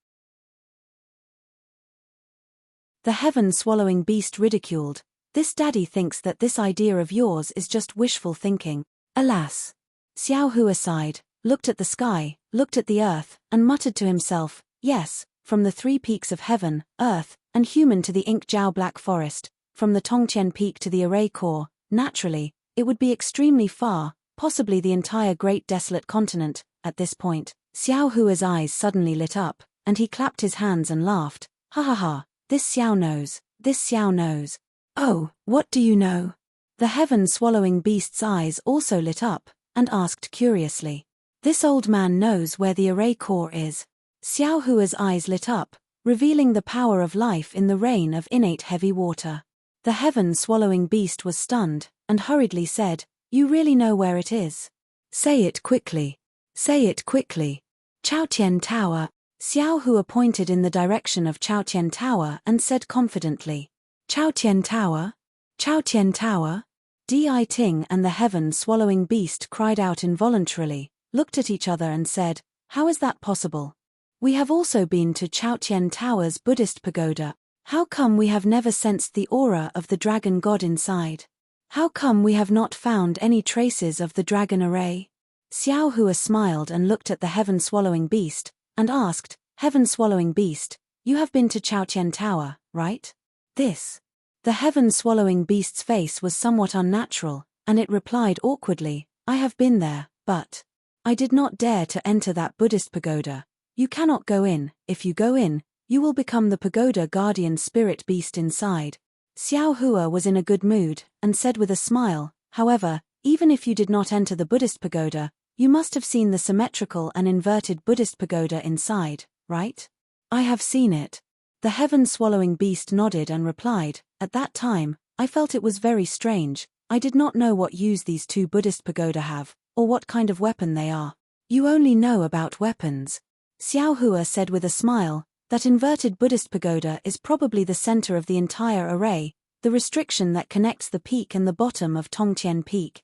The heaven-swallowing beast ridiculed, "This daddy thinks that this idea of yours is just wishful thinking." Alas! Xiao Hua sighed, looked at the sky, looked at the earth, and muttered to himself, "Yes, from the 3 peaks of heaven, earth, and human to the Ink Jiao Black Forest, from the Tongqian Peak to the array core, naturally, it would be extremely far, possibly the entire great desolate continent." At this point, Xiao Hua's eyes suddenly lit up, and he clapped his hands and laughed. "Ha ha ha, this Xiao knows. Oh, what do you know?" The heaven-swallowing beast's eyes also lit up, and asked curiously, "This old man knows where the array core is." Xiao Hua's eyes lit up, revealing the power of life in the rain of innate heavy water. The heaven-swallowing beast was stunned, and hurriedly said, "You really know where it is? Say it quickly. Say it quickly." "Chaotian Tower." Xiao Hua pointed in the direction of Chaotian Tower and said confidently, "Chaotian Tower? Chaotian Tower?" Di Ting and the heaven-swallowing beast cried out involuntarily, looked at each other and said, "How is that possible? We have also been to Chaotian Tower's Buddhist pagoda. How come we have never sensed the aura of the dragon god inside? How come we have not found any traces of the dragon array?" Xiao Hua smiled and looked at the heaven-swallowing beast, and asked, "Heaven-swallowing beast, you have been to Chaotian Tower, right?" The heaven-swallowing beast's face was somewhat unnatural, and it replied awkwardly, "I have been there, but I did not dare to enter that Buddhist pagoda. You cannot go in. If you go in, you will become the pagoda guardian spirit beast inside." Xiao Hua was in a good mood, and said with a smile, "However, even if you did not enter the Buddhist pagoda, you must have seen the symmetrical and inverted Buddhist pagoda inside, right?" "I have seen it." The heaven-swallowing beast nodded and replied, "At that time, I felt it was very strange. I did not know what use these 2 Buddhist pagoda have, or what kind of weapon they are." "You only know about weapons." Xiao Hua said with a smile, "That inverted Buddhist pagoda is probably the center of the entire array, the restriction that connects the peak and the bottom of Tongqian Peak.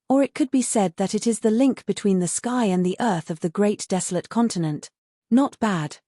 Or it could be said that it is the link between the sky and the earth of the great desolate continent." Not bad.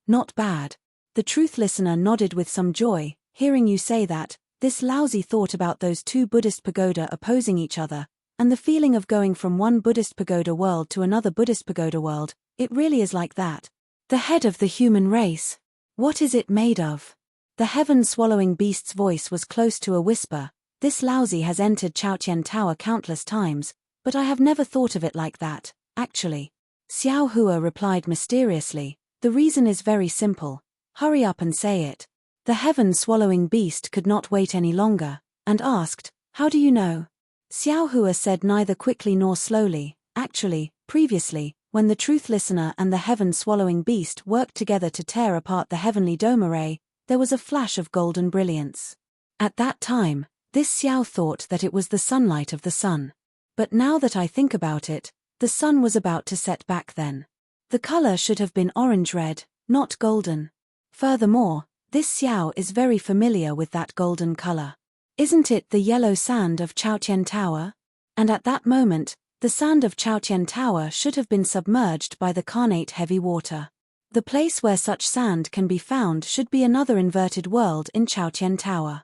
The truth listener nodded with some joy, "Hearing you say that, this lousy thought about those 2 Buddhist pagoda opposing each other, and the feeling of going from one Buddhist pagoda world to another Buddhist pagoda world, it really is like that. The head of the human race. What is it made of?" The heaven-swallowing beast's voice was close to a whisper. "This lousy has entered Chaotian Tower countless times, but I have never thought of it like that, actually." Xiao Hua replied mysteriously, "The reason is very simple. Hurry up and say it." The heaven-swallowing beast could not wait any longer, and asked, How do you know? Xiao Hua said neither quickly nor slowly. Actually, previously, when the truth listener and the heaven-swallowing beast worked together to tear apart the heavenly dome array, there was a flash of golden brilliance. At that time, this Xiao thought that it was the sunlight of the sun. But now that I think about it, the sun was about to set back then. The color should have been orange-red, not golden. Furthermore, this Xiao is very familiar with that golden color. Isn't it the yellow sand of Chaotian Tower? And at that moment, the sand of Chaotian Tower should have been submerged by the carnate heavy water. The place where such sand can be found should be another inverted world in Chaotian Tower.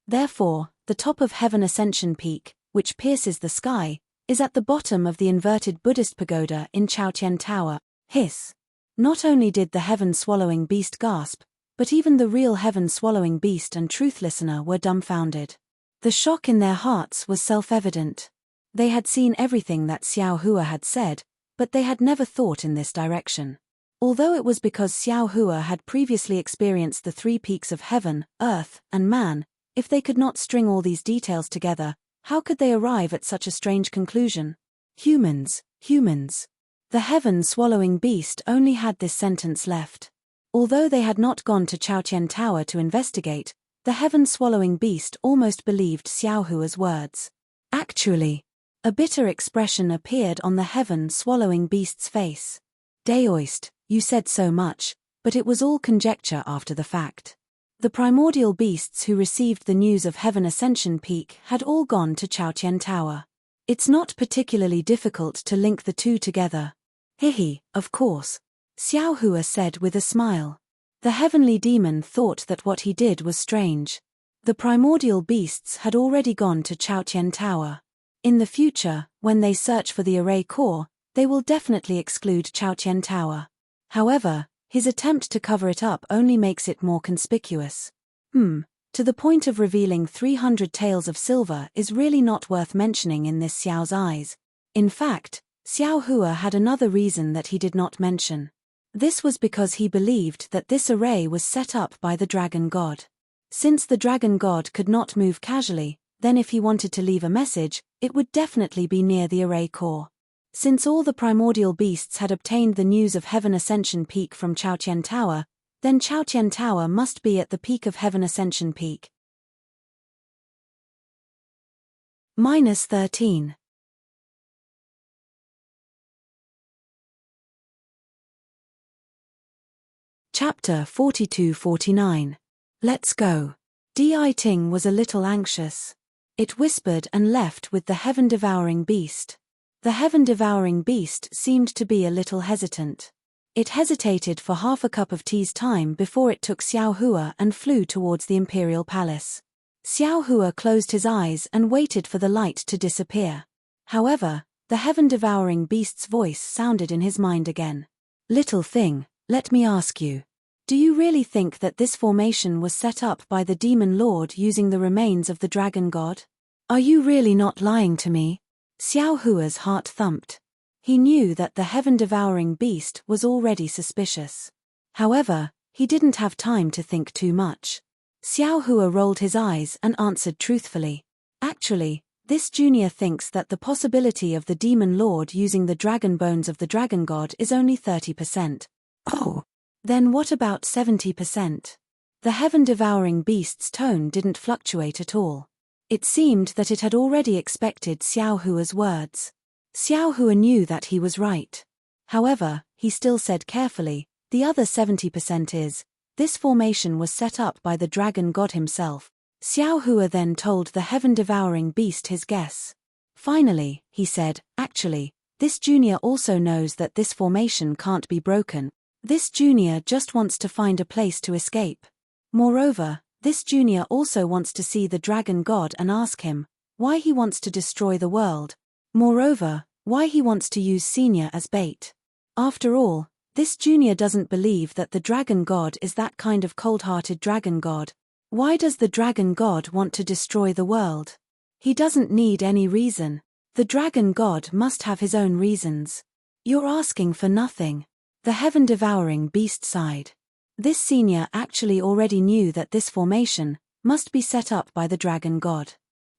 Therefore, the top of Heaven Ascension Peak, which pierces the sky, is at the bottom of the inverted Buddhist pagoda in Chaotian Tower. Hiss. Not only did the heaven-swallowing beast gasp, but even the real heaven-swallowing beast and truth listener were dumbfounded. The shock in their hearts was self-evident. They had seen everything that Xiao Hua had said, but they had never thought in this direction. Although it was because Xiao Hua had previously experienced the three peaks of heaven, earth, and man, if they could not string all these details together, how could they arrive at such a strange conclusion? Humans, humans. The heaven-swallowing beast only had this sentence left. Although they had not gone to Chaotian Tower to investigate, the heaven-swallowing beast almost believed Xiao Hua's words. Actually, a bitter expression appeared on the heaven-swallowing beast's face. Daoist, you said so much, but it was all conjecture after the fact. The primordial beasts who received the news of Heaven Ascension Peak had all gone to Chaotian Tower. It's not particularly difficult to link the two together. Hihi, of course. Xiao Hua said with a smile. The heavenly demon thought that what he did was strange. The primordial beasts had already gone to Chaotian Tower. In the future, when they search for the array core, they will definitely exclude Chaotian Tower. However, his attempt to cover it up only makes it more conspicuous. To the point of revealing 300 taels of silver is really not worth mentioning in this Xiao's eyes. In fact, Xiao Hua had another reason that he did not mention. This was because he believed that this array was set up by the dragon god. Since the dragon god could not move casually, then if he wanted to leave a message, it would definitely be near the array core. Since all the primordial beasts had obtained the news of Heaven Ascension Peak from Chaotian Tower, then Chaotian Tower must be at the peak of Heaven Ascension Peak. -13. Chapter 42-49. Let's go. Deity was a little anxious. It whispered and left with the heaven-devouring beast. The heaven-devouring beast seemed to be a little hesitant. It hesitated for half a cup of tea's time before it took Xiao Hua and flew towards the imperial palace. Xiao Hua closed his eyes and waited for the light to disappear. However, the heaven-devouring beast's voice sounded in his mind again. Little thing, let me ask you. Do you really think that this formation was set up by the demon lord using the remains of the dragon god? Are you really not lying to me? Xiao Hua's heart thumped. He knew that the heaven-devouring beast was already suspicious. However, he didn't have time to think too much. Xiao Hua rolled his eyes and answered truthfully. Actually, this junior thinks that the possibility of the demon lord using the dragon bones of the dragon god is only 30%. Oh. Then what about 70%? The heaven-devouring beast's tone didn't fluctuate at all. It seemed that it had already expected Xiao Hua's words. Xiao Hua knew that he was right. However, he still said carefully, the other 70% is, this formation was set up by the dragon god himself. Xiao Hua then told the heaven-devouring beast his guess. Finally, he said, actually, this junior also knows that this formation can't be broken. This junior just wants to find a place to escape. Moreover, this junior also wants to see the dragon god and ask him why he wants to destroy the world. Moreover, why he wants to use senior as bait. After all, this junior doesn't believe that the dragon god is that kind of cold-hearted dragon god. Why does the dragon god want to destroy the world? He doesn't need any reason. The dragon god must have his own reasons. You're asking for nothing. The heaven-devouring beast sighed. This senior actually already knew that this formation, must be set up by the dragon god.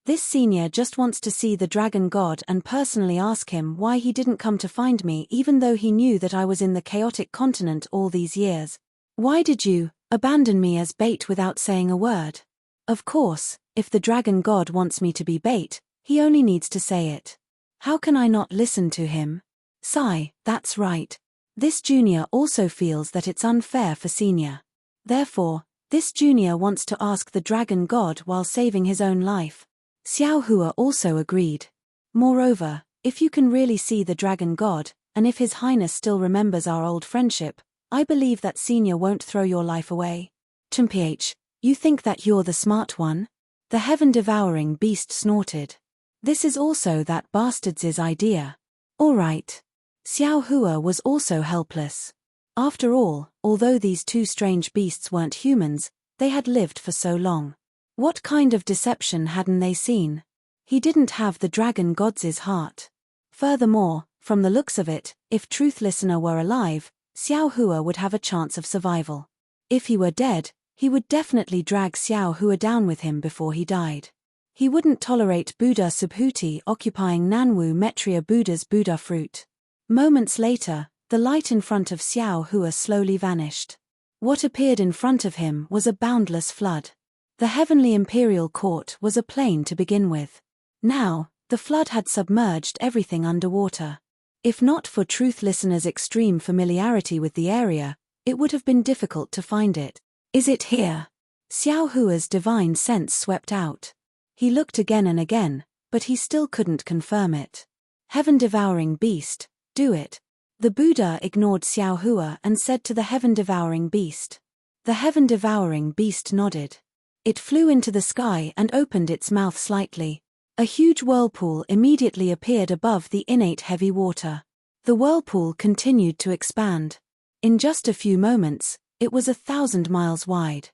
This senior just wants to see the dragon god and personally ask him why he didn't come to find me even though he knew that I was in the chaotic continent all these years. Why did you abandon me as bait without saying a word? Of course, if the dragon god wants me to be bait, he only needs to say it. How can I not listen to him? Sigh, that's right. This junior also feels that it's unfair for senior. Therefore, this junior wants to ask the dragon god while saving his own life. Xiao Hua also agreed. Moreover, if you can really see the dragon god, and if His Highness still remembers our old friendship, I believe that senior won't throw your life away. Mph, you think that you're the smart one? The heaven-devouring beast snorted. This is also that bastard's idea. All right. Xiao Hua was also helpless. After all, although these two strange beasts weren't humans, they had lived for so long. What kind of deception hadn't they seen? He didn't have the dragon god's heart. Furthermore, from the looks of it, if Truth Listener were alive, Xiao Hua would have a chance of survival. If he were dead, he would definitely drag Xiao Hua down with him before he died. He wouldn't tolerate Buddha Subhuti occupying Nanwu Metria Buddha's Buddha fruit. Moments later, the light in front of Xiao Hua slowly vanished. What appeared in front of him was a boundless flood. The heavenly imperial court was a plain to begin with. Now, the flood had submerged everything underwater. If not for Truth Listener's extreme familiarity with the area, it would have been difficult to find it. Is it here? Xiao Hua's divine sense swept out. He looked again and again, but he still couldn't confirm it. Heaven-devouring beast, do it. The Buddha ignored Xiao Hua and said to the heaven-devouring beast. The heaven-devouring beast nodded. It flew into the sky and opened its mouth slightly. A huge whirlpool immediately appeared above the innate heavy water. The whirlpool continued to expand. In just a few moments, it was 1,000 miles wide.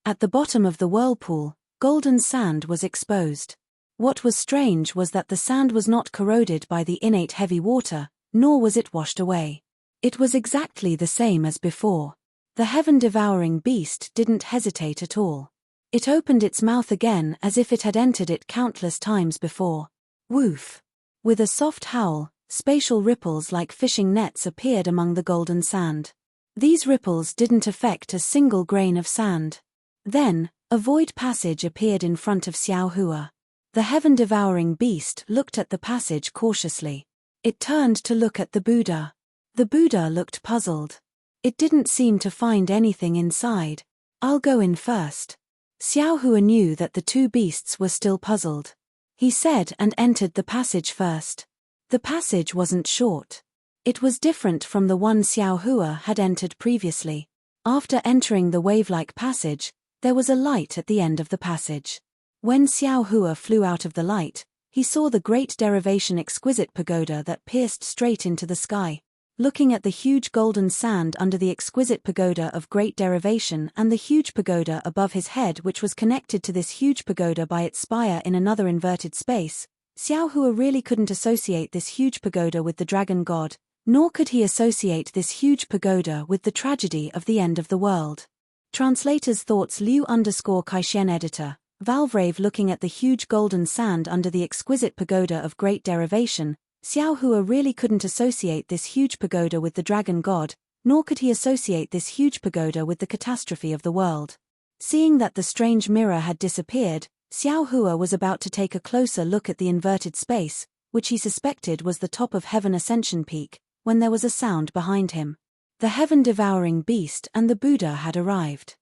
At the bottom of the whirlpool, golden sand was exposed. What was strange was that the sand was not corroded by the innate heavy water, nor was it washed away. It was exactly the same as before. The heaven-devouring beast didn't hesitate at all. It opened its mouth again as if it had entered it countless times before. Woof! With a soft howl, spatial ripples like fishing nets appeared among the golden sand. These ripples didn't affect a single grain of sand. Then, a void passage appeared in front of Xiao Hua. The heaven-devouring beast looked at the passage cautiously. It turned to look at the Buddha. The Buddha looked puzzled. It didn't seem to find anything inside. I'll go in first. Xiao Hua knew that the two beasts were still puzzled. He said and entered the passage first. The passage wasn't short. It was different from the one Xiao Hua had entered previously. After entering the wave-like passage, there was a light at the end of the passage. When Xiao Hua flew out of the light, he saw the great derivation exquisite pagoda that pierced straight into the sky. Looking at the huge golden sand under the exquisite pagoda of great derivation and the huge pagoda above his head which was connected to this huge pagoda by its spire in another inverted space, Xiao Hua really couldn't associate this huge pagoda with the dragon god, nor could he associate this huge pagoda with the tragedy of the end of the world. Translator's thoughts Liu_Kaixien editor, Valvrave looking at the huge golden sand under the exquisite pagoda of great derivation, Xiao Hua really couldn't associate this huge pagoda with the dragon god, nor could he associate this huge pagoda with the catastrophe of the world. Seeing that the strange mirror had disappeared, Xiao Hua was about to take a closer look at the inverted space, which he suspected was the top of Heaven Ascension Peak, when there was a sound behind him. The heaven-devouring beast and the Buddha had arrived.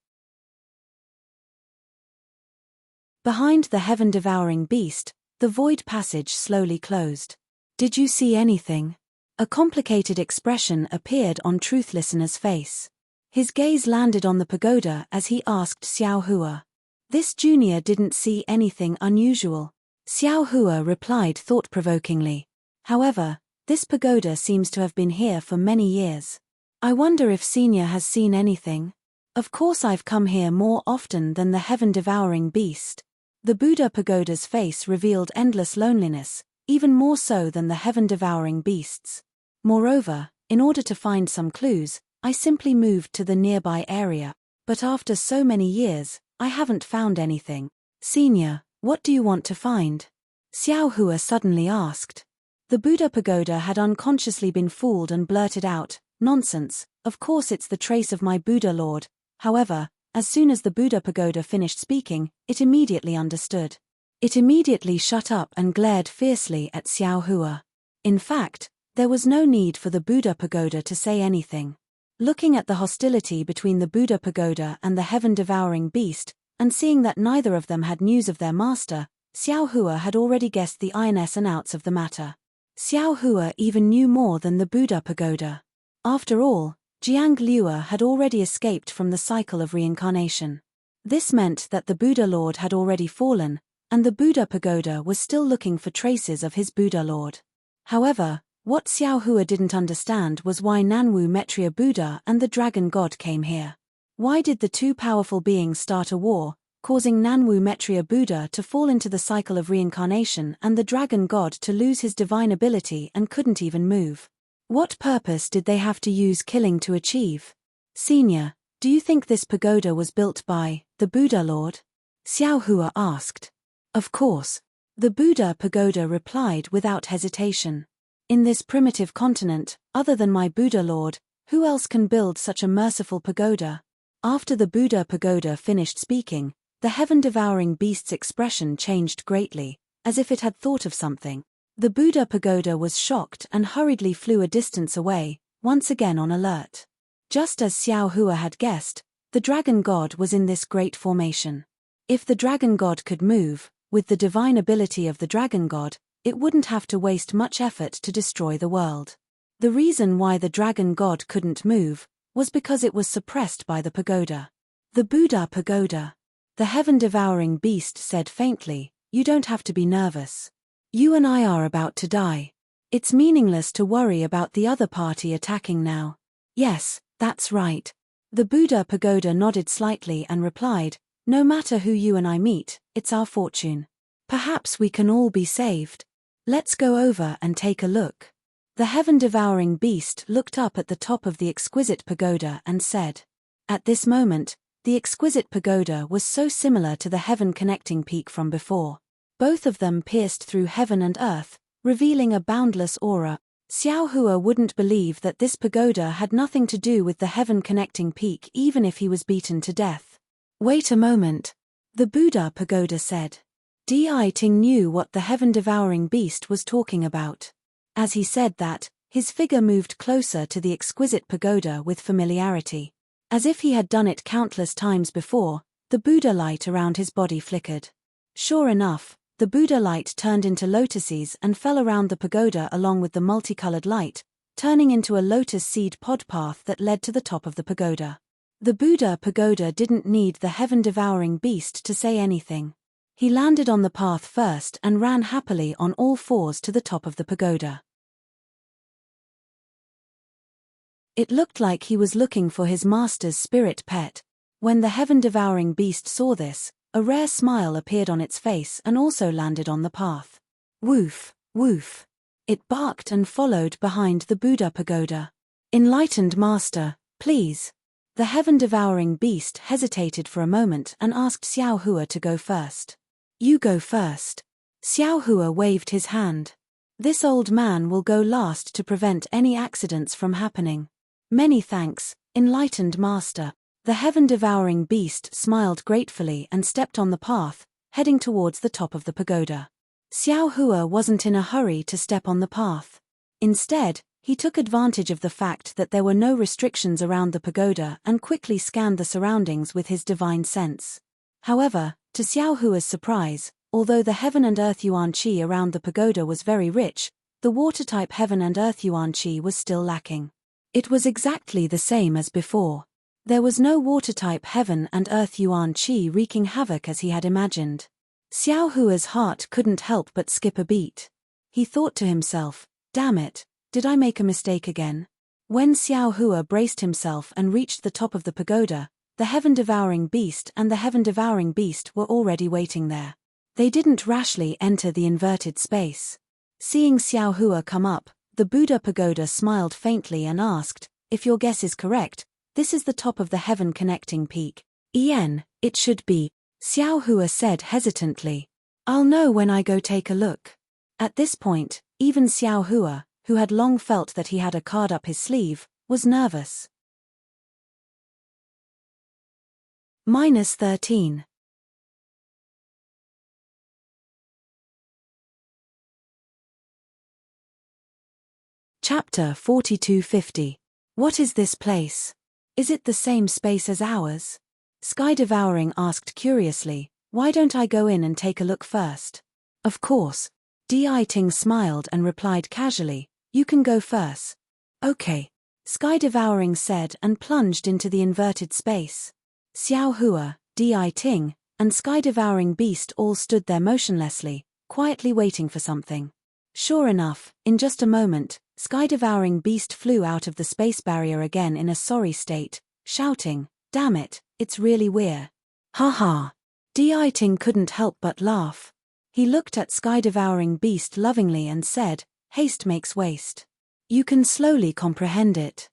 Behind the heaven-devouring beast, the void passage slowly closed. Did you see anything? A complicated expression appeared on Truth Listener's face. His gaze landed on the pagoda as he asked Xiao Hua. This junior didn't see anything unusual. Xiao Hua replied thought-provokingly. However, this pagoda seems to have been here for many years. I wonder if senior has seen anything. Of course I've come here more often than the heaven-devouring beast. The Buddha pagoda's face revealed endless loneliness, even more so than the heaven-devouring beasts. Moreover, in order to find some clues, I simply moved to the nearby area. But after so many years, I haven't found anything. Senior, what do you want to find? Xiao Hua suddenly asked. The Buddha pagoda had unconsciously been fooled and blurted out, "Nonsense, of course it's the trace of my Buddha lord." However, as soon as the Buddha pagoda finished speaking, it immediately understood. It immediately shut up and glared fiercely at Xiao Hua. In fact, there was no need for the Buddha pagoda to say anything. Looking at the hostility between the Buddha pagoda and the heaven-devouring beast, and seeing that neither of them had news of their master, Xiao Hua had already guessed the ins and outs of the matter. Xiao Hua even knew more than the Buddha pagoda. After all, Jiang Liuer had already escaped from the cycle of reincarnation. This meant that the Buddha Lord had already fallen, and the Buddha pagoda was still looking for traces of his Buddha Lord. However, what Xiao Hua didn't understand was why Nanwu Metria Buddha and the Dragon God came here. Why did the two powerful beings start a war, causing Nanwu Metria Buddha to fall into the cycle of reincarnation and the Dragon God to lose his divine ability and couldn't even move? What purpose did they have to use killing to achieve? Senior, do you think this pagoda was built by the Buddha Lord? Xiao Hua asked. Of course. The Buddha pagoda replied without hesitation. In this primitive continent, other than my Buddha Lord, who else can build such a merciful pagoda? After the Buddha pagoda finished speaking, the heaven-devouring beast's expression changed greatly, as if it had thought of something. The Buddha pagoda was shocked and hurriedly flew a distance away, once again on alert. Just as Xiao Hua had guessed, the Dragon God was in this great formation. If the Dragon God could move, with the divine ability of the Dragon God, it wouldn't have to waste much effort to destroy the world. The reason why the Dragon God couldn't move was because it was suppressed by the pagoda. The Buddha pagoda. The heaven-devouring beast said faintly, "You don't have to be nervous. You and I are about to die. It's meaningless to worry about the other party attacking now." Yes, that's right. The Buddha pagoda nodded slightly and replied, "No matter who you and I meet, it's our fortune. Perhaps we can all be saved. Let's go over and take a look." The heaven-devouring beast looked up at the top of the exquisite pagoda and said. At this moment, the exquisite pagoda was so similar to the heaven-connecting peak from before. Both of them pierced through heaven and earth, revealing a boundless aura. Xiao Hua wouldn't believe that this pagoda had nothing to do with the heaven-connecting peak even if he was beaten to death. Wait a moment. The Buddha pagoda said. Deity knew what the heaven-devouring beast was talking about. As he said that, his figure moved closer to the exquisite pagoda with familiarity. As if he had done it countless times before, the Buddha light around his body flickered. Sure enough, the Buddha light turned into lotuses and fell around the pagoda along with the multicolored light, turning into a lotus seed pod path that led to the top of the pagoda. The Buddha pagoda didn't need the heaven-devouring beast to say anything. He landed on the path first and ran happily on all fours to the top of the pagoda. It looked like he was looking for his master's spirit pet. When the heaven-devouring beast saw this, a rare smile appeared on its face and also landed on the path. Woof, woof. It barked and followed behind the Buddha pagoda. Enlightened master, please. The heaven-devouring beast hesitated for a moment and asked Xiao Hua to go first. You go first. Xiao Hua waved his hand. This old man will go last to prevent any accidents from happening. Many thanks, enlightened master. The heaven-devouring beast smiled gratefully and stepped on the path, heading towards the top of the pagoda. Xiao Hua wasn't in a hurry to step on the path. Instead, he took advantage of the fact that there were no restrictions around the pagoda and quickly scanned the surroundings with his divine sense. However, to Xiao Hua's surprise, although the heaven and earth yuan qi around the pagoda was very rich, the water-type heaven and earth yuan qi was still lacking. It was exactly the same as before. There was no water-type heaven and earth yuan qi wreaking havoc as he had imagined. Xiao Hua's heart couldn't help but skip a beat. He thought to himself, damn it, did I make a mistake again? When Xiao Hua braced himself and reached the top of the pagoda, the heaven-devouring beast and the heaven-devouring beast were already waiting there. They didn't rashly enter the inverted space. Seeing Xiao Hua come up, the Buddha pagoda smiled faintly and asked, if your guess is correct, This is the top of the heaven connecting peak. It should be, Xiao Hua said hesitantly. I'll know when I go take a look. At this point, even Xiao Hua, who had long felt that he had a card up his sleeve, was nervous. -13. Chapter 4250. What is this place? Is it the same space as ours? Sky Devouring asked curiously, why don't I go in and take a look first? Of course. Deity smiled and replied casually, you can go first. Okay. Sky Devouring said and plunged into the inverted space. Xiao Hua, Deity, and Sky Devouring Beast all stood there motionlessly, quietly waiting for something. Sure enough, in just a moment, Sky Devouring Beast flew out of the space barrier again in a sorry state, shouting, damn it, it's really weird. Ha ha. Deity couldn't help but laugh. He looked at Sky Devouring Beast lovingly and said, haste makes waste. You can slowly comprehend it.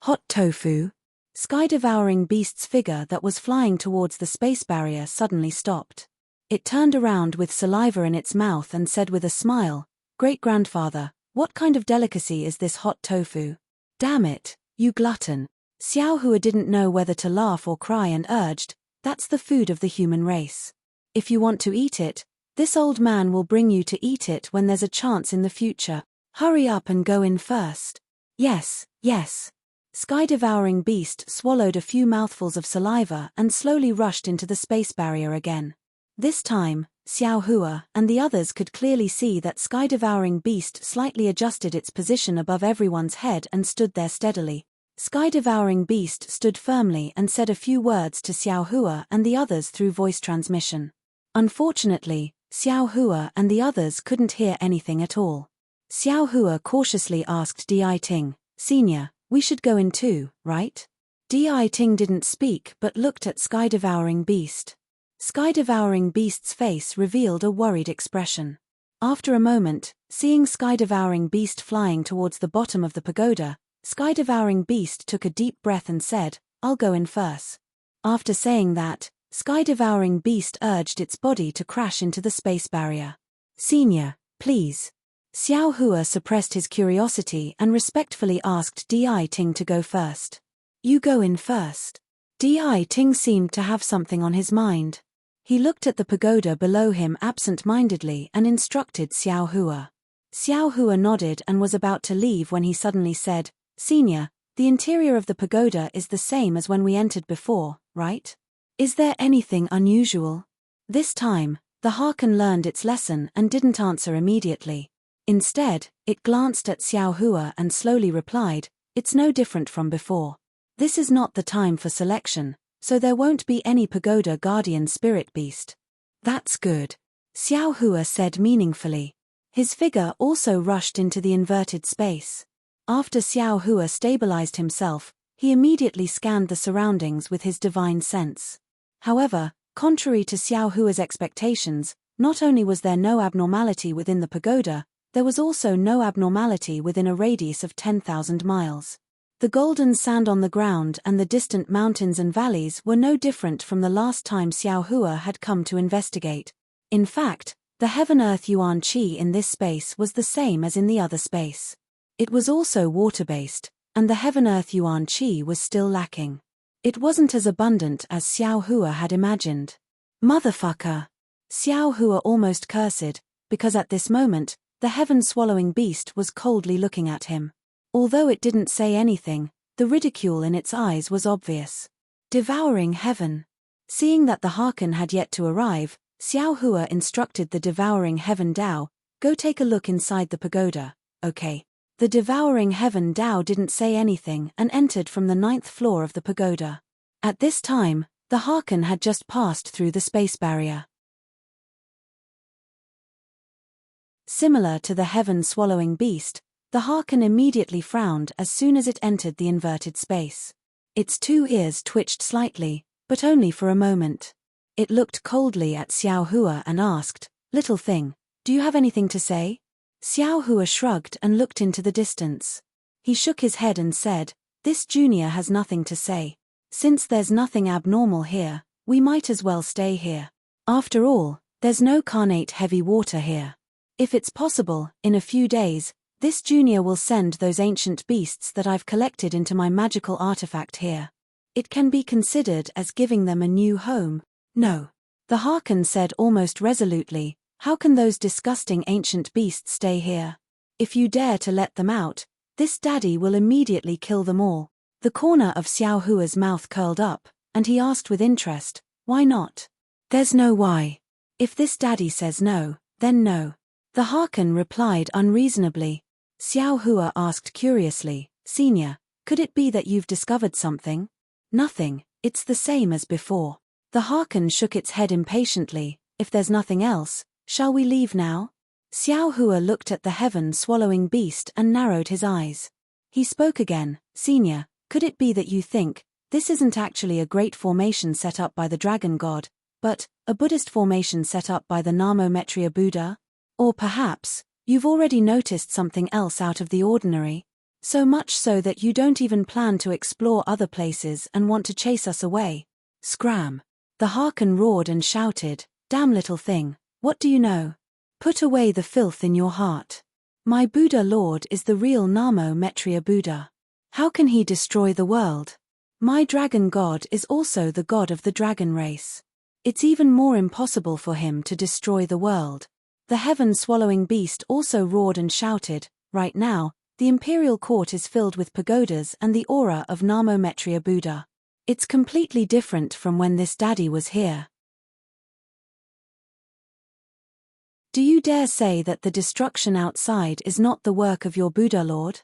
Hot tofu. Sky Devouring Beast's figure that was flying towards the space barrier suddenly stopped. It turned around with saliva in its mouth and said with a smile, Great-grandfather, what kind of delicacy is this hot tofu? Damn it, you glutton. Xiao Hua didn't know whether to laugh or cry and urged, that's the food of the human race. If you want to eat it, this old man will bring you to eat it when there's a chance in the future. Hurry up and go in first. Yes. Sky Devouring Beast swallowed a few mouthfuls of saliva and slowly rushed into the space barrier again. This time, Xiao Hua and the others could clearly see that Sky Devouring Beast slightly adjusted its position above everyone's head and stood there steadily. Sky Devouring Beast stood firmly and said a few words to Xiao Hua and the others through voice transmission. Unfortunately, Xiao Hua and the others couldn't hear anything at all. Xiao Hua cautiously asked Deity, Senior, we should go in too, right? Deity didn't speak but looked at Sky Devouring Beast. Sky Devouring Beast's face revealed a worried expression. After a moment, seeing Sky Devouring Beast flying towards the bottom of the pagoda, Sky Devouring Beast took a deep breath and said, I'll go in first. After saying that, Sky Devouring Beast urged its body to crash into the space barrier. Senior, please. Xiao Hua suppressed his curiosity and respectfully asked Deity to go first. You go in first. Deity seemed to have something on his mind. He looked at the pagoda below him absent-mindedly and instructed Xiao Hua. Xiao Hua nodded and was about to leave when he suddenly said, Senior, the interior of the pagoda is the same as when we entered before, right? Is there anything unusual? This time, the Harken learned its lesson and didn't answer immediately. Instead, it glanced at Xiao Hua and slowly replied, it's no different from before. This is not the time for selection, so there won't be any pagoda guardian spirit beast. That's good. Xiao Hua said meaningfully. His figure also rushed into the inverted space. After Xiao Hua stabilized himself, he immediately scanned the surroundings with his divine sense. However, contrary to Xiao Hua's expectations, not only was there no abnormality within the pagoda, there was also no abnormality within a radius of 10,000 miles. The golden sand on the ground and the distant mountains and valleys were no different from the last time Xiao Hua had come to investigate. In fact, the heaven-earth yuan qi in this space was the same as in the other space. It was also water-based, and the heaven-earth yuan qi was still lacking. It wasn't as abundant as Xiao Hua had imagined. Motherfucker! Xiao Hua almost cursed, because at this moment, the heaven-swallowing beast was coldly looking at him. Although it didn't say anything, the ridicule in its eyes was obvious. Devouring heaven. Seeing that the Harken had yet to arrive, Xiao Hua instructed the Devouring Heaven Dao, go take a look inside the pagoda, okay. The Devouring Heaven Dao didn't say anything and entered from the 9th floor of the pagoda. At this time, the Harken had just passed through the space barrier. Similar to the heaven-swallowing beast, the Harken immediately frowned as soon as it entered the inverted space. Its two ears twitched slightly, but only for a moment. It looked coldly at Xiao Hua and asked, Little thing, do you have anything to say? Xiao Hua shrugged and looked into the distance. He shook his head and said, This junior has nothing to say. Since there's nothing abnormal here, we might as well stay here. After all, there's no carnate heavy water here. If it's possible, in a few days, this junior will send those ancient beasts that I've collected into my magical artifact here. It can be considered as giving them a new home. No. The Harken said almost resolutely, how can those disgusting ancient beasts stay here? If you dare to let them out, this daddy will immediately kill them all. The corner of Xiao Hua's mouth curled up, and he asked with interest, why not? There's no why. If this daddy says no, then no. The Harken replied unreasonably. Xiao Hua asked curiously, Senior, could it be that you've discovered something? Nothing, it's the same as before. The Harken shook its head impatiently, if there's nothing else, shall we leave now? Xiao Hua looked at the heaven-swallowing beast and narrowed his eyes. He spoke again, Senior, could it be that you think, this isn't actually a great formation set up by the dragon god, but a Buddhist formation set up by the Namo-Metria Buddha? Or perhaps, you've already noticed something else out of the ordinary? So much so that you don't even plan to explore other places and want to chase us away. Scram! The Harken roared and shouted, damn little thing, what do you know? Put away the filth in your heart. My Buddha Lord is the real Namo-Metria Buddha. How can he destroy the world? My dragon god is also the god of the dragon race. It's even more impossible for him to destroy the world. The heaven-swallowing beast also roared and shouted, right now, the imperial court is filled with pagodas and the aura of Namo-Metria Buddha. It's completely different from when this daddy was here. Do you dare say that the destruction outside is not the work of your Buddha Lord?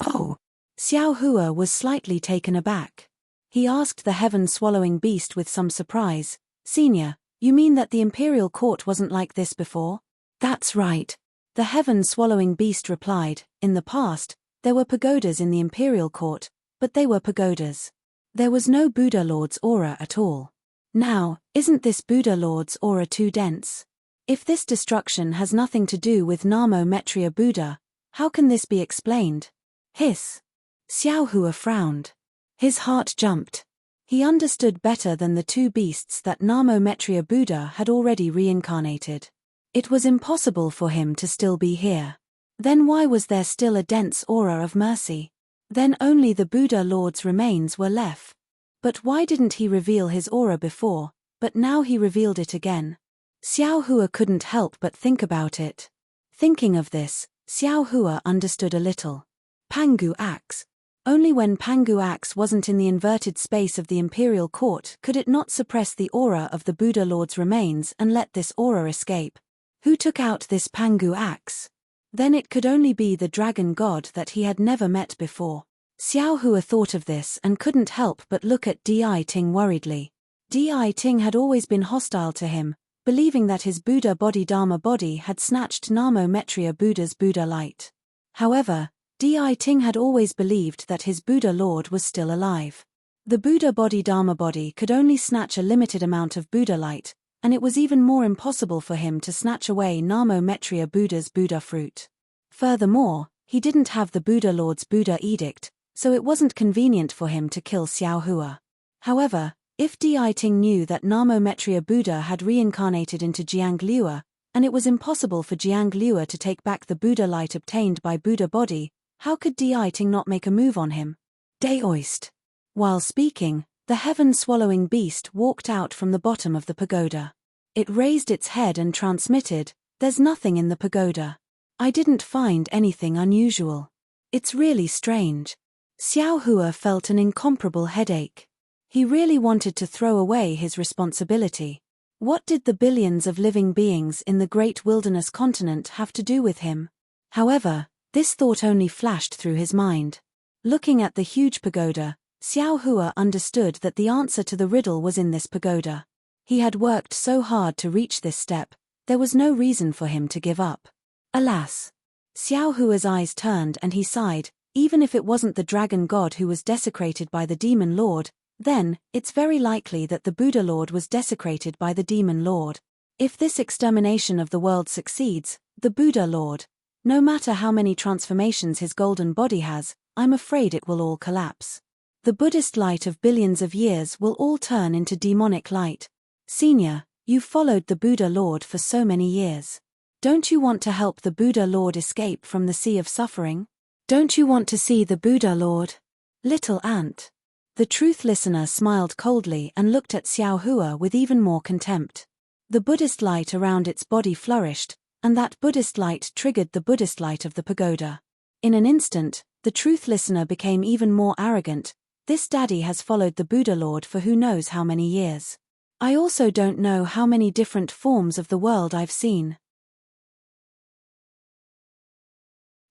Oh! Xiao Hua was slightly taken aback. He asked the heaven-swallowing beast with some surprise, Senior, you mean that the imperial court wasn't like this before? That's right. The heaven-swallowing beast replied, in the past, there were pagodas in the imperial court, but they were pagodas. There was no Buddha Lord's aura at all. Now, isn't this Buddha Lord's aura too dense? If this destruction has nothing to do with Namo-Metria Buddha, how can this be explained? Hiss. Xiao Hua frowned. His heart jumped. He understood better than the two beasts that Namo-Metria Buddha had already reincarnated. It was impossible for him to still be here. Then why was there still a dense aura of mercy? Then only the Buddha Lord's remains were left. But why didn't he reveal his aura before, but now he revealed it again? Xiao Hua couldn't help but think about it. Thinking of this, Xiao Hua understood a little. Pangu axe. Only when Pangu axe wasn't in the inverted space of the imperial court could it not suppress the aura of the Buddha Lord's remains and let this aura escape. Who took out this Pangu axe? Then it could only be the dragon god that he had never met before. Xiao Hua thought of this and couldn't help but look at Deity worriedly. Deity had always been hostile to him, believing that his Buddha Bodhidharma body had snatched Namo-Metria Buddha's Buddha light. However, Deity had always believed that his Buddha Lord was still alive. The Buddha Bodhidharma body could only snatch a limited amount of Buddha light, and it was even more impossible for him to snatch away Namo-Metria Buddha's Buddha fruit. Furthermore, he didn't have the Buddha Lord's Buddha edict, so it wasn't convenient for him to kill Xiao Hua. However, if Deity knew that Namo-Metria Buddha had reincarnated into Jiangliu, and it was impossible for Jiangliu to take back the Buddha light obtained by Buddha body, how could Deity not make a move on him? Daoist. While speaking, the heaven-swallowing beast walked out from the bottom of the pagoda. It raised its head and transmitted, there's nothing in the pagoda. I didn't find anything unusual. It's really strange. Xiao Hua felt an incomparable headache. He really wanted to throw away his responsibility. What did the billions of living beings in the great wilderness continent have to do with him? However, this thought only flashed through his mind. Looking at the huge pagoda, Xiao Hua understood that the answer to the riddle was in this pagoda. He had worked so hard to reach this step, there was no reason for him to give up. Alas! Xiao Hua's eyes turned and he sighed, even if it wasn't the dragon god who was desecrated by the demon lord, then, it's very likely that the Buddha Lord was desecrated by the demon lord. If this extermination of the world succeeds, the Buddha Lord, no matter how many transformations his golden body has, I'm afraid it will all collapse. The Buddhist light of billions of years will all turn into demonic light. Senior, you've followed the Buddha Lord for so many years. Don't you want to help the Buddha Lord escape from the sea of suffering? Don't you want to see the Buddha Lord? Little ant. The truth listener smiled coldly and looked at Xiao Hua with even more contempt. The Buddhist light around its body flourished, and that Buddhist light triggered the Buddhist light of the pagoda. In an instant, the truth listener became even more arrogant. This daddy has followed the Buddha Lord for who knows how many years. I also don't know how many different forms of the world I've seen.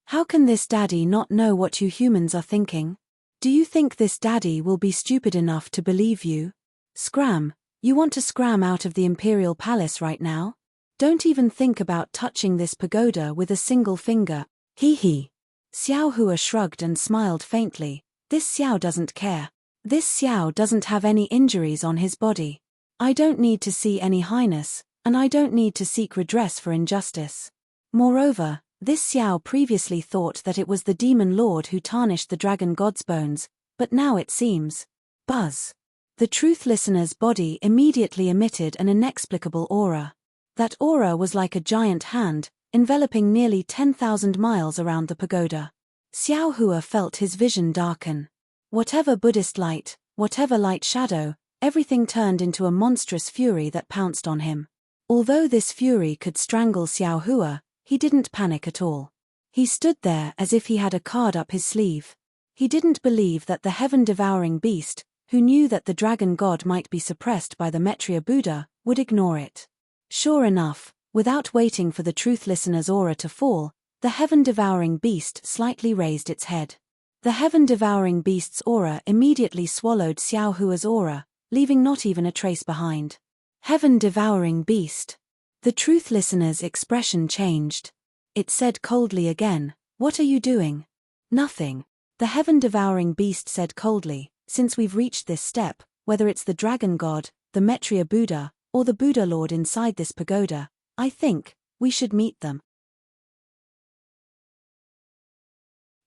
How can this daddy not know what you humans are thinking? Do you think this daddy will be stupid enough to believe you? Scram, you want to scram out of the imperial palace right now? Don't even think about touching this pagoda with a single finger. Hee hee. Xiao Hua shrugged and smiled faintly. This Xiao doesn't care. This Xiao doesn't have any injuries on his body. I don't need to see any highness, and I don't need to seek redress for injustice. Moreover, this Xiao previously thought that it was the demon lord who tarnished the dragon god's bones, but now it seems. Buzz. The truth listener's body immediately emitted an inexplicable aura. That aura was like a giant hand, enveloping nearly 10,000 miles around the pagoda. Xiao Hua felt his vision darken. Whatever Buddhist light, whatever light shadow, everything turned into a monstrous fury that pounced on him. Although this fury could strangle Xiao Hua, he didn't panic at all. He stood there as if he had a card up his sleeve. He didn't believe that the heaven-devouring beast, who knew that the dragon god might be suppressed by the Maitreya Buddha, would ignore it. Sure enough, without waiting for the truth listener's aura to fall, the heaven-devouring beast slightly raised its head. The heaven-devouring beast's aura immediately swallowed Xiao Hua's aura, leaving not even a trace behind. Heaven-devouring beast. The truth listener's expression changed. It said coldly again, "What are you doing?" "Nothing." The heaven-devouring beast said coldly, "Since we've reached this step, whether it's the dragon god, the Maitreya Buddha, or the Buddha Lord inside this pagoda, I think we should meet them."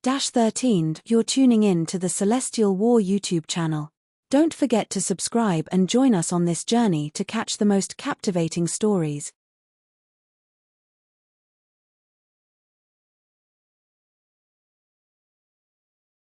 13. You're tuning in to the Celestial War YouTube channel. Don't forget to subscribe and join us on this journey to catch the most captivating stories,